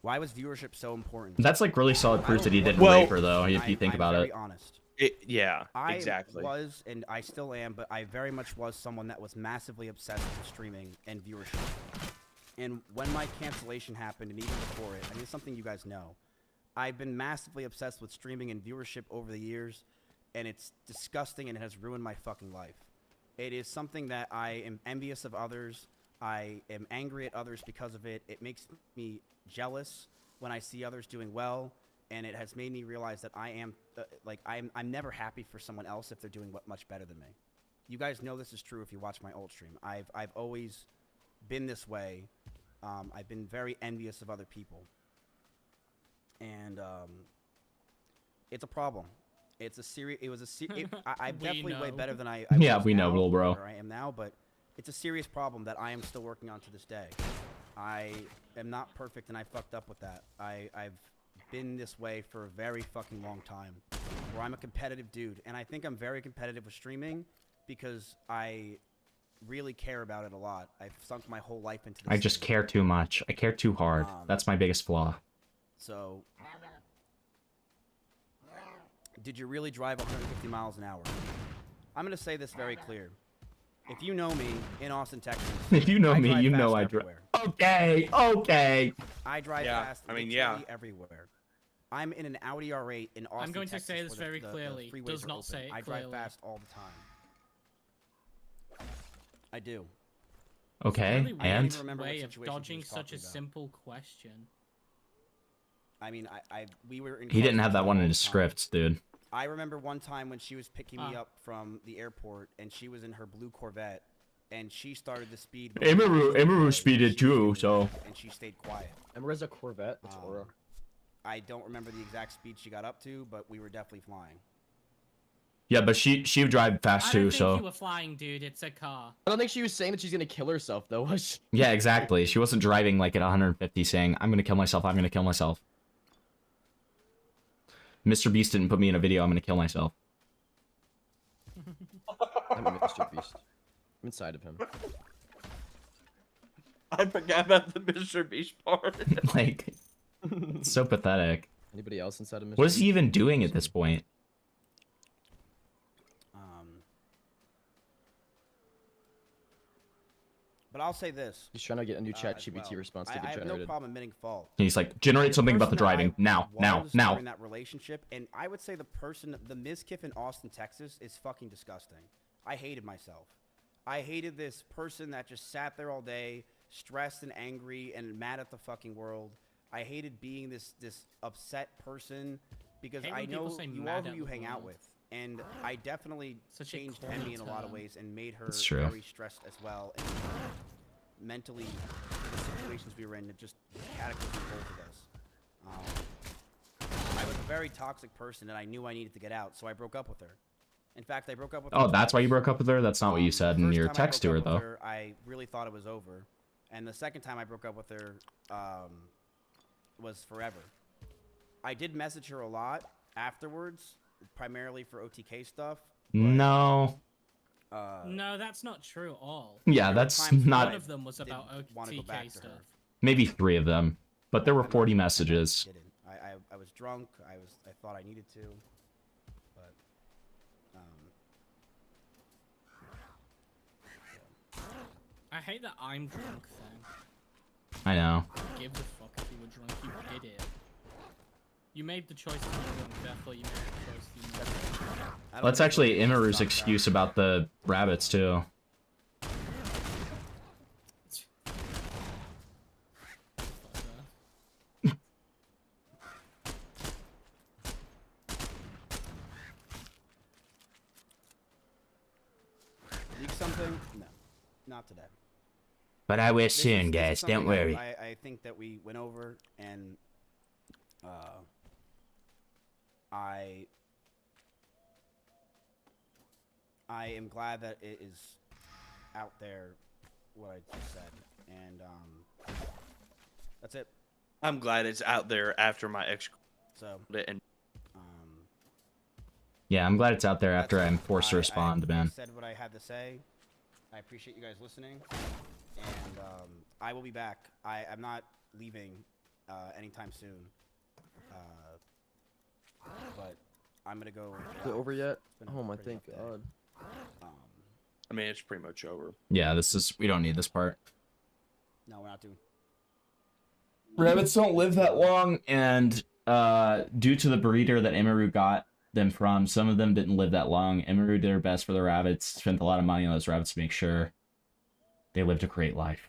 Why was viewership so important? That's like really solid proof that he didn't Well, rape her, though, if you think I'm about very it. honest. Yeah, I exactly. was, and I still am, but I very much was someone that was massively obsessed with streaming and viewership. And when my cancellation happened, and even before it, I mean, it's something you guys know. I've been massively obsessed with streaming and viewership over the years, and it's disgusting, and it has ruined my fucking life. It is something that I am envious of others. I am angry at others because of it. It makes me jealous when I see others doing well, and it has made me realize that I am, I'm never happy for someone else if they're doing much better than me. You guys know this is true if you watch my old stream. I've always been this way. I've been very envious of other people. and it's a problem. It's a serious. It was a serious. I'm definitely way better than I Yeah, was we know, now, little bro. Where I am now, but it's a serious problem that I am still working on to this day. I am not perfect, and I fucked up with that. I've been this way for a very fucking long time, where I'm a competitive dude, and I think I'm very competitive with streaming because I really care about it a lot. I've sunk my whole life into this. I just care too much. I care too hard. That's my biggest flaw. So, did you really drive 150 miles an hour? I'm going to say this very clear. If you know me in Austin, Texas, If you know I me, drive you know fast I drive. everywhere. Okay, okay. I drive Yeah, fast I mean, literally yeah. everywhere. I'm in an Audi R8 in Austin, I'm going to Texas, say this where very the clearly. freeways Does are not open. say it I clearly. drive fast all the time. I do. Okay, Really weird and remember what way of situation he dodging was such a talking about. simple question. I mean, we were in he didn't cars have that one all in the his time. scripts, dude. I remember one time when she was picking me Ah. up from the airport, and she was in her blue Corvette, and she started the speed. Emaru speeded too, so. And she stayed quiet. Emira's a Corvette. It's Aura. I don't remember the exact speed she got up to, but we were definitely flying. Yeah, but she would drive fast I too, don't think so. you were flying, dude. It's a car. I don't think she was saying that she's gonna kill herself, though, was she? Yeah, exactly. She wasn't driving like at 150 saying, I'm gonna kill myself, I'm gonna kill myself. Mr. Beast didn't put me in a video, I'm gonna kill myself. I'm a Mr. Beast. I'm inside of him. I forgot about the Mr. Beast part. Like, it's so pathetic. Anybody else inside of Mr. What is he Beast? even doing at this point? But I'll say this. He's trying to get a new chat as GPT well. response to I get have no generated. problem admitting fault. He's like, generate something about the person that driving. I Now, now, was now. during that relationship, and I would say the MIZKIF in Austin, Texas, is fucking disgusting. I hated myself. I hated this person that just sat there all day, stressed and angry and mad at the fucking world. I hated being this upset person because Hate I when people know say you mad all at who you the hang out world. with, and I definitely Such a changed corny Emmy in a lot of term. ways and made her That's true. very stressed as well. And mentally, the situations we were in, it just cataclysmic both of us. I was a very toxic person, and I knew I needed to get out, so I broke up with her. In fact, I broke up with her. Oh, that's why you twice. broke up with her? That's not what you said in First your time I text to broke her, up with though. her, I really thought it was over, and the second time I broke up with her was forever. I did message her a lot afterwards, primarily for OTK stuff. No. No, that's not true at all. Yeah, that's not. One of them was about wanna go back OTK to stuff. her. Maybe 3 of them. But there were 40 messages. Didn't. I was drunk. I thought I needed to, but I hate that I'm drunk thing. I know. Give the fuck if you were drunk, you did it. You made the choice to be drunk, therefore you made the choice to be drunk. Well, that's actually Imaru's excuse about the rabbits, too. leak something? No, not today. But I will This soon, is guys. something Don't that worry. I think that we went over, and I am glad that it is out there, what I just said, and that's it. I'm glad it's out there after my ex. So. And Yeah, I'm glad it's out there after That's it. I'm forced to respond, I man. said what I had to say. I appreciate you guys listening, and I will be back. I'm not leaving anytime soon, but I'm gonna go. Is it over yet? It's been a Oh my, pretty thank rough day. God. I mean, it's pretty much over. Yeah, we don't need this part. No, we're not doing. Rabbits don't live that long, and due to the breeder that Emaru got them from, some of them didn't live that long. Emaru did her best for the rabbits, spent a lot of money on those rabbits to make sure they lived a great life.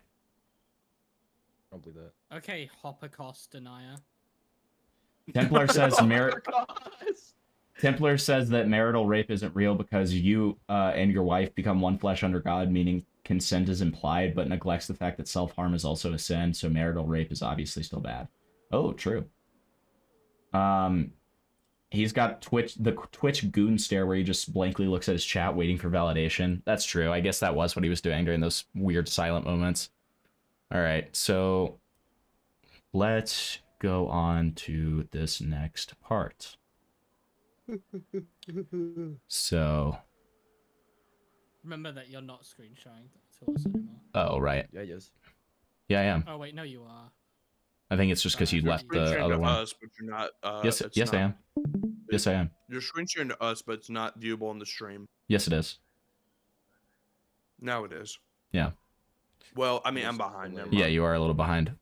I don't believe that. Okay, Holocaust denier. Templar says Templar says that marital rape isn't real because you and your wife become one flesh under God, meaning consent is implied, but neglects the fact that self-harm is also a sin, so marital rape is obviously still bad. Oh, true. He's got the Twitch goon stare where he just blankly looks at his chat waiting for validation. That's true. I guess that was what he was doing during those weird silent moments. All right, so let's go on to this next part. So, Remember that you're not screen sharing to us anymore. oh, right. Yeah, yes. Yeah, I am. Oh wait, no, you are. I think it's just because you left Screen the sharing other to one. us, but you're not. Yes, it's yes, I not- am. Yes, I am. You're screen sharing to us, but it's not viewable on the stream. Yes, it is. Now it is. Yeah. Well, I mean, I'm behind. Never Yeah, mind. you are a little behind.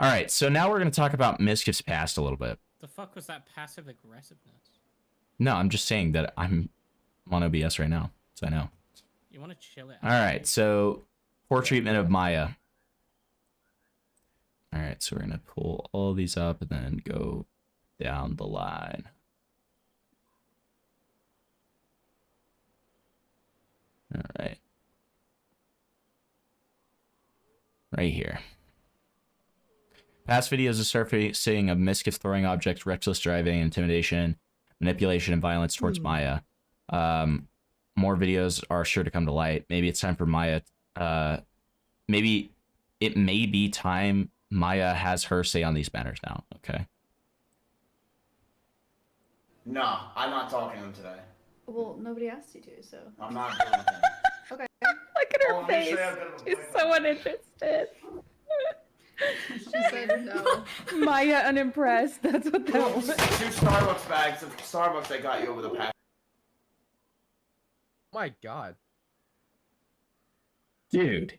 All right, so now we're going to talk about MIZKIF's past a little bit. The fuck was that passive aggressiveness? No, I'm just saying that I'm on OBS right now, so I know. You want to chill it? All right, so poor treatment of Maya. All right, so we're going to pull all these up and then go down the line. All right. Right here. Past videos are surfacing of MIZKIF throwing objects, reckless driving, intimidation, manipulation, and violence towards Maya. More videos are sure to come to light. Maybe it's time for Maya. Maybe it may be time Maya has her say on these matters now. Okay. No, I'm not talking to him today. Well, nobody asked you to, so. I'm not doing anything. Okay. Look at her Oh, let me face. show you a bit of a She's so uninterested. She said no. Maya unimpressed. That's what that was. 2 Starbucks bags of Starbucks I got you over the past. My God. Dude,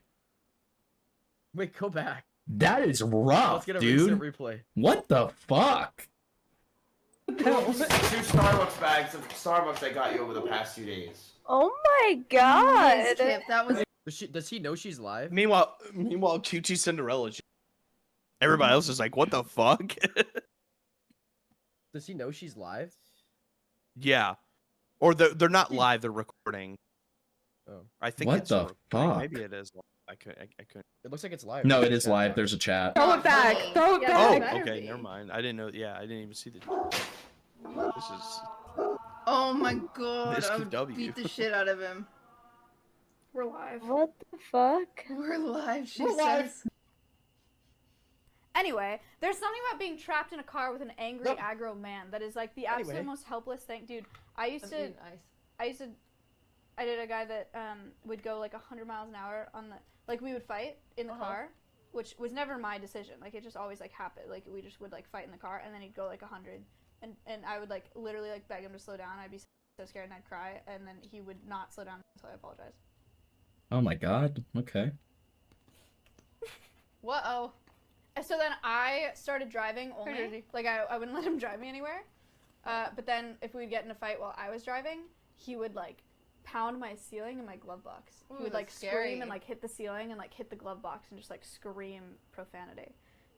Wait, go back. that is rough, Let's get a dude. recent replay. What the fuck? 2 Starbucks bags of Starbucks I got you over the past 2 days. Oh my God. Skip, that was. Does he know she's live? Meanwhile, QT Cinderella. Everybody else is like, "What the fuck?" Does he know she's live? Yeah, or they're not live; they're recording. Oh, I think What it's the a recording. fuck? Maybe it is. I couldn't. it looks like it's live. No, it is live. There's a chat. Throw it back. Throw it Oh, back. okay, never mind. I didn't know. Yeah, I didn't even see the. This is. Oh my god, Miss I would W. beat the shit out of him. We're live. What the fuck? We're live, she We're says. live. Anyway, there's something about being trapped in a car with an angry, aggro man that is like the absolute most helpless thing. Dude, I did a guy that would go like 100 miles an hour on the, like we would fight in the car, which was never my decision. Like it just always like happened. Like we just would like fight in the car and then he'd go like 100 and I would like literally like beg him to slow down. I'd be so scared and I'd cry and then he would not slow down until I apologized. Oh my God. Okay. Whoa. So then I started driving only. Like I wouldn't let him drive me anywhere. But then if we'd get in a fight while I was driving, he would like pound my ceiling in my glove box. Ooh, He would like that's scary. scream and like hit the ceiling and like hit the glove box and just like scream profanity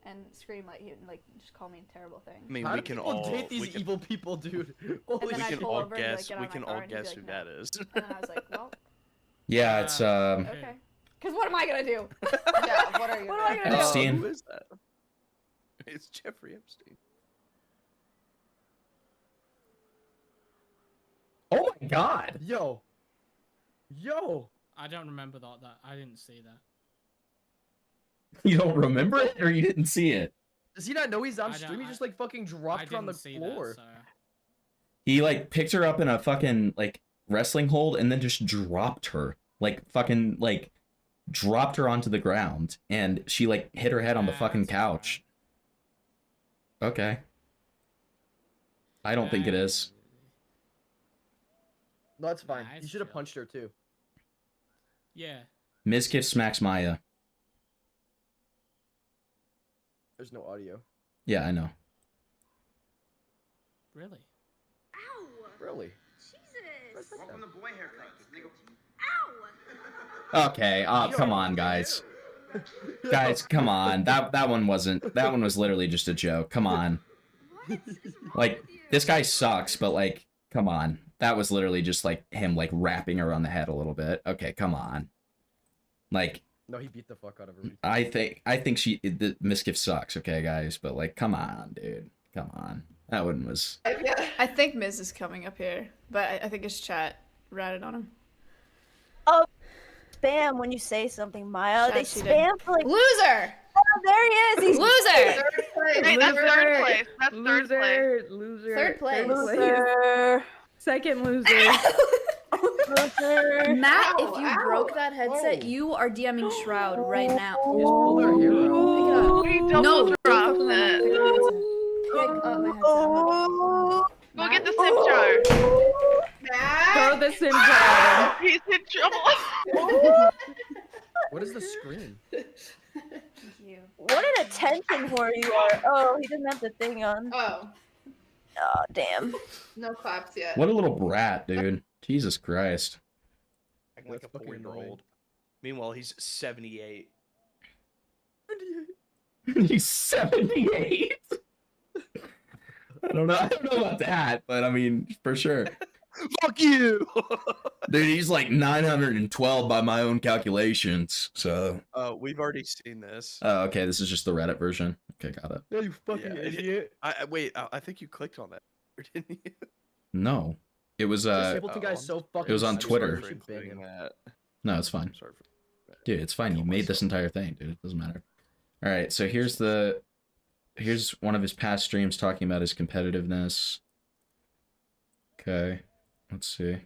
and scream like he would like just call me terrible things. I mean, How we do can people all date these we can, evil people, dude? Holy then we I'd can pull all over and be like, guess. "Get out We of my can car," all and he'd be guess like, who "No." that is. And then I was like, well, Yeah, it's okay. Because what am I gonna do? Yeah, what are you What am I gonna do? Epstein. Who is that? It's Jeffrey Epstein. Oh my God. Yo. I don't remember that. I didn't see that. You don't remember it, or you didn't see it? Does he not know he's on I don't- stream? He just like fucking dropped her on the didn't see floor. that, so. He like picked her up in a fucking like wrestling hold and then just dropped her. Like fucking like dropped her onto the ground and she like hit her head on the fucking couch. Okay. I don't think it is. No, that's fine. Nah, You it's should have chill. punched her too. Yeah. MIZKIF smacks Maya. There's no audio. Yeah, I know. Really? Really? Welcome to boy haircuts, nigga. Okay, come on, guys. Guys, come on. That one wasn't. That one was literally just a joke. Come on. Like, this guy sucks, but like, come on. That was literally just like him like rapping her on the head a little bit. Okay, come on. Like, No, he beat the fuck out of her. I think the MIZKIF sucks. Okay, guys, but like, come on, dude. Come on. That one was. I think Miz is coming up here, but I think his chat ratted on him. Oh, spam when you say something, Maya. Chat They cheated. spam for like. Loser! Oh, there he is. He's Loser! Wait, that's third place. That's third place. Loser. Third place. Loser. Second loser. Loser. Matt, if you broke that headset, you are DMing Shroud right now. We double dropped it. Pick up my headset. Go get the SIM jar. Throw the SIM jar. He's in trouble. What is the screen? What an attention whore you are. Oh, he doesn't have the thing on. Oh. Oh, damn. No claps yet. What a little brat, dude. Jesus Christ. Acting like a 4-year-old. Meanwhile, he's 78. He's 78. I don't know about that, but I mean, for sure. Fuck you. Dude, he's like 912 by my own calculations. So. We've already seen this. Oh, okay. This is just the Reddit version. Okay, got it. Yeah, you fucking idiot. Wait, I think you clicked on that, didn't you? No, it was This Ableton guy's so fucking. it was on stupid, Twitter. we should ban him. No, it's fine. Dude, it's fine. You made this entire thing, dude. It doesn't matter. All right, so here's one of his past streams talking about his competitiveness. Okay, let's see.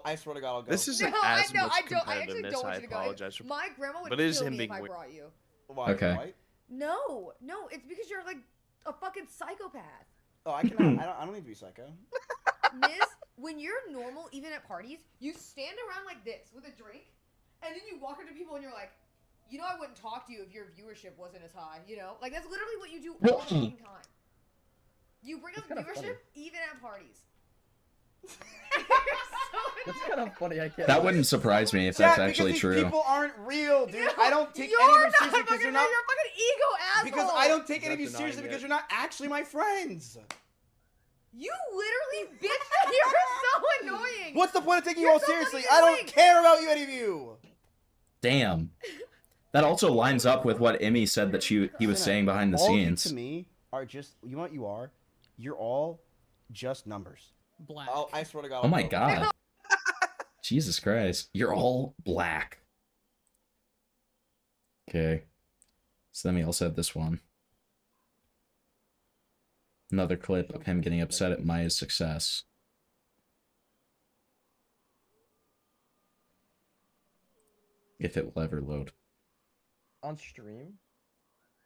I swear to God, I'll go. This isn't as much competitiveness. I apologize for. My grandma would But it is kill him me being if I weird. brought you. Why? Okay. White? No, it's because you're like a fucking psychopath. Oh, I can. I don't need to be psycho. Miz, when you're normal, even at parties, you stand around like this with a drink, and then you walk up to people and you're like, you know, I wouldn't talk to you if your viewership wasn't as high. You know, like that's literally what you do all the fucking time. You bring up viewership even at parties. That's kind of funny. I can't. That wouldn't surprise me if that's Chat, actually because these true. People aren't real, dude. I don't take You're any of them not seriously because fucking you're not. You're a fucking ego asshole. Because I don't take any of you Not seriously denying because it. you're not actually my friends. You literally, bitch, you're so annoying. What's the point of taking you You're all so seriously? fucking I don't annoying. care about you, any of you. Damn. That also lines up with what Emmy said that he was saying behind the all scenes. You to me are just, you know what you are? You're all just numbers. Black. I swear to God. Oh my I'll go. god. Jesus Christ. You're all black. Okay. So then we also have this one. Another clip of him getting upset at Maya's success. If it will ever load. On stream?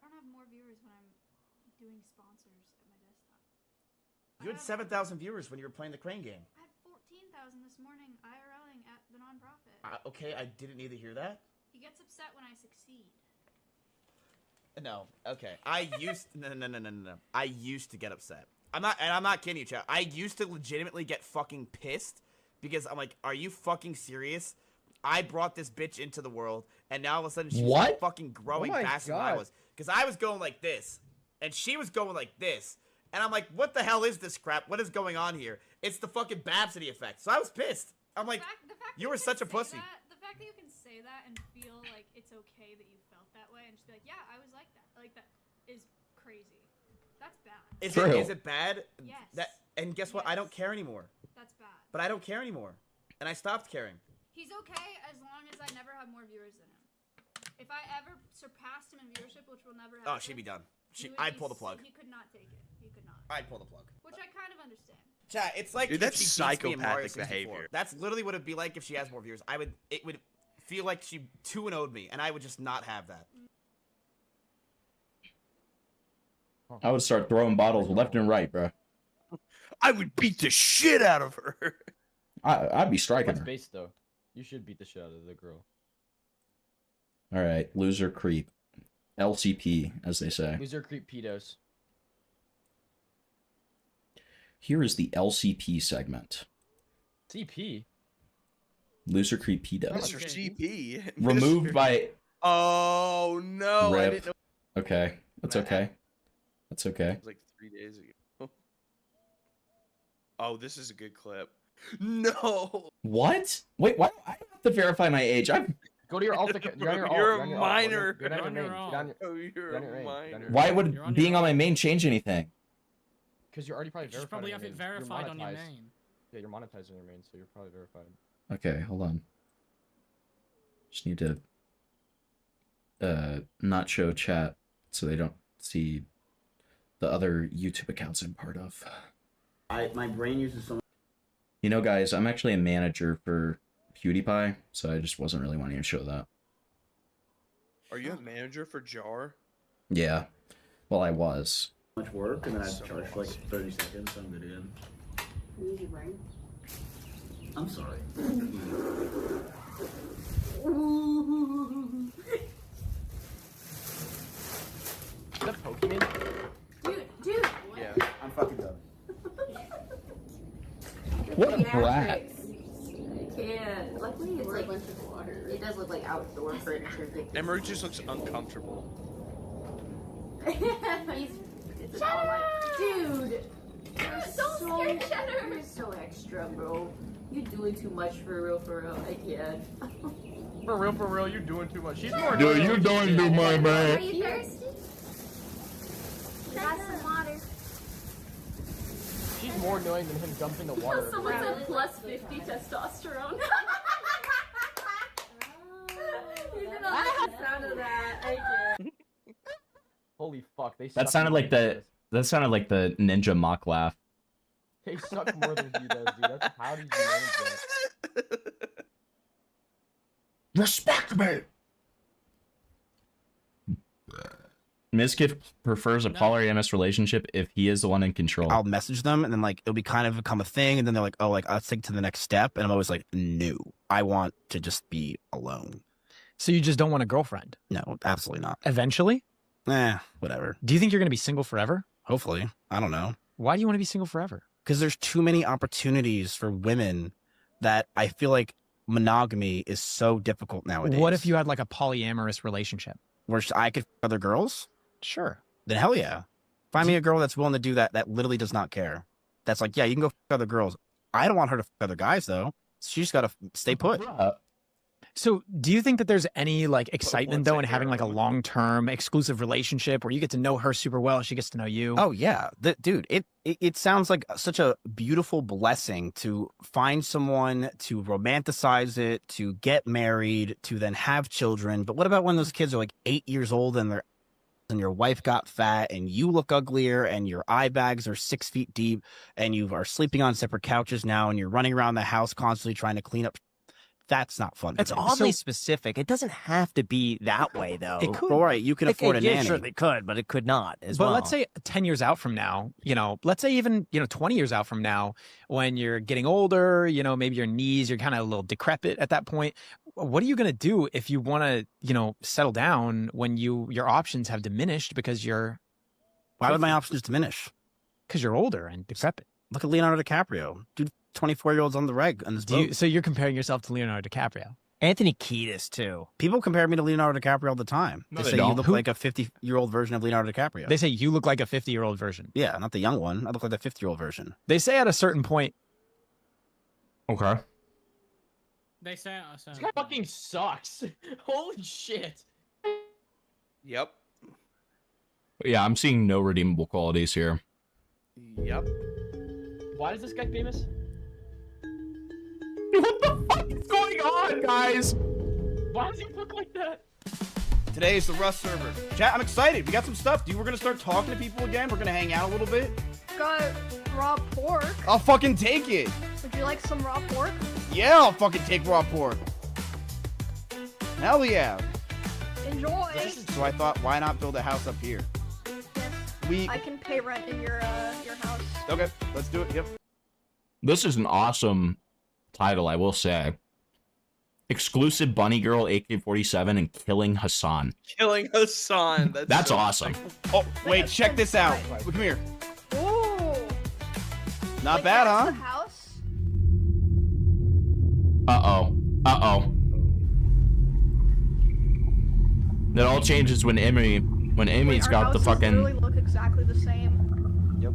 I don't have more viewers when I'm doing sponsors at my desktop. You had 7,000 viewers when you were playing the crane game. I had 14,000 this morning IRLing at the nonprofit. Okay, I didn't need to hear that. He gets upset when I succeed. No, okay. I used no. I used to get upset. I'm not kidding you, chat. I used to legitimately get fucking pissed because I'm like, are you fucking serious? I brought this bitch into the world, and now all of a sudden she's What? fucking growing Oh my faster than I God. was. Because I was going like this, and she was going like this. And I'm like, what the hell is this crap? What is going on here? It's the fucking Babsity effect. So I was pissed. I'm like, The fact you that were can such a say pussy. the fact that you can say that and feel like it's okay that you felt that way and just be like, yeah, I was like that. Like that is crazy. That's bad. Is it bad? Yes. And guess what? I don't care anymore. That's bad. But I don't care anymore. And I stopped caring. He's okay as long as I never have more viewers than him. If I ever surpassed him in viewership, which will never happen. Oh, she'd be done. he would I'd be pull the plug. He could not take it. He could not. I'd pull the plug. Which I kind of understand. Chat, it's like Dude, if that's she beats me in Mario psychopathic 64. behavior. That's literally what it'd be like if she has more viewers. It would feel like she 2-0'd me, and I would just not have that. I would start throwing bottles left and right, bro. I would beat the shit out of her. I'd be striking What's her. base though? You should beat the shit out of the girl. All right, loser creep. LCP, as they say. Loser creep pedos. Here is the LCP segment. CP. Loser creep pedo. Mr. CP. Removed by. Oh no! I Rip. didn't know. Okay, that's okay. That's okay. It was like 3 days ago. Oh, this is a good clip. No. What? Wait, why do I have to verify my age? Go to your alt account. You're on your alt. You're You're on a your alt. minor. Go down your main. Go down your. Oh, you're go down your a main. minor. Why would being on my main change anything? Because you're already probably You should verified. probably on have your it main. You're verified on your monetized. main. Yeah, you're monetized on your main, so you're probably verified. Okay, hold on. Just need to not show chat so they don't see the other YouTube accounts I'm part of. My brain uses so much. You know, guys, I'm actually a manager for PewDiePie, so I just wasn't really wanting to show that. Are you a manager for Jar? Yeah. Well, I was. Much work, and then I have to charge for like 30 seconds on video. I'm sorry. Is that Pokemon? Dude. Yeah. I'm fucking done. What a brat. Can't. Luckily, it's like a bunch of water. It does look like outdoor furniture. Emery just looks uncomfortable. It's all like, dude. You're so extra, bro. You're doing too much for real, I can't. For real, you're doing too much. She's more. Dude, you're doing too much, Are man. you thirsty? Got some water. She's more annoying than him dumping the water. Someone said plus 50 testosterone. You did not like the sound of that. I can't. Holy fuck, they. That suck sounded more like than he the does. ninja mock laugh. They suck more than he does, dude. That's how did you manage that? Respect me. MIZKIF prefers a polyamorous relationship if he is the one in control. I'll message them, and then like it'll be kind of become a thing, and then they're like, "Oh, like let's take it to the next step," and I'm always like, "No, I want to just be alone." So you just don't want a girlfriend? No, absolutely not. Eventually? Whatever. Do you think you're going to be single forever? Hopefully. I don't know. Why do you want to be single forever? Because there's too many opportunities for women that I feel like monogamy is so difficult nowadays. What if you had like a polyamorous relationship? Where I could f other girls? Sure. Then hell yeah. Find me a girl that's willing to do that, that literally does not care. That's like, yeah, you can go f other girls. I don't want her to f other guys, though. She's got to stay put. So do you think that there's any like excitement though in having like a long-term exclusive relationship where you get to know her super well, she gets to know you? Oh yeah, dude, it sounds like such a beautiful blessing to find someone, to romanticize it, to get married, to then have children. But what about when those kids are like 8 years old and your wife got fat and you look uglier and your eye bags are 6 feet deep and you are sleeping on separate couches now and you're running around the house constantly trying to clean up. That's not fun. It's oddly specific. It doesn't have to be that way, though. It could. All right, you can afford a nanny. It certainly could, but it could not as but well. let's say 10 years out from now, let's say even, 20 years out from now, when you're getting older, maybe your knees, you're kind of a little decrepit at that point. What are you going to do if you want to, settle down when your options have diminished because you're... Why would my options diminish? Because you're older and decrepit. Look at Leonardo DiCaprio. Dude, 24-year-olds on the reg on this boat. So you're comparing yourself to Leonardo DiCaprio? Anthony Kiedis, too. People compare me to Leonardo DiCaprio all the time. No, they say you look like a 50-year-old version of Leonardo DiCaprio. They say you look like a 50-year-old version. Yeah, not the young one. I look like the 50-year-old version. They say at a certain point... Okay. They say this guy fucking sucks. Holy shit. Yep. Yeah, I'm seeing no redeemable qualities here. Yep. Why is this guy famous? What the fuck is going on, guys? Why does he look like that? Today is the Rust server. Chat, I'm excited. We got some stuff, dude. We're going to start talking to people again. We're going to hang out a little bit. Got raw pork. I'll fucking take it. Would you like some raw pork? Yeah, I'll fucking take raw pork. Hell yeah. Enjoy. So I thought, why not build a house up here? Yes. I can pay rent in your house. Okay, let's do it. Yep. This is an awesome title, I will say. Exclusive Bunny Girl AK-47 and Killing Hassan. Killing Hassan. That's so awesome. Oh, wait, check this out. Come here. Ooh. Not bad, huh? House? Uh-oh. Uh-oh. That all changes when Amy's got the fucking... Literally look exactly the same. Yep.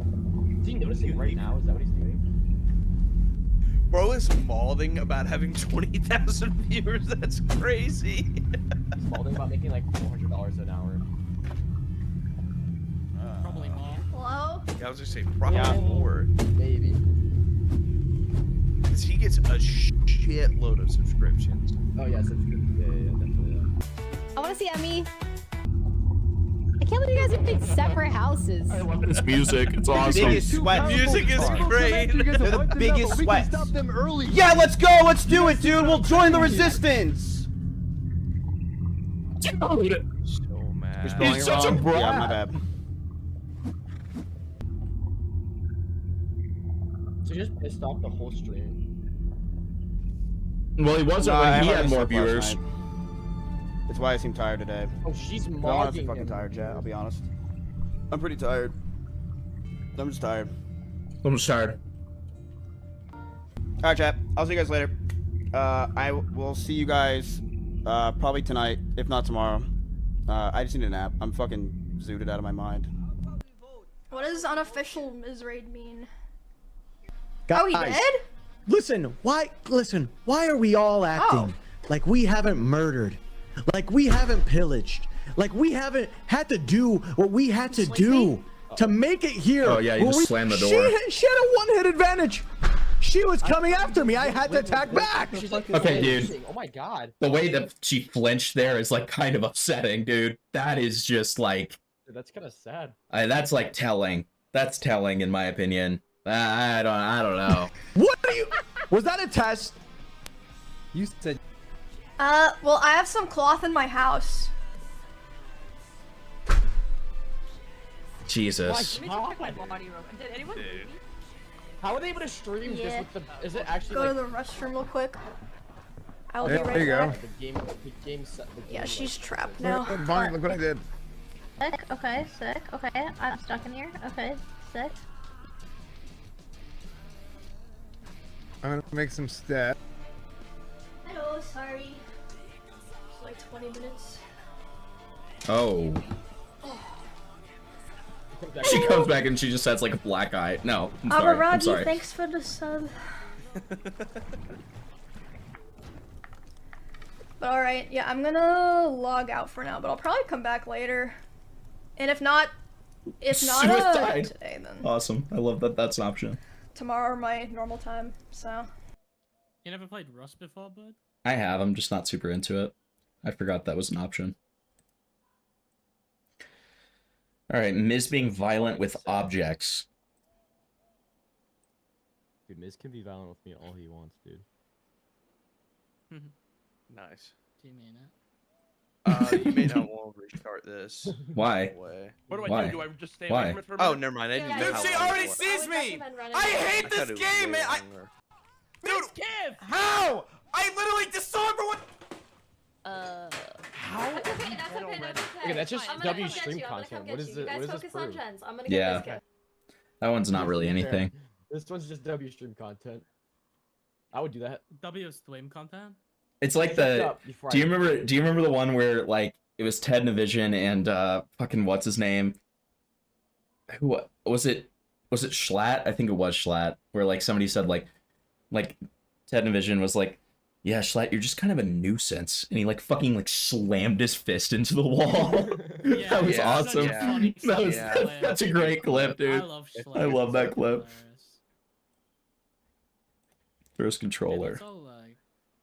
Is he noticing right now? Is that what he's doing? Bro is malding about having 20,000 viewers. That's crazy. He's malding about making like $400 an hour. Probably more. Hello? Yeah, I was gonna say probably more. Maybe. Because he gets a shitload of subscriptions. Oh yeah, subscriptions. Yeah, definitely. Yeah. I want to see Emmy. I can't believe you guys have made separate houses. I love this music. It's The awesome. biggest sweat. Music is great. They're the biggest sweat. Stop them early. Yeah, let's go. Let's do it, dude. We'll join the resistance. Dude, So mad. he's such a brat. Yeah, my bad. So just pissed off the whole stream. Well, he wasn't Nah, when he I had more slept last viewers. night. That's why I seem tired today. Oh, she's I'm honestly mogging fucking him. tired, chat. I'll be honest. I'm pretty tired. I'm just tired. I'm just tired. Alright, chat. I'll see you guys later. I will see you guys probably tonight, if not tomorrow. I just need a nap. I'm fucking zooted out of my mind. What does unofficial Mizraid mean? Guys, Oh, he dead? Listen, why are we all acting like we haven't murdered? Like we haven't pillaged? Like we haven't had to do what we had to do to make it here? Oh, yeah, you where just slammed the door. She had a one-hit advantage. She was coming after me. I had to attack back. Okay, dude. Oh my god. The way that she flinched there is like kind of upsetting, dude. That is just like Dude, that's kind of sad. that's like telling. That's telling, in my opinion. I don't know. What are you? Was that a test? You said. Well, I have some cloth in my house. Jesus. Let me check my body real quick. Did anyone Dude. leave me? How are they able to stream this with the? Is it actually Go like to the restroom real quick. I'll be There right you go. back. the game set? Yeah, she's trapped now. Bonnie, look what I did. Sick. Okay. Sick. Okay. I'm stuck in here. Okay. Sick. I'm gonna make some stats. Hello, sorry. It's like 20 minutes. Oh. She comes back and she just has like a black eye. No, I'm sorry. I'm Amaragi, sorry. thanks for the sub. But alright, yeah, I'm gonna log out for now, but I'll probably come back later. And if not Suicide. today, then Awesome. I love that. That's an option. tomorrow my normal time, so. You never played Rust before, bud? I have. I'm just not super into it. I forgot that was an option. All right, Miz being violent with objects. Dude, Miz can be violent with me all he wants, dude. Nice. Do you mean it? You may not want to restart this. Why? What do I Why? do? Do I just stay Why? away from it for a Oh, minute? never mind. I didn't know Dude, how she long it already was. sees me! I hate this thought it was game, way man! longer. Dude, how? I literally disarmed one. How? Okay, that's just W stream content. What is it? What is this proof? Yeah. That one's not really anything. This one's just W stream content. I would do that. W stream content? It's like Shut the. up, you Do you fright. remember the one where like it was Ted Navision and fucking what's his name? Who was it? Was it Schlatt? I think it was Schlatt. Where like somebody said like Ted Navision was like, yeah, Schlatt, you're just kind of a nuisance, and he like fucking like slammed his fist into the wall. That was awesome. That was that's a great clip, dude. I love that clip. First controller. Let's all,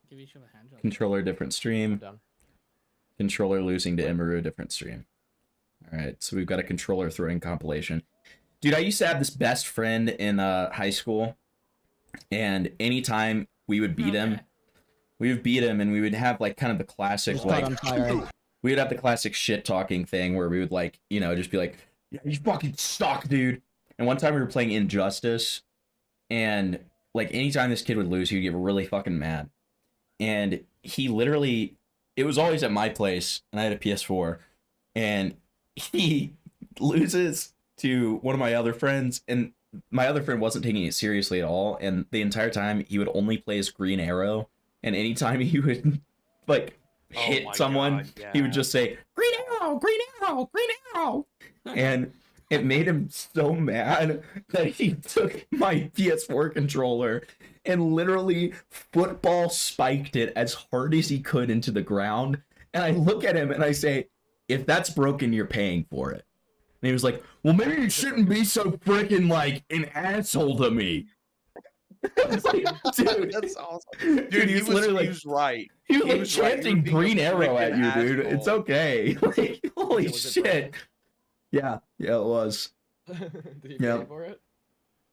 give each other a hand job. Controller different stream. Controller losing to Imaru different stream. Alright, so we've got a controller throwing compilation. Dude, I used to have this best friend in high school, and anytime we would beat him, and we would have like kind of the classic like we would have the classic shit talking thing where we would like, you know, just be like, yeah, you fucking suck, dude. And one time we were playing Injustice, and like anytime this kid would lose, he would get really fucking mad. And he literally, it was always at my place, and I had a PS4, and he loses to one of my other friends, and my other friend wasn't taking it seriously at all, and the entire time he would only play as Green Arrow, and anytime he would like hit someone, he would just say, Green Arrow, Green Arrow, Green Arrow. And It made him so mad that he took my PS4 controller and literally football spiked it as hard as he could into the ground. And I look at him and I say, if that's broken, you're paying for it. And he was like, well, maybe you shouldn't be so freaking like an asshole to me. It's like, dude, That's awesome. Dude, he was right. He was like right. chanting He was being Green a Arrow at you, freaking dude. It's asshole. okay. Like, holy Was it shit. Yeah, it was. Did he Yeah. pay for it?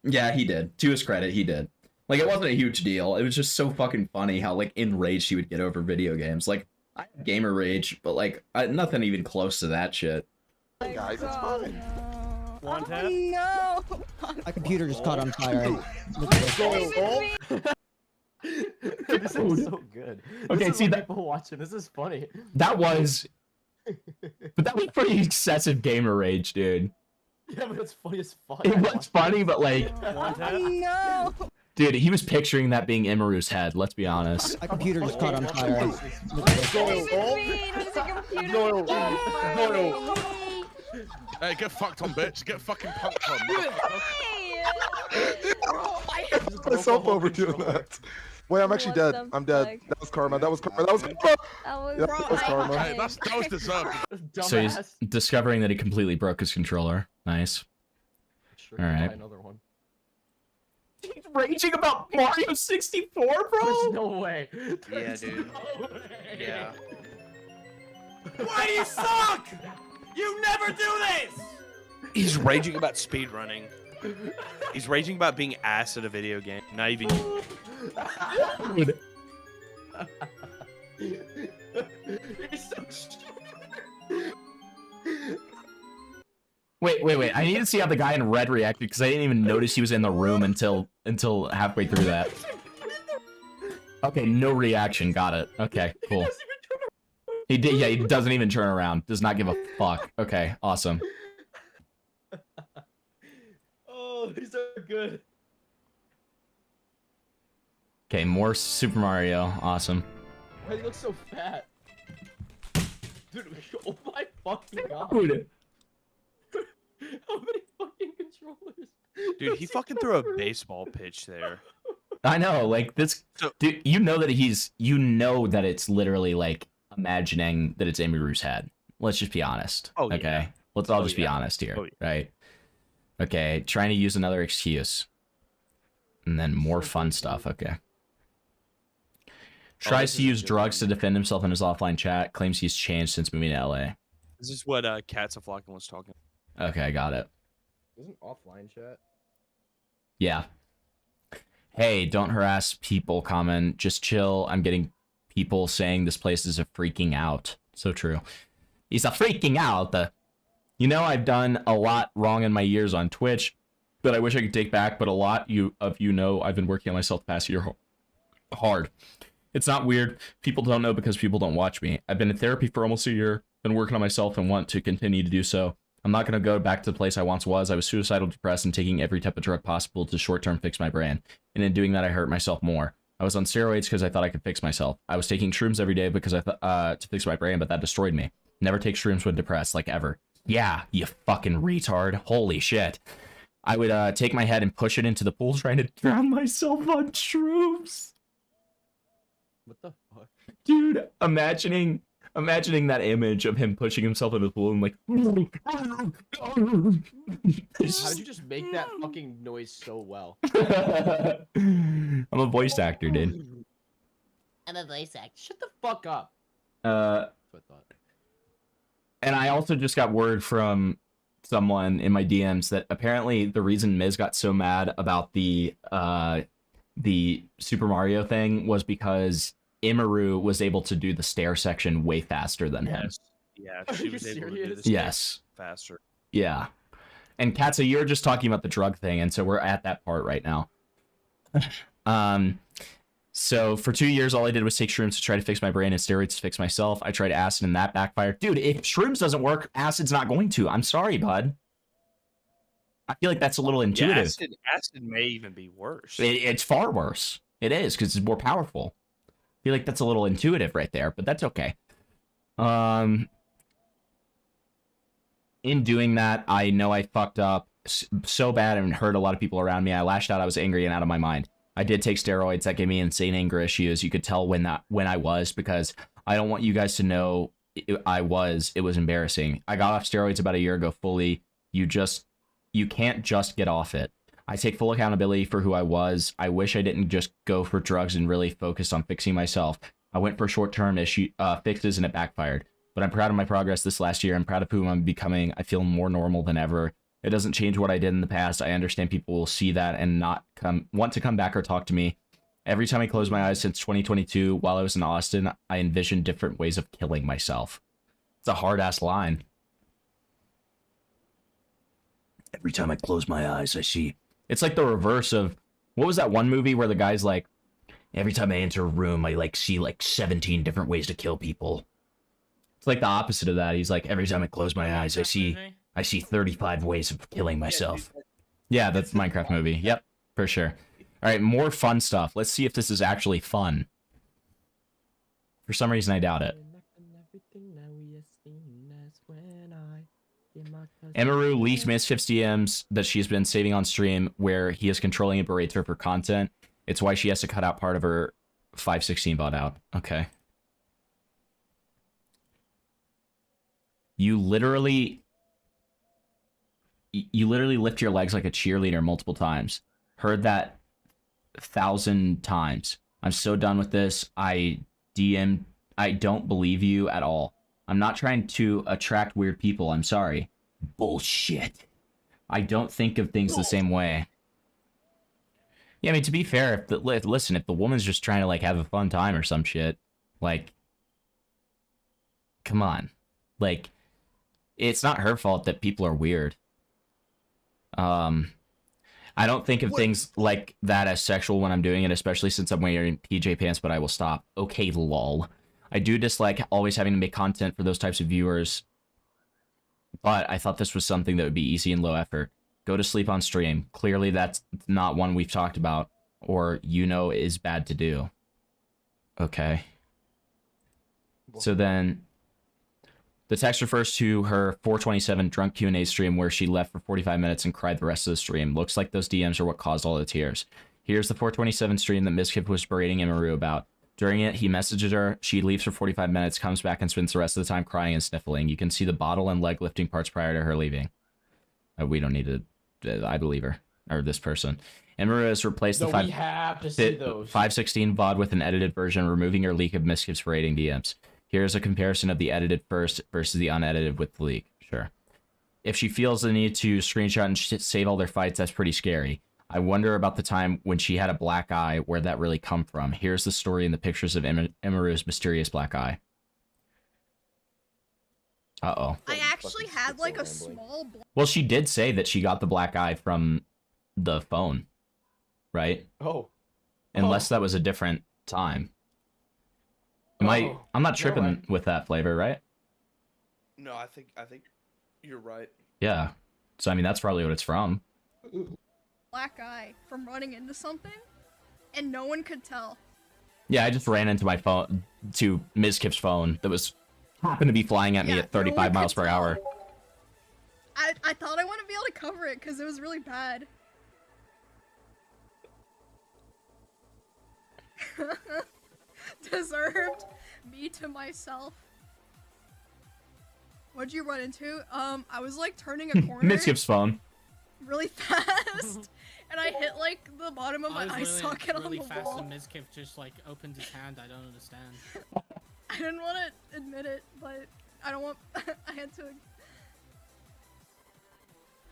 Yeah, he did. To his credit, he did. Like, it wasn't a huge deal. It was just so fucking funny how, like, enraged he would get over video games. Like, I have gamer rage, but, like, nothing even close to that shit. Hey guys, it's fine. One tap. No. My computer just caught on fire. This is so good. Okay, This is see what that- people watching. This is funny. That was... But that was pretty excessive gamer rage, dude. Yeah, but it's funny as fuck. It was funny, but, like... One tap. No. Dude, he was picturing that being Imaru's head, let's be honest. My computer just caught on fire. Hey, get fucked on, bitch. Get fucking punked on. myself over doing that. Wait, I'm actually What dead. the I'm dead. fuck? That was karma. That was karma. That was karma. That That was karma. Hey, that was deserved. So he's discovering that he completely broke his controller. Nice. Sure, Alright. buy another one. He's raging about Mario 64, bro? There's no way. Yeah, dude. Yeah. Why do you suck? You never do this. He's raging about speedrunning. He's raging about being ass at a video game. Not even. Dude. Wait. I need to see how the guy in red reacted because I didn't even notice he was in the room until halfway through that. Okay, no reaction. Got it. Okay, cool. He did. Yeah, he doesn't even turn around. Does not give a fuck. Okay, awesome. Oh, these are good. Okay, more Super Mario. Awesome. Why he looks so fat? Dude, oh my fucking god. Dude. How many fucking controllers? Dude, he fucking threw a baseball pitch there. I know, like this. Dude, you know that it's literally like imagining that it's Emiru's head. Let's just be honest. Oh, yeah. Okay, let's all Oh, just be yeah. honest here, Oh, yeah. right? Okay, trying to use another excuse, and then more fun stuff. Okay. Tries to use drugs to defend himself in his offline chat. Claims he's changed since moving to LA. This is what Cats of Flockin was talking about. Okay, I got it. Isn't offline chat? Yeah. Hey, don't harass people, comment. Just chill. I'm getting people saying this place is a freaking out. So true. He's a freaking out. You know, I've done a lot wrong in my years on Twitch that I wish I could take back, but a lot of you know I've been working on myself the past year hard. It's not weird. People don't know because people don't watch me. I've been in therapy for almost a year, been working on myself and want to continue to do so. I'm not going to go back to the place I once was. I was suicidal, depressed, and taking every type of drug possible to short-term fix my brain. And in doing that, I hurt myself more. I was on steroids because I thought I could fix myself. I was taking shrooms every day because I thought to fix my brain, but that destroyed me. Never take shrooms when depressed, like ever. Yeah, you fucking retard. Holy shit. I would take my head and push it into the pool trying to drown myself on shrooms. What the fuck? Dude, imagining that image of him pushing himself into the pool and like... How did you just make that fucking noise so well? I'm a voice actor, dude. I'm a voice actor. Shut the fuck up. That's what I thought. And I also just got word from someone in my DMs that apparently the reason Miz got so mad about the Super Mario thing was because Imaru was able to do the stair section way faster than him. Yeah, Are she you was able to do serious? this Yes. faster. Yeah. And Katza, you're just talking about the drug thing, and so we're at that part right now. So for 2 years, all I did was take shrooms to try to fix my brain and steroids to fix myself. I tried acid and that backfired. Dude, if shrooms doesn't work, acid's not going to. I'm sorry, bud. I feel like that's a little intuitive. Yeah, acid may even be worse. It's far worse. It is, because it's more powerful. I feel like that's a little intuitive right there, but that's okay. in doing that, I know I fucked up so bad and hurt a lot of people around me. I lashed out. I was angry and out of my mind. I did take steroids that gave me insane anger issues. You could tell when I was, because I don't want you guys to know it was embarrassing. I got off steroids about a year ago fully. You can't just get off it. I take full accountability for who I was. I wish I didn't just go for drugs and really focus on fixing myself. I went for short-term fixes and it backfired. But I'm proud of my progress this last year. I'm proud of who I'm becoming. I feel more normal than ever. It doesn't change what I did in the past. I understand people will see that and not want to come back or talk to me. Every time I close my eyes since 2022, while I was in Austin, I envisioned different ways of killing myself. It's a hard-ass line. Every time I close my eyes, I see. It's like the reverse of, what was that one movie where the guy's like, every time I enter a room, I see 17 different ways to kill people. It's like the opposite of that. He's like, every time I close my eyes, I see 35 ways of killing myself. Yeah, that's Minecraft movie. Yep, for sure. All right, more fun stuff. Let's see if this is actually fun. For some reason, I doubt it. Emaru leaks MIZKIF's DMs that she's been saving on stream where he is controlling and berates her for content. It's why she has to cut out part of her 516 bot out. Okay. You literally lift your legs like a cheerleader multiple times. Heard that 1,000 times. I'm so done with this. I don't believe you at all. I'm not trying to attract weird people. I'm sorry. Bullshit. I don't think of things the same way. Yeah, I mean, to be fair, listen, if the woman's just trying to, have a fun time or some shit, come on. It's not her fault that people are weird. I don't think of things like that as sexual when I'm doing it, especially since I'm wearing PJ pants, but I will stop. Okay, lol. I do dislike always having to make content for those types of viewers, but I thought this was something that would be easy and low effort. Go to sleep on stream. Clearly that's not one we've talked about, or is bad to do. Okay. So then, the text refers to her 427 drunk Q&A stream where she left for 45 minutes and cried the rest of the stream. Looks like those DMs are what caused all the tears. Here's the 427 stream that MIZKIF was berating Emaru about. During it, he messages her, she leaves for 45 minutes, comes back and spends the rest of the time crying and sniffling. You can see the bottle and leg lifting parts prior to her leaving. We don't need to, I believe her, or this person. Emaru has replaced the 516 VOD with an edited version, removing her leak of MIZKIF's berating DMs. Here's a comparison of the edited first versus the unedited with the leak. Sure. If she feels the need to screenshot and save all their fights, that's pretty scary. I wonder about the time when she had a black eye, where that really come from. Here's the story in the pictures of Emaru's mysterious black eye. Uh-oh. I actually had a small Well, she did say that she got the black eye from the phone, right? Oh. Unless that was a different time. I'm not tripping with that flavor, right? No, I think you're right. Yeah. So I mean, that's probably what it's from. black eye from running into something, and no one could tell. Yeah, I just ran into my phone, to MIZKIF's phone that was happened to be flying at me at 35 miles per hour. I thought I wouldn't be able to cover it because it was really bad. Deserved. Me to myself. What'd you run into? I was like turning a corner. MIZKIF's phone. Really fast, and I hit like the bottom of my eye socket on the fast wall. and MIZKIF just like opened his hand. I don't understand. I didn't want to admit it, but I don't want. I had to.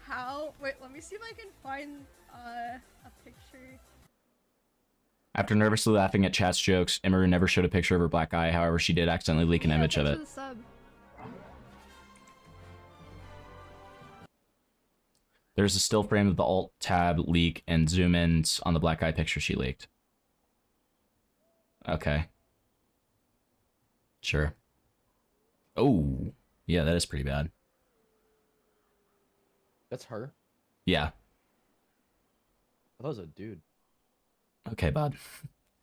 How? Wait, let me see if I can find a picture. After nervously laughing at chat's jokes, Emaru never showed a picture of her black eye. However, she did accidentally leak an image of it. There's a still frame of the Alt-Tab leak and zoom-ins on the black eye picture she leaked. Okay. Sure. Oh, yeah, that is pretty bad. That's her? Yeah. I thought it was a dude. Okay, bud.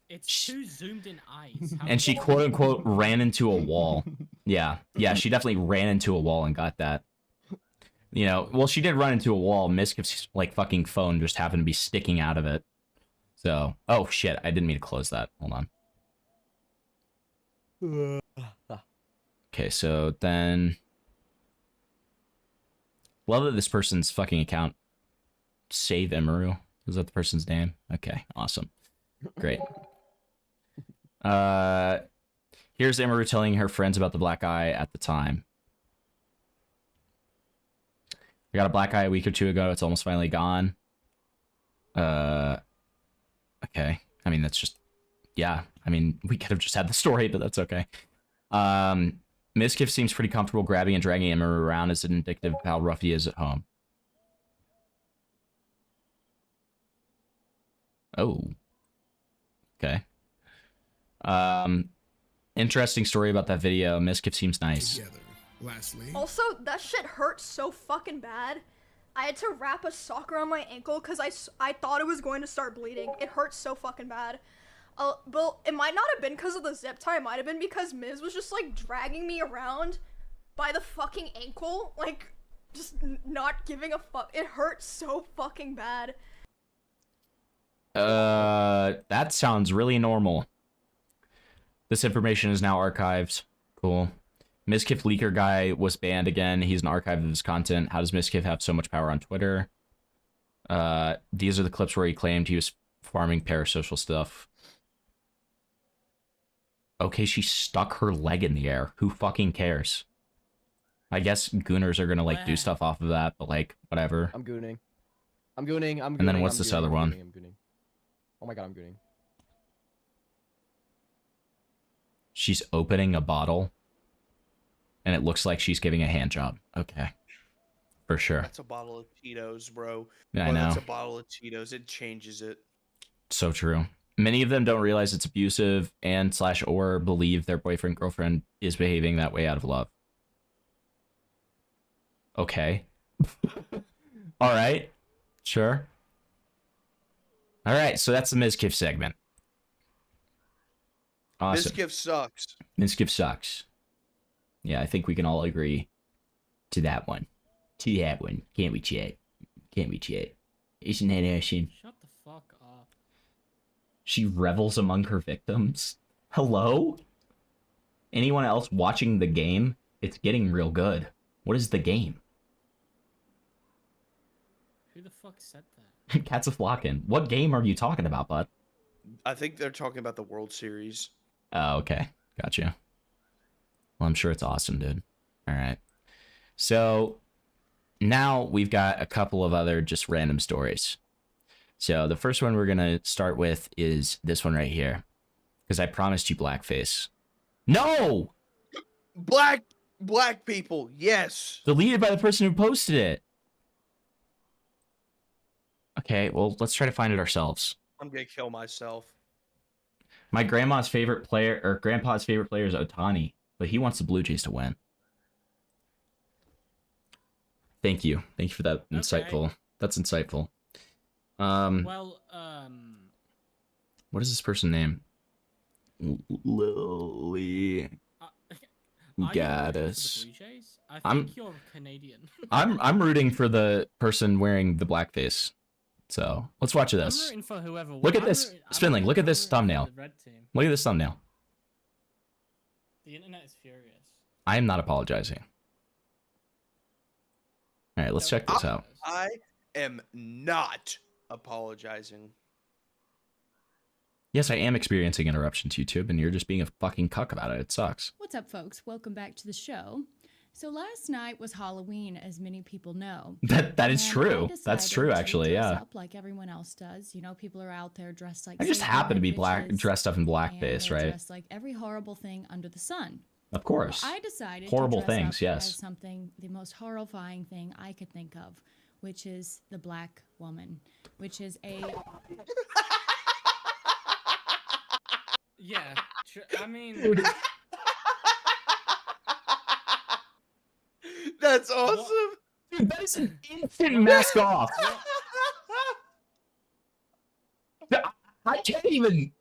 It's two zoomed-in eyes. How And she quote-unquote ran into a wall. Yeah, she definitely ran into a wall and got that. You know, well, she did run into a wall. MIZKIF's like fucking phone just happened to be sticking out of it. So, oh shit, I didn't mean to close that. Hold on. Okay, so then... Love that this person's fucking account. Save Emeru. Is that the person's name? Okay, awesome. Great. Here's Emeru telling her friends about the black eye at the time. I got a black eye a week or two ago. It's almost finally gone. Okay. I mean, that's just... Yeah. I mean, we could have just had the story, but that's okay. MIZKIF seems pretty comfortable grabbing and dragging Emeru around as indicative of how rough he is at home. Oh. Okay. Interesting story about that video. MIZKIF seems nice. Lastly. Also, that shit hurt so fucking bad. I had to wrap a sock around my ankle because I thought it was going to start bleeding. It hurts so fucking bad. But it might not have been because of the zip tie. It might have been because Miz was just like dragging me around by the fucking ankle, like just not giving a fuck. It hurts so fucking bad. That sounds really normal. This information is now archived. Cool. MIZKIF leaker guy was banned again. He's an archive of his content. How does MIZKIF have so much power on Twitter? These are the clips where he claimed he was farming parasocial stuff. Okay, she stuck her leg in the air. Who fucking cares? I guess gooners are gonna like do stuff off of that, but like whatever. I'm gooning. I'm gooning. I'm gooning. And then what's I'm this gooning, other I'm one? gooning, I'm gooning. Oh my god, I'm gooning. She's opening a bottle, and it looks like she's giving a hand job. Okay, for sure. That's a bottle of Cheetos, bro. Yeah, I Bro, know. That's a bottle of Cheetos. It changes it. So true. Many of them don't realize it's abusive and / or believe their boyfriend girlfriend is behaving that way out of love. Okay. All right. Sure. All right. So that's the MIZKIF segment. Awesome. MIZKIF sucks. MIZKIF sucks. Yeah, I think we can all agree to that one. To that one. Can't we, chat? Can't we, chat? Isn't that awesome? Shut the fuck up. She revels among her victims. Hello? Anyone else watching the game? It's getting real good. What is the game? Who the fuck said that? Cats a flockin'. What game are you talking about, bud? I think they're talking about the World Series. Oh, okay. Gotcha. Well, I'm sure it's awesome, dude. All right. So now we've got a couple of other just random stories. So the first one we're going to start with is this one right here. Because I promised you Blackface. No! Black people, yes. Deleted by the person who posted it. Okay, well, let's try to find it ourselves. I'm gonna kill myself. My grandpa's favorite player is Otani, but he wants the Blue Jays to win. Thank you. Thank you for that. Insightful. That's insightful. Well, what is this person name? Lily. Goddess. I think you're Canadian. I'm rooting for the person wearing the blackface. So let's watch this. I'm rooting for whoever. Look at this, Spinling. Look at this thumbnail. Look at this thumbnail. The internet is furious. I am not apologizing. All right, let's check this out. I am not apologizing. Yes, I am experiencing interruptions, YouTube, and you're just being a fucking cuck about it. It sucks. What's up, folks? Welcome back to the show. So last night was Halloween, as many people know. That is true. That's true, to actually. dress Yeah. up like everyone else does. You know, people are out there dressed like. I just Satan happen to be and dressed up in and blackface, they're right? Dressed like every horrible thing under the sun. Of course. Well, I decided horrible to dress things. up Yes. as something, the most horrifying thing I could think of, which is the black woman, which is a. Yeah, I mean. That's awesome. Dude, that is an instant mask off. I can't even.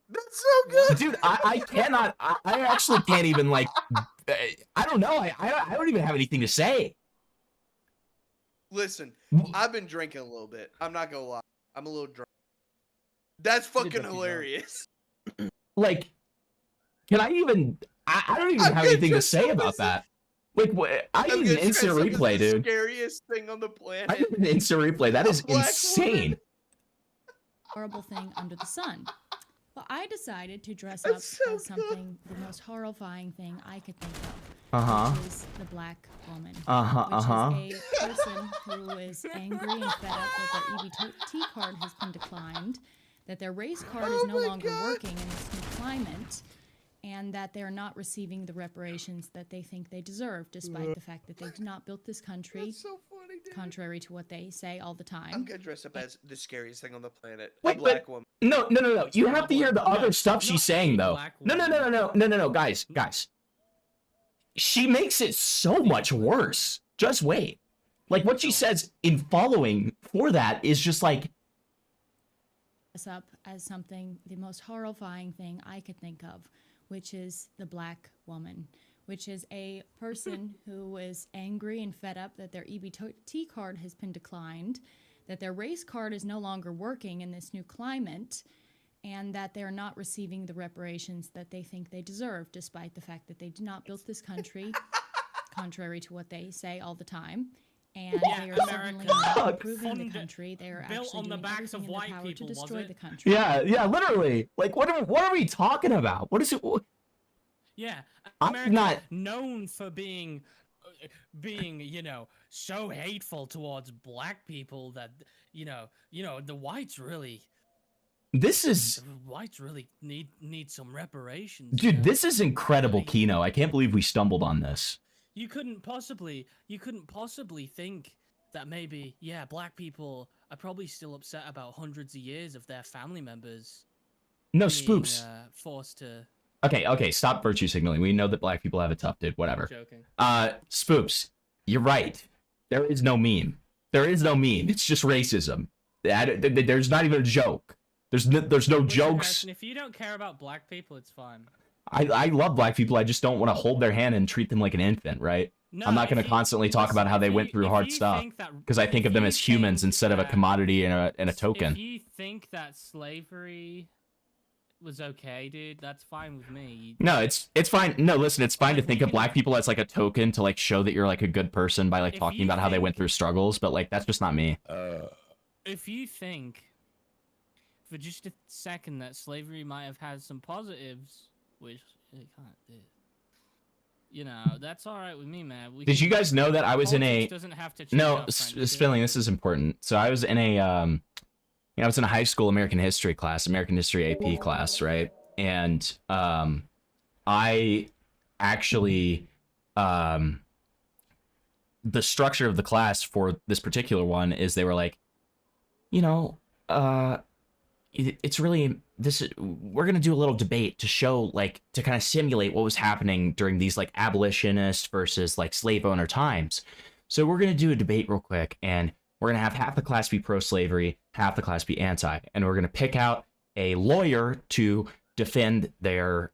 That's so good. Dude, I cannot. I actually can't even, like. I don't know. I don't even have anything to say. Listen, I've been drinking a little bit. I'm not gonna lie. I'm a little drunk. That's fucking hilarious. Like, can I even? I don't even have anything to say about that. Like, I need an instant replay, dude. Scariest thing on the planet. I need an instant replay. That is Black insane. horrible thing under the sun. Well, I decided to dress up as something, the most horrifying thing I could think of, which is the black woman, which is a person who is angry and fed up that their EBT card has been declined, that their race card is no longer working in this new climate, and that they are not receiving the reparations that they think they deserve, despite the fact that they did not build this country, contrary to what they say all the time. I'm gonna dress up as the scariest thing on the planet. Wait, a black woman. No. You have to hear the other stuff she's saying, though. No, guys. She makes it so much worse. Just wait. Like, what she says in following for that is just like... Dress up as something, the most horrifying thing I could think of, which is the black woman, which is a person who is angry and fed up that their EBT card has been declined, that their race card is no longer working in this new climate, and that they are not receiving the reparations that they think they deserve, despite the fact that they did not build this country, contrary to what they say all the time. And they are certainly not improving the country. They are built actually on the doing backs of everything in white their power people, to destroy was the it? country. Yeah, literally. Like, what are we talking about? What is it? Yeah, I'm America not known for being, so hateful towards black people that the whites really. This is... The whites really need some reparations. Dude, this is incredible, Kino. I can't believe we stumbled on this. You couldn't possibly think that maybe, black people are probably still upset about hundreds of years of their family members. No, being, Spoops. Forced to. Okay, stop virtue signaling. We know that black people have it tough, dude. Whatever. Joking. Spoops, you're right. There is no meme. It's just racism. There's not even a joke. There's no jokes. Harrison, if you don't care about black people, it's fine. I love black people. I just don't want to hold their hand and treat them like an infant, right? No, I'm not going to constantly talk about how they went through hard stuff because I think of them as humans instead of a commodity and a token. If you think that slavery was okay, dude, that's fine with me. No, it's fine. No, listen, it's fine to think of black people as like a token to like show that you're like a good person by like talking about how they went through struggles, but like that's just not me. If you think for just a second that slavery might have had some positives, which it kind of did. That's all right with me, man. Did you guys know that I was in a... Doesn't have to No, Spilling, this is important. So I was in a, I was in a high school American history class, American history AP class, right? And I actually, the structure of the class for this particular one is they were like, it's really we're gonna do a little debate to show like to kind of simulate what was happening during these like abolitionist versus like slave owner times. So we're gonna do a debate real quick, and we're gonna have half the class be pro-slavery, half the class be anti, and we're gonna pick out a lawyer to defend their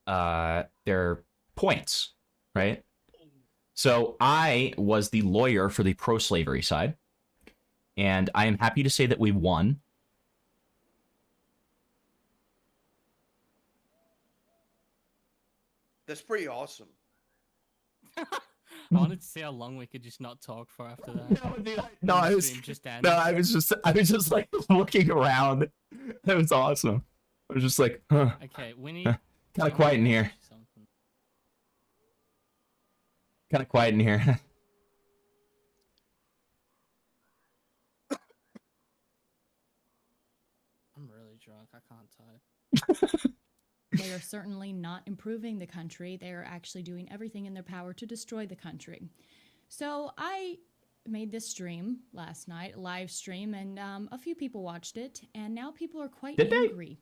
points, right? So I was the lawyer for the pro-slavery side, and I am happy to say that we won. That's pretty awesome. I wanted to see how long we could just not talk for after that. No, I was just like looking around. That was awesome. I was just like, huh. Okay, we need kind of quiet in here. Kind of quiet in here. I'm really drunk. I can't type. They are certainly not improving the country. They are actually doing everything in their power to destroy the country. So I made this stream last night, a live stream, and a few people watched it, and now people are quite angry.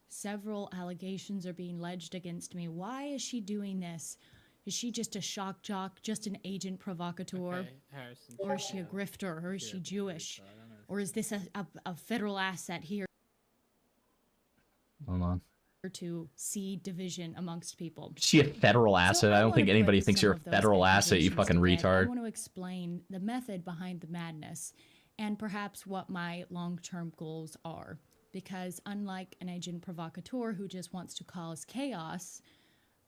Several allegations are being alleged against me. Why is she doing this? Is she just a shock jock, just an agent provocateur? Okay, Harrison, or is she a grifter? Or is she Jewish? Or is this a federal asset here? Hold on. to see division amongst people. Is she a federal asset? I don't think anybody thinks you're a federal asset, you fucking I retard. want to explain the method behind the madness and perhaps what my long-term goals are. Because unlike an agent provocateur who just wants to cause chaos,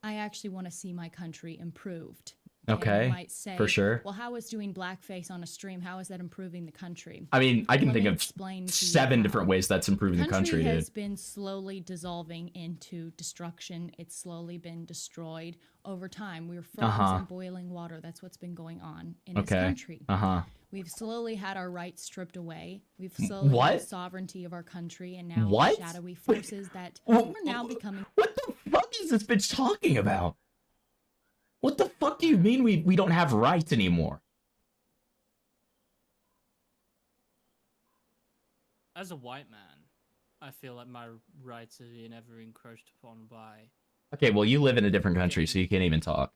I actually want to see my country improved. Okay, you might say, for sure. Well, how is doing blackface on a stream? How is that improving the country? I mean, I can Let think me of explain to you 7 how. different ways that's improving the country, has dude. been slowly dissolving into destruction. It's slowly been destroyed over time. We were frozen in boiling water. That's what's been going on in this country. We've slowly had our rights stripped away. We've slowly had the sovereignty of our country, and now shadowy forces that we're now becoming. What the fuck is this bitch talking about? What the fuck do you mean we don't have rights anymore? As a white man, I feel like my rights are being ever encroached upon by. Okay, well, you live in a different country, so you can't even talk.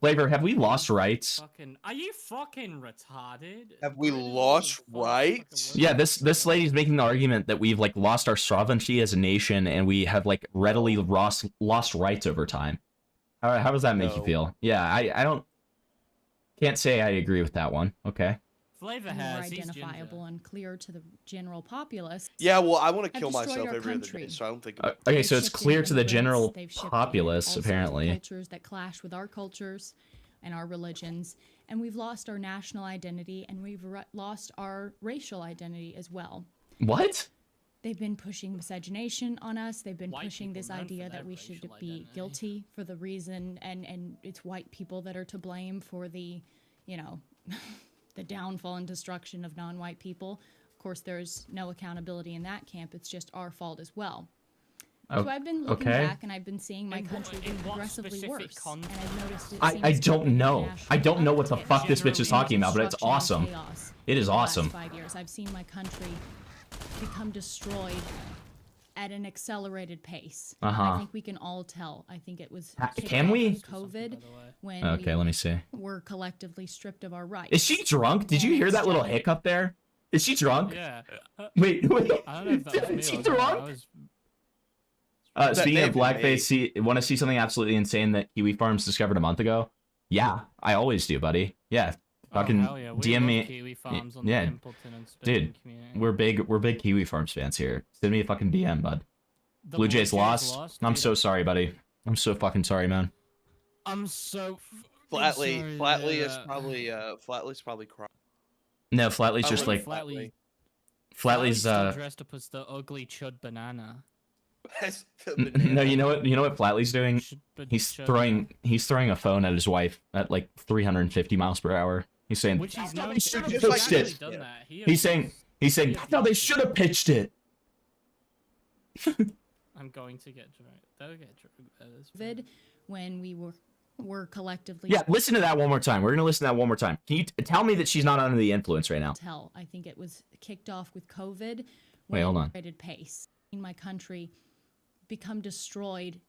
Flavor, have we lost rights? Are you fucking retarded? Have we lost rights? Yeah, this lady's making the argument that we've like lost our sovereignty as a nation, and we have like readily lost rights over time. How does that make you feel? Yeah, I can't say I agree with that one. Okay. Flavor more has identifiable and clear to the general populace. Yeah, well, I want to have kill destroyed myself our every other country. day, so I don't think. Okay, so They've it's shifted clear to the immigrants, general they've shifted populace, all sorts of apparently. cultures that clash with our cultures and our religions, and we've lost our national identity, and we've lost our racial identity as well. What? They've been pushing miscegenation on us. They've been pushing this idea that we should be guilty for the reason, and it's white people that are to blame for the, you know, the downfall and destruction of non-white people. Of course, there's no accountability in that camp. It's just our fault as well. So I've been looking back, and I've been seeing my country being progressively worse. And I've noticed it I don't know. I don't know what the fuck this bitch is talking about, but it's awesome. It is awesome. 5 years, I've seen my country become destroyed at an accelerated pace. I think we can all tell. I think it was can we? COVID when Okay, let me see. we're collectively stripped of our rights. Is she drunk? Did you hear that little hiccup there? Is she drunk? Yeah. Wait. I don't know if that was me. Is she or drunk? Speaking of blackface, want to see something absolutely insane that Kiwi Farms discovered a month ago? Yeah, I always do, buddy. Yeah, fucking yeah. We DM love me. Kiwi Farms on Yeah, the Templeton and Spain dude, community. we're big Kiwi Farms fans here. Send me a fucking DM, bud. Blue Jays lost. I'm so sorry, buddy. I'm so fucking sorry, man. I'm so Flatley is probably crying. No, Flatley's just like Flatley's still dressed up as the ugly chud banana. No, you know what Flatley's doing? He's throwing a phone at his wife at like 350 miles per hour. He's saying, Which he's known they should have pitched it. He's saying, that's how they should have pitched it. I'm going to get drunk. They'll get drunk. COVID when we were collectively. Yeah, listen to that one more time. We're gonna listen to that one more time. Can you tell me that she's not under the influence right now? I think it was kicked off with COVID. Wait, hold on. Accelerated pace. In my country, become destroyed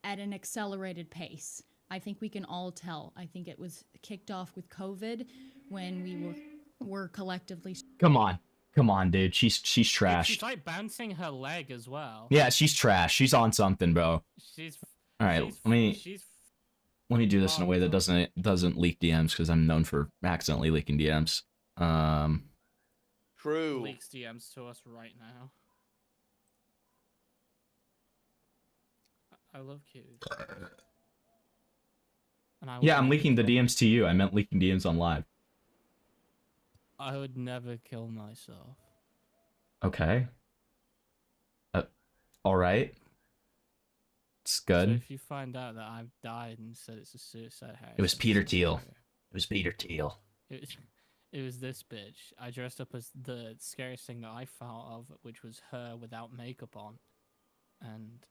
at an accelerated pace. I think we can all tell. I think it was kicked off with COVID when we were collectively. Come on, dude. She's trash. She's like bouncing her leg as well. Yeah, she's trash. She's on something, bro. All right, let me do this in a way that doesn't leak DMs because I'm known for accidentally leaking DMs. True. Leaks DMs to us right now. I love Q. Yeah, I'm leaking the DMs to you. I meant leaking DMs on live. I would never kill myself. Okay. All right. It's good. So if you find out that I've died and said it's a suicide house. It was Peter Thiel. It was Peter Thiel. It was this bitch. I dressed up as the scariest thing that I thought of, which was her without makeup on, and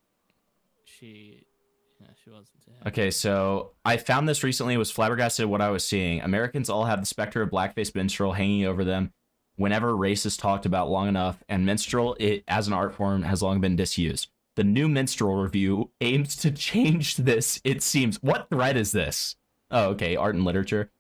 she wasn't. Okay, so I found this recently. It was flabbergasted what I was seeing. Americans all have the specter of blackface minstrel hanging over them whenever race is talked about long enough, and minstrel, as an art form, has long been disused. The new minstrel review aims to change this, it seems. What thread is this? Oh, okay, art and literature.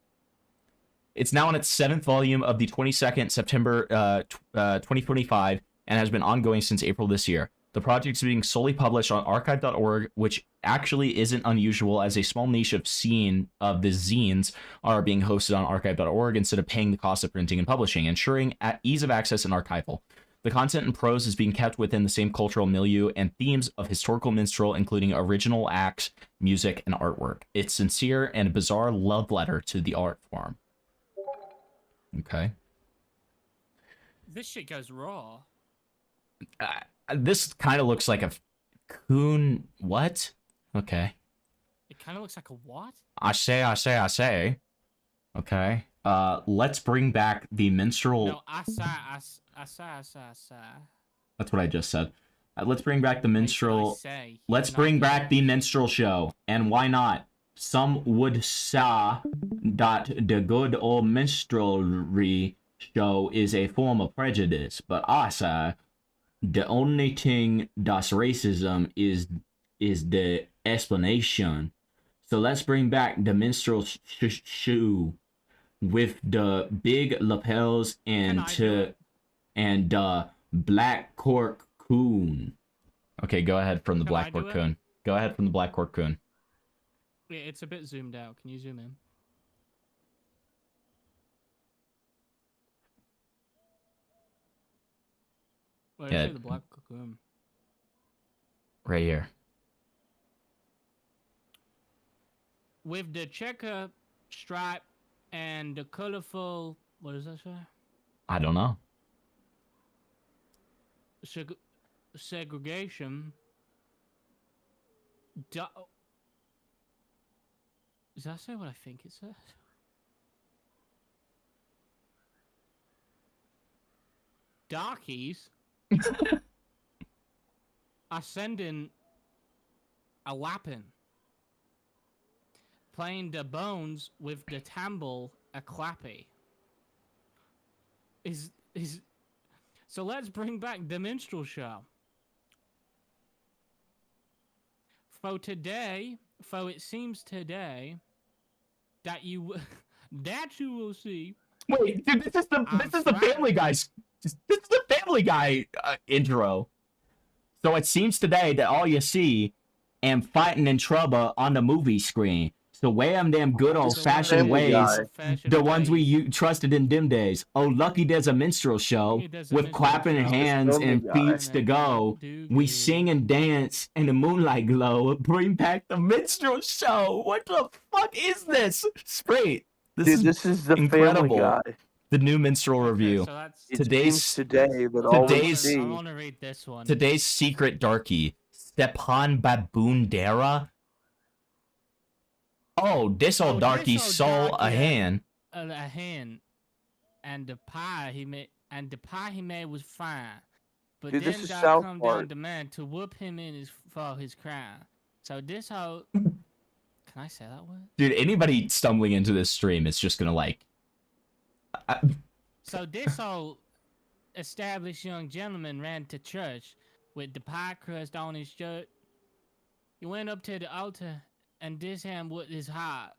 It's now in its 7th volume of the 22nd September 2025 and has been ongoing since April this year. The project is being solely published on archive.org, which actually isn't unusual, as a small niche of scene of the zines are being hosted on archive.org instead of paying the cost of printing and publishing, ensuring ease of access and archival. The content and prose is being kept within the same cultural milieu and themes of historical minstrel, including original acts, music, and artwork. It's sincere and a bizarre love letter to the art form. Okay. This shit goes raw. This kind of looks like a coon. What? Okay. It kind of looks like a what? I say. Okay. Let's bring back the minstrel. No, I say. That's what I just said. Let's bring back the minstrel. say? Let's bring back the minstrel show. And why not? Some would say that the good old minstrelry show is a form of prejudice, but I say the only thing that's racism is the explanation. So let's bring back the minstrel shoe with the big lapels and black cork coon. Okay, go ahead from the black cork coon. Go ahead from the black cork coon. Yeah, it's a bit zoomed out. Can you zoom in? Where's Yeah. the black cocoon? Right here. With the checker stripe and the colorful, what does that say? I don't know. Segregation. Does that say what I think it says? Darkies are sending a lapping, playing the bones with the tamble a clappy. So let's bring back the minstrel show. For it seems today that you will see. Wait, dude, this is the Family Guy's. This is the Family Guy intro. So it seems today that all you see am fighting in trouble on the movie screen. So wear them good old-fashioned ways, the ones we trusted in them days. Oh, lucky there's a minstrel show with clapping hands and feet to go. We sing and dance in the moonlight glow. Bring back the minstrel show. What the fuck is this? Straight. This is the incredible. Family Guy. The new minstrel review. So Today's today, but all we see. I want to read this one. Today's secret darky, Stepan Babundera. Oh, this old darky saw a hand. A hand, and the pie he made was fine. But Dude, then this is God South come Park. down to man to whoop him in for his crime. So this whole can I say that word? Dude, anybody stumbling into this stream is just gonna like. So this old established young gentleman ran to church with the pie crust on his shirt. He went up to the altar and this him what is hot,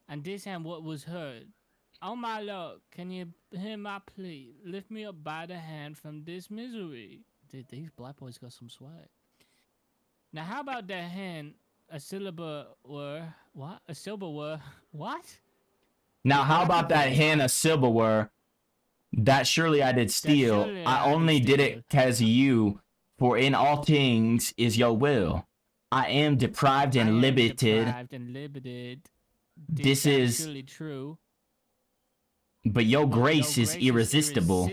and this him what was heard. Oh my Lord, can you hear my plea? Lift me up by the hand from this misery. Dude, these black boys got some swag. Now how about that hand? A silverware? What? A silverware? What? Now, how about that hand of silverware? That surely I did steal. I only did it 'cause of you, for in all things is your will. I am deprived and limited. This is surely true. But your grace is irresistible.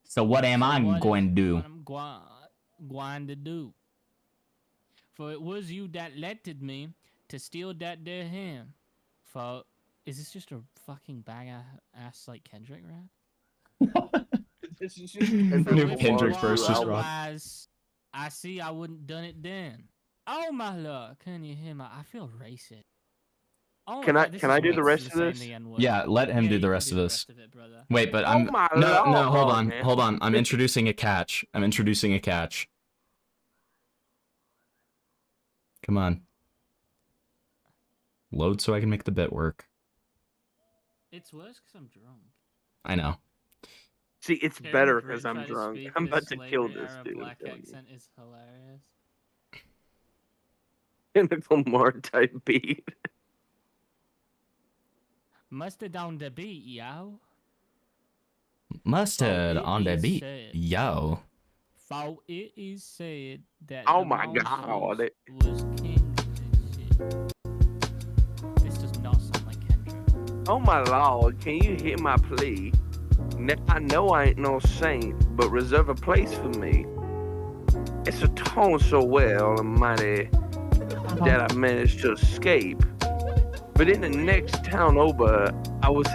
So what am I going to do? What I'm going to do. For it was you that letted me to steal that there hand. For is this just a fucking bag ass like Kendrick rap? This is just New Kendrick verse just dropped. Otherwise, I see I wouldn't done it then. Oh my Lord, can you hear my? I feel racist. Oh Can my I God, this can is I do the racist rest to of say this? the N-word. Yeah, let him Yeah, do you the can rest of the this. rest of it, brother. Wait, but Oh I'm my no, Lord, hold on, man. hold on. I'm introducing a catch. I'm introducing a catch. Come on. Load so I can make the bit work. It's worse because I'm drunk. I know. See, it's Hearing better Brit because I'm try to drunk. speak I'm in a about to kill slavery this era dude. black accent is hilarious. Tentacle Mar type beat. Mustard on the beat, yo. Mustard it on the is beat. said. Yo. For it is said that Oh the my monsters god. was king of this shit. This does not sound like Kendrick. Oh my lord, can you hear my plea? I know I ain't no saint, but reserve a place for me. It's a tone so well and mighty that I managed to escape. But in the next town over, I was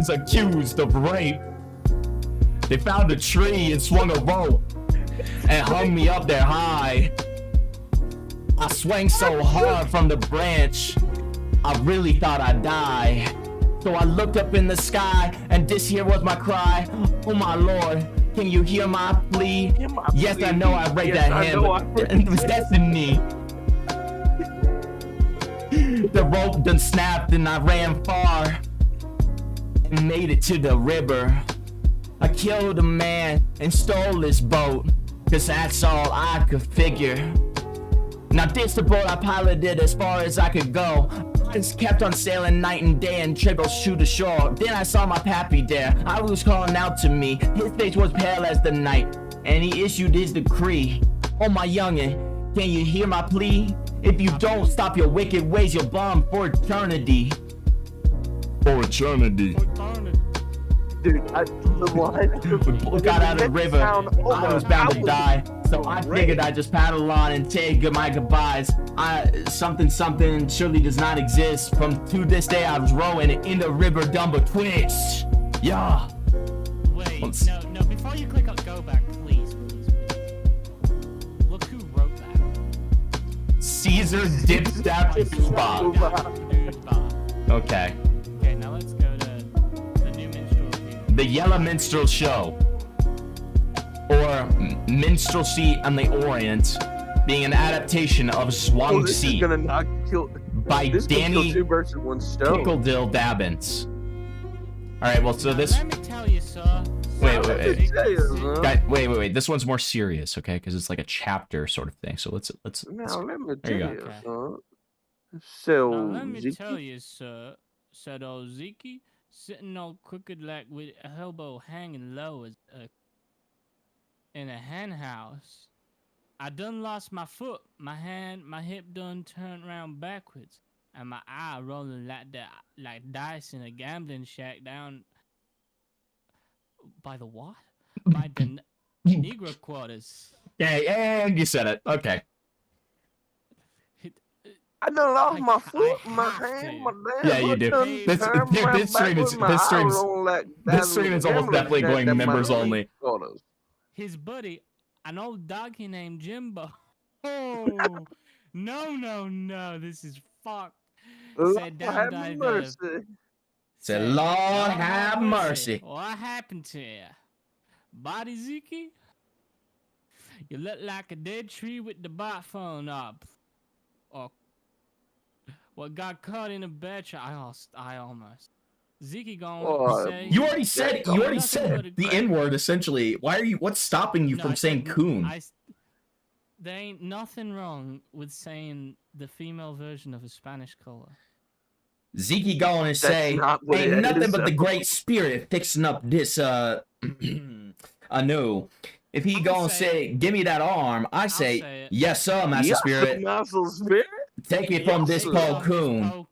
accused of rape. They found a tree and swung a rope and hung me up there high. I swang so hard from the branch, I really thought I'd die. So I looked up in the sky, and this here was my cry. Oh my lord, can you hear my plea? Yes, I know I raped that hand, but it was destiny. The rope done snapped and I ran far and made it to the river. I killed a man and stole his boat, cause that's all I could figure. Now this the boat I piloted as far as I could go. I just kept on sailing night and day and troubleshoot ashore. Then I saw my pappy there, I was calling out to me. His face was pale as the night, and he issued his decree. Oh my youngin', can you hear my plea? If you don't stop your wicked ways, you'll bomb for eternity. For eternity. Dude, we got out of the river. I was bound to die, so I figured I'd just paddle on and say my goodbyes. Something surely does not exist. From to this day, I was rowing in the river Dumbo twist. Yeah. Wait, no, before you click on go back, please. Look who wrote that. Caesar Dipstap Bob. Okay. Okay, now let's go to the new minstrel review. The Yellow Minstrel Show, or Minstrelsy on the Orient, being an adaptation of Swung Sea by Danny Pickledil Dabbins. Alright, well, so this... Let me tell you, sir. Wait. This one's more serious, okay? Because it's like a chapter sort of thing. So let's Now let me there tell you you, go. So, Now, let me Ziki? tell you, sir, said old Zeke, sitting all crooked like with a elbow hanging low as in a hen house. I done lost my foot, my hand, my hip done turned round backwards, and my eye rolling like dice in a gambling shack down by the what? By the Negro quarters. Yeah, you said it. Okay. I done lost my foot, my hand, my damn. Yeah, you do. This stream is almost definitely going members only. His buddy, an old doggy named Jimbo. Oh, no, this is fucked. Said down by the... Say, Lord have mercy. What happened to you? Body Zeke? You look like a dead tree with the bot phone up. Or what got caught in a batch? I almost. Zeke gonna say... You already said the N-word, essentially. What's stopping you from saying coon? There ain't nothing wrong with saying the female version of a Spanish color. Zeke going and say, ain't nothing but the great spirit fixing up this, I know. If he gonna say, give me that arm, I say, yes sir, Master Spirit. Take it from this poor coon.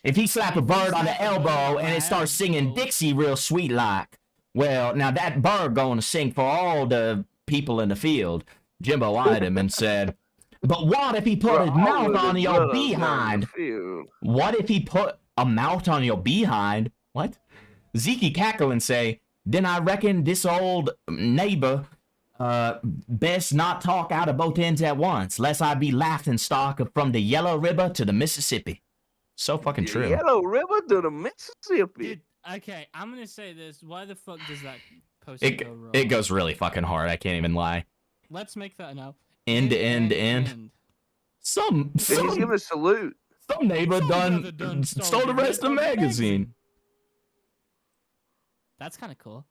If he slap a bird on the elbow and it starts singing Dixie real sweet like, well, now that bird gonna sing for all the people in the field. Jimbo eyed him and said, but what if he put his mouth on your behind? What if he put a mouth on your behind? What? Zeke cackle and say, then I reckon this old neighbor best not talk out of both ends at once, lest I be laughing stock from the Yellow River to the Mississippi. So fucking true. Yellow River to the Mississippi. Okay, I'm gonna say this. Why the fuck does that post go wrong? It goes really fucking hard. I can't even lie. Let's make that now. End to end. Some he's giving a salute. Some neighbor done stole the rest of the magazine. That's kind of cool.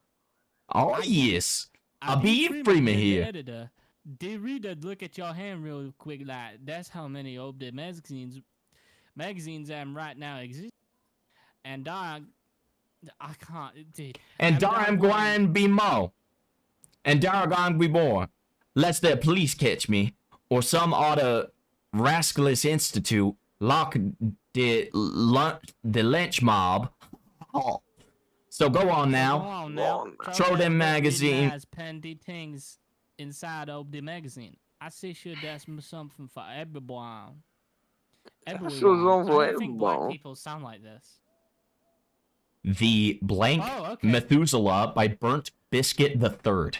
Oh yes, a beef beef Freeman the here. editor. Did reader look at your hand real quick? Like that's how many of the magazines right now exist. And I can't. And I'm going to be more. And there going to be more. Lest the police catch me, or some other rascalous institute lock the lynch mob. Oh. So go on now. Throw them magazine. Pendy things inside of the magazine. I see sure that's something for everyone. I don't think black people sound like this. The blank Methuselah by Burnt Biscuit the Third.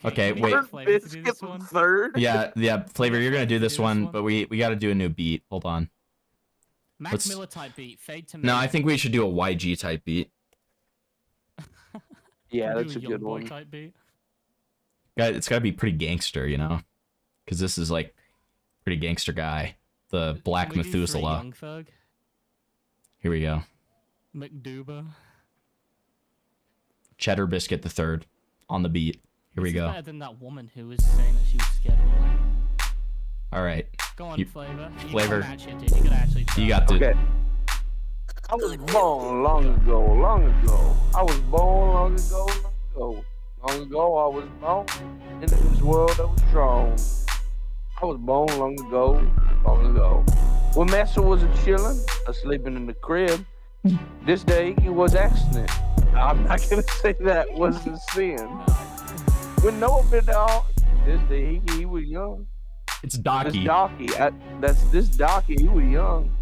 Okay, wait. Biscuit the Third? Yeah, Flavor, you're gonna do this one, but we gotta do a new beat. Hold on. Mac Miller type beat, fade to me. No, I think we should do a YG type beat. Yeah, that's a good one. Type beat. It's gotta be pretty gangster, you know? Because this is like pretty gangster guy. The Black Methuselah. Young Thug? Here we go. McDuba. Cheddar Biscuit the Third on the beat. Here we go. Better than that woman who was saying that she was scared of me. All right. Go on, Flavor. Flavor. You gotta actually try. You got to. Okay. I was born long ago. I was born long ago. Long ago I was born into this world that was strong. I was born long ago. When Master was a-chillin', sleeping in the crib, this day he was accident. I'm not gonna say that was a sin. With no bit dog, this day he was young. It's Docky. This Docky. That's this Docky. He was young.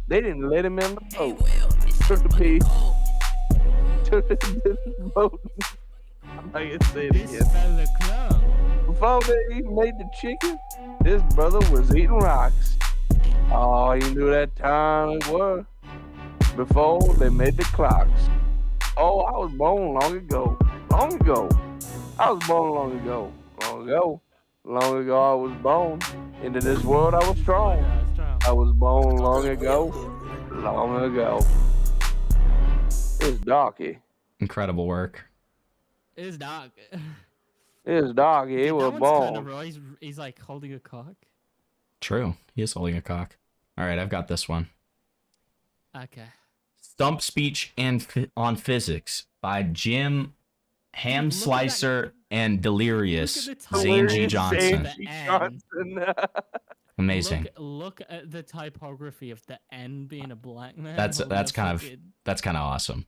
They didn't let him in the boat. Took the boat. I'm not gonna say it again. Before they even made the chicken, this brother was eating rocks. Oh, he knew that time it was. Before they made the clocks. Oh, I was born long ago. I was born long ago. Long ago I was born. Into this world I was strong. I was born long ago. It's Docky. Incredible work. It's Doc. It's Docky. He was born. Kind of raw. He's like holding a cock. True. He is holding a cock. All right, I've got this one. Okay. Stump Speech on Physics by Jim Ham Slicer and Delirious Zane G. Johnson. Amazing. Look at the typography of the N being a black man. That's kind of awesome.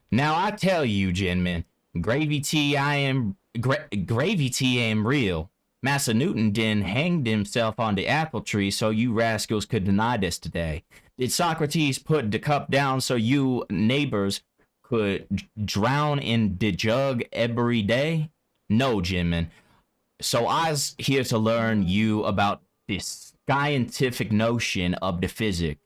Now I tell you, gentlemen, gravy tea am real. Massa Newton didn't hang himself on the apple tree so you rascals could deny this today. Did Socrates put the cup down so you neighbors could drown in the jug every day? No, gentlemen. So I's here to learn you about this scientific notion of the physics.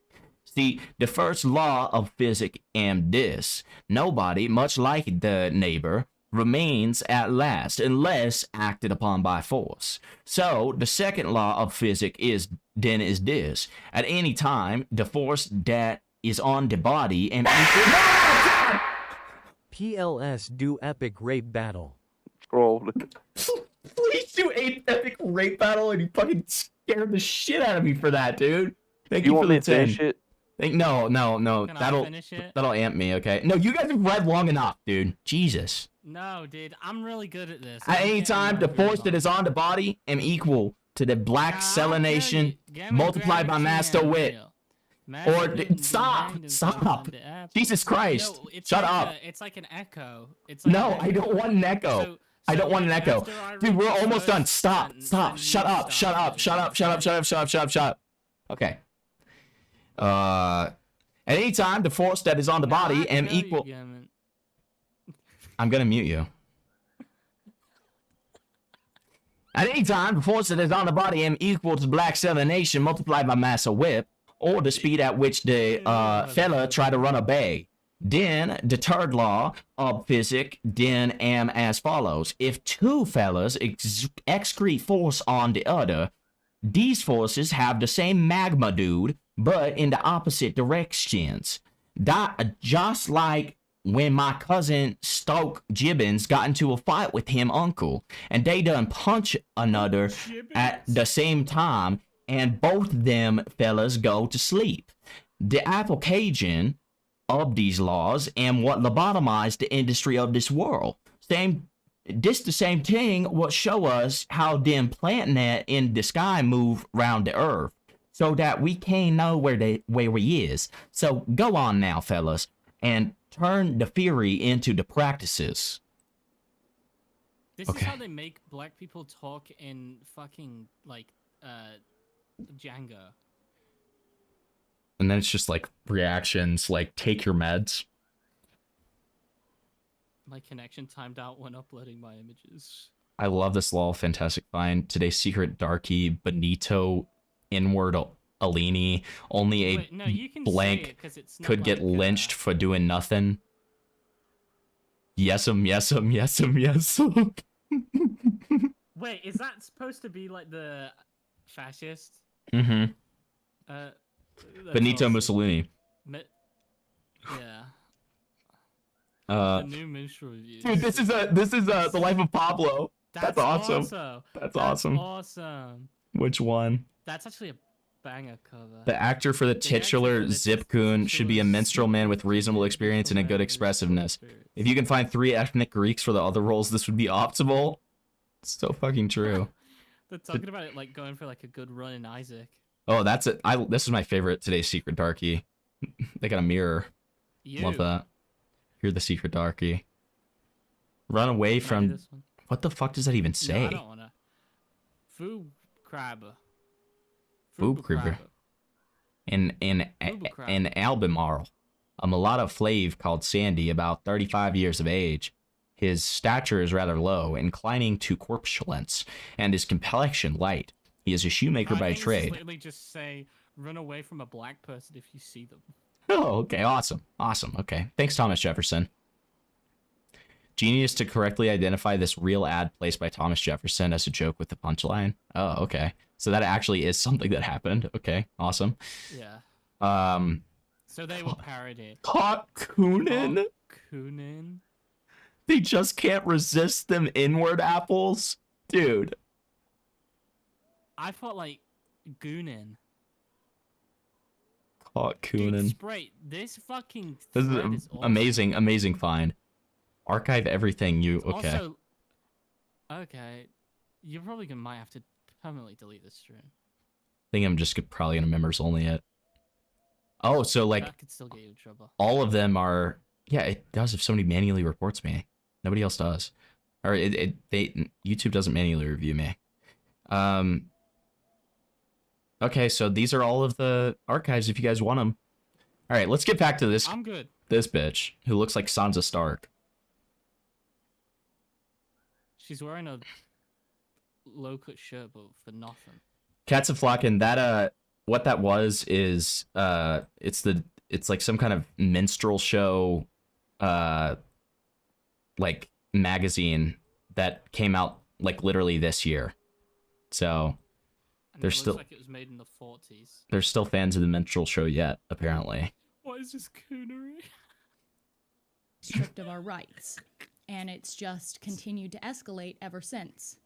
See, the first law of physics am this: nobody, much like the neighbor, remains at last unless acted upon by force. So the second law of physics is this: at any time, the force that is on the body and PLS do epic rape battle. Trolled. Please do epic rape battle, and you fucking scared the shit out of me for that, dude. Thank you want for me the to finish it? No. Can That'll I finish it? that'll amp me, okay? No, you guys have read long enough, dude. Jesus. No, dude, I'm really good at this. At any time, the force that is on the body am equal to the black selenation multiplied by master wit. Or stop. Jesus Christ. No, it's Shut like up. It's like an echo. It's like No, I don't want an echo. I don't want an echo. Dude, we're almost done. Stop. Shut up. Okay. At any time, the force that is on the body am equal. I'm gonna mute you. At any time, the force that is on the body am equal to black selenation multiplied by mass of whip, or the speed at which the fella try to run a bay. Then the third law of physics then am as follows: if two fellas excrete force on the other, these forces have the same magnitude but in the opposite directions. That just like when my cousin Stoke Gibbons got into a fight with him uncle, and they done punch another at the same time, and both them fellas go to sleep. The application of these laws and what lobotomize the industry of this world. This the same thing what show us how them planet in the sky move round the earth, so that we can't know where we is. So go on now, fellas, and turn the theory into the practices. This is how they make black people talk in fucking like Django. And then it's just like reactions, like take your meds. My connection timed out when uploading my images. I love this law, fantastic find. Today's secret darky Benito inward Alini. Only a Wait, no, you can blank say it 'cause it's not could get like, lynched for doing nothing. Yes'm, yes'm, yes'm, yes'm. Wait, is that supposed to be like the fascist? Mm-hmm. That's Benito awesome. Mussolini. Yeah. The new minstrel reviews. Dude, this is the life of Pablo. That's awesome. That's awesome. Awesome. Which one? That's actually a banger cover. The actor for the titular Zipkun should be a minstrel man with reasonable experience and a good expressiveness. If you can find 3 ethnic Greeks for the other roles, this would be optimal. It's so fucking true. They're talking about it like going for like a good run in Isaac. Oh, that's it. This is my favorite Today's Secret Darky. They got a mirror. Love that. You're the secret darky. Run away from. What the fuck does that even No, say? I don't wanna. Foo crabber. Boob Creeper. In Albemarle, a mulatto slave called Sandy, about 35 years of age. His stature is rather low, inclining to corpulence, and his complexion light. He is a shoemaker by trade. Literally just say, run away from a black person if you see them. Oh, okay, awesome. Awesome, okay. Thanks, Thomas Jefferson. Genius to correctly identify this real ad placed by Thomas Jefferson as a joke with the punchline. Oh, okay. So that actually is something that happened. Okay, awesome. Yeah. So they will parody. Coonin? Coonin? They just can't resist them inward apples? Dude. I thought like Goonin. Coonin. Spray. This fucking This is thread an is awesome. amazing find. Archive everything you... Okay. Also, okay. You're probably might have to permanently delete this stream. I think I'm just probably gonna members only it. Oh, so like That could still get you in trouble. all of them are... Yeah, it does if somebody manually reports me. Nobody else does. Or YouTube doesn't manually review me. Okay, so these are all of the archives if you guys want them. All right, let's get back to this. I'm good. This bitch who looks like Sansa Stark. She's wearing a low-cut shirt, but for nothing. Cats of Flockin', that what that was is it's like some kind of minstrel show like magazine that came out like literally this year. So And there's it still looks like it was made in the 40s. there's still fans of the minstrel show yet, apparently. What is this coonery? Stripped of our rights, and it's just continued to escalate ever since.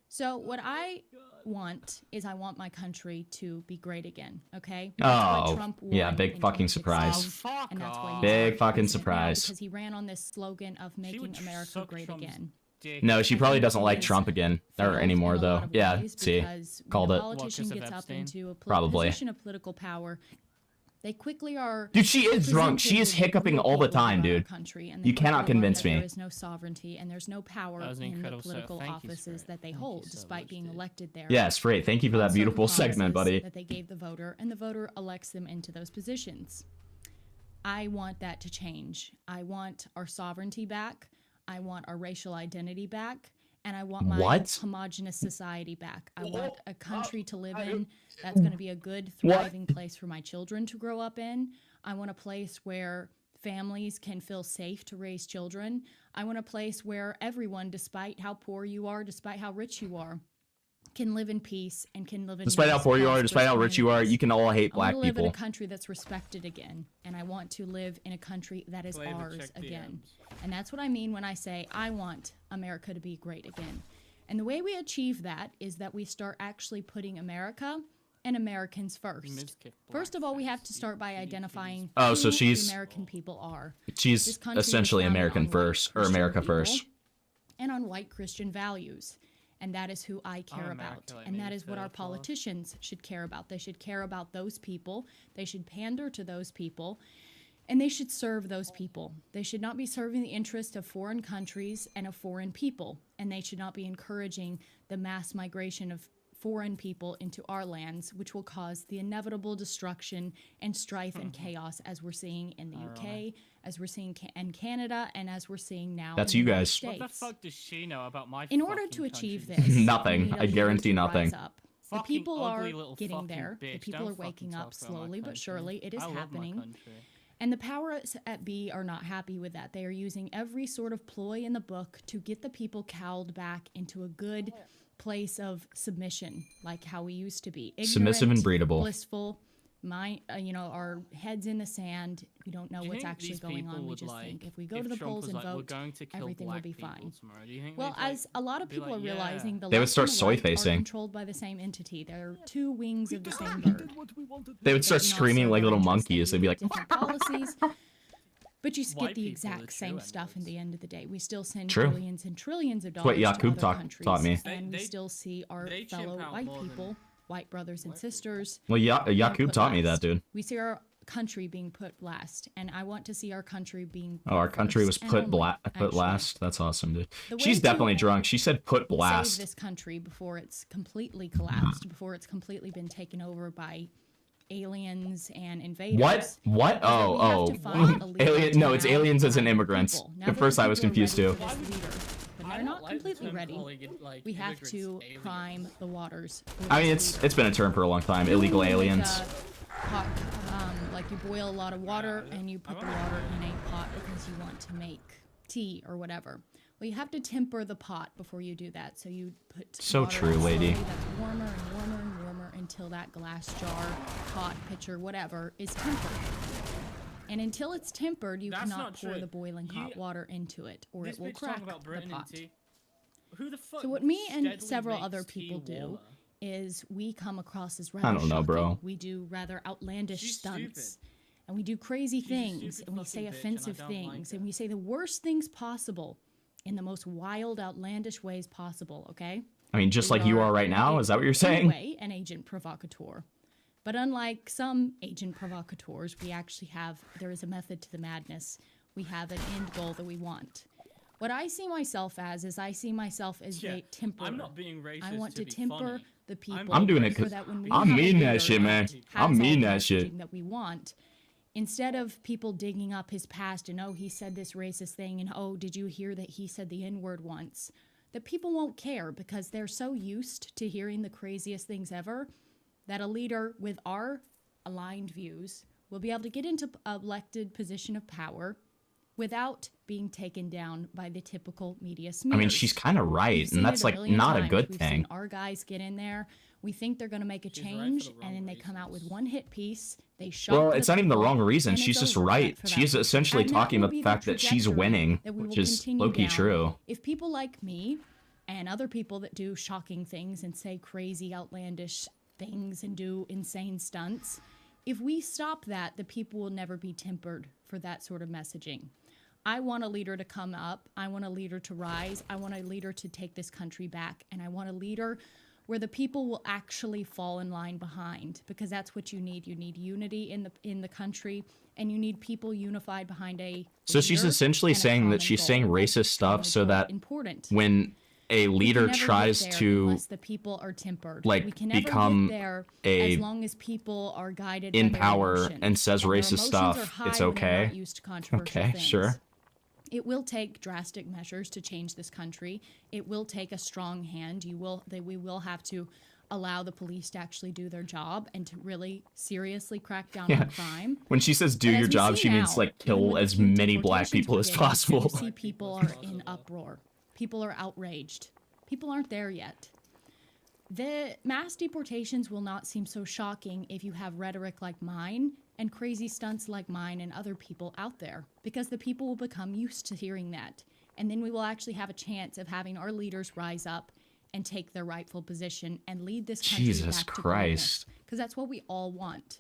So what I want is I want my country to be great again, okay? That's why Oh, Trump yeah, won big in fucking 2016, surprise. and that's why he's Big our fucking president now, surprise. because he ran on this slogan of making America great again. No, she probably doesn't like Trump again or anymore though. Yeah, see, Because when called a it. politician gets up into a Probably. position of political power, they quickly are. Dude, she is drunk. She is presented hiccuping with all the people time, around our dude. country, and they You cannot quickly learn convince that me. There is no sovereignty and there's no power That was an in the incredible show. political Thank you, offices that they hold, despite being elected there. Yes, great. Thank you for that on certain beautiful segment, promises buddy. That they gave the voter, and the voter elects them into those positions. I want that to change. I want our sovereignty back. I want our racial identity back. And I want my What? homogenous society back. I want a country to live in that's going to be a good, thriving place for my children to grow up in. I want a place where families can feel safe to raise children. I want a place where everyone, despite how poor you are, despite how rich you are, can live in peace and can live in Despite how nice, poor you are, despite prosperous how rich you are, communities. you can all hate I black want to live in people. a country that's respected again, and I want to live in a country that is Flavor ours check again. DMs. And that's what I mean when I say I want America to be great again. And the way we achieve that is that we start actually putting America and Americans first. MIZKIF First of all, we have to start by identifying Oh, who so she's- the American people are. She's This country was essentially founded American on white first, or Christian America people first. and on white Christian values. And that is who I care about. America, And that is what to our follow. politicians should care about. They should care about those people. They should pander to those people. And they should serve those people. They should not be serving the interest of foreign countries and of foreign people. And they should not be encouraging the mass migration of foreign people into our lands, which will cause the inevitable destruction and strife and chaos as we're seeing in the UK, as we're seeing in Canada, and as we're seeing now That's in you the guys. United What the States. fuck does she know about my In order fucking to achieve country? this, Nothing. we need a I leader guarantee to nothing. rise up. The Fucking people are ugly little getting fucking there. The bitch. people Don't are fucking waking talk up about my slowly but country. surely. It is I love my happening. country. And the powers at be are not happy with that. They are using every sort of ploy in the book to get the people cowed back into a good place of submission, like how we used to be. Submissive and Ignorant, breedable. blissful, our heads in the sand. We don't know Do you what's think actually these going people on. We would, just like, think if we go if to the Trump polls was and like, "We're vote, going to kill everything will black be people fine. tomorrow," do you think Well, they'd, like, as a lot of be people like, are realizing, the They would left start and the soy right are facing. controlled by the same entity. They're two wings of the same bird. They would start They can all screaming serve like our little interests. They monkeys. They'd be like, different policies. But you get White the people are exact the same true stuff in the end of the day. We still send True. billions and trillions of That's what dollars to Yakub other taught countries, me. and we They- still see our they chimp fellow out white more than people, white brothers and sisters. Well, being Yakub put taught me that, last. dude. We see our country being put last, and I want to see our country being. Oh, our country was first and put only, put actually. last. That's awesome, dude. The way She's to definitely drunk. She said put Save blast. this country before it's completely collapsed, before it's completely been taken over by aliens and invaders. What? What? is that we have to find a leader Alien? to No, it's now aliens as in guide immigrants. people. Now At that first, the I was people are confused ready too. for this leader, but I they're don't not like the completely term ready. calling it, like, We have immigrants to aliens. prime the waters. for I mean, this it's been a term for a long time. Illegal leader. aliens. Like a pot, like you boil a lot of water and you put the water in a pot because you want to make tea or whatever. Well, you have to temper the pot before you do that. So you put So water true, in lady. slowly that's warmer and warmer and warmer until that glass jar, pot, pitcher, whatever is tempered. And until it's tempered, you That's cannot not pour true. the boiling hot water into it, or This it will bitch talking crack about the Britain and pot. tea. Who the fuck? So what me and steadily several makes other tea people do warmer? is we come across as rather I don't know, bro. shocking. We do rather outlandish She's stunts. stupid. And we do crazy She's a things, stupid and we fucking say bitch, and I offensive don't like things, and we say the worst things possible in the most wild, outlandish ways possible, okay? I mean, just We like you are right now. Is that what you're saying? Anyway, an agent provocateur. But unlike some agent provocateurs, there is a method to the madness. We have an end goal that we want. What I see myself as is I see myself as Yeah, a temperer. I'm not being racist I want to to be temper funny. the people. I'm doing it so 'cause that when we I have a mean that leader shit, man. who I has mean all that the shit. messaging that we want, instead of people digging up his past and, oh, he said this racist thing, and, oh, did you hear that he said the N-word once? That people won't care because they're so used to hearing the craziest things ever that a leader with our aligned views will be able to get into an elected position of power without being taken down by the typical media smears. I mean, she's kind of right, We've seen and that's it a like million not a times. good We've thing. Seen our guys get in there. We think they're going to make a change, and then they come out with one hit piece. They shock Well, the it's not even the people, wrong reason. and She's it's just over right. for She's that. essentially And that talking will about be the fact that she's trajectory winning, that we which will is continue low-key down. true. If people like me and other people that do shocking things and say crazy, outlandish things and do insane stunts, if we stop that, the people will never be tempered for that sort of messaging. I want a leader to come up. I want a leader to rise. I want a leader to take this country back. And I want a leader where the people will actually fall in line behind, because that's what you need. You need unity in the country, and you need people unified behind a So she's leader essentially and a saying that common she's goal. saying That's racist stuff so extremely that important. when a We can leader never get tries there to unless the people are tempered. like we can never become get there a as long as people are guided in by their power emotions. and says their racist emotions stuff, are high it's when they're okay. not used to controversial Okay, things. sure. It will take drastic measures to change this country. It will take a strong hand. We will have to allow the police to actually do their job and to really seriously crack down Yeah. on crime. When she says do But your as we job, see she means now, like even kill with the as few many black deportations people we're as getting, you possible. see people are in uproar. People are outraged. People aren't there yet. The mass deportations will not seem so shocking if you have rhetoric like mine and crazy stunts like mine and other people out there, because the people will become used to hearing that. And then we will actually have a chance of having our leaders rise up and take their rightful position and lead this country Jesus back Christ. because that's what we all want.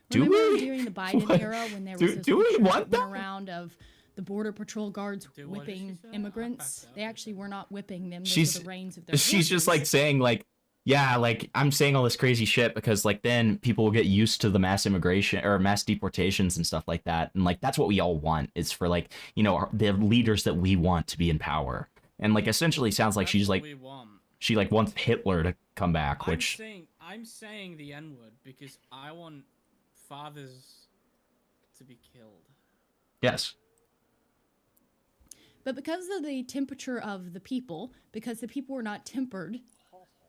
Do Remember we? during the Biden What? era when there Do- was those do we pictures want that went that? around of the Border Patrol guards whipping immigrants? They actually were not whipping them. Those She's were the reins of their she's just like horses. saying like, yeah, like I'm saying all this crazy shit because like then people will get used to the mass immigration or mass deportations and stuff like that, and like that's what we all want is for like the leaders that we want to be in power, and like essentially sounds like she's like she like wants Hitler to come back, which I'm saying the N-word because I want fathers to be killed. yes. But because of the temperature of the people, because the people were not tempered,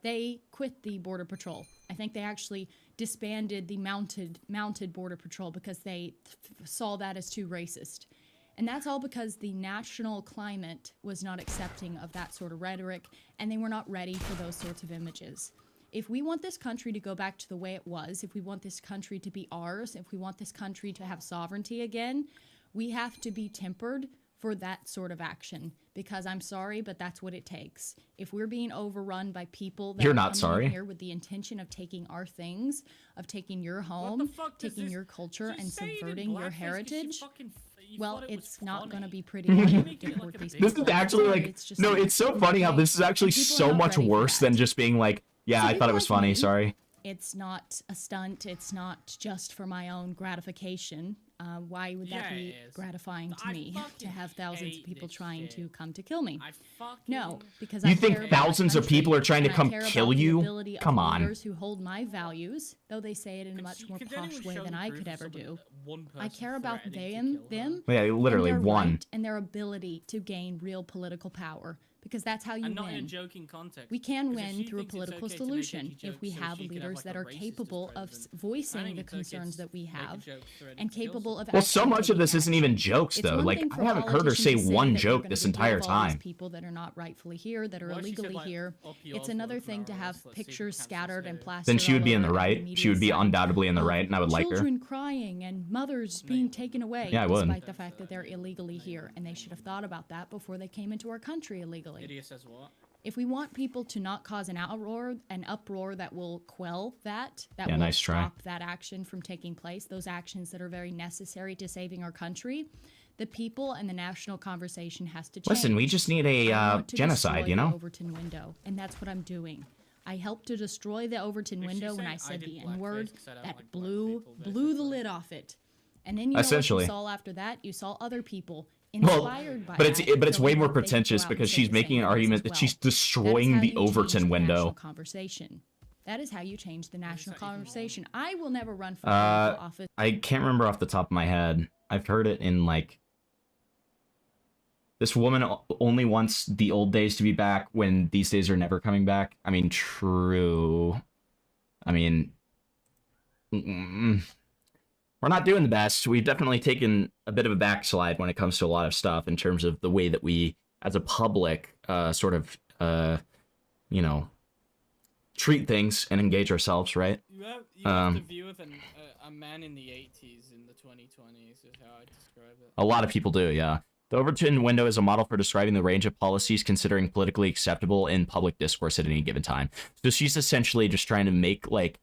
they quit the Border Patrol. I think they actually disbanded the mounted Border Patrol because they saw that as too racist. And that's all because the national climate was not accepting of that sort of rhetoric, and they were not ready for those sorts of images. If we want this country to go back to the way it was, if we want this country to be ours, if we want this country to have sovereignty again, we have to be tempered for that sort of action, because I'm sorry, but that's what it takes. If we're being overrun by people that You're are not coming sorry. in here with the intention of taking our things, of taking your home, taking your culture, and subverting your heritage, well, it's not going to be pretty. This is actually like no, it's so funny how this is actually so much worse than just being like, yeah, I thought it was funny. Sorry. It's not a stunt. It's not just for my own gratification. Why would that be gratifying to me to have thousands of people trying to come to kill me? No, because You I think care about thousands my of people are trying to country, come and I care kill about the you? ability of Come on. leaders who hold my values, though they say it in a much more posh way than I could ever do. I care about them, Yeah, literally and their one. right and their ability to gain real political power. Because that's how you And win. not in a joking context. We can 'Cause if win she through a thinks it's political okay to make solution any if jokes we so have she can have, leaders like, that a are racist as capable of president. I voicing think the it's okay concerns to that we make a have joke threatening and to kill capable of Well, so actually much of this taking isn't even action. jokes It's though. one Like thing for I haven't heard her politicians say to one that we're joke gonna this get rid entire of all these time. people that are not rightfully here, that are Well, she said, illegally like, here. up It's yours another for thing to hours, have let's see if pictures we can scattered and say- plastered Then she would all be in the over right. every She would be media site undoubtedly in the of right, and I would like her. children crying and mothers being taken away, Yeah, I would. despite the fact that they're illegally here, and they should have thought about that before they came into our country illegally. Idiot says what? If we want people to not cause an uproar that will quell that Yeah, will nice try. stop that action from taking place, those actions that are very necessary to saving our country, the people and the national conversation has to change. Listen, we just need a I want to genocide, destroy you the know? Overton window, and that's what I'm doing. I helped to destroy the Overton window when I said the N-word. That blew the lid off it. And then you know what Essentially. you saw after that? You saw other people Well, inspired by but it's that but it's way going more out, they go pretentious out and because say she's the making same an things argument as that well. she's That is destroying how the you change Overton the window. national conversation. That is how you change the national conversation. I will never run for political office. I can't remember off the top of my head. I've heard it in like this woman only wants the old days to be back when these days are never coming back. I mean, true. I mean, we're not doing the best. We've definitely taken a bit of a backslide when it comes to a lot of stuff in terms of the way that we, as a public, sort of, you know, treat things and engage ourselves, right? You have the view of a man in the 80s in the 2020s is how I describe it. A lot of people do, yeah. The Overton window is a model for describing the range of policies considering politically acceptable in public discourse at any given time. So she's essentially just trying to make, like,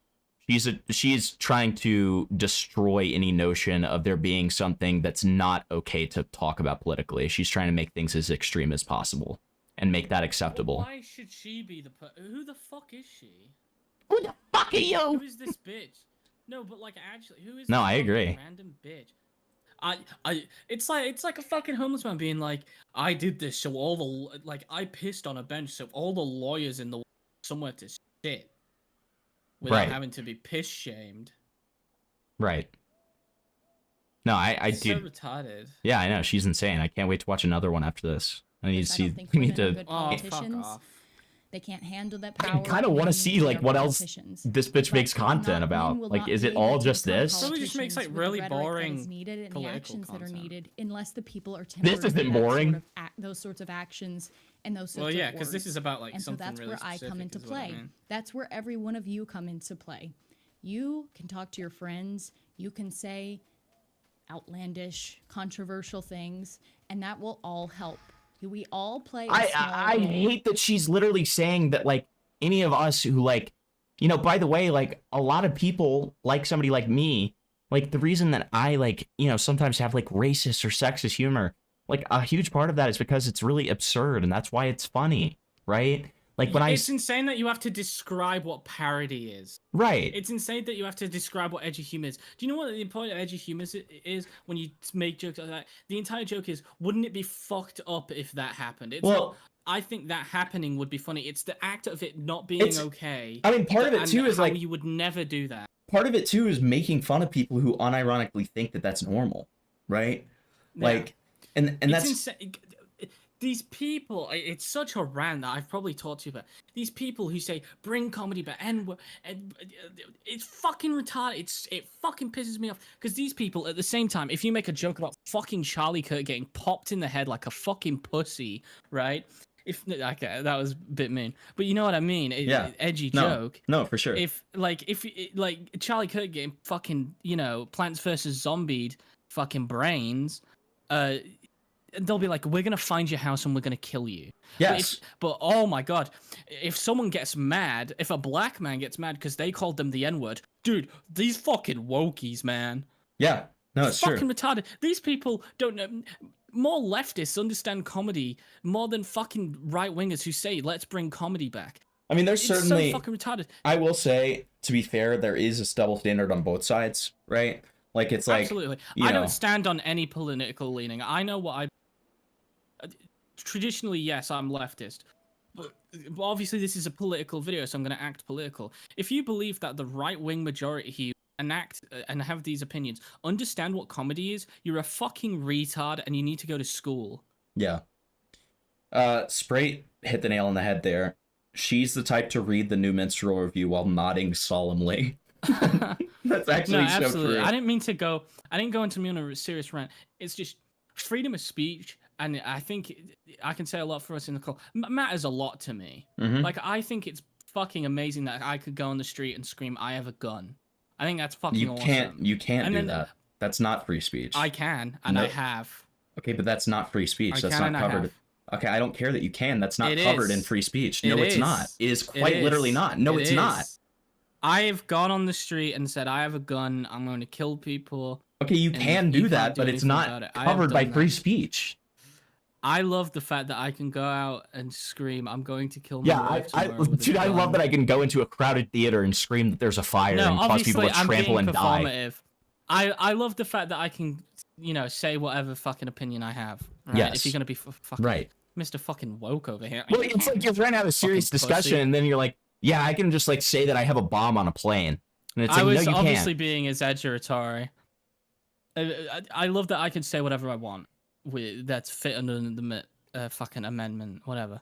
she's trying to destroy any notion of there being something that's not okay to talk about politically. She's trying to make things as extreme as possible and make that acceptable. Why should she be the who the fuck is she? Who the fuck are you? Who is this bitch? No, but like actually, who is No, this I fucking agree. random bitch? It's like a fucking homeless man being like, I did this so all the like I pissed on a bench so all the lawyers in the somewhere to sit without Right. having to be piss shamed. Right. No, I It's so do. retarded. Yeah, I know. She's insane. I can't wait to watch another one after this. I need to see. We need to. Oh, fuck off. They can't handle that power. I kind of want to see like what else this bitch makes content about. Like, is it all just this? Probably just makes like really boring needed and the political actions that are content. needed, unless the people are This isn't boring. those sorts of actions and those sorts Well, of yeah, because this is about like and so something that's really where I come specific into is what I play. mean. That's where every one of you come into play. You can talk to your friends. You can say outlandish, controversial things, and that will all help. We all play. I hate that she's literally saying that like any of us who like, you know, by the way, like a lot of people like somebody like me, like the reason that I like, you know, sometimes have like racist or sexist humor, like a huge part of that is because it's really absurd and that's why it's funny, right? Like when it's insane that you have to describe what parody is. Right. It's insane that you have to describe what edgy humor is. Do you know what the point of edgy humor is when you make jokes like that? The entire joke is, wouldn't it be fucked up if that happened? It's not, I think that happening would be funny. It's the act of it not being okay. I mean, part of it too is like you would never do that. Part of it too is making fun of people who unironically think that that's normal, right? Yeah. Like, and It's that's insane. These people, it's such a rant that I've probably talked to you about. These people who say, bring comedy back, and it's fucking retarded. It fucking pisses me off. Because these people, at the same time, if you make a joke about fucking Charlie Kirk getting popped in the head like a fucking pussy, right? Okay, that was a bit mean. But you know what I mean? Yeah. Edgy No. joke. No, for sure. If Charlie Kirk getting fucking, you know, Plants vs. Zombied fucking brains, they'll be like, we're gonna find your house and we're gonna kill you. Yes. But oh my god, if someone gets mad, if a black man gets mad because they called them the N-word, dude, these fucking wokies, man. Yeah. No, it's true. Fucking retarded. These people don't know. More leftists understand comedy more than fucking right-wingers who say, let's bring comedy back. I mean, there's It's certainly. so fucking retarded. I will say, to be fair, there is a double standard on both sides, right? Like it's like Absolutely. you I know, don't stand on any political leaning. I know what I. Traditionally, yes, I'm leftist. But obviously, this is a political video, so I'm going to act political. If you believe that the right-wing majority here enact and have these opinions, understand what comedy is, you're a fucking retard and you need to go to school. Yeah. Sprite hit the nail on the head there. She's the type to read the new minstrel review while nodding solemnly. That's actually No, so absolutely. true. I didn't go into me on a serious rant. It's just freedom of speech, and I think I can say a lot for us in the call. Matters a lot to me. Mhm. Like, I think it's fucking amazing that I could go on the street and scream, "I have a gun." I think that's fucking You awesome. can't And do then that. That's not free speech. I can, and I No. have. Okay, but that's not free speech. I That's can not and I covered. have. Okay, I don't care that you can. That's not It covered is. in free speech. It No, it's is. not. It is It quite literally is. not. No, It it's not. is. I've gone on the street and said, "I have a gun. I'm going to kill people." Okay, you and can do can't that, but it's anything not about it. I have covered by done free that. speech. I love the fact that I can go out and scream, "I'm going to kill my Yeah, wife tomorrow with a dude, I love gun." that I can go into a crowded theater and scream that there's a fire No, and cause people obviously to I'm trample being and die. performative. I love the fact that I can, you know, say whatever fucking opinion I have. Right? Yes. If you're gonna be fucking Right. Mr. fucking woke over here. Well, it's like you're trying to have a serious Fucking discussion, pussy. and then you're like, "Yeah, I can just like say that I have a bomb on a plane," and it's I like, was "No, you obviously can't." being exaggeratory. I love that I can say whatever I want. That's fit under the fucking amendment, whatever.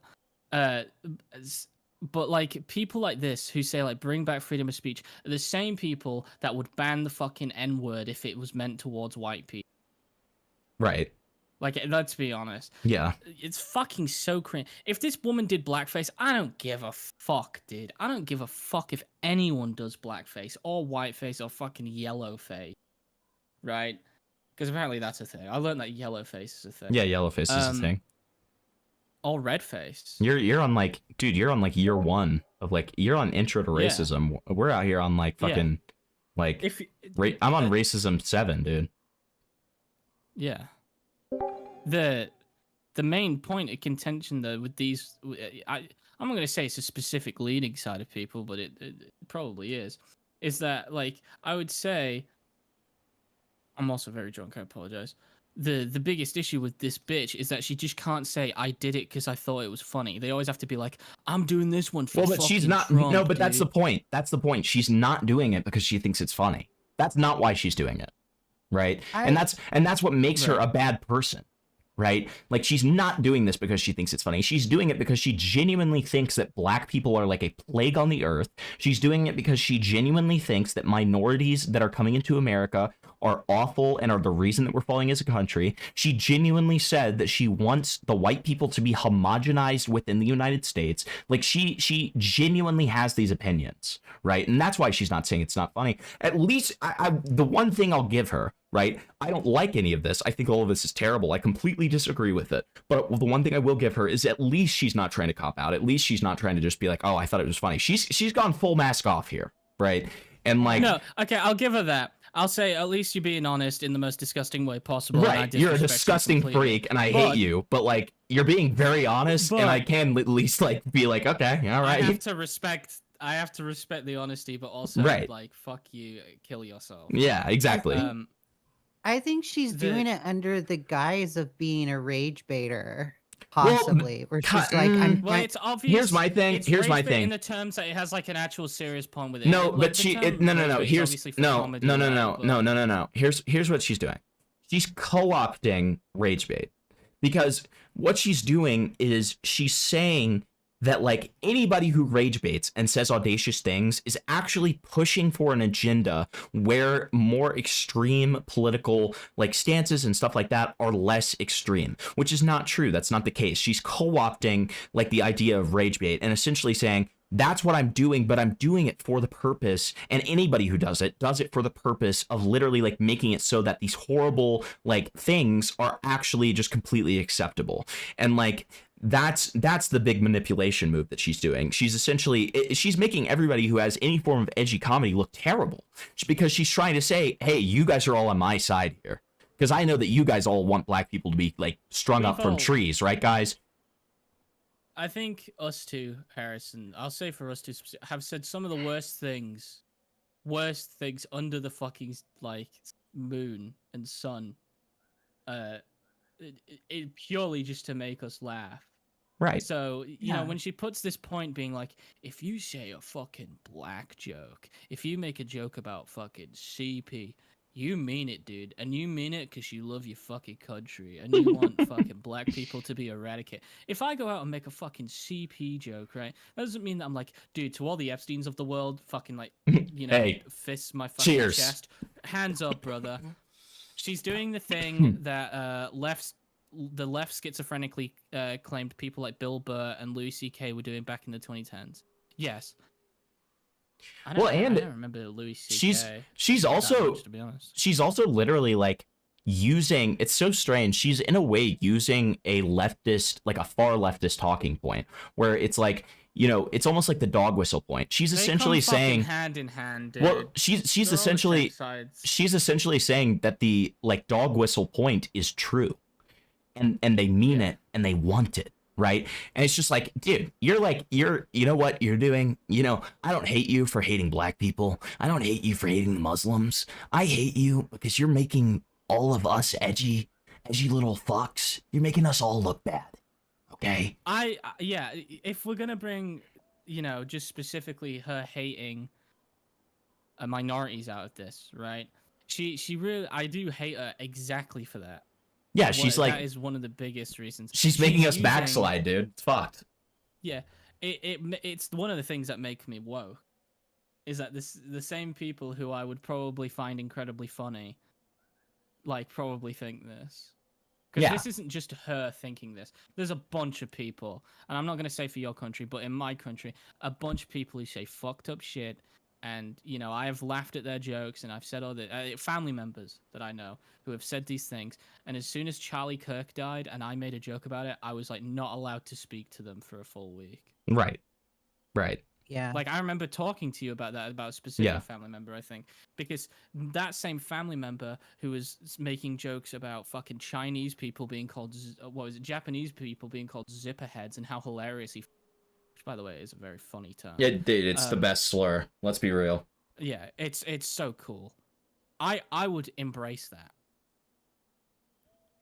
But like people like this who say like bring back freedom of speech are the same people that would ban the fucking N-word if it was meant towards white people. Right. Like, let's be honest. Yeah. It's fucking so cringe. If this woman did blackface, I don't give a fuck, dude. I don't give a fuck if anyone does blackface or whiteface or fucking yellowface. Right? Because apparently that's a thing. I learned that yellowface is a thing. Yeah, yellowface is a thing. Or redface. You're on like, dude, you're on like year one of like, you're on intro to Yeah. racism. We're out here on like Yeah. fucking, like, If I'm on racism 7, dude. Yeah. The main point of contention though with these, I'm not gonna say it's a specific leading side of people, but it probably is that like I would say, I'm also very drunk. I apologize. The biggest issue with this bitch is that she just can't say I did it because I thought it was funny. They always have to be like, I'm doing this one for. Well, but she's fucking not. Trump, No, but that's the dude." point. That's the point. She's not doing it because she thinks it's funny. That's not why she's doing it, right? And that's what makes her a bad person, right? Like, she's not doing this because she thinks it's funny. She's doing it because she genuinely thinks that black people are like a plague on the earth. She's doing it because she genuinely thinks that minorities that are coming into America are awful and are the reason that we're falling as a country. She genuinely said that she wants the white people to be homogenized within the United States. Like, she genuinely has these opinions, right? And that's why she's not saying it's not funny. At least the one thing I'll give her, right? I don't like any of this. I think all of this is terrible. I completely disagree with it. But the one thing I will give her is at least she's not trying to cop out. At least she's not trying to just be like, oh, I thought it was funny. She's gone full mask off here, right? And like, no, okay, I'll give her that. I'll say at least you're being honest in the most disgusting way possible. Right, you're a disgusting freak, and I hate you. But like, you're being very honest, and I can at least like be like, okay, all right. I have to respect the honesty, but also like, fuck you, kill yourself. Yeah, exactly. I think she's doing it under the guise of being a rage baiter, possibly. Where she's like, well, it's obvious. Here's my thing. It's Here's my rage bait thing. in the terms that it has like an actual serious point with it. No, Like, but the she term no. rage bait is Here's obviously for no. comedy, No. Here's what she's doing. She's co-opting rage bait, because what she's doing is she's saying that like anybody who rage baits and says audacious things is actually pushing for an agenda where more extreme political like stances and stuff like that are less extreme, which is not true. That's not the case. She's co-opting like the idea of rage bait and essentially saying, that's what I'm doing, but I'm doing it for the purpose, and anybody who does it for the purpose of literally like making it so that these horrible like things are actually just completely acceptable. And like, that's the big manipulation move that she's doing. She's essentially, she's making everybody who has any form of edgy comedy look terrible, because she's trying to say, hey, you guys are all on my side here, because I know that you guys all want black people to be like strung up from trees, right, guys? I think us two, Harrison, I'll say for us two, have said some of the worst things under the fucking like moon and sun, it purely just to make us laugh. Right. So, you know, when she puts this point being like, if you say a fucking black joke, if you make a joke about fucking CP, you mean it, dude. And you mean it because you love your fucking country and you want fucking black people to be eradicated. If I go out and make a fucking CP joke, right, that doesn't mean that I'm like, dude, to all the Epsteins of the world, fucking like, you know, hey, fists my fucking cheers. chest. Hands up, brother. She's doing the thing that the left schizophrenically claimed people like Bill Burr and Louis C.K. were doing back in the 2010s. Yes. I don't remember Louis C.K. She's also much, to be honest. She's also literally like using, it's so strange, she's in a way using a leftist, like a far leftist talking point, where it's like, you know, it's almost like the dog whistle point. She's They essentially come fucking saying hand in hand, dude. well, she's essentially saying that the like dog whistle point is true, and they mean it and they want it, right? And it's just like, dude, you know what you're doing? You know, I don't hate you for hating black people. I don't hate you for hating Muslims. I hate you because you're making all of us edgy little fucks. You're making us all look bad. Okay. Yeah, if we're gonna bring, you know, just specifically her hating minorities out of this, right? She really, I do hate her exactly for that. Yeah, she's like, that is one of the biggest reasons. She's making us backslide, dude. It's fucked. Yeah, it's one of the things that make me woke, is that the same people who I would probably find incredibly funny, like probably think this. Because this isn't just her thinking this. There's a bunch of people, and I'm not going to say for your country, but in my country, a bunch of people who say fucked up shit, and, you know, I have laughed at their jokes, and I've said all the family members that I know who have said these things, and as soon as Charlie Kirk died and I made a joke about it, I was, like, not allowed to speak to them for a full week. Right. Yeah. Like, I remember talking to you about that, about a specific family member, I think. Because that same family member who was making jokes about fucking Chinese people being called, Japanese people being called zipper heads, and how hilarious which, by the way, is a very funny term. Yeah, dude, it's the best slur. Let's be real. Yeah, it's so cool. I would embrace that.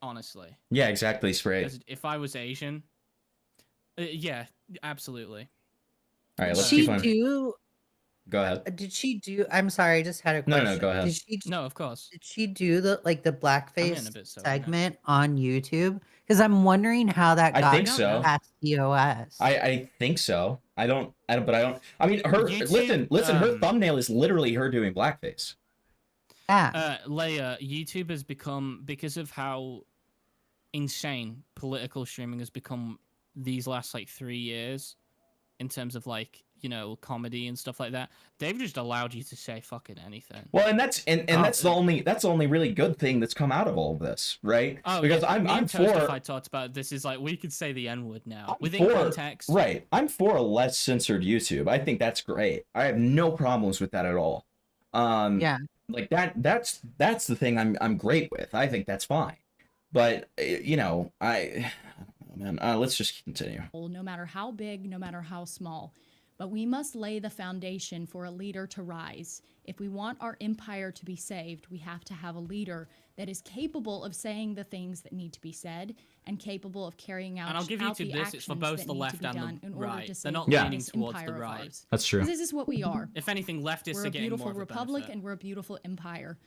Honestly. Yeah, exactly, Spray. If I was Asian, yeah, absolutely. All right, let's she keep on. Go ahead. Did she do? I'm sorry, I just had a No, question. go ahead. Did she? No, of course. Did she do the Blackface a bit so, I know. segment on YouTube? Because I'm wondering how that I got think so. past EOS. I think so. I don't. I mean, her. YouTube, Listen. Her thumbnail is literally her doing blackface. Yeah. Leia, YouTube has become, because of how insane political streaming has become these last like 3 years, in terms of like, you know, comedy and stuff like that. They've just allowed you to say fucking anything. Well, and that's that's the only really good thing that's come out of all of this, right? Oh, because yeah. I'm for. I talked about this is like we could say the N-word now within context. Right. I'm for a less censored YouTube. I think that's great. I have no problems with that at all. Yeah. Like that's the thing I'm great with. I think that's fine. But you know, I don't know, man. Let's just continue. No matter how big, no matter how small. But we must lay the foundation for a leader to rise. If we want our empire to be saved, we have to have a leader that is capable of saying the things that need to be said and capable of carrying out, And I'll give you to the this, it's for both actions the that left need to be and done in the order right. to They're save not this leaning towards the empire of right. ours. That's true. This is what we are. If anything, leftists We're are a getting beautiful more of a republic benefit. and we're a beautiful empire.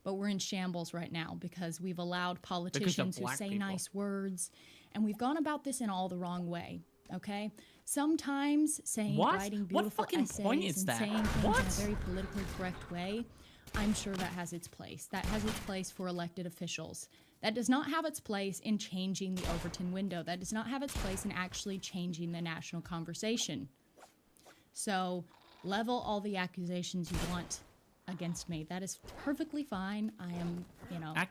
But we're in shambles right now because we've allowed politicians who black say people. nice words, and we've gone about this in all the wrong way. Okay, sometimes writing What beautiful fucking essays point is and that? saying things What? in a very politically correct way, I'm sure that has its place. That has its place for elected officials. That does not have its place in changing the Overton window. That does not have its place in actually changing the national conversation. So, level all the accusations you want against me. That is perfectly fine. I am, you know, I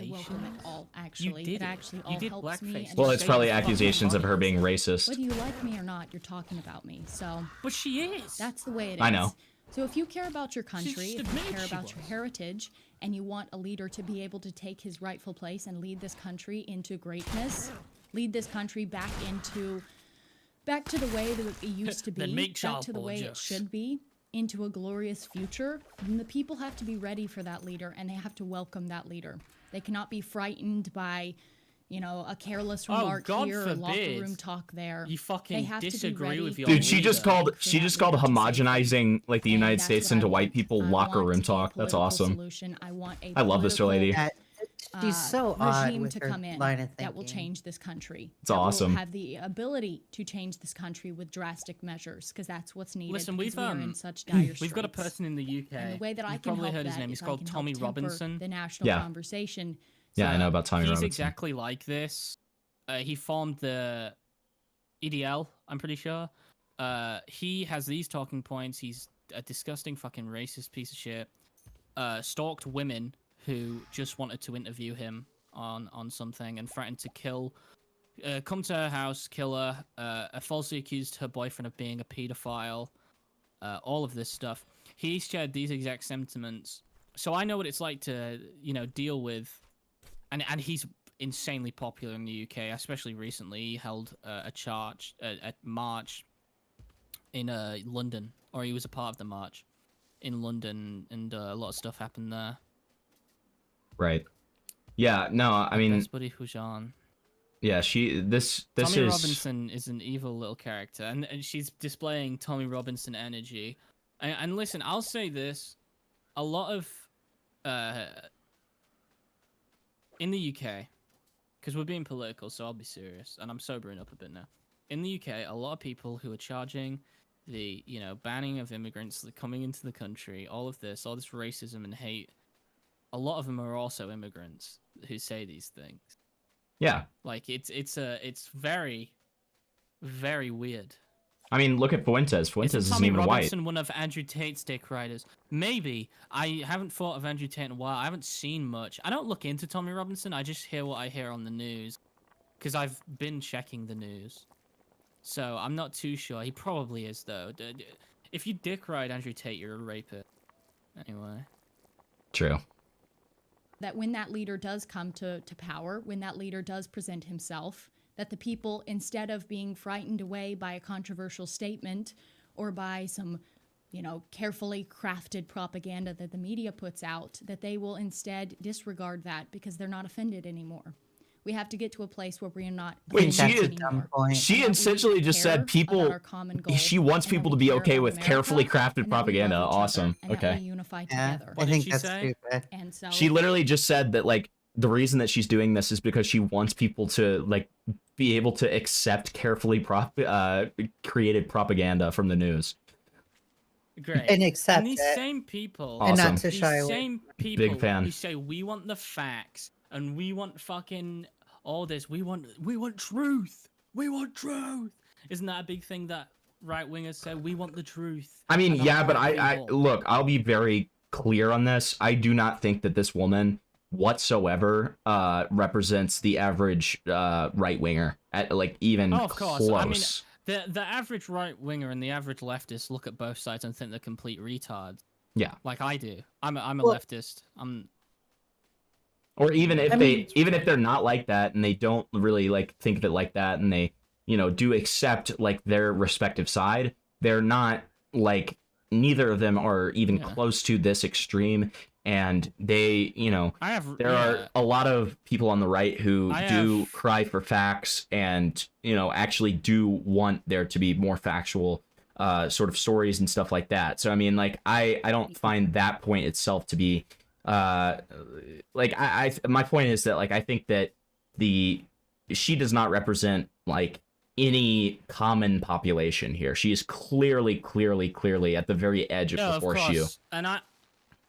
welcome it all, actually. did It it. actually You all did helps me. blackface. and Well, it it's probably saves fucking accusations of her being lives. racist. Whether you like me or not, you're talking about me. So, but she is. That's the way it is. I know. So if you care about your country, just if you admitted care she about your was. heritage, and you want a leader to be able to take his rightful place and lead this country into greatness, lead this country back to the way that it used to be, Then make back child to the porn way it jokes. should be, into a glorious future, then the people have to be ready for that leader and they have to welcome that leader. They cannot be frightened by, you know, a careless remark God here, or locker forbid room talk there. you fucking They have to be disagree ready with your Dude, she just leader. called homogenizing like the United that's States what I into white want. people I locker want room a talk. That's political awesome. Solution. I want a I love this lady. political, She's so odd regime with to her come in line of that will thinking. change this country. It's that awesome. Will have the ability to change this country with drastic measures, because that's what's needed. Listen, because we've we are in such dire we've got a straits. person in the UK. And the way that I You've can probably help heard his that name. is He's I called can help Tommy temper Robinson. the national Yeah. conversation. Yeah, I know about Tommy he's Robinson. exactly like this. He formed the EDL, I'm pretty sure. He has these talking points. He's a disgusting fucking racist piece of shit. Stalked women who just wanted to interview him on something and threatened to kill, come to her house, kill her, falsely accused her boyfriend of being a pedophile, all of this stuff. He shared these exact sentiments. So I know what it's like to, you know, deal with, and he's insanely popular in the UK, especially recently. He held a march in London, or he was a part of the march in London, and a lot of stuff happened there. Right. Yeah. No. I mean. Best buddy Hujan. Yeah. This Tommy is. Robinson is an evil little character, and she's displaying Tommy Robinson energy. And listen, I'll say this: a lot of in the UK, because we're being political, so I'll be serious, and I'm sobering up a bit now. In the UK, a lot of people who are charging the, you know, banning of immigrants coming into the country, all this racism and hate, a lot of them are also immigrants who say these things. Yeah. Like it's very, very weird. I mean, look at Fuentes. Fuentes isn't Tommy even Robinson white. one of Andrew Tate's dick riders? Maybe. I haven't thought of Andrew Tate in a while. I haven't seen much. I don't look into Tommy Robinson. I just hear what I hear on the news, because I've been checking the news. So I'm not too sure. He probably is, though. If you dick ride Andrew Tate, you're a rapist. Anyway. True. That when that leader does come to power, when that leader does present himself, that the people, instead of being frightened away by a controversial statement or by some, you know, carefully crafted propaganda that the media puts out, that they will instead disregard that because they're not offended anymore. We have to get to a place where we're not. Wait, doing she this anymore. she That we essentially just care said about people. our common goal, She wants and that people we to be care okay about with America, carefully crafted and that we propaganda. love each other, Awesome. and that we Okay. unify Yeah, together. I think that's stupid. And so She literally just said that like the reason that she's doing this is because she wants people to like be able to accept carefully created propaganda from the news. Great. And accept and these it. same people, And not to these shy away. same people Big fan. who say we want the facts and we want fucking all this, we want truth, we want truth. Isn't that a big thing that right wingers say? We want the truth. I mean, about yeah, but our I people. look, I'll be very clear on this. I do not think that this woman whatsoever represents the average right winger at like even Oh, of course. close. I mean, the average right winger and the average leftist look at both sides and think they're complete retards. Yeah. Like I do. I'm a Well- leftist. Or even if I mean- even if they're not like that and they don't really like think of it like that and they, you know, do accept like their respective side, they're not like neither of them are even close to this extreme. And they, you know, there are a lot of people on the right who do cry for facts and, you know, actually do want there to be more factual sort of stories and stuff like that. So, I mean, like, I don't find that point itself to be like, my point is that, like, I think that she does not represent like any common population here. She is clearly at the very edge of the horseshoe. And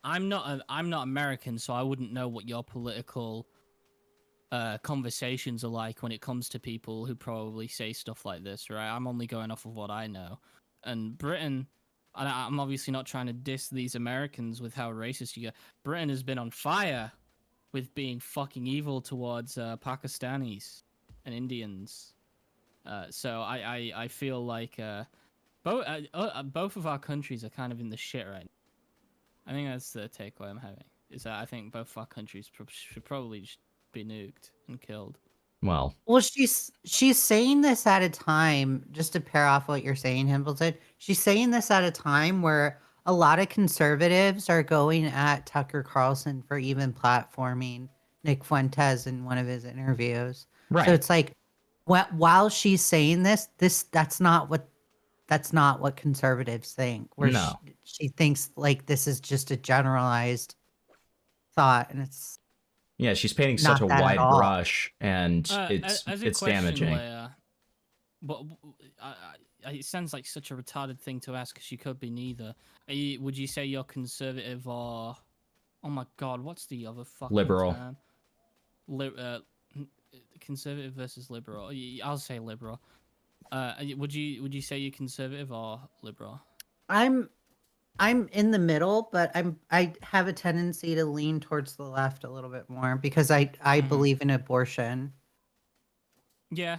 I'm not American, so I wouldn't know what your political conversations are like when it comes to people who probably say stuff like this, right? I'm only going off of what I know. And Britain, and I'm obviously not trying to diss these Americans with how racist you get. Britain has been on fire with being fucking evil towards Pakistanis and Indians. So I feel like both of our countries are kind of in the shit right now. I think that's the takeaway I'm having, is that I think both our countries should probably just be nuked and killed. Well, she's saying this at a time, just to pair off what you're saying, Himbleton. She's saying this at a time where a lot of conservatives are going at Tucker Carlson for even platforming Nick Fuentes in one of his interviews. Right. So it's like, while she's saying this, that's not what conservatives think. Where No. she thinks like this is just a generalized thought, and it's Yeah, she's painting not such a that at wide all. brush, and As a it's question, damaging. Leia, but it sounds like such a retarded thing to ask because you could be neither. Would you say you're conservative or, oh my god, what's the other fucking Liberal. term? Conservative versus liberal. I'll say liberal. Would you say you're conservative or liberal? I'm in the middle, but I have a tendency to lean towards the left a little bit more because I believe in abortion. Yeah.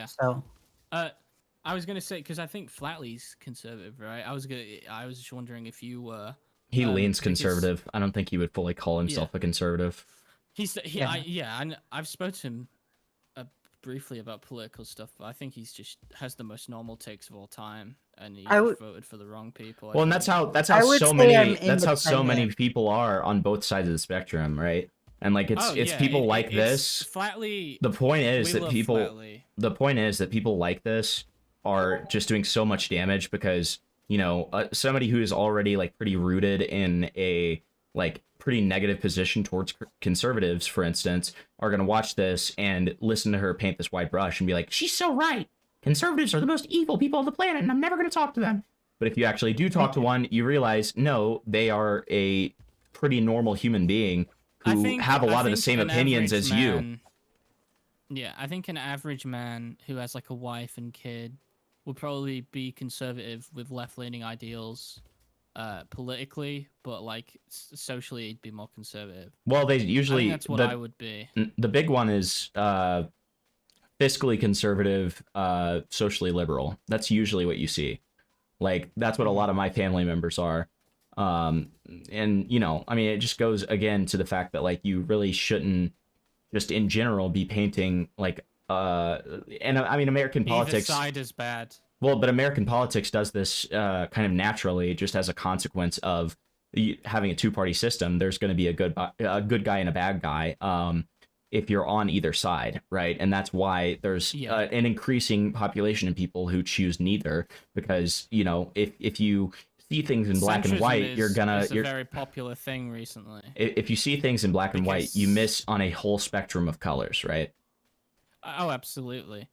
So I was gonna say because I think Flatley's conservative, right? I was just wondering if you were. He leans because conservative. I don't think he would fully call himself a conservative. I've spoken to him briefly about political stuff, but I think he's just has the most normal takes of all time, and he voted for the wrong people. Well, and that's how so many people are on both sides of the spectrum, right? And like it's people like this. Flatley. The point is we that love people. Flatley. The point is that people like this are just doing so much damage because, you know, somebody who is already like pretty rooted in a like pretty negative position towards conservatives, for instance, are going to watch this and listen to her paint this wide brush and be like, she's so right. Conservatives are the most evil people on the planet and I'm never going to talk to them. But if you actually do talk to one, you realize, no, they are a pretty normal human being who have a lot of the same opinions as you. Yeah, I think an average man who has like a wife and kid would probably be conservative with left-leaning ideals politically, but like socially he'd be more conservative. Well, they usually... I think that's what I would be. The big one is fiscally conservative, socially liberal. That's usually what you see. Like, that's what a lot of my family members are. And, you know, I mean, it just goes, again, to the fact that, like, you really shouldn't just in general be painting, like, and I mean, American politics... Either side is bad. Well, but American politics does this kind of naturally, just as a consequence of having a two-party system. There's going to be a good guy and a bad guy. if you're on either side, right? And that's why there's an increasing population of people who choose neither, because, you know, if you see things in black and Centrism white, is, you're gonna... is a very popular thing recently. If you see things in black and white, you miss on a whole spectrum of colors, right? Oh, absolutely.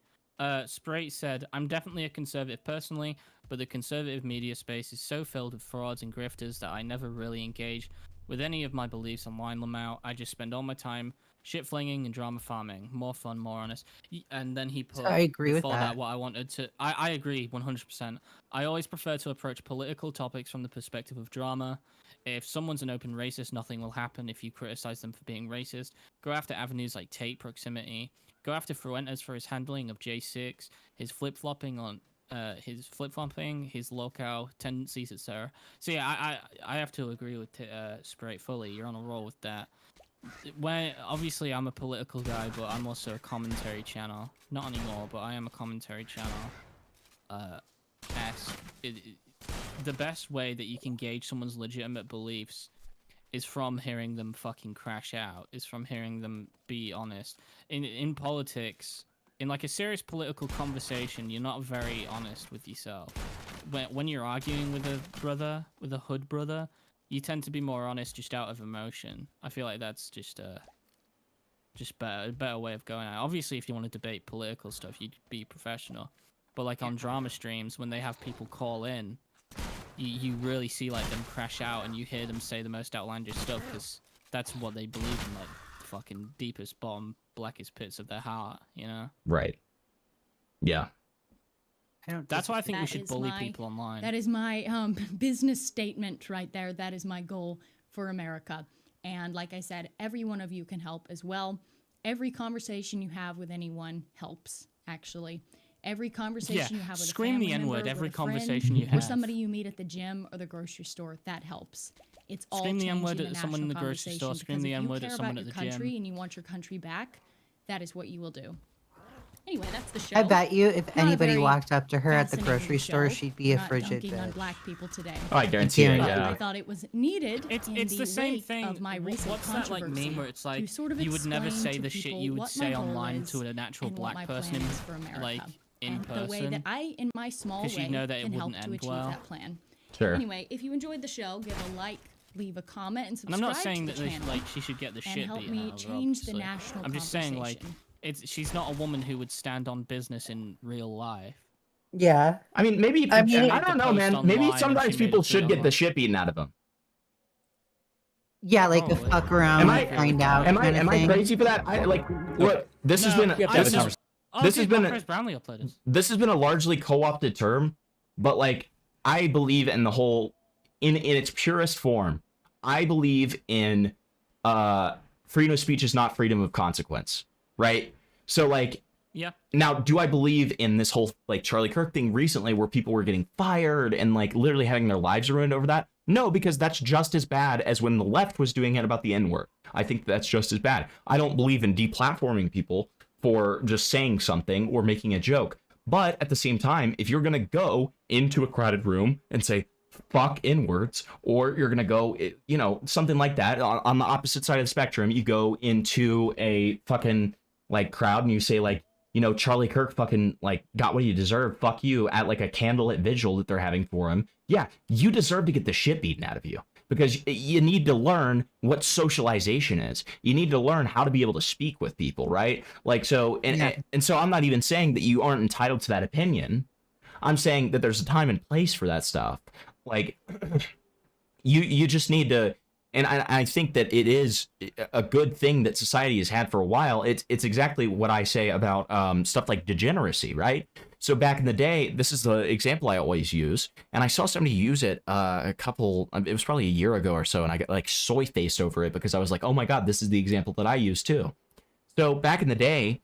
Sprite said, I'm definitely a conservative personally, but the conservative media space is so filled with frauds and grifters that I never really engage with any of my beliefs online, Lamau. I just spend all my time shit-flinging and drama farming. More fun, more honest. And then he put... I agree with before that. What I wanted to... I agree 100%. I always prefer to approach political topics from the perspective of drama. If someone's an open racist, nothing will happen if you criticize them for being racist. Go after avenues like Tate proximity. Go after Fuentes for his handling of J6, his flip-flopping on... his local tendencies, etc. So yeah, I have to agree with Sprite fully. You're on a roll with that. When obviously I'm a political guy, but I'm also a commentary channel. Not anymore, but I am a commentary channel. The best way that you can gauge someone's legitimate beliefs is from hearing them fucking crash out. Is from hearing them be honest. In politics, in like a serious political conversation, you're not very honest with yourself. When you're arguing with a hood brother, you tend to be more honest just out of emotion. I feel like that's just a better way of going at it. Obviously, if you want to debate political stuff, you'd be professional. But like on drama streams, when they have people call in, you really see like them crash out, and you hear them say the most outlandish stuff because that's what they believe in, like the fucking deepest, bottom, blackest pits of their heart, you know? Right. Yeah. That's why I think we That should is bully my- people online. That is my business statement right there. That is my goal for America. And like I said, every one of you can help as well. Every conversation you have with anyone helps, actually. Every conversation you have with scream a the family N-word member, every with a friend, conversation you or have. somebody you meet at the gym or the grocery store, that helps. It's all Scream the N-word changing at someone in the national grocery store, conversation, scream because the if N-word you at care someone about at your the country gym. and you want your country back, that is what you will do. Anyway, that's the show. I bet you if Not a anybody very walked up to her at the fascinating grocery store, show. she'd be a We're not frigid dunking on bitch. black people today. Oh, I guarantee it, But yeah. I thought it was needed. It's in the same wake thing. Of my recent What's that like controversy meme where it's to like sort of you would never explain say to the shit people you would what say my goal online is to a natural and what black my person, plan is for America. like in and person. the way that I, in my small 'Cause way, you'd know that it can help wouldn't to end achieve well. that plan. Sure. Anyway, if you enjoyed the show, give a like, leave a comment, and And subscribe I'm not saying to that the channel. like she should get the and shit help beaten me out of her, change the obviously. national I'm just saying like conversation. she's not a woman who would stand on business in real life. Yeah. I mean, maybe I mean, I don't know, man. Maybe sometimes people should get the shit beaten out of them. Yeah, like a fuck around, Am I find out. Am I kinda am I thing. crazy for that? I like look. This has been this has been this has been a largely co-opted term, but like I believe in the whole in its purest form. I believe in freedom of speech is not freedom of consequence, right? So like Yeah. now, do I believe in this whole like Charlie Kirk thing recently where people were getting fired and like literally having their lives ruined over that? No, because that's just as bad as when the left was doing it about the N-word. I think that's just as bad. I don't believe in deplatforming people for just saying something or making a joke. But at the same time, if you're going to go into a crowded room and say, fuck N-words, or you're going to go, you know, something like that on the opposite side of the spectrum, you go into a fucking like crowd and you say like, you know, Charlie Kirk fucking like got what he deserved. Fuck you at like a candlelit vigil that they're having for him. Yeah, you deserve to get the shit beaten out of you because you need to learn what socialization is. You need to learn how to be able to speak with people, right? Like so, and so I'm not even saying that you aren't entitled to that opinion. I'm saying that there's a time and place for that stuff. Like you just need to. And I think that it is a good thing that society has had for a while. It's exactly what I say about stuff like degeneracy, right? So back in the day, this is the example I always use, and I saw somebody use it it was probably a year ago or so, and I got like soy-faced over it because I was like, oh my god, this is the example that I use too. So back in the day,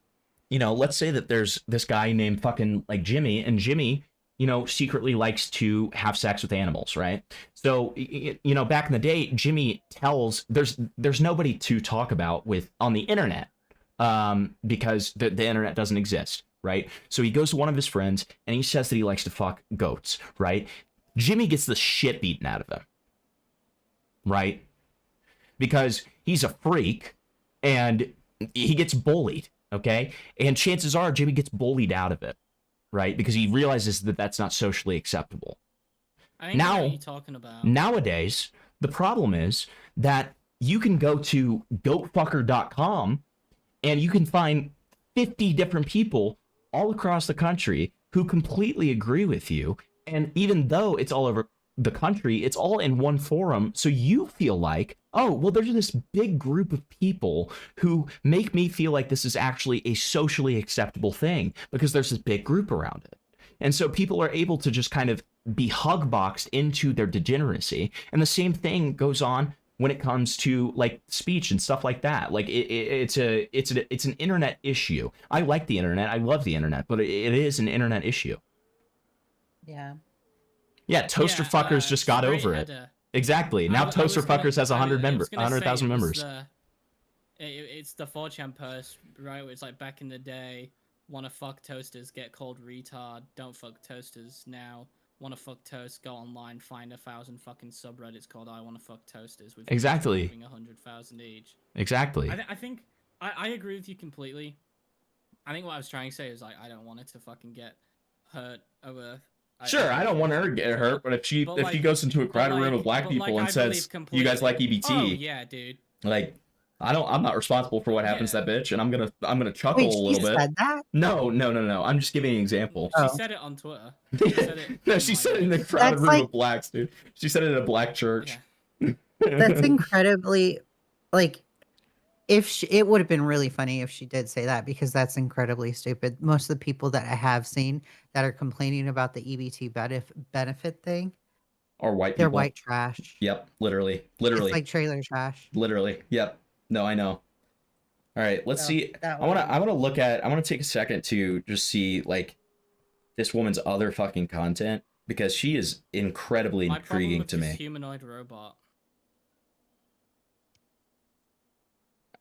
you know, let's say that there's this guy named fucking like Jimmy, and Jimmy, you know, secretly likes to have sex with animals, right? So, you know, back in the day, Jimmy tells there's nobody to talk about with on the internet because the internet doesn't exist, right? So he goes to one of his friends and he says that he likes to fuck goats, right? Jimmy gets the shit beaten out of him, right? Because he's a freak and he gets bullied, okay? And chances are Jimmy gets bullied out of it, right? Because he realizes that that's not socially acceptable. I think I know what you're talking about. Nowadays, the problem is that you can go to goatfucker.com and you can find 50 different people all across the country who completely agree with you. And even though it's all over the country, it's all in one forum. So you feel like, oh, well, there's this big group of people who make me feel like this is actually a socially acceptable thing because there's this big group around it. And so people are able to just kind of be hug-boxed into their degeneracy. And the same thing goes on when it comes to like speech and stuff like that. Like it's an internet issue. I like the internet. I love the internet, but it is an internet issue. Yeah. Yeah, Toaster Fuckers just got over it. Exactly. Now Toaster Fuckers has 100,000 members. It's the 4chan post, right? Where it's like back in the day, wanna fuck toasters, get called retard, don't fuck toasters now. Wanna fuck toast, go online, find 1,000 fucking subreddits called I wanna fuck toasters with Exactly. 100,000 each. Exactly. I think I agree with you completely. I think what I was trying to say is like I don't want it to fucking get hurt over. Sure, I don't want her to get hurt, but if she goes into a crowded room of black people and says, "You guys like EBT?" Oh yeah, dude. Like, I'm not responsible for what happens to that bitch, and I'm gonna chuckle a little bit. Said that? No. I'm just giving an example. She said it on Twitter. She said it in the crowded room of blacks, dude. She said it in a black church. That's incredibly, like, it would have been really funny if she did say that because that's incredibly stupid. Most of the people that I have seen that are complaining about the EBT benefit thing Or white people. They're white trash. Yep, literally. It's like trailer trash. Literally. Yep. No, I know. All right, let's see. I want to take a second to just see like this woman's other fucking content because she is incredibly intriguing to me. Humanoid robot.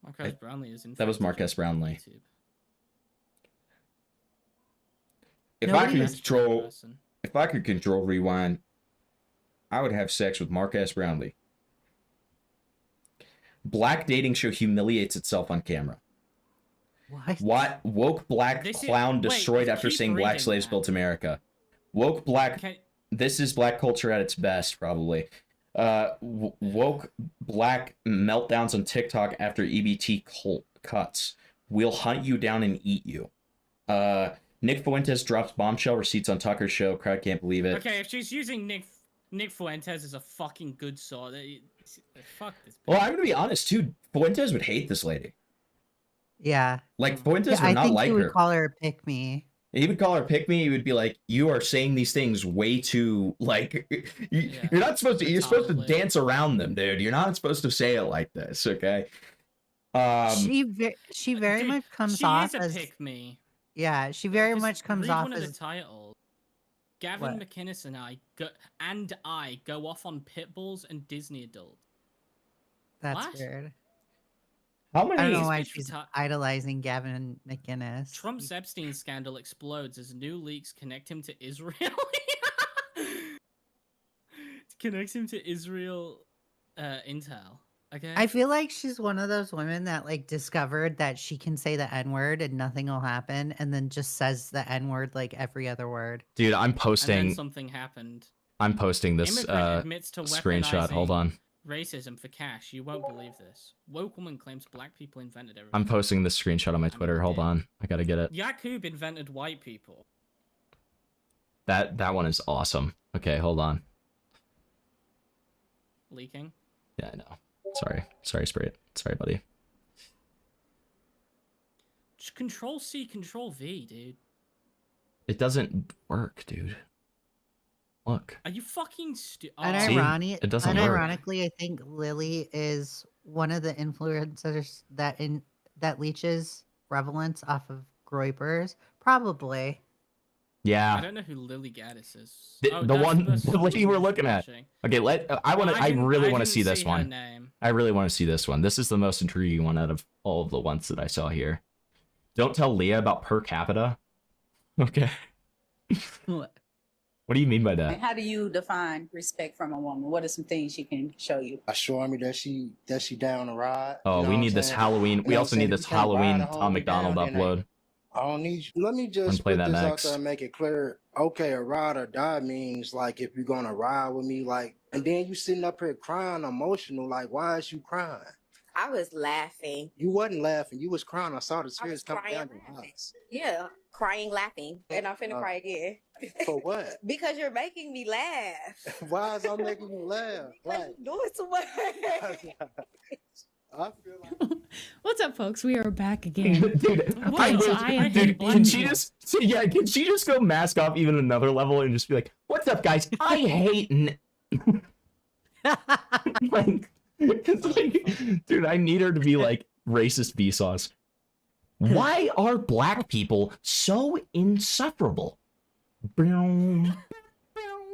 Marquez Brownlee is in. That was Marquez Brownlee. If I could control rewind, I would have sex with Marquez Brownlee. Black dating show humiliates itself on camera. What? Woke black clown destroyed after saying black slaves built America. Woke black. This is black culture at its best, probably. Woke black meltdowns on TikTok after EBT cult cuts. We'll hunt you down and eat you. Nick Fuentes drops bombshell receipts on Tucker's show. Crowd can't believe it. Okay, if she's using Nick Fuentes as a fucking good sword, fuck this. Well, I'm gonna be honest too. Fuentes would hate this lady. Yeah. Like Fuentes would not like her. He would call her a pick me. He would call her pick me. He would be like, "You are saying these things way too like. You're not supposed to. You're supposed to dance around them, dude. You're not supposed to say it like this, okay?" She very much comes off as pick me. Yeah, she very much comes off one as of the titles. Gavin McInnes and I go off on pit bulls and Disney adults. That's weird. How many? I don't know why she's idolizing Gavin McInnes. Trump's Epstein scandal explodes as new leaks connect him to Israel. Connects him to Israel intel. Okay. I feel like she's one of those women that like discovered that she can say the N-word and nothing will happen, and then just says the N-word like every other word. Dude, I'm posting. And then something happened. I'm posting this screenshot. Hold on. Racism for cash. You won't believe this. Woke woman claims black people invented everything. I'm posting this screenshot on my Twitter. Hold on. I gotta get it. Yakub invented white people. That one is awesome. Okay, hold on. Leaking? Yeah, I know. Sorry, Spirit. Sorry, buddy. Just Control C, Control V, dude. It doesn't work, dude. Look. Are you fucking stupid? It doesn't work. Unironically, I think Lily is one of the influencers that leeches prevalence off of Groypers. Probably. Yeah. I don't know who Lily Gaddis is. The lady we're looking at. Okay, I really want to see this one. I really want to see this one. This is the most intriguing one out of all of the ones that I saw here. Don't tell Leah about per capita. Okay. What? What do you mean by that? How do you define respect from a woman? What are some things she can show you? Showing me that she down to ride. Oh, we need this Halloween. We also need this Halloween Tom McDonald upload. I don't need you. Let me just play put that this out next. there and make it clear. Okay, a ride or die means like if you're gonna ride with me, like, and then you sitting up here crying, emotional. Like, why is you crying? I was laughing. You wasn't laughing. You was crying. I saw the tears coming crying, down your eyes. Yeah, crying, laughing, and I'm finna cry again. For what? Because you're making me laugh. Why is I making you laugh? Like, Doing too much. I feel like. What's up, folks? We are back again. Dude, can she just can she just go mask off even another level and just be like, "What's up, guys? I hate." Dude, I need her to be like racist Vsauce. Why are black people so insufferable?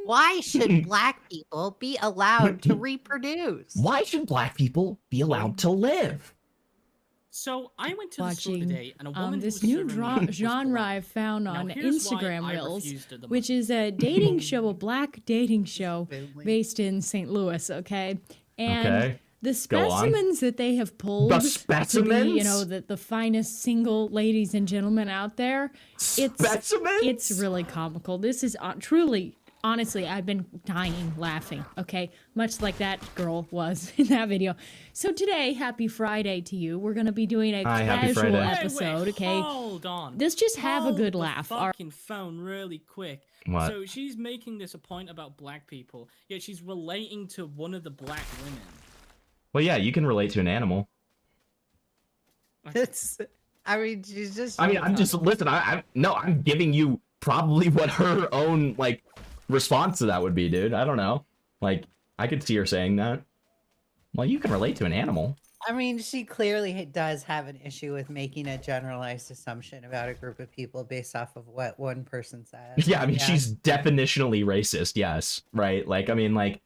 Why should black people be allowed to reproduce? Why should black people be allowed to live? So I went to the store today, and a woman this who was new serving me genre I found Now, on here's why Instagram I Reels, refused it the which is a dating show, a black dating show based in St. Louis. Okay, and Okay. the Go on. specimens that they have pulled The to be, specimens? the finest single ladies and gentlemen out there. It's really comical. This is truly. Honestly, I've been dying laughing, okay? Much like that girl was in that video. So today, happy Friday to you. We're going to be doing a Happy casual Friday. episode, okay? Hold on. Let's just have a Hold good the laugh. All right. Fucking phone really quick. What? So she's making this a point about black people, yet she's relating to one of the black women. Well, yeah, you can relate to an animal. It's. I mean, she's just. I mean, I'm just listen. I'm giving you probably what her own like response to that would be, dude. I don't know. Like, I could see her saying that. Well, you can relate to an animal. I mean, she clearly does have an issue with making a generalized assumption about a group of people based off of what one person says. Yeah, I mean, she's definitionally racist. Yes, right. Like, I mean, like,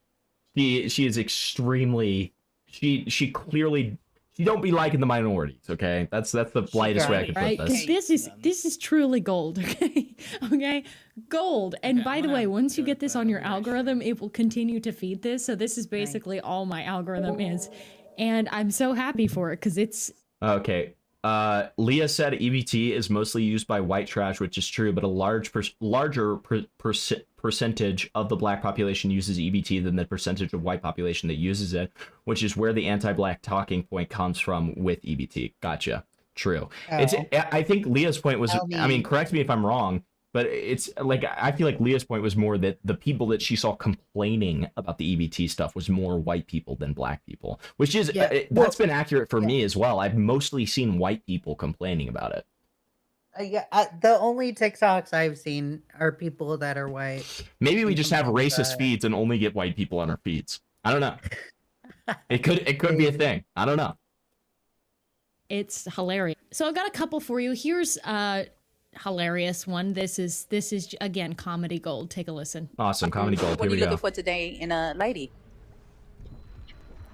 she is extremely. She clearly. She don't be liking the minorities. Okay, that's the politest way I can Right, put because this is truly gold. Okay, okay, gold. And by the way, once you get this on your algorithm, it will continue to feed this. So this is basically all my algorithm is, and I'm so happy for it because it's Okay. Leah said EBT is mostly used by white trash, which is true, but a larger percentage of the black population uses EBT than the percentage of white population that uses it, which is where the anti-black talking point comes from with EBT. Gotcha. True. I think Leah's point was, I mean, correct me if I'm wrong, but it's like, I feel like Leah's point was more that the people that she saw complaining about the EBT stuff was more white people than black people, which is, that's been accurate for me as well. I've mostly seen white people complaining about it. The only TikToks I've seen are people that are white. Maybe we just have racist feeds and only get white people on our feeds. I don't know. It could be a thing. I don't know. It's hilarious. So I've got a couple for you. Here's a hilarious one. This is again comedy gold. Take a listen. Awesome, comedy gold. What Here are we you go. looking for today in a lady?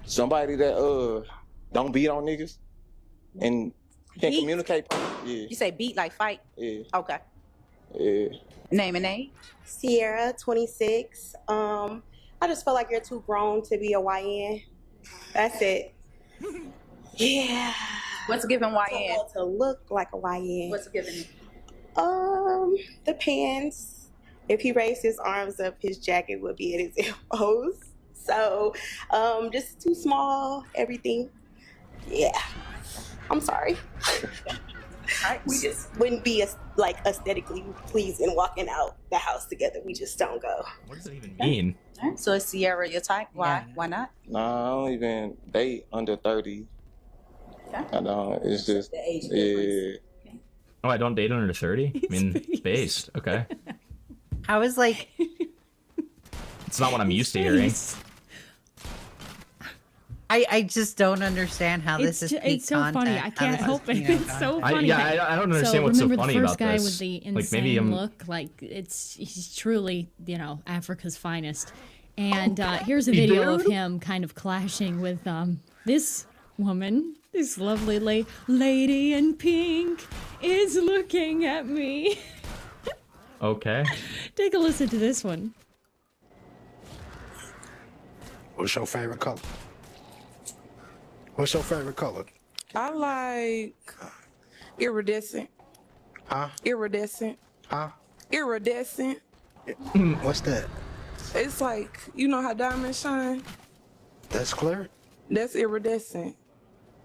Somebody that don't beat on niggas and can communicate. Yeah. You say beat like fight? Yeah. Okay. Yeah. Name and age? Sierra, 26. I just feel like you're too grown to be a YN. That's it. Yeah. What's giving YN? To look like a YN. What's giving? Depends. If he raised his arms up, his jacket would be at his elbows. So, just too small, everything. Yeah. I'm sorry. We just wouldn't be aesthetically pleasing walking out the house together. We just don't go. What does it even mean? So is Sierra your type? Why? Why not? Nah, I don't even date under 30. Okay. I don't. It's just the age yeah. Oh, I don't date under 30? I mean, it's based. Okay. I was like, It's not what I'm used to hearing. I just don't understand how this is. It's so funny. I can't help it. It's so I funny. don't understand what's so remember funny the first about guy this. with the insane Like, maybe I'm- look, like he's truly, Africa's finest. And here's a Hey, video of dude. him kind of clashing with this woman. This lovely lady in pink is looking at me. Okay. Take a listen to this one. What's your favorite color? What's your favorite color? I like iridescent. Huh? Iridescent. Huh? Iridescent. What's that? It's like, you know how diamonds shine? That's clear? That's iridescent.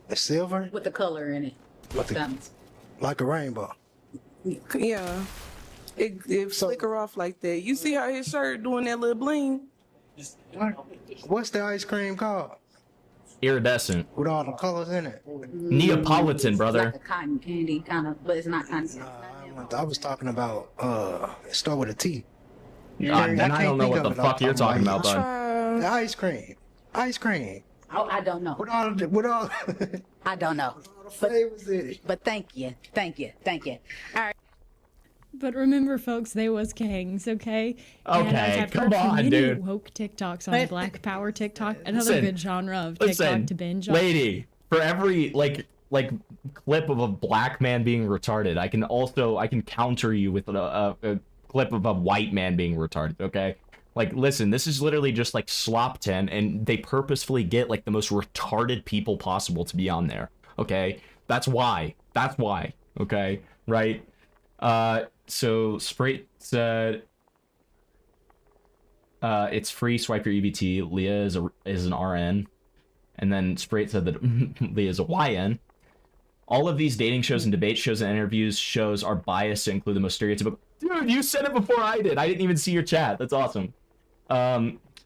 It's silver? With the color in it. With the, like a rainbow. Yeah. It flicker off like that. You see how his shirt doing that little bling? What's the ice cream called? Iridescent. With all the colors in it. Neapolitan, brother. Like a cotton candy kind of, but it's not cotton candy. I was talking about start with a T. Then I don't know what the fuck you're talking about, bud. The ice cream. Ice cream. Oh, I don't know. With all I don't know. But thank you. Thank you. Thank you. All right. But remember, folks, they was kings, okay? And Okay, as I've come heard from on, many dude. Woke TikToks on Black Power TikTok, another Listen, good genre of TikTok Listen, to binge on. lady, for every like clip of a black man being retarded, I can counter you with a clip of a white man being retarded, okay? Like, listen, this is literally just like slop 10, and they purposefully get like the most retarded people possible to be on there, okay? That's why, okay? Right? So Sprite said it's free, swipe your EBT. Leah is an RN. And then Sprite said that Leah is a YN. All of these dating shows and debate shows and interviews shows are biased to include the most stereotypical. Dude, you said it before I did. I didn't even see your chat. That's awesome.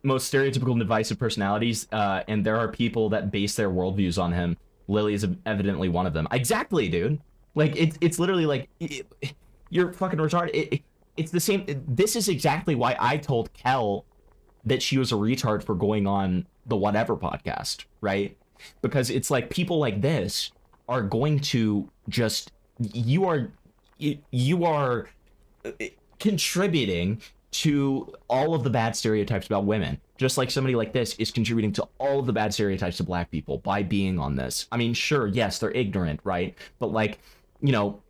Most stereotypical and divisive personalities, and there are people that base their worldviews on him. Lily is evidently one of them. Exactly, dude. Like, it's literally like, you're fucking retarded. It's the same. This is exactly why I told Kel that she was a retard for going on the Whatever podcast, right? Because it's like people like this are going to just, you are contributing to all of the bad stereotypes about women, just like somebody like this is contributing to all of the bad stereotypes of black people by being on this. I mean, sure, yes, they're ignorant, right? But like, you know,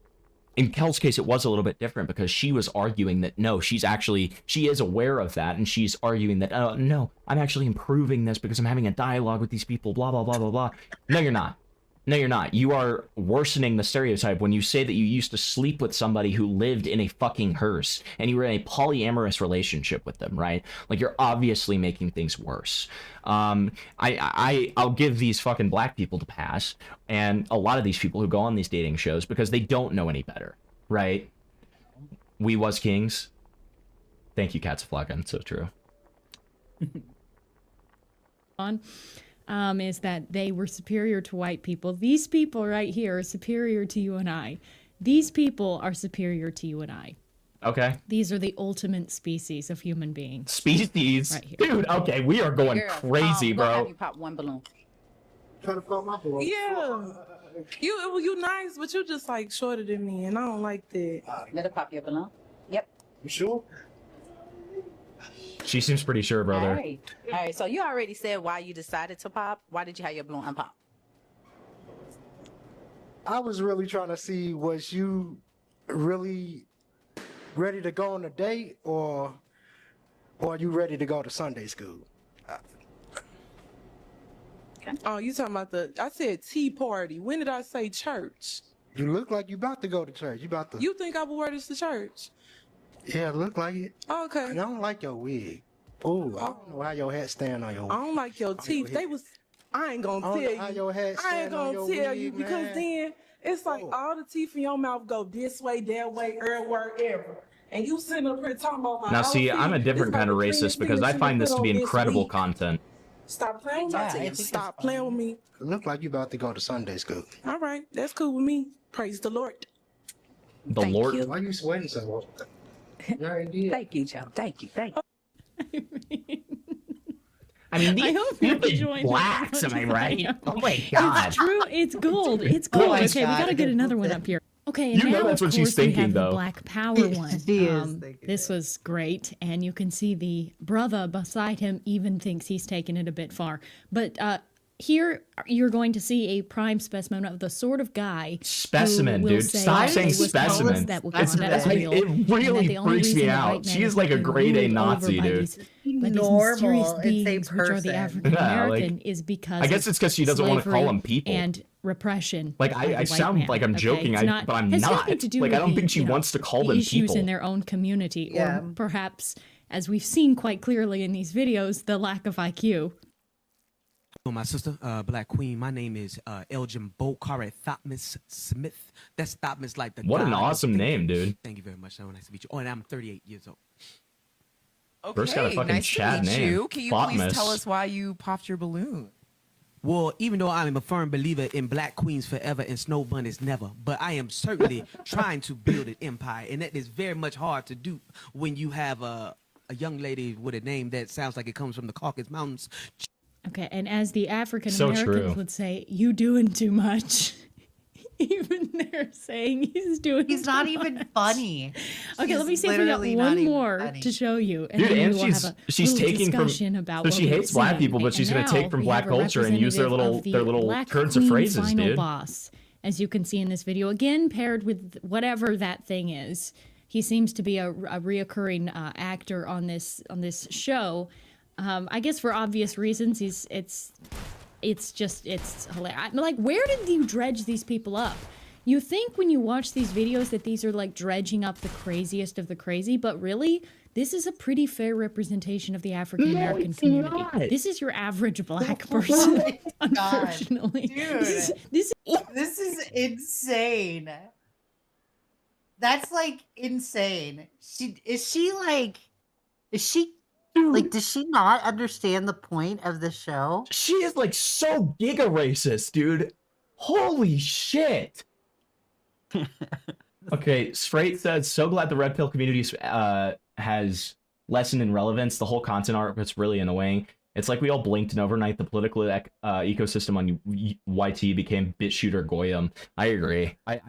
in Kel's case, it was a little bit different because she was arguing that no, she is aware of that, and she's arguing that no, I'm actually improving this because I'm having a dialogue with these people, blah blah blah blah blah. No, you're not. No, you're not. You are worsening the stereotype when you say that you used to sleep with somebody who lived in a fucking hearse and you were in a polyamorous relationship with them, right? Like, you're obviously making things worse. I'll give these fucking black people the pass, and a lot of these people who go on these dating shows because they don't know any better, right? We was kings. Thank you, Cats Flogging. So true. Is that they were superior to white people. These people right here are superior to you and I. These people are superior to you and I. Okay. These are the ultimate species of human beings. Species? Right here. Dude, okay, we are going crazy, bro. Have you pop one balloon. Trying to pop my balloon. Yeah. You nice, but you just like shorter than me, and I don't like that. Let her pop your balloon. Yep. You sure? She seems pretty sure, brother. All right. So you already said why you decided to pop. Why did you have your balloon unpop? I was really trying to see, was you really ready to go on a date, or are you ready to go to Sunday school? Oh, you talking about I said tea party. When did I say church? You look like you about to go to church. You think I would wear this to church? Yeah, look like it. Okay. And I don't like your wig. Oh, I don't know how your hat stand on your wig. I don't like your teeth. I ain't gonna tell you. How your hat I ain't stand on gonna your tell wig, you because man. then it's like all the teeth in your mouth go this way, that way, wherever. And you sitting up here talking about my Now, see, outfit. I'm a different This kind of about the racist prettiest because thing I that find you this put to be on this incredible week. content. Stop playing with me. Stop playing with me. Look like you about to go to Sunday school. All right, that's cool with me. Praise the Lord. The Lord. Why you sweating so much? Thank you, Joe. Thank you. I mean, I these hope you stupid enjoyed blacks, that. am I right? Oh my god. It's true. It's gold. It's gold. my Okay, we God. gotta get another one up here. Okay, and You know now, that's of what she's course, we thinking, have though. the Black Power one. She is thinking This was great, and you can see the brother beside him even thinks he's taking it a bit far. But here you're going to see a prime specimen of the sort of guy Specimen, who will dude. say Stop that saying it was specimen. Wakanda that It's, Wakanda's real, it and that really the only freaks reason me the out. white man She is like a being grade A ruled Nazi, over by dude. these mysterious Normal. It's a beings, which are the person. African American, is because I guess it's because she doesn't want to call slavery them people. and repression. Like by the I white sound man, like I'm okay? joking, It's not, but I'm has not. nothing to do Like with I don't think she you know, wants to call the them issues people. in their own community, Yeah. or perhaps, as we've seen quite clearly in these videos, the lack of IQ. My sister, Black Queen. My name is Elgin Bokare Thotmas Smith. That's Thotmas like the What an god of awesome name, thinking. dude. Thank you very much. So nice to meet you. Oh, and I'm 38 years old. First got a fucking nice Chad to meet name. you. Can you Thotmas. please tell us why you popped your balloon? Well, even though I'm a firm believer in Black Queens forever and Snow Bunnies never, but I am certainly trying to build an empire, and that is very much hard to do when you have a young lady with a name that sounds like it comes from the Caucasus Mountains. Okay, and as the African So Americans true. would say, you doing too much. Even they're saying he's doing He's too not much. even funny. Okay, She's let me see if we got literally not one even more funny. to show you. And Dude, then and we will she's have a she's little taking from discussion about so what she we've hates black seen. people, but she's And gonna take now from we black have a culture and use their representative little of the Black turns of Queen phrases, final dude. boss, as you can see in this video, again paired with whatever that thing is. He seems to be a reoccurring actor on this show. I guess for obvious reasons. It's hilarious. Like, where did you dredge these people up? You think when you watch these videos that these are like dredging up the craziest of the crazy, but really, this is a pretty fair representation of the African American community. not. This is your average black person, unfortunately. Dude, This this is insane. That's like insane. Is she like does she not understand the point of the show? She is like so giga racist, dude. Holy shit. Okay, Sprite says, so glad the red pill community has lessened in relevance. The whole content art was really annoying. It's like we all blinked and overnight the political ecosystem on YT became BitShooter Goyim. I agree. I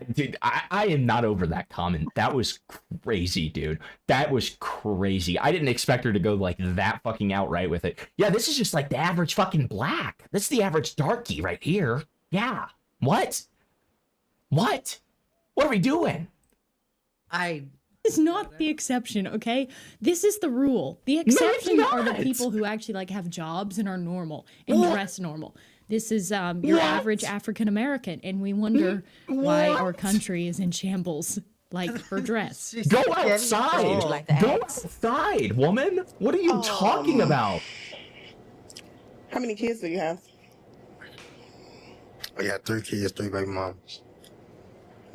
am not over that comment. That was crazy, dude. That was crazy. I didn't expect her to go like that fucking outright with it. Yeah, this is just like the average fucking black. This is the average darkie right here. Yeah. What? What? What are we doing? is not the exception, okay? This is the rule. The exception are the people who actually like have jobs and are normal and dress normal. This is your average African American, and we wonder why our country is in shambles. Like her dress. Go outside. Go outside, woman. What are you talking about? How many kids do you have? I got 3 kids, 3 baby mamas.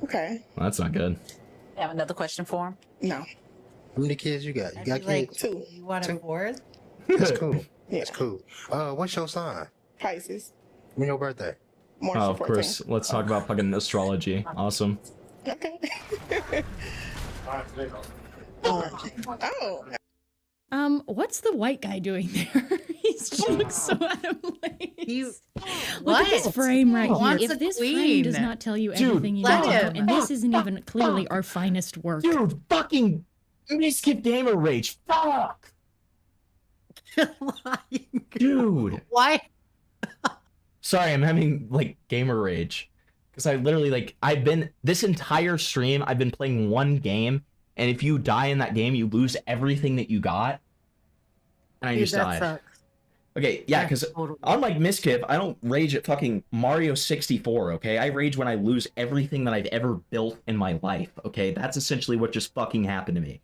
Okay. Well, that's not good. You have another question for him? No. How many kids you got? You got kids? 2. You want a fourth? That's cool. That's cool. What's your sign? Pisces. When your birthday? March Oh, of 14th. course. Let's talk about fucking astrology. Awesome. Okay. What's the white guy doing there? He just looks so out of place. Look at this What? frame right He here. wants If a this frame queen. does not tell you Dude, everything you let need to know, him. and this isn't even clearly our finest work. Dude, fucking MIZKIF gamer rage. Fuck. Dude. Why? Sorry, I'm having like gamer rage. Because I literally I've been this entire stream, I've been playing one game, and if you die in that game, you lose everything that you got. And I Dude, just that died. sucks. Okay, yeah, because unlike MIZKIF, I don't rage at fucking Mario 64, okay? I rage when I lose everything that I've ever built in my life, okay? That's essentially what just fucking happened to me.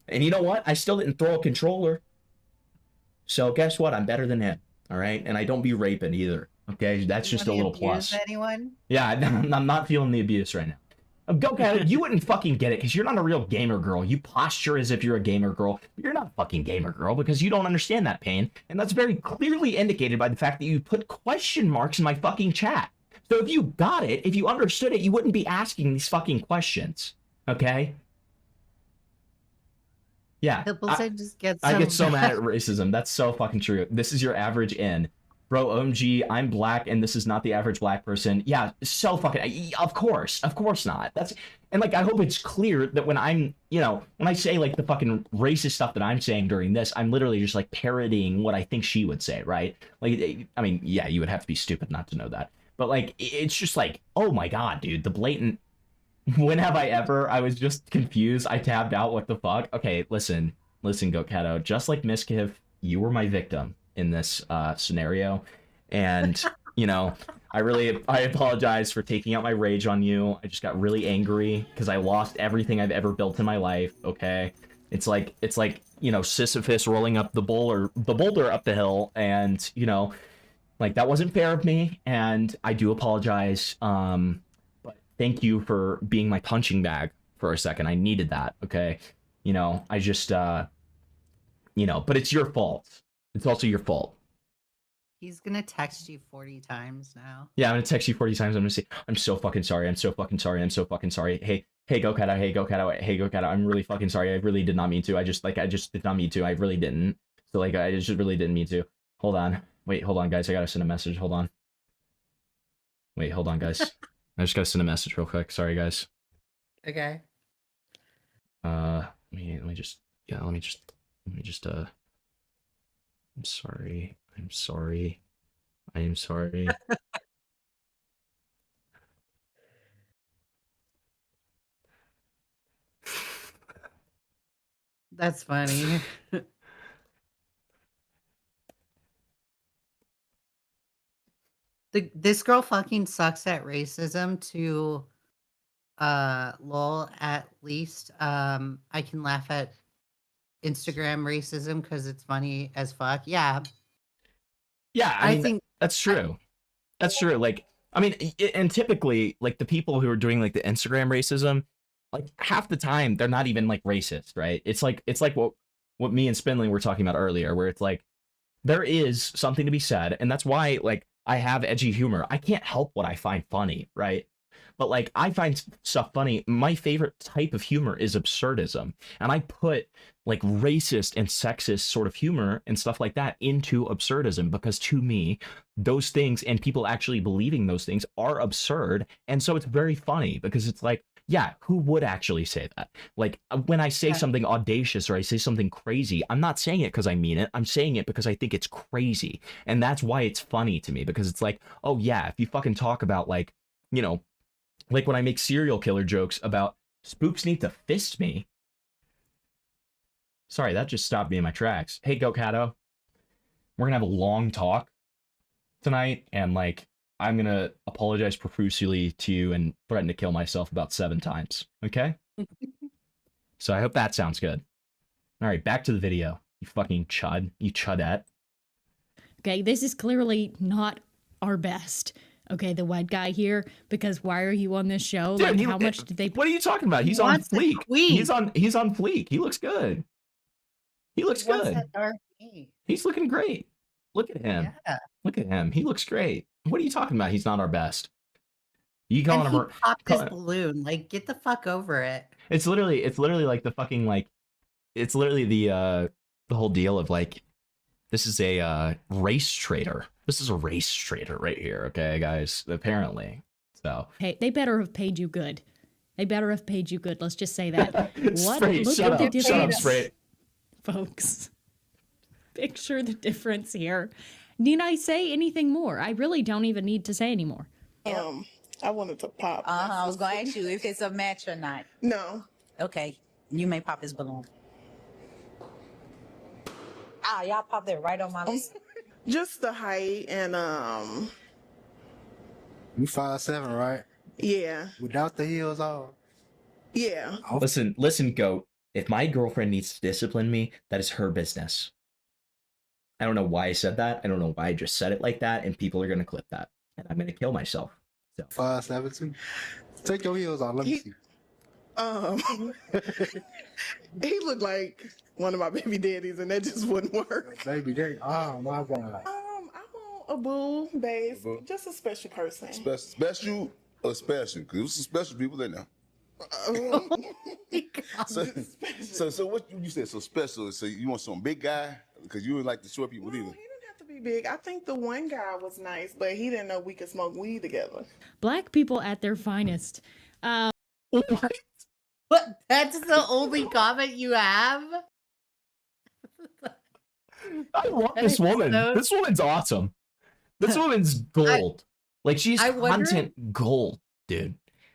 And you know what? I still didn't throw a controller. So guess what? I'm better than him, all right? And I don't be raping either, okay? That's just a little plus. Anyone? Yeah, I'm not feeling the abuse right now. Go, Cat, you wouldn't fucking get it because you're not a real gamer girl. You posture as if you're a gamer girl. But you're not a fucking gamer girl because you don't understand that pain. And that's very clearly indicated by the fact that you put question marks in my fucking chat. So if you got it, if you understood it, you wouldn't be asking these fucking questions. Okay? Yeah. Hippleton just gets I so get so mad mad. at racism. That's so fucking true. This is your average in. Bro, OMG, I'm black and this is not the average black person. Yeah, so fucking, of course not. And like, I hope it's clear that when I'm, when I say like the fucking racist stuff that I'm saying during this, I'm literally just like parodying what I think she would say, right? Like, I mean, yeah, you would have to be stupid not to know that. But like, it's just like, oh my God, dude, the blatant, when have I ever? I was just confused. I tabbed out, what the fuck? Okay, listen, Goat Cato, just like MIZKIF, you were my victim in this scenario, and I apologize for taking out my rage on you. I just got really angry because I lost everything I've ever built in my life. Okay, it's like Sisyphus rolling up the boulder up the hill, and like, that wasn't fair of me, and I do apologize. But thank you for being my punching bag for a second. I needed that. Okay, I just but it's your fault. It's also your fault. He's gonna text you 40 times now. Yeah, I'm gonna text you 40 times. I'm gonna say, I'm so fucking sorry. I'm so fucking sorry. I'm so fucking sorry. Hey, Go Cato. Hey, Go Cato. Hey, Go Cato. I'm really fucking sorry. I really did not mean to. I just did not mean to. I really didn't. So like, I just really didn't mean to. Hold on. Wait, hold on, guys. I gotta send a message. Hold on. Wait, hold on, guys. I just gotta send a message real quick. Sorry, guys. Okay. Let me just. I'm sorry. I'm sorry. I am sorry. That's funny. This girl fucking sucks at racism to lol, at least I can laugh at Instagram racism because it's funny as fuck. Yeah. Yeah, I mean, think that's true. That's true. Like, I mean, and typically, like, the people who are doing like the Instagram racism, like, half the time they're not even like racist, right? It's like what me and Spindling were talking about earlier, where it's like there is something to be said, and that's why like I have edgy humor. I can't help what I find funny, right? But like, I find stuff funny. My favorite type of humor is absurdism, and I put like racist and sexist sort of humor and stuff like that into absurdism because to me, those things and people actually believing those things are absurd, and so it's very funny because it's like, yeah, who would actually say that? Like, when I say something audacious or I say something crazy, I'm not saying it because I mean it. I'm saying it because I think it's crazy, and that's why it's funny to me, because it's like, oh yeah, if you fucking talk about like, like when I make serial killer jokes about spooks need to fist me. Sorry, that just stopped me in my tracks. Hey, Go Cato, we're gonna have a long talk tonight, and like, I'm gonna apologize profusely to you and threaten to kill myself about 7 times. Okay? So I hope that sounds good. All right, back to the video. You fucking chud. You chudette. Okay, this is clearly not our best. Okay, the white guy here, because why are you on this show? Dude, like, how much did they? What are you talking about? He's on fleek. He's on fleek. He looks good. He looks good. He's looking great. Look at him. Yeah. Look at him. He looks great. What are you talking about? He's not our best. You calling And him? he popped his balloon. Like, get the fuck over it. It's literally like the fucking like, it's literally the whole deal of like, this is a race traitor. This is a race traitor right here. Okay, guys. Apparently, so. Hey, they better have paid you good. They better have paid you good. Let's just say that. What? Sprite, Look shut at the up. Shut up, difference, Sprite. folks. Picture the difference here. Need I say anything more? I really don't even need to say anymore. I wanted to pop. I was going to ask you if it's a match or not. No. Okay, you may pop his balloon. Ah, y'all popped it right on my list. Just the height and You 5'7", right? yeah. Without the heels on. Yeah. Listen, Goat. If my girlfriend needs to discipline me, that is her business. I don't know why I said that. I don't know why I just said it like that, and people are gonna clip that, and I'm gonna kill myself. So 5'7" too. Take your heels off. Let me see. He looked like one of my baby daddies, and that just wouldn't work. Baby daddy. Oh my god. I want a boo base, just a special person. Special or special? Because there's some special people in there. So what you said? So special? So you want some big guy? Because you don't like the short people either. be big. I think the one guy was nice, but he didn't know we could smoke weed together. Black people at their finest. What? That's the only comment you have? I love this woman. so- This woman's awesome. This woman's gold. Like she's I wonder- content gold, dude.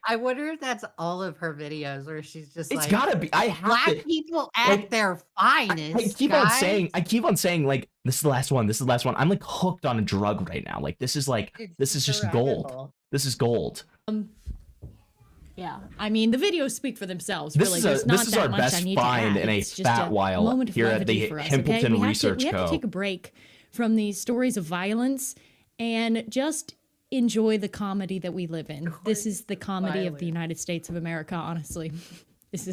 I wonder if that's all of her videos where she's just It's like, gotta be. I have black to. people at like, their finest. I keep on saying. I keep on saying like this is the last one. This is the last one. I'm like hooked on a drug right now. Like this is like this is just gold. This is gold. Yeah, I mean the videos speak for themselves. This Really, is there's a- not this is that our much best I need to find add. in a It's just fat while moment of here at levity the for us, Himpleton okay? Research we have Co. to take a break from these stories of violence and just enjoy the comedy that we live in. This is the comedy of the United States of America. Honestly, this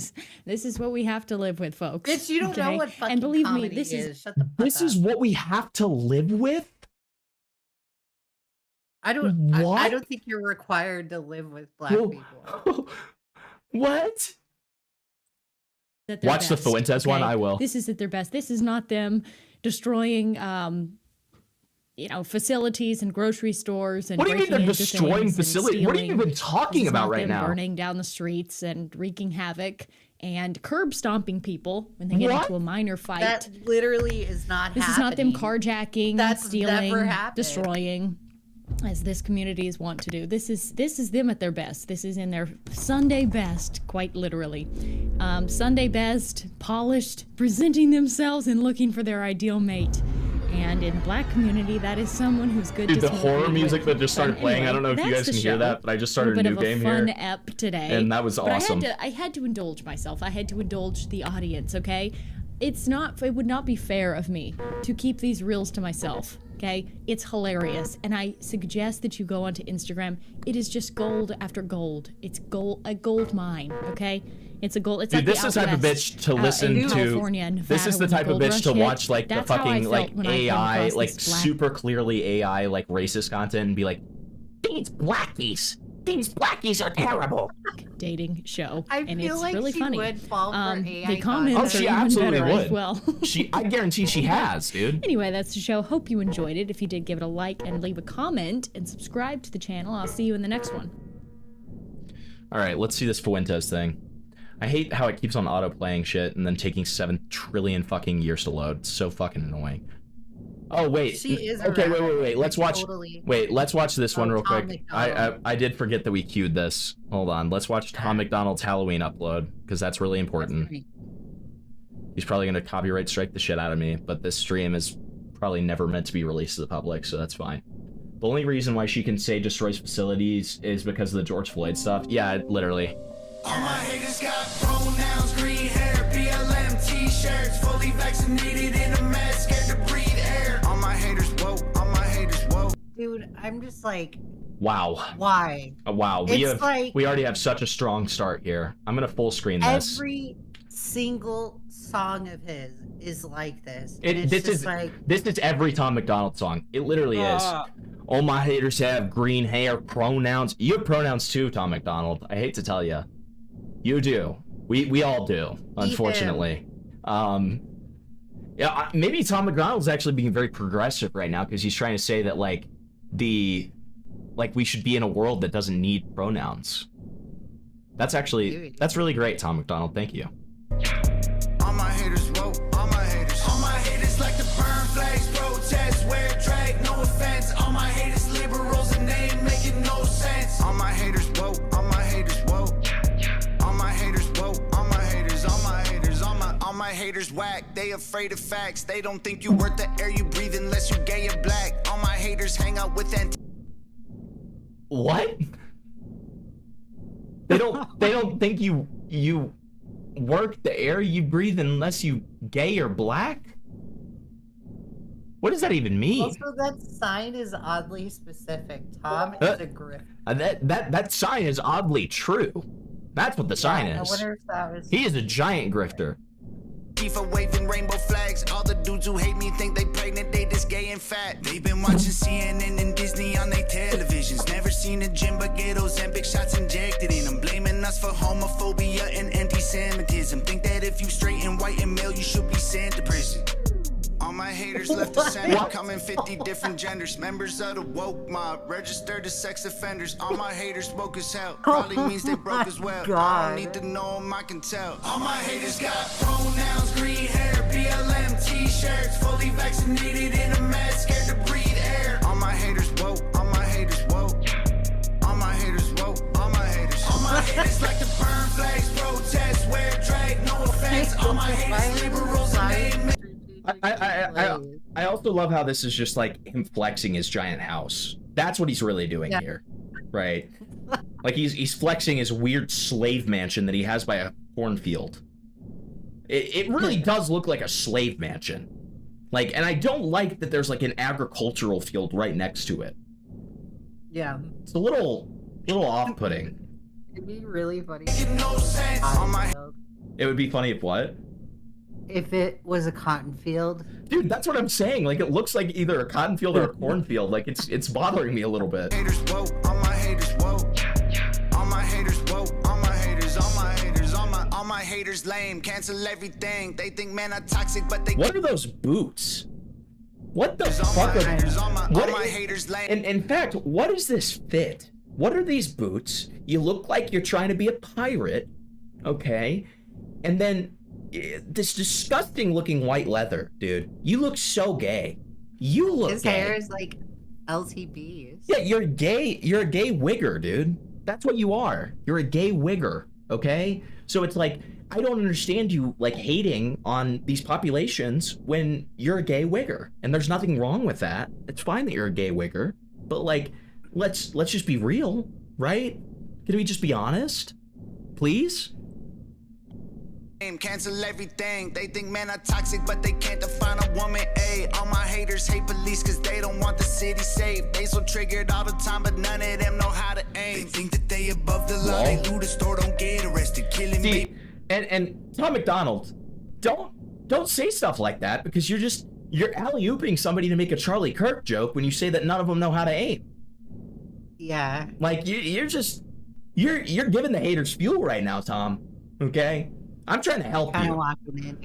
is what we have to live with, folks. Bitch, you don't know okay? what fucking and believe me, comedy this is. Shut the fuck This is what we have to live with. I don't. What? I don't think you're required to live with black Well, people. What? At their Watch the best, Fuentes one. I will. This is at their best. This is not them destroying, facilities and grocery stores and What do you mean breaking they're into destroying things and facilities? What are you stealing. even talking This is about not right them now? Burning down the streets and wreaking havoc and curb stomping people when they get What? into a minor fight. That literally is not This happening. is not them carjacking, That's stealing, never happened. destroying, as this community is wont to do. This is them at their best. This is in their Sunday best, quite literally. Sunday best, polished, presenting themselves and looking for their ideal mate. And in the black community, that is someone who's good Dude, to the smoke horror weed music with. that just started But playing. I anyway, don't know if you that's guys the can hear show. that, but I just started a Little new bit game of a fun here. ep today, And that was but awesome. I had to indulge myself. I had to indulge the audience. Okay, it would not be fair of me to keep these reels to myself. Okay, it's hilarious, and I suggest that you go onto Instagram. It is just gold after gold. It's a gold mine. Okay, it's a gold. It's Dude, like this the is the type Out of West, bitch to listen in to. California and This is Nevada the when the type of gold bitch rush to hit. watch like the That's how I fucking felt like when I came AI, across like this black super clearly AI, like racist content, and be like, these blackies are terrible. dating show, I and feel it's like really she funny. would fall for AI the comments Oh, are she even absolutely better would. as well. I guarantee she has, dude. Anyway, that's the show. Hope you enjoyed it. If you did, give it a like and leave a comment and subscribe to the channel. I'll see you in the next one. All right, let's see this Fuentes thing. I hate how it keeps on auto playing shit and then taking 7 trillion fucking years to load. It's so fucking annoying. Oh wait. She is Okay, around. wait. Let's watch. Totally. Wait, let's watch this one real Tom quick. McDonald. I did forget that we queued this. Hold on. Let's watch Tom McDonald's Halloween upload because that's really important. He's probably gonna copyright strike the shit out of me, but this stream is probably never meant to be released to the public, so that's fine. The only reason why she can say destroys facilities is because of the George Floyd stuff. Yeah, literally. All my haters got pronouns, green hair, BLM t-shirts, fully vaccinated in a mask, scared to breathe air. All my haters woke, all my haters woke. Dude, I'm just like, Wow. why? Wow. It's like- we already have such a strong start here. I'm gonna full screen this. Every single song of his is like this. And it's This just is like, this is every Tom McDonald song. It literally is. All my haters have green hair, pronouns. You have pronouns too, Tom McDonald. I hate to tell you. You do. We all do, unfortunately. Yeah, maybe Tom McDonald's actually being very progressive right now because he's trying to say that like we should be in a world that doesn't need pronouns. That's really great, Tom McDonald. Thank you. All my haters woke, all my haters like to burn flags, protest, wear drag, no offense. All my haters liberals and they ain't making no sense. All my haters woke, all my haters woke. All my haters woke, all my haters, all my haters, all my haters whack. They afraid of facts. They don't think you worth the air you breathe unless you gay or black. All my haters hang out with What? They don't think you work the air you breathe unless you gay or black? What does that even mean? also that sign is oddly specific. Tom is a grip. That sign is oddly true. That's what the sign I is. wonder if that was. He is a giant grifter. FIFA waving rainbow flags. All the dudes who hate me think they pregnant, they just gay and fat. They've been watching CNN and Disney on their televisions. Never seen a gym but get Ozempic shots injected in them. Blaming us for homophobia and anti-Semitism. Think that if you straight and white and male, you should be sent to prison. my haters left the center, coming 50 different genders. Members of the woke mob, registered as sex offenders. All my haters woke as hell, probably means they broke as well. I God. don't need to know them, I can tell. All my haters got pronouns, green hair, BLM t-shirts, fully vaccinated in a mask, scared to breathe air. All my haters woke, all my haters woke. All my haters woke, all my haters. All my haters like to burn flags, protest, wear drag, no offense. All my haters liberals and they I also love how this is just like him flexing his giant house. That's what he's really doing here, right? Like he's flexing his weird slave mansion that he has by a cornfield. It really does look like a slave mansion. Like, and I don't like that there's like an agricultural field right next to it. Yeah. It's a little off-putting. It'd be really funny. It would be funny if what? If it was a cotton field. Dude, that's what I'm saying. Like, it looks like either a cotton field or a cornfield. Like, it's bothering me a little bit. haters woke, all my haters woke. All my haters woke, all my haters, all my haters, all my haters lame, cancel everything. They think men are toxic, but they What are those boots? What the fuck are all my haters lame. And in fact, what is this fit? What are these boots? You look like you're trying to be a pirate, okay? And then this disgusting looking white leather, dude. You look so gay. You look His gay. hair is like LTBs. Yeah, you're gay. You're a gay wigger, dude. That's what you are. You're a gay wigger, okay? So it's like, I don't understand you like hating on these populations when you're a gay wigger. And there's nothing wrong with that. It's fine that you're a gay wigger, but like, let's just be real, right? Can we just be honest? Please? Cancel everything. They think men are toxic, but they can't define a woman. Ay, all my haters hate police cause they don't want the city safe. They so triggered all the time, but none of them know how to aim. They think that they above the law. They loot a store, don't get arrested, killing me. And Tom McDonald, don't say stuff like that because you're alley-ooping somebody to make a Charlie Kirk joke when you say that none of them know how to aim. Yeah. Like you're giving the haters fuel right now, Tom. Okay? I'm trying to help you.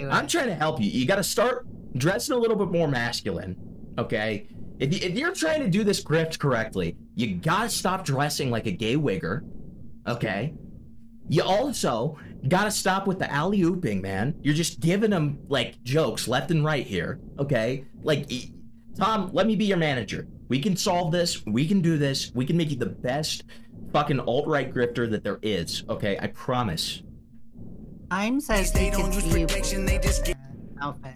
I'm trying to help you. You got to start dressing a little bit more masculine, okay? If you're trying to do this grift correctly, you got to stop dressing like a gay wigger, okay? You also got to stop with the alley-ooping, man. You're just giving them, like, jokes left and right here, okay? Like, Tom, let me be your manager. We can solve this. We can do this. We can make you the best fucking alt-right grifter that there is, okay? I promise. I'm says they don't use protection, they just get outfit.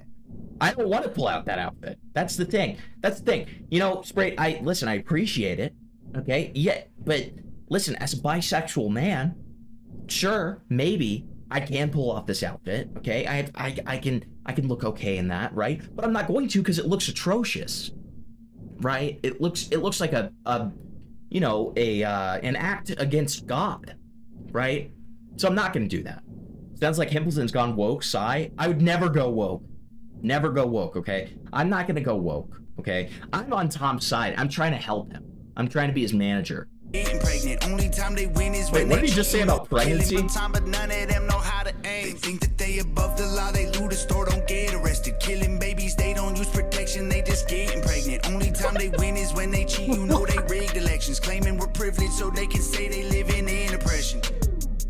I don't want to pull out that outfit. That's the thing. That's the thing. You know, Spray, I appreciate it. Okay? Yeah, but listen, as a bisexual man, sure, maybe I can pull off this outfit. Okay? I can look okay in that, right? But I'm not going to because it looks atrocious. Right? It looks like an act against God. Right? So I'm not going to do that. Sounds like Himpleton's gone woke, Sigh. I would never go woke. Never go woke, okay? I'm not gonna go woke, okay? I'm on Tom's side. I'm trying to help him. I'm trying to be his manager. Only time they win is Wait, what did you just say about pregnancy? But none of them know how to aim. They think that they above the law. They loot a store, don't get arrested. Killing babies, they don't use protection. They just getting pregnant. Only time they win is when they cheat. You know they rigged elections, claiming we're privileged so they can say they live in oppression.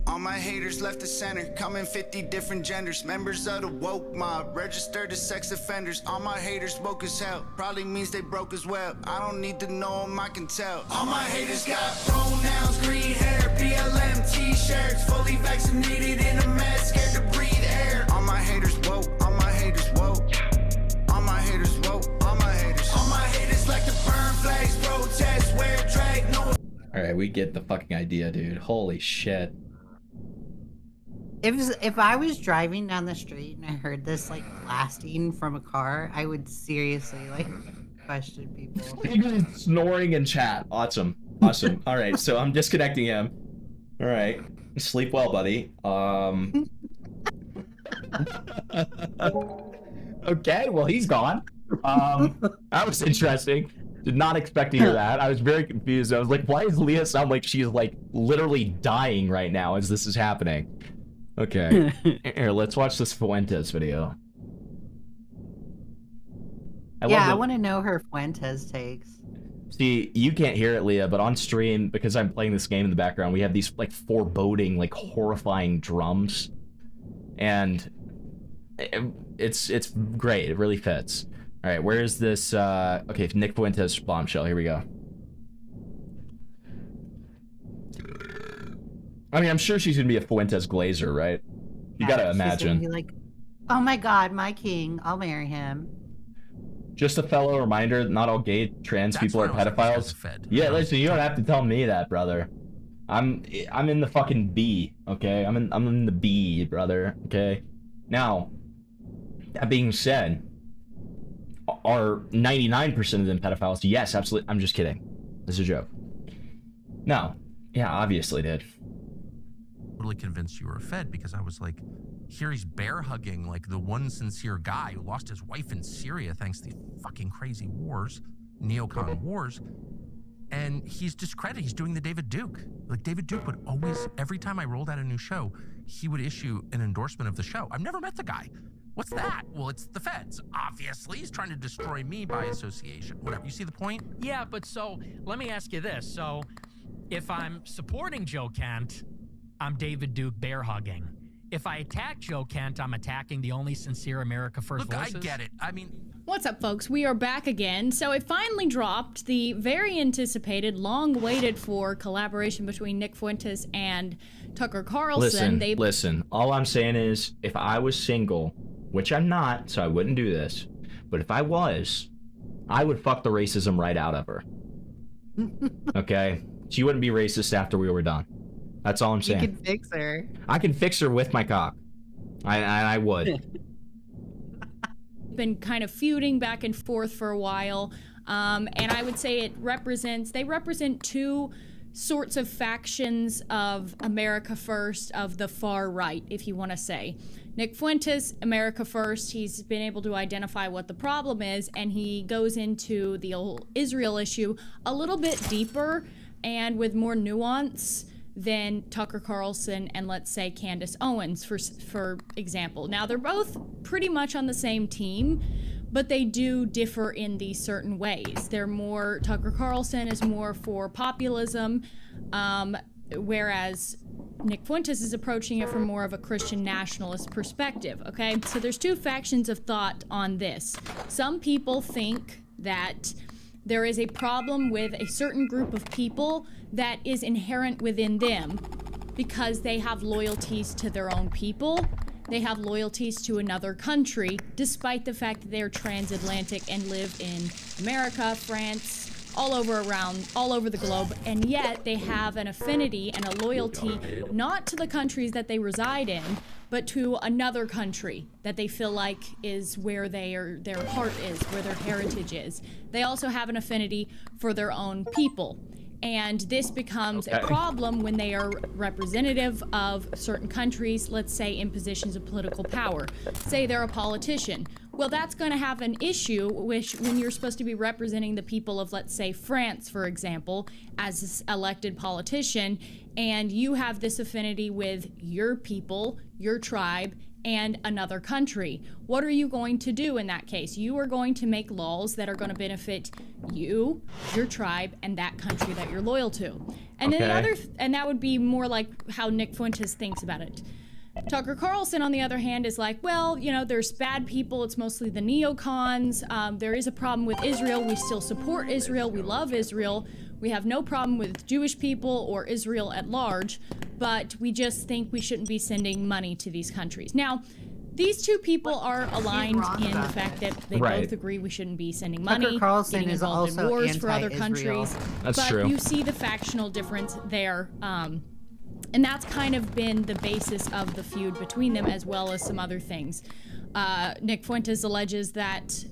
All my haters left the center, coming 50 different genders. Members of the woke mob, registered as sex offenders. All my haters woke as hell, probably means they broke as well. I don't need to know them, I can tell. All my haters got pronouns, green hair, BLM t-shirts, fully vaccinated in a mask, scared to breathe air. All my haters woke, all my haters woke. All my haters woke, all my haters. All my haters like to burn flags, protest, wear drag, no. Alright, we get the fucking idea, dude. Holy shit. If I was driving down the street and I heard this like blasting from a car, I would seriously like question people. Snoring in chat. Awesome. Awesome. All right, so I'm disconnecting him. All right. Sleep well, buddy. Okay, well, he's gone. That was interesting. Did not expect to hear that. I was very confused. I was like, why does Leah sound like she's like literally dying right now as this is happening? Okay. Here, let's watch this Fuentes video. I want to know her Fuentes takes. See, you can't hear it, Leah, but on stream, because I'm playing this game in the background, we have these like foreboding, like horrifying drums, and it's great. It really fits. All right, where is this? Okay, Nick Fuentes bombshell. Here we go. I mean, I'm sure she's gonna be a Fuentes Glazer, right? You gotta She's gonna imagine. be like, oh my God, my king, I'll marry him. Just a fellow reminder, not all gay trans people are pedophiles. Yeah, listen, you don't have to tell me that, brother. I'm in the fucking B, okay? I'm in the B, brother, okay? Now, that being said, are 99% of them pedophiles? Yes, absolutely. I'm just kidding. This is a joke. No. Yeah, obviously, dude. Totally convinced you were a Fed because I was like, here he's bear hugging like the one sincere guy who lost his wife in Syria thanks to the fucking crazy wars, neocon wars, and he's discredited. He's doing the David Duke. Like David Duke would always, every time I rolled out a new show, he would issue an endorsement of the show. I've never met the guy. What's that? Well, it's the Feds. Obviously, he's trying to destroy me by association. Whatever. You see the point? Yeah, but so let me ask you this. So if I'm supporting Joe Kent, I'm David Duke bear hugging. If I attack Joe Kent, I'm attacking the only sincere America First voices. I get it. I mean, What's up, folks? We are back again. So it finally dropped, the very anticipated, long waited for collaboration between Nick Fuentes and Tucker Carlson. Listen, all I'm saying is, if I was single, which I'm not, so I wouldn't do this, but if I was, I would fuck the racism right out of her. Okay? She wouldn't be racist after we were done. That's all I'm saying. You can fix her. I can fix her with my cock. I would. Been kind of feuding back and forth for a while, and I would say they represent two sorts of factions of America First, of the far right, if you want to say. Nick Fuentes, America First, he's been able to identify what the problem is, and he goes into the whole Israel issue a little bit deeper and with more nuance than Tucker Carlson and, let's say, Candace Owens, for example. Now, they're both pretty much on the same team, but they do differ in these certain ways. Tucker Carlson is more for populism, whereas Nick Fuentes is approaching it from more of a Christian nationalist perspective, okay? So there's two factions of thought on this. Some people think that there is a problem with a certain group of people that is inherent within them because they have loyalties to their own people. They have loyalties to another country, despite the fact that they're transatlantic and live in America, France, all over the globe, and yet they have an affinity and a loyalty not to the countries that they reside in, but to another country that they feel like is where their heart is, where their heritage is. They also have an affinity for their own people. And this becomes a problem when they are representative of certain countries, let's say in positions of political power. Say they're a politician. Well, that's going to have an issue when you're supposed to be representing the people of, let's say, France, for example, as an elected politician, and you have this affinity with your people, your tribe, and another country. What are you going to do in that case? You are going to make laws that are going to benefit you, your tribe, and that country that you're loyal to. And then and that would be more like how Nick Fuentes thinks about it. Tucker Carlson, on the other hand, is like, well, there's bad people. It's mostly the neocons. There is a problem with Israel. We still support Israel. We love Israel. We have no problem with Jewish people or Israel at large, but we just think we shouldn't be sending money to these countries. Now, these two people are aligned in the fact that they both agree we shouldn't be sending money, Tucker Carlson getting is involved in also wars for other anti-Israel. countries. That's but true. You see the factional difference there. And that's kind of been the basis of the feud between them, as well as some other things. Nick Fuentes alleges that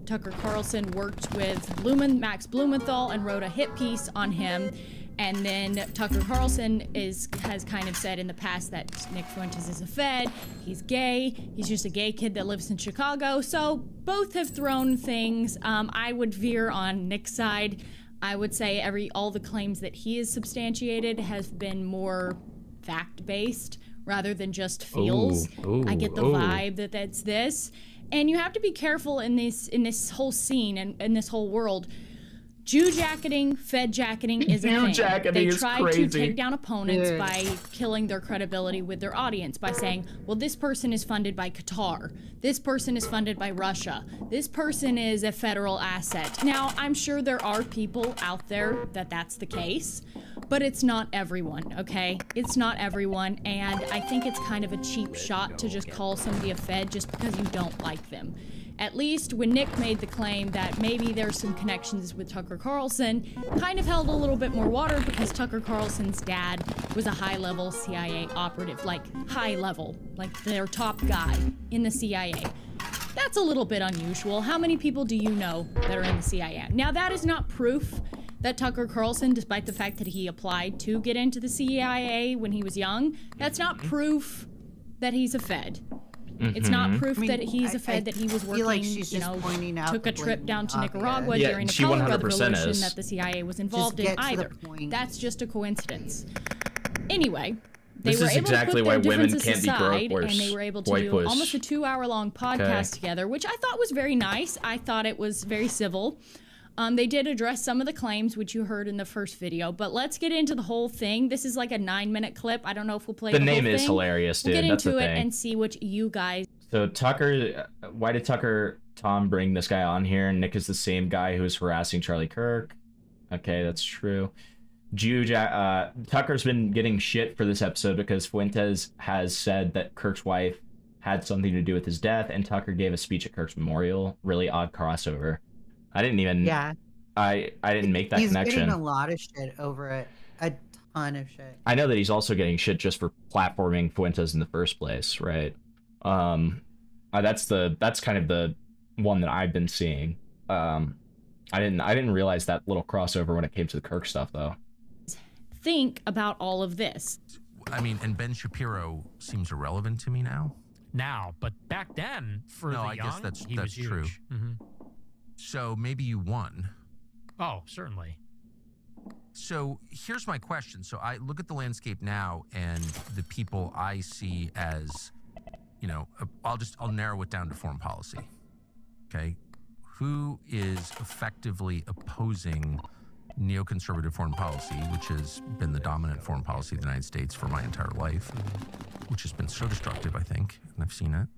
Tucker Carlson worked with Max Blumenthal and wrote a hit piece on him. And then Tucker Carlson has kind of said in the past that Nick Fuentes is a Fed, he's gay, he's just a gay kid that lives in Chicago. So both have thrown things. I would veer on Nick's side. I would say all the claims that he has substantiated have been more fact-based rather than just feels. I get the vibe that that's this. And you have to be careful in this whole scene and in this whole world. Jew jacketing, Fed jacketing is a Jew thing. jacketing They is try crazy. to take down opponents Dude. by killing their credibility with their audience by saying, well, this person is funded by Qatar. This person is funded by Russia. This person is a federal asset. Now, I'm sure there are people out there that's the case, but it's not everyone, okay? It's not everyone, and I think it's kind of a cheap shot to just call somebody a Fed just because you don't like them. At least when Nick made the claim that maybe there's some connections with Tucker Carlson, kind of held a little bit more water because Tucker Carlson's dad was a high-level CIA operative, like high-level, like their top guy in the CIA. That's a little bit unusual. How many people do you know that are in the CIA? Now, that is not proof that Tucker Carlson, despite the fact that he applied to get into the CIA when he was young, that's not proof that he's a Fed. It's not proof that he's a Fed, that he was working, like she's just pointing out took a the trip down to blatant Nicaragua Yeah, during the she Color 100% Revolution is. that the CIA was involved in get to the either. point. That's just a coincidence. Anyway, they This were is able exactly to why put their women differences can't be aside, growth and they were able to white do push. almost a 2-hour-long podcast together, which I thought was very nice. I thought it was very civil. They did address some of the claims, which you heard in the first video, but let's get into the whole thing. This is like a 9-minute clip. I don't know if we'll play The the whole name is thing. hilarious, We'll dude. get That's into the it thing. and see what you guys. So why did Tom bring this guy on here? Nick is the same guy who was harassing Charlie Kirk. Okay, that's true. Tucker's been getting shit for this episode because Fuentes has said that Kirk's wife had something to do with his death, and Tucker gave a speech at Kirk's memorial. Really odd crossover. I didn't even. Yeah. I didn't make that He's connection. getting a lot of shit over it. A ton of shit. I know that he's also getting shit just for platforming Fuentes in the first place, right? That's kind of the one that I've been seeing. I didn't realize that little crossover when it came to the Kirk stuff, though. Think about all of this. I mean, and Ben Shapiro seems irrelevant to me now. Now, but back then, for No, the I guess young, that's he was true. huge. Mhm. So maybe you won. Oh, certainly. So here's my question. So I look at the landscape now, and the people I see as, I'll narrow it down to foreign policy. Okay, who is effectively opposing neoconservative foreign policy, which has been the dominant foreign policy of the United States for my entire life, which has been so destructive, I think, and I've seen it.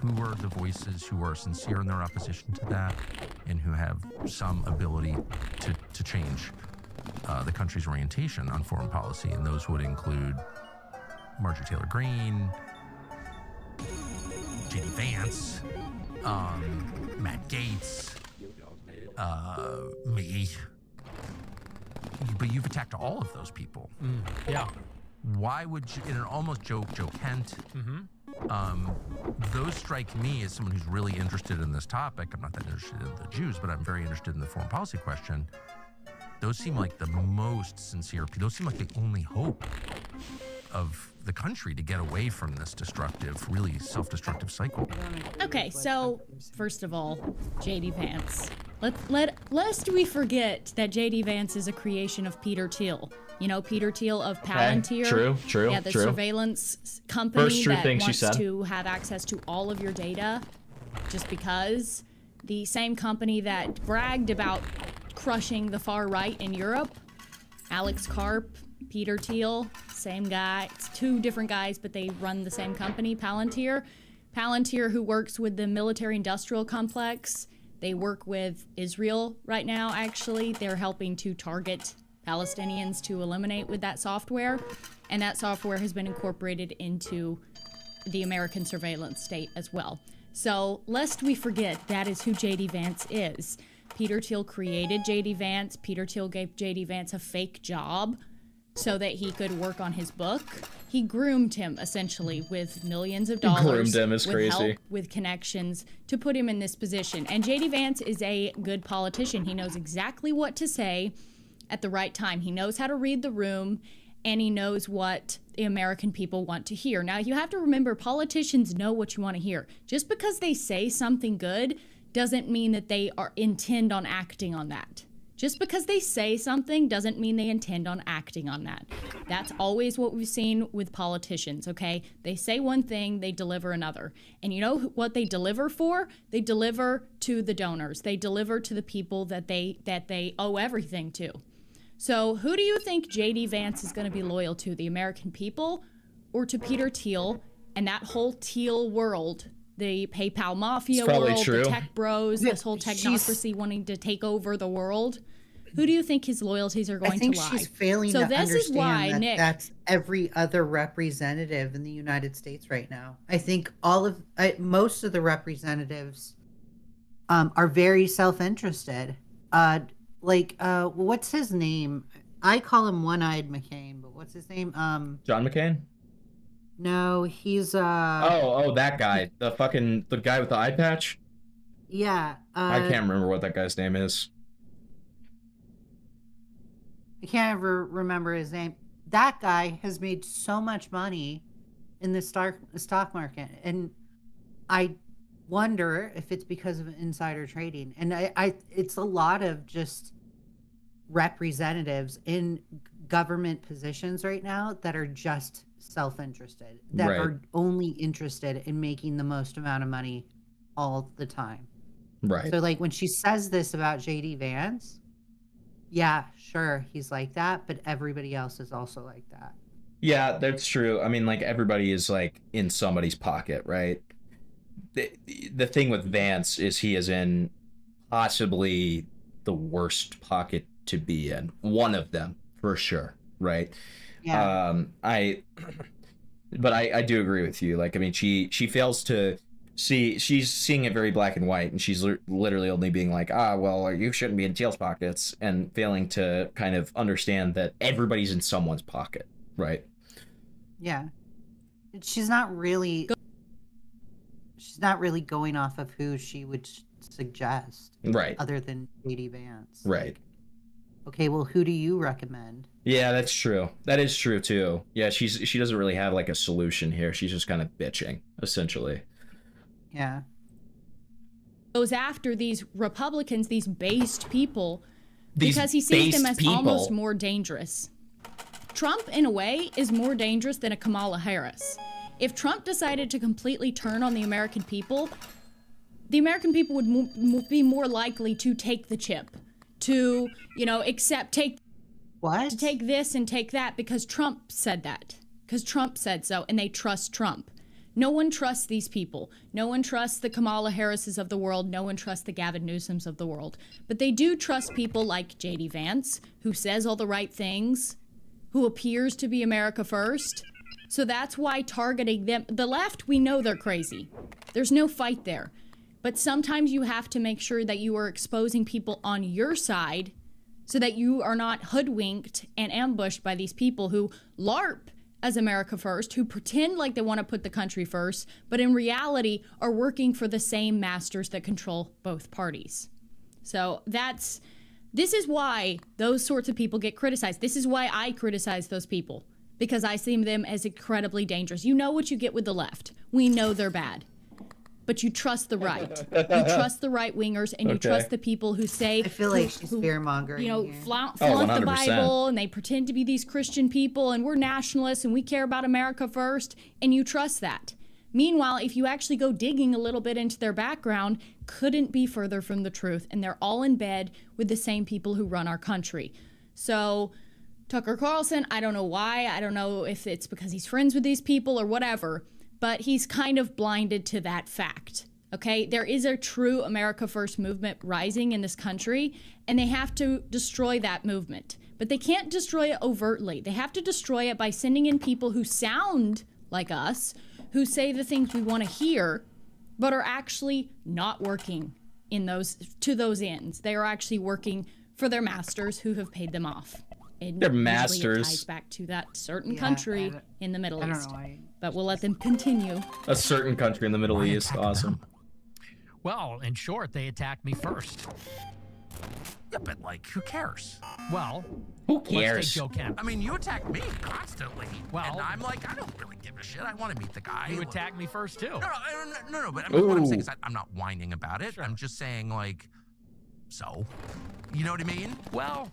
Who are the voices who are sincere in their opposition to that and who have some ability to change the country's orientation on foreign policy? And those would include Marjorie Taylor Greene, J.D. Vance, Matt Gaetz, me. But you've attacked all of those people. Yeah. Why would you, and almost Joe Kent, those strike me as someone who's really interested in this topic. I'm not that interested in the Jews, but I'm very interested in the foreign policy question. Those seem like the most sincere. Those seem like the only hope of the country to get away from this destructive, really self-destructive cycle. Okay, so first of all, J.D. Vance. Lest we forget that J.D. Vance is a creation of Peter Thiel. You know, Peter Thiel of Palantir. True. Yeah, the surveillance company First true that thing she wants said. to have access to all of your data just because. The same company that bragged about crushing the far right in Europe. Alex Karp, Peter Thiel, same guy. It's two different guys, but they run the same company, Palantir. Palantir, who works with the military-industrial complex. They work with Israel right now, actually. They're helping to target Palestinians to eliminate with that software. And that software has been incorporated into the American surveillance state as well. So, lest we forget, that is who J.D. Vance is. Peter Thiel created J.D. Vance. Peter Thiel gave J.D. Vance a fake job so that he could work on his book. He groomed him, essentially, with millions of dollars. Groomed him is with crazy. help, with connections, to put him in this position. And J.D. Vance is a good politician. He knows exactly what to say at the right time. He knows how to read the room, and he knows what the American people want to hear. Now, you have to remember, politicians know what you want to hear. Just because they say something good doesn't mean that they intend on acting on that. Just because they say something doesn't mean they intend on acting on that. That's always what we've seen with politicians, okay? They say one thing, they deliver another. And you know what they deliver for? They deliver to the donors. They deliver to the people that they owe everything to. So who do you think J.D. Vance is going to be loyal to? The American people or to Peter Thiel and that whole Thiel world? The PayPal mafia world, the tech bros, this whole technocracy wanting to take over the world. Who do you think his loyalties are going to lie? I think she's failing so to this understand is why, that Nick, that's every other representative in the United States right now. I think most of the representatives are very self-interested. What's his name? I call him One-Eyed McCain, but what's his name? John McCain? No, he's Oh, that guy. The guy with the eye patch? Yeah. I can't remember what that guy's name is. I can't ever remember his name. That guy has made so much money in the stock market, and I wonder if it's because of insider trading. And it's a lot of just representatives in government positions right now that are just self-interested, that are only interested in making the most amount of money all the time. Right. So like when she says this about JD Vance, yeah, sure, he's like that, but everybody else is also like that. Yeah, that's true. I mean, like, everybody is like in somebody's pocket, right? The thing with Vance is he is in possibly the worst pocket to be in. One of them, for sure, right? Yeah. I do agree with you. Like, I mean, she fails to see, she's seeing it very black and white, and she's literally only being like, well, you shouldn't be in Teal's pockets, and failing to kind of understand that everybody's in someone's pocket, right? Yeah. She's not really going off of who she would suggest. Right. Other than JD Vance. Right. Okay, well, who do you recommend? Yeah, that's true. That is true too. Yeah, she doesn't really have like a solution here. She's just kind of bitching, essentially. Yeah. Goes after these Republicans, these based people, These because he sees them based as almost people. more dangerous. Trump, in a way, is more dangerous than a Kamala Harris. If Trump decided to completely turn on the American people would be more likely to take the chip, to, to take this and take that, because Trump said that. Because Trump said so, and they trust Trump. No one trusts these people. No one trusts the Kamala Harrises of the world. No one trusts the Gavin Newsoms of the world. But they do trust people like J.D. Vance, who says all the right things, who appears to be America first. So that's why targeting them, the left, we know they're crazy. There's no fight there. But sometimes you have to make sure that you are exposing people on your side so that you are not hoodwinked and ambushed by these people who LARP as America first, who pretend like they want to put the country first, but in reality are working for the same masters that control both parties. So this is why those sorts of people get criticized. This is why I criticize those people, because I see them as incredibly dangerous. You know what you get with the left. We know they're bad. But you trust the right. You trust the right wingers, and you trust the people who say, I feel like she's fear-mongering here. Flaunt 100%. the Bible, and they pretend to be these Christian people, and we're nationalists, and we care about America first, and you trust that. Meanwhile, if you actually go digging a little bit into their background, couldn't be further from the truth, and they're all in bed with the same people who run our country. So Tucker Carlson, I don't know why. I don't know if it's because he's friends with these people or whatever, but he's kind of blinded to that fact, okay? There is a true America First movement rising in this country, and they have to destroy that movement. But they can't destroy it overtly. They have to destroy it by sending in people who sound like us, who say the things we want to hear, but are actually not working to those ends. They are actually working for their masters who have paid them off. And Their usually masters. It ties back to that certain country in the Middle I don't East. know why. But we'll let them continue. A certain country in the Middle East. Awesome. Well, in short, they attacked me first. Yeah, but like, who cares? Well, Who let's take cares? Joe Kent. I mean, you attack me constantly. Well, and I'm like, I don't really give a shit. I want to meet the guy. You attacked me first, too. No, but I mean, what I'm saying is Ooh. I'm not whining about it. I'm just saying, like, So, you know what I mean? Well,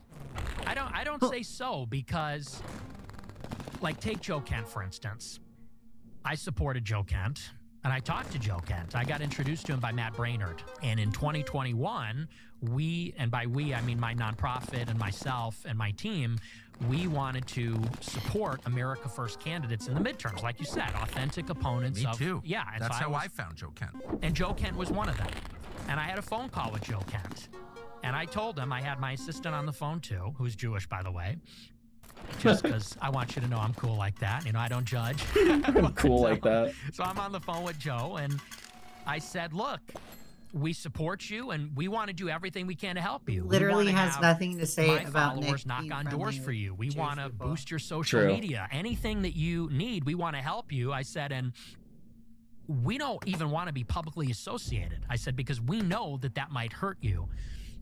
I don't say so because, like, take Joe Kent, for instance. I supported Joe Kent, and I talked to Joe Kent. I got introduced to him by Matt Brainerd. And in 2021, we, and by we, I mean my nonprofit and myself and my team, we wanted to support America First candidates in the midterms. Like you said, authentic opponents. Me of, too. Yeah. And That's so how I found Joe Kent. And Joe Kent was one of them. And I had a phone call with Joe Kent. And I told him, I had my assistant on the phone too, who's Jewish, by the way. Just because I want you to know I'm cool like that. You know, I don't judge. Cool like that. So I'm on the phone with Joe, and I said, look, we support you, and we want to do everything we can to help you. Literally We wanna has have nothing to say my about Nick followers knock being on friendly doors for you. We with want to Jewish people. boost your social True. media. Anything that you need, we want to help you. I said, and we don't even want to be publicly associated. I said, because we know that that might hurt you.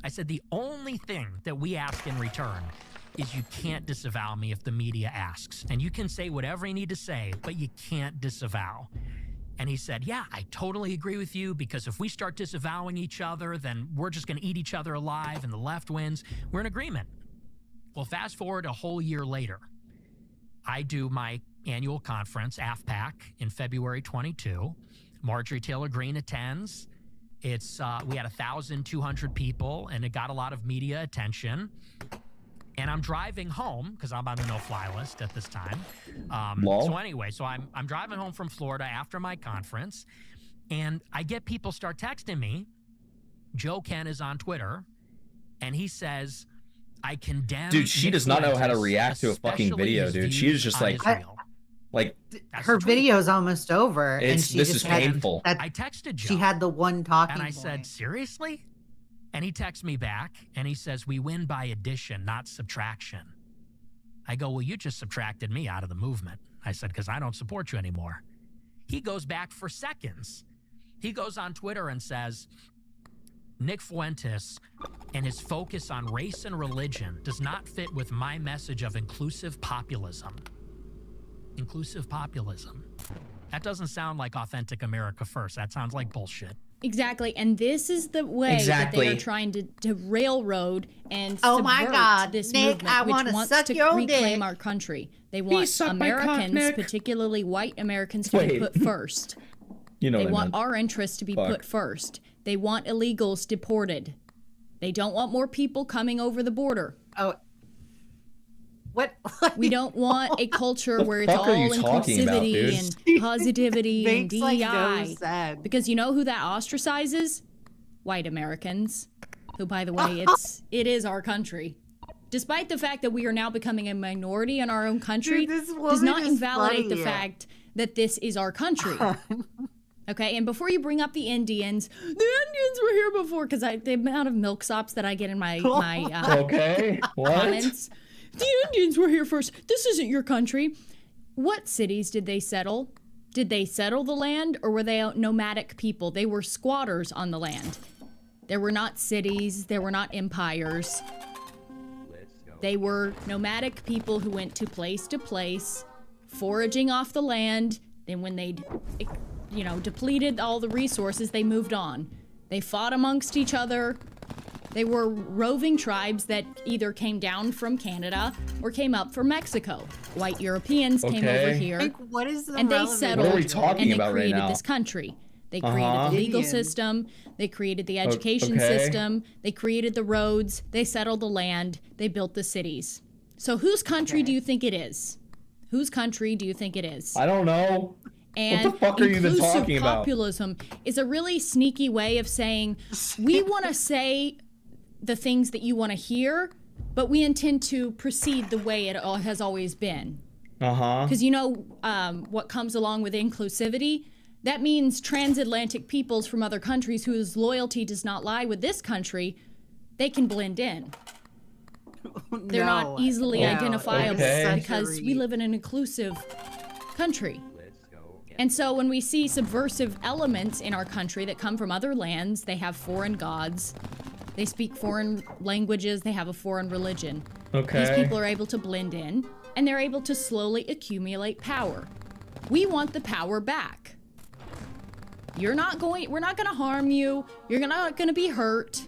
I said, the only thing that we ask in return is you can't disavow me if the media asks. And you can say whatever you need to say, but you can't disavow. And he said, yeah, I totally agree with you, because if we start disavowing each other, then we're just going to eat each other alive and the left wins. We're in agreement. Well, fast forward a whole year later. I do my annual conference, AFPAC, in February 22. Marjorie Taylor Greene attends. It's we had 1,200 people, and it got a lot of media attention. And I'm driving home because I'm on the no-fly list at this time. So anyway, so I'm driving home from Florida after my conference, and I get people start texting me. Joe Kent is on Twitter, and he says, "I condemn." Dude, she does not know how to react to a fucking video, dude. She was just like, Her video's almost over, and she this just is had painful. that- I texted Joe. She had the one talking And I point. said, seriously? And he texts me back, and he says, we win by addition, not subtraction. I go, well, you just subtracted me out of the movement. I said, because I don't support you anymore. He goes back for seconds. He goes on Twitter and says, Nick Fuentes and his focus on race and religion does not fit with my message of inclusive populism. Inclusive populism. That doesn't sound like authentic America First. That sounds like bullshit. Exactly, and this is the way that they are trying to railroad and Oh my subvert God, this Nick, movement, I which wanna wants suck to your reclaim dick. our country. They want suck my cock, Americans, Nick. particularly white Americans, to be Wait. put first. You know They what I want meant. our interests to be Fuck. put first. They want illegals deported. They don't want more people coming over the border. Oh. What? We don't want a culture where it's fuck are all you talking about, inclusivity dude? and positivity and Makes, like, DEI. no sense. Because you know who that ostracizes? White Americans. Who, by the way, it is our country. Despite the fact that we are now becoming a minority in our own country, Dude, this does woman not is invalidate the funny. fact that this is our country. Okay, and before you bring up the Indians were here before, because the amount of milksops that I get in my Okay, what? comments. The Indians were here first. This isn't your country. What cities did they settle? Did they settle the land, or were they nomadic people? They were squatters on the land. There were not cities. There were not empires. They were nomadic people who went to place, foraging off the land. Then when they'd, depleted all the resources, they moved on. They fought amongst each other. They were roving tribes that either came down from Canada or came up from Mexico. White Europeans came over Okay. here, Like, what is the and they relevance? settled, What are we talking and they about right created now? this country. They created the legal Indian. system. They created the education okay. system. They created the roads. They settled the land. They built the cities. So whose country do you think it is? Whose country do you think it is? I don't know. And What the fuck are you even inclusive talking about? populism is a really sneaky way of saying, we want to say the things that you want to hear, but we intend to proceed the way it has always been. Uh-huh. Because what comes along with inclusivity? That means transatlantic peoples from other countries whose loyalty does not lie with this country, they can blend in. They're not easily identifiable Okay. because we live in an inclusive country. And so when we see subversive elements in our country that come from other lands, they have foreign gods, they speak foreign languages, they have a foreign religion. Okay. These people are able to blend in, and they're able to slowly accumulate power. We want the power back. We're not going to harm you. You're not going to be hurt.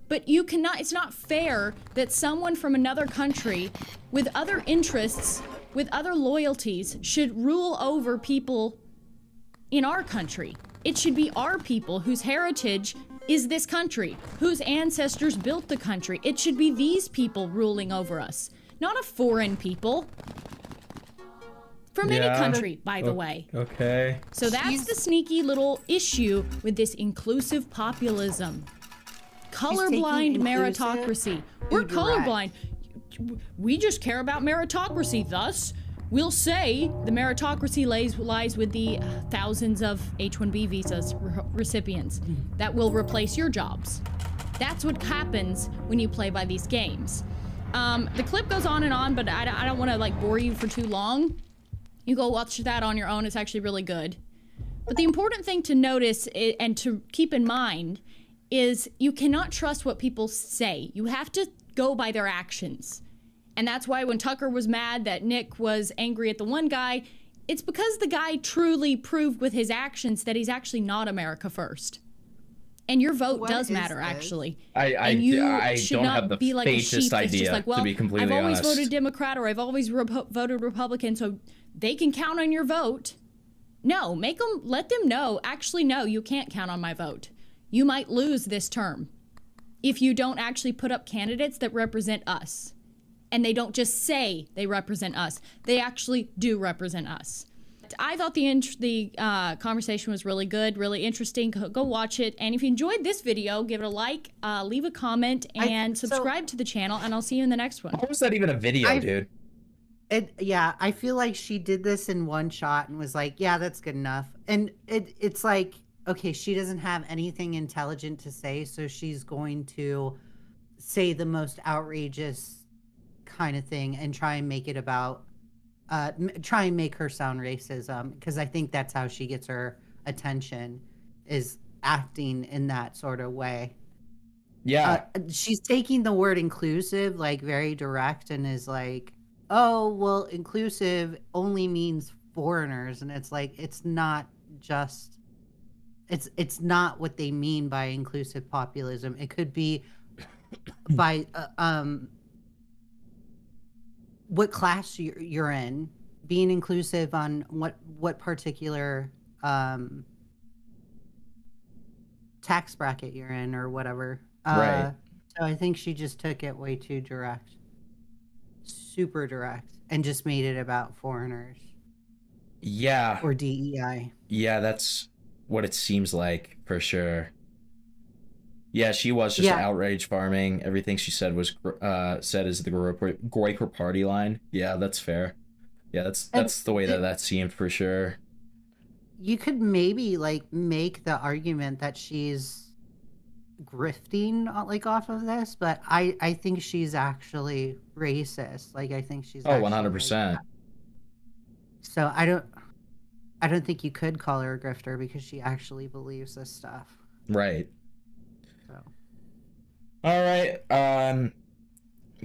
But you cannot, it's not fair that someone from another country with other interests, with other loyalties, should rule over people in our country. It should be our people whose heritage is this country, whose ancestors built the country. It should be these people ruling over us, not a foreign people. From any country, by the way. Okay. So that's the sneaky little issue with this inclusive populism. Colorblind meritocracy. We're colorblind. We just care about meritocracy. Thus, we'll say the meritocracy lies with the thousands of H-1B visas recipients that will replace your jobs. That's what happens when you play by these games. The clip goes on and on, but I don't want to like bore you for too long. You go watch that on your own. It's actually really good. But the important thing to notice and to keep in mind is you cannot trust what people say. You have to go by their actions. And that's why when Tucker was mad that Nick was angry at the one guy, it's because the guy truly proved with his actions that he's actually not America first. And your vote does matter, actually. I should don't not have the be like a sheep faintest that's just idea, like, well, to be completely I've always honest. voted Democrat or I've always voted Republican, so they can count on your vote. No, let them know, actually, no, you can't count on my vote. You might lose this term if you don't actually put up candidates that represent us. And they don't just say they represent us. They actually do represent us. I thought the conversation was really good, really interesting. Go watch it. And if you enjoyed this video, give it a like, leave a comment, and subscribe to the channel. And I'll see you in the next one. How was that even a video, dude? Yeah, I feel like she did this in one shot and was like, yeah, that's good enough. And it's like, okay, she doesn't have anything intelligent to say, so she's going to say the most outrageous kind of thing and try and make it about, try and make her sound racism, because I think that's how she gets her attention, is acting in that sort of way. Yeah. She's taking the word inclusive like very direct and is like, oh, well, inclusive only means foreigners. And it's like, it's not just, it's not what they mean by inclusive populism. It could be by what class you're in, being inclusive on what particular tax bracket you're in or whatever. Right. So I think she just took it way too direct, super direct, and just made it about foreigners. Yeah. Or DEI. Yeah, that's what it seems like, for sure. Yeah, she was just outrage farming. Everything she said was said as the Goiker party line. Yeah, that's fair. Yeah, that's the way that seemed, for sure. You could maybe like make the argument that she's grifting like off of this, but I think she's actually racist. Like I think she's 100%. So I don't think you could call her a grifter because she actually believes this stuff. Right. So. All right,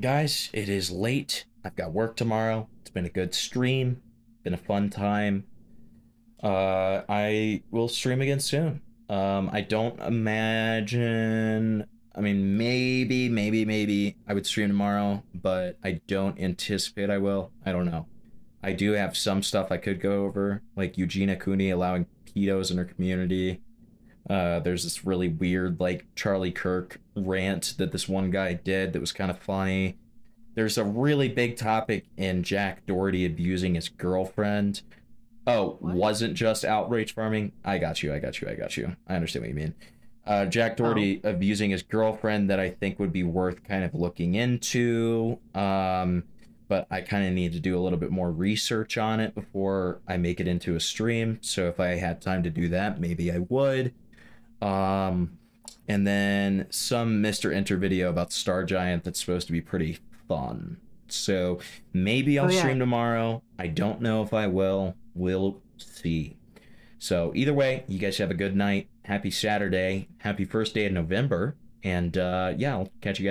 guys, it is late. I've got work tomorrow. It's been a good stream. Been a fun time. I will stream again soon. I don't imagine. I mean, maybe I would stream tomorrow, but I don't anticipate I will. I don't know. I do have some stuff I could go over, like Eugenia Cooney allowing pedos in her community. There's this really weird, like, Charlie Kirk rant that this one guy did that was kind of funny. There's a really big topic in Jack Doherty abusing his girlfriend. Oh, wasn't just outrage farming? I got you. I understand what you mean. Jack Doherty abusing his girlfriend that I think would be worth kind of looking into. But I kind of need to do a little bit more research on it before I make it into a stream. So if I had time to do that, maybe I would. And then some Mr. Enter video about Star Giant that's supposed to be pretty fun. So maybe I'll stream tomorrow. I don't know if I will. We'll see. So either way, you guys have a good night. Happy Saturday. Happy first day of November. And yeah, I'll catch you guys.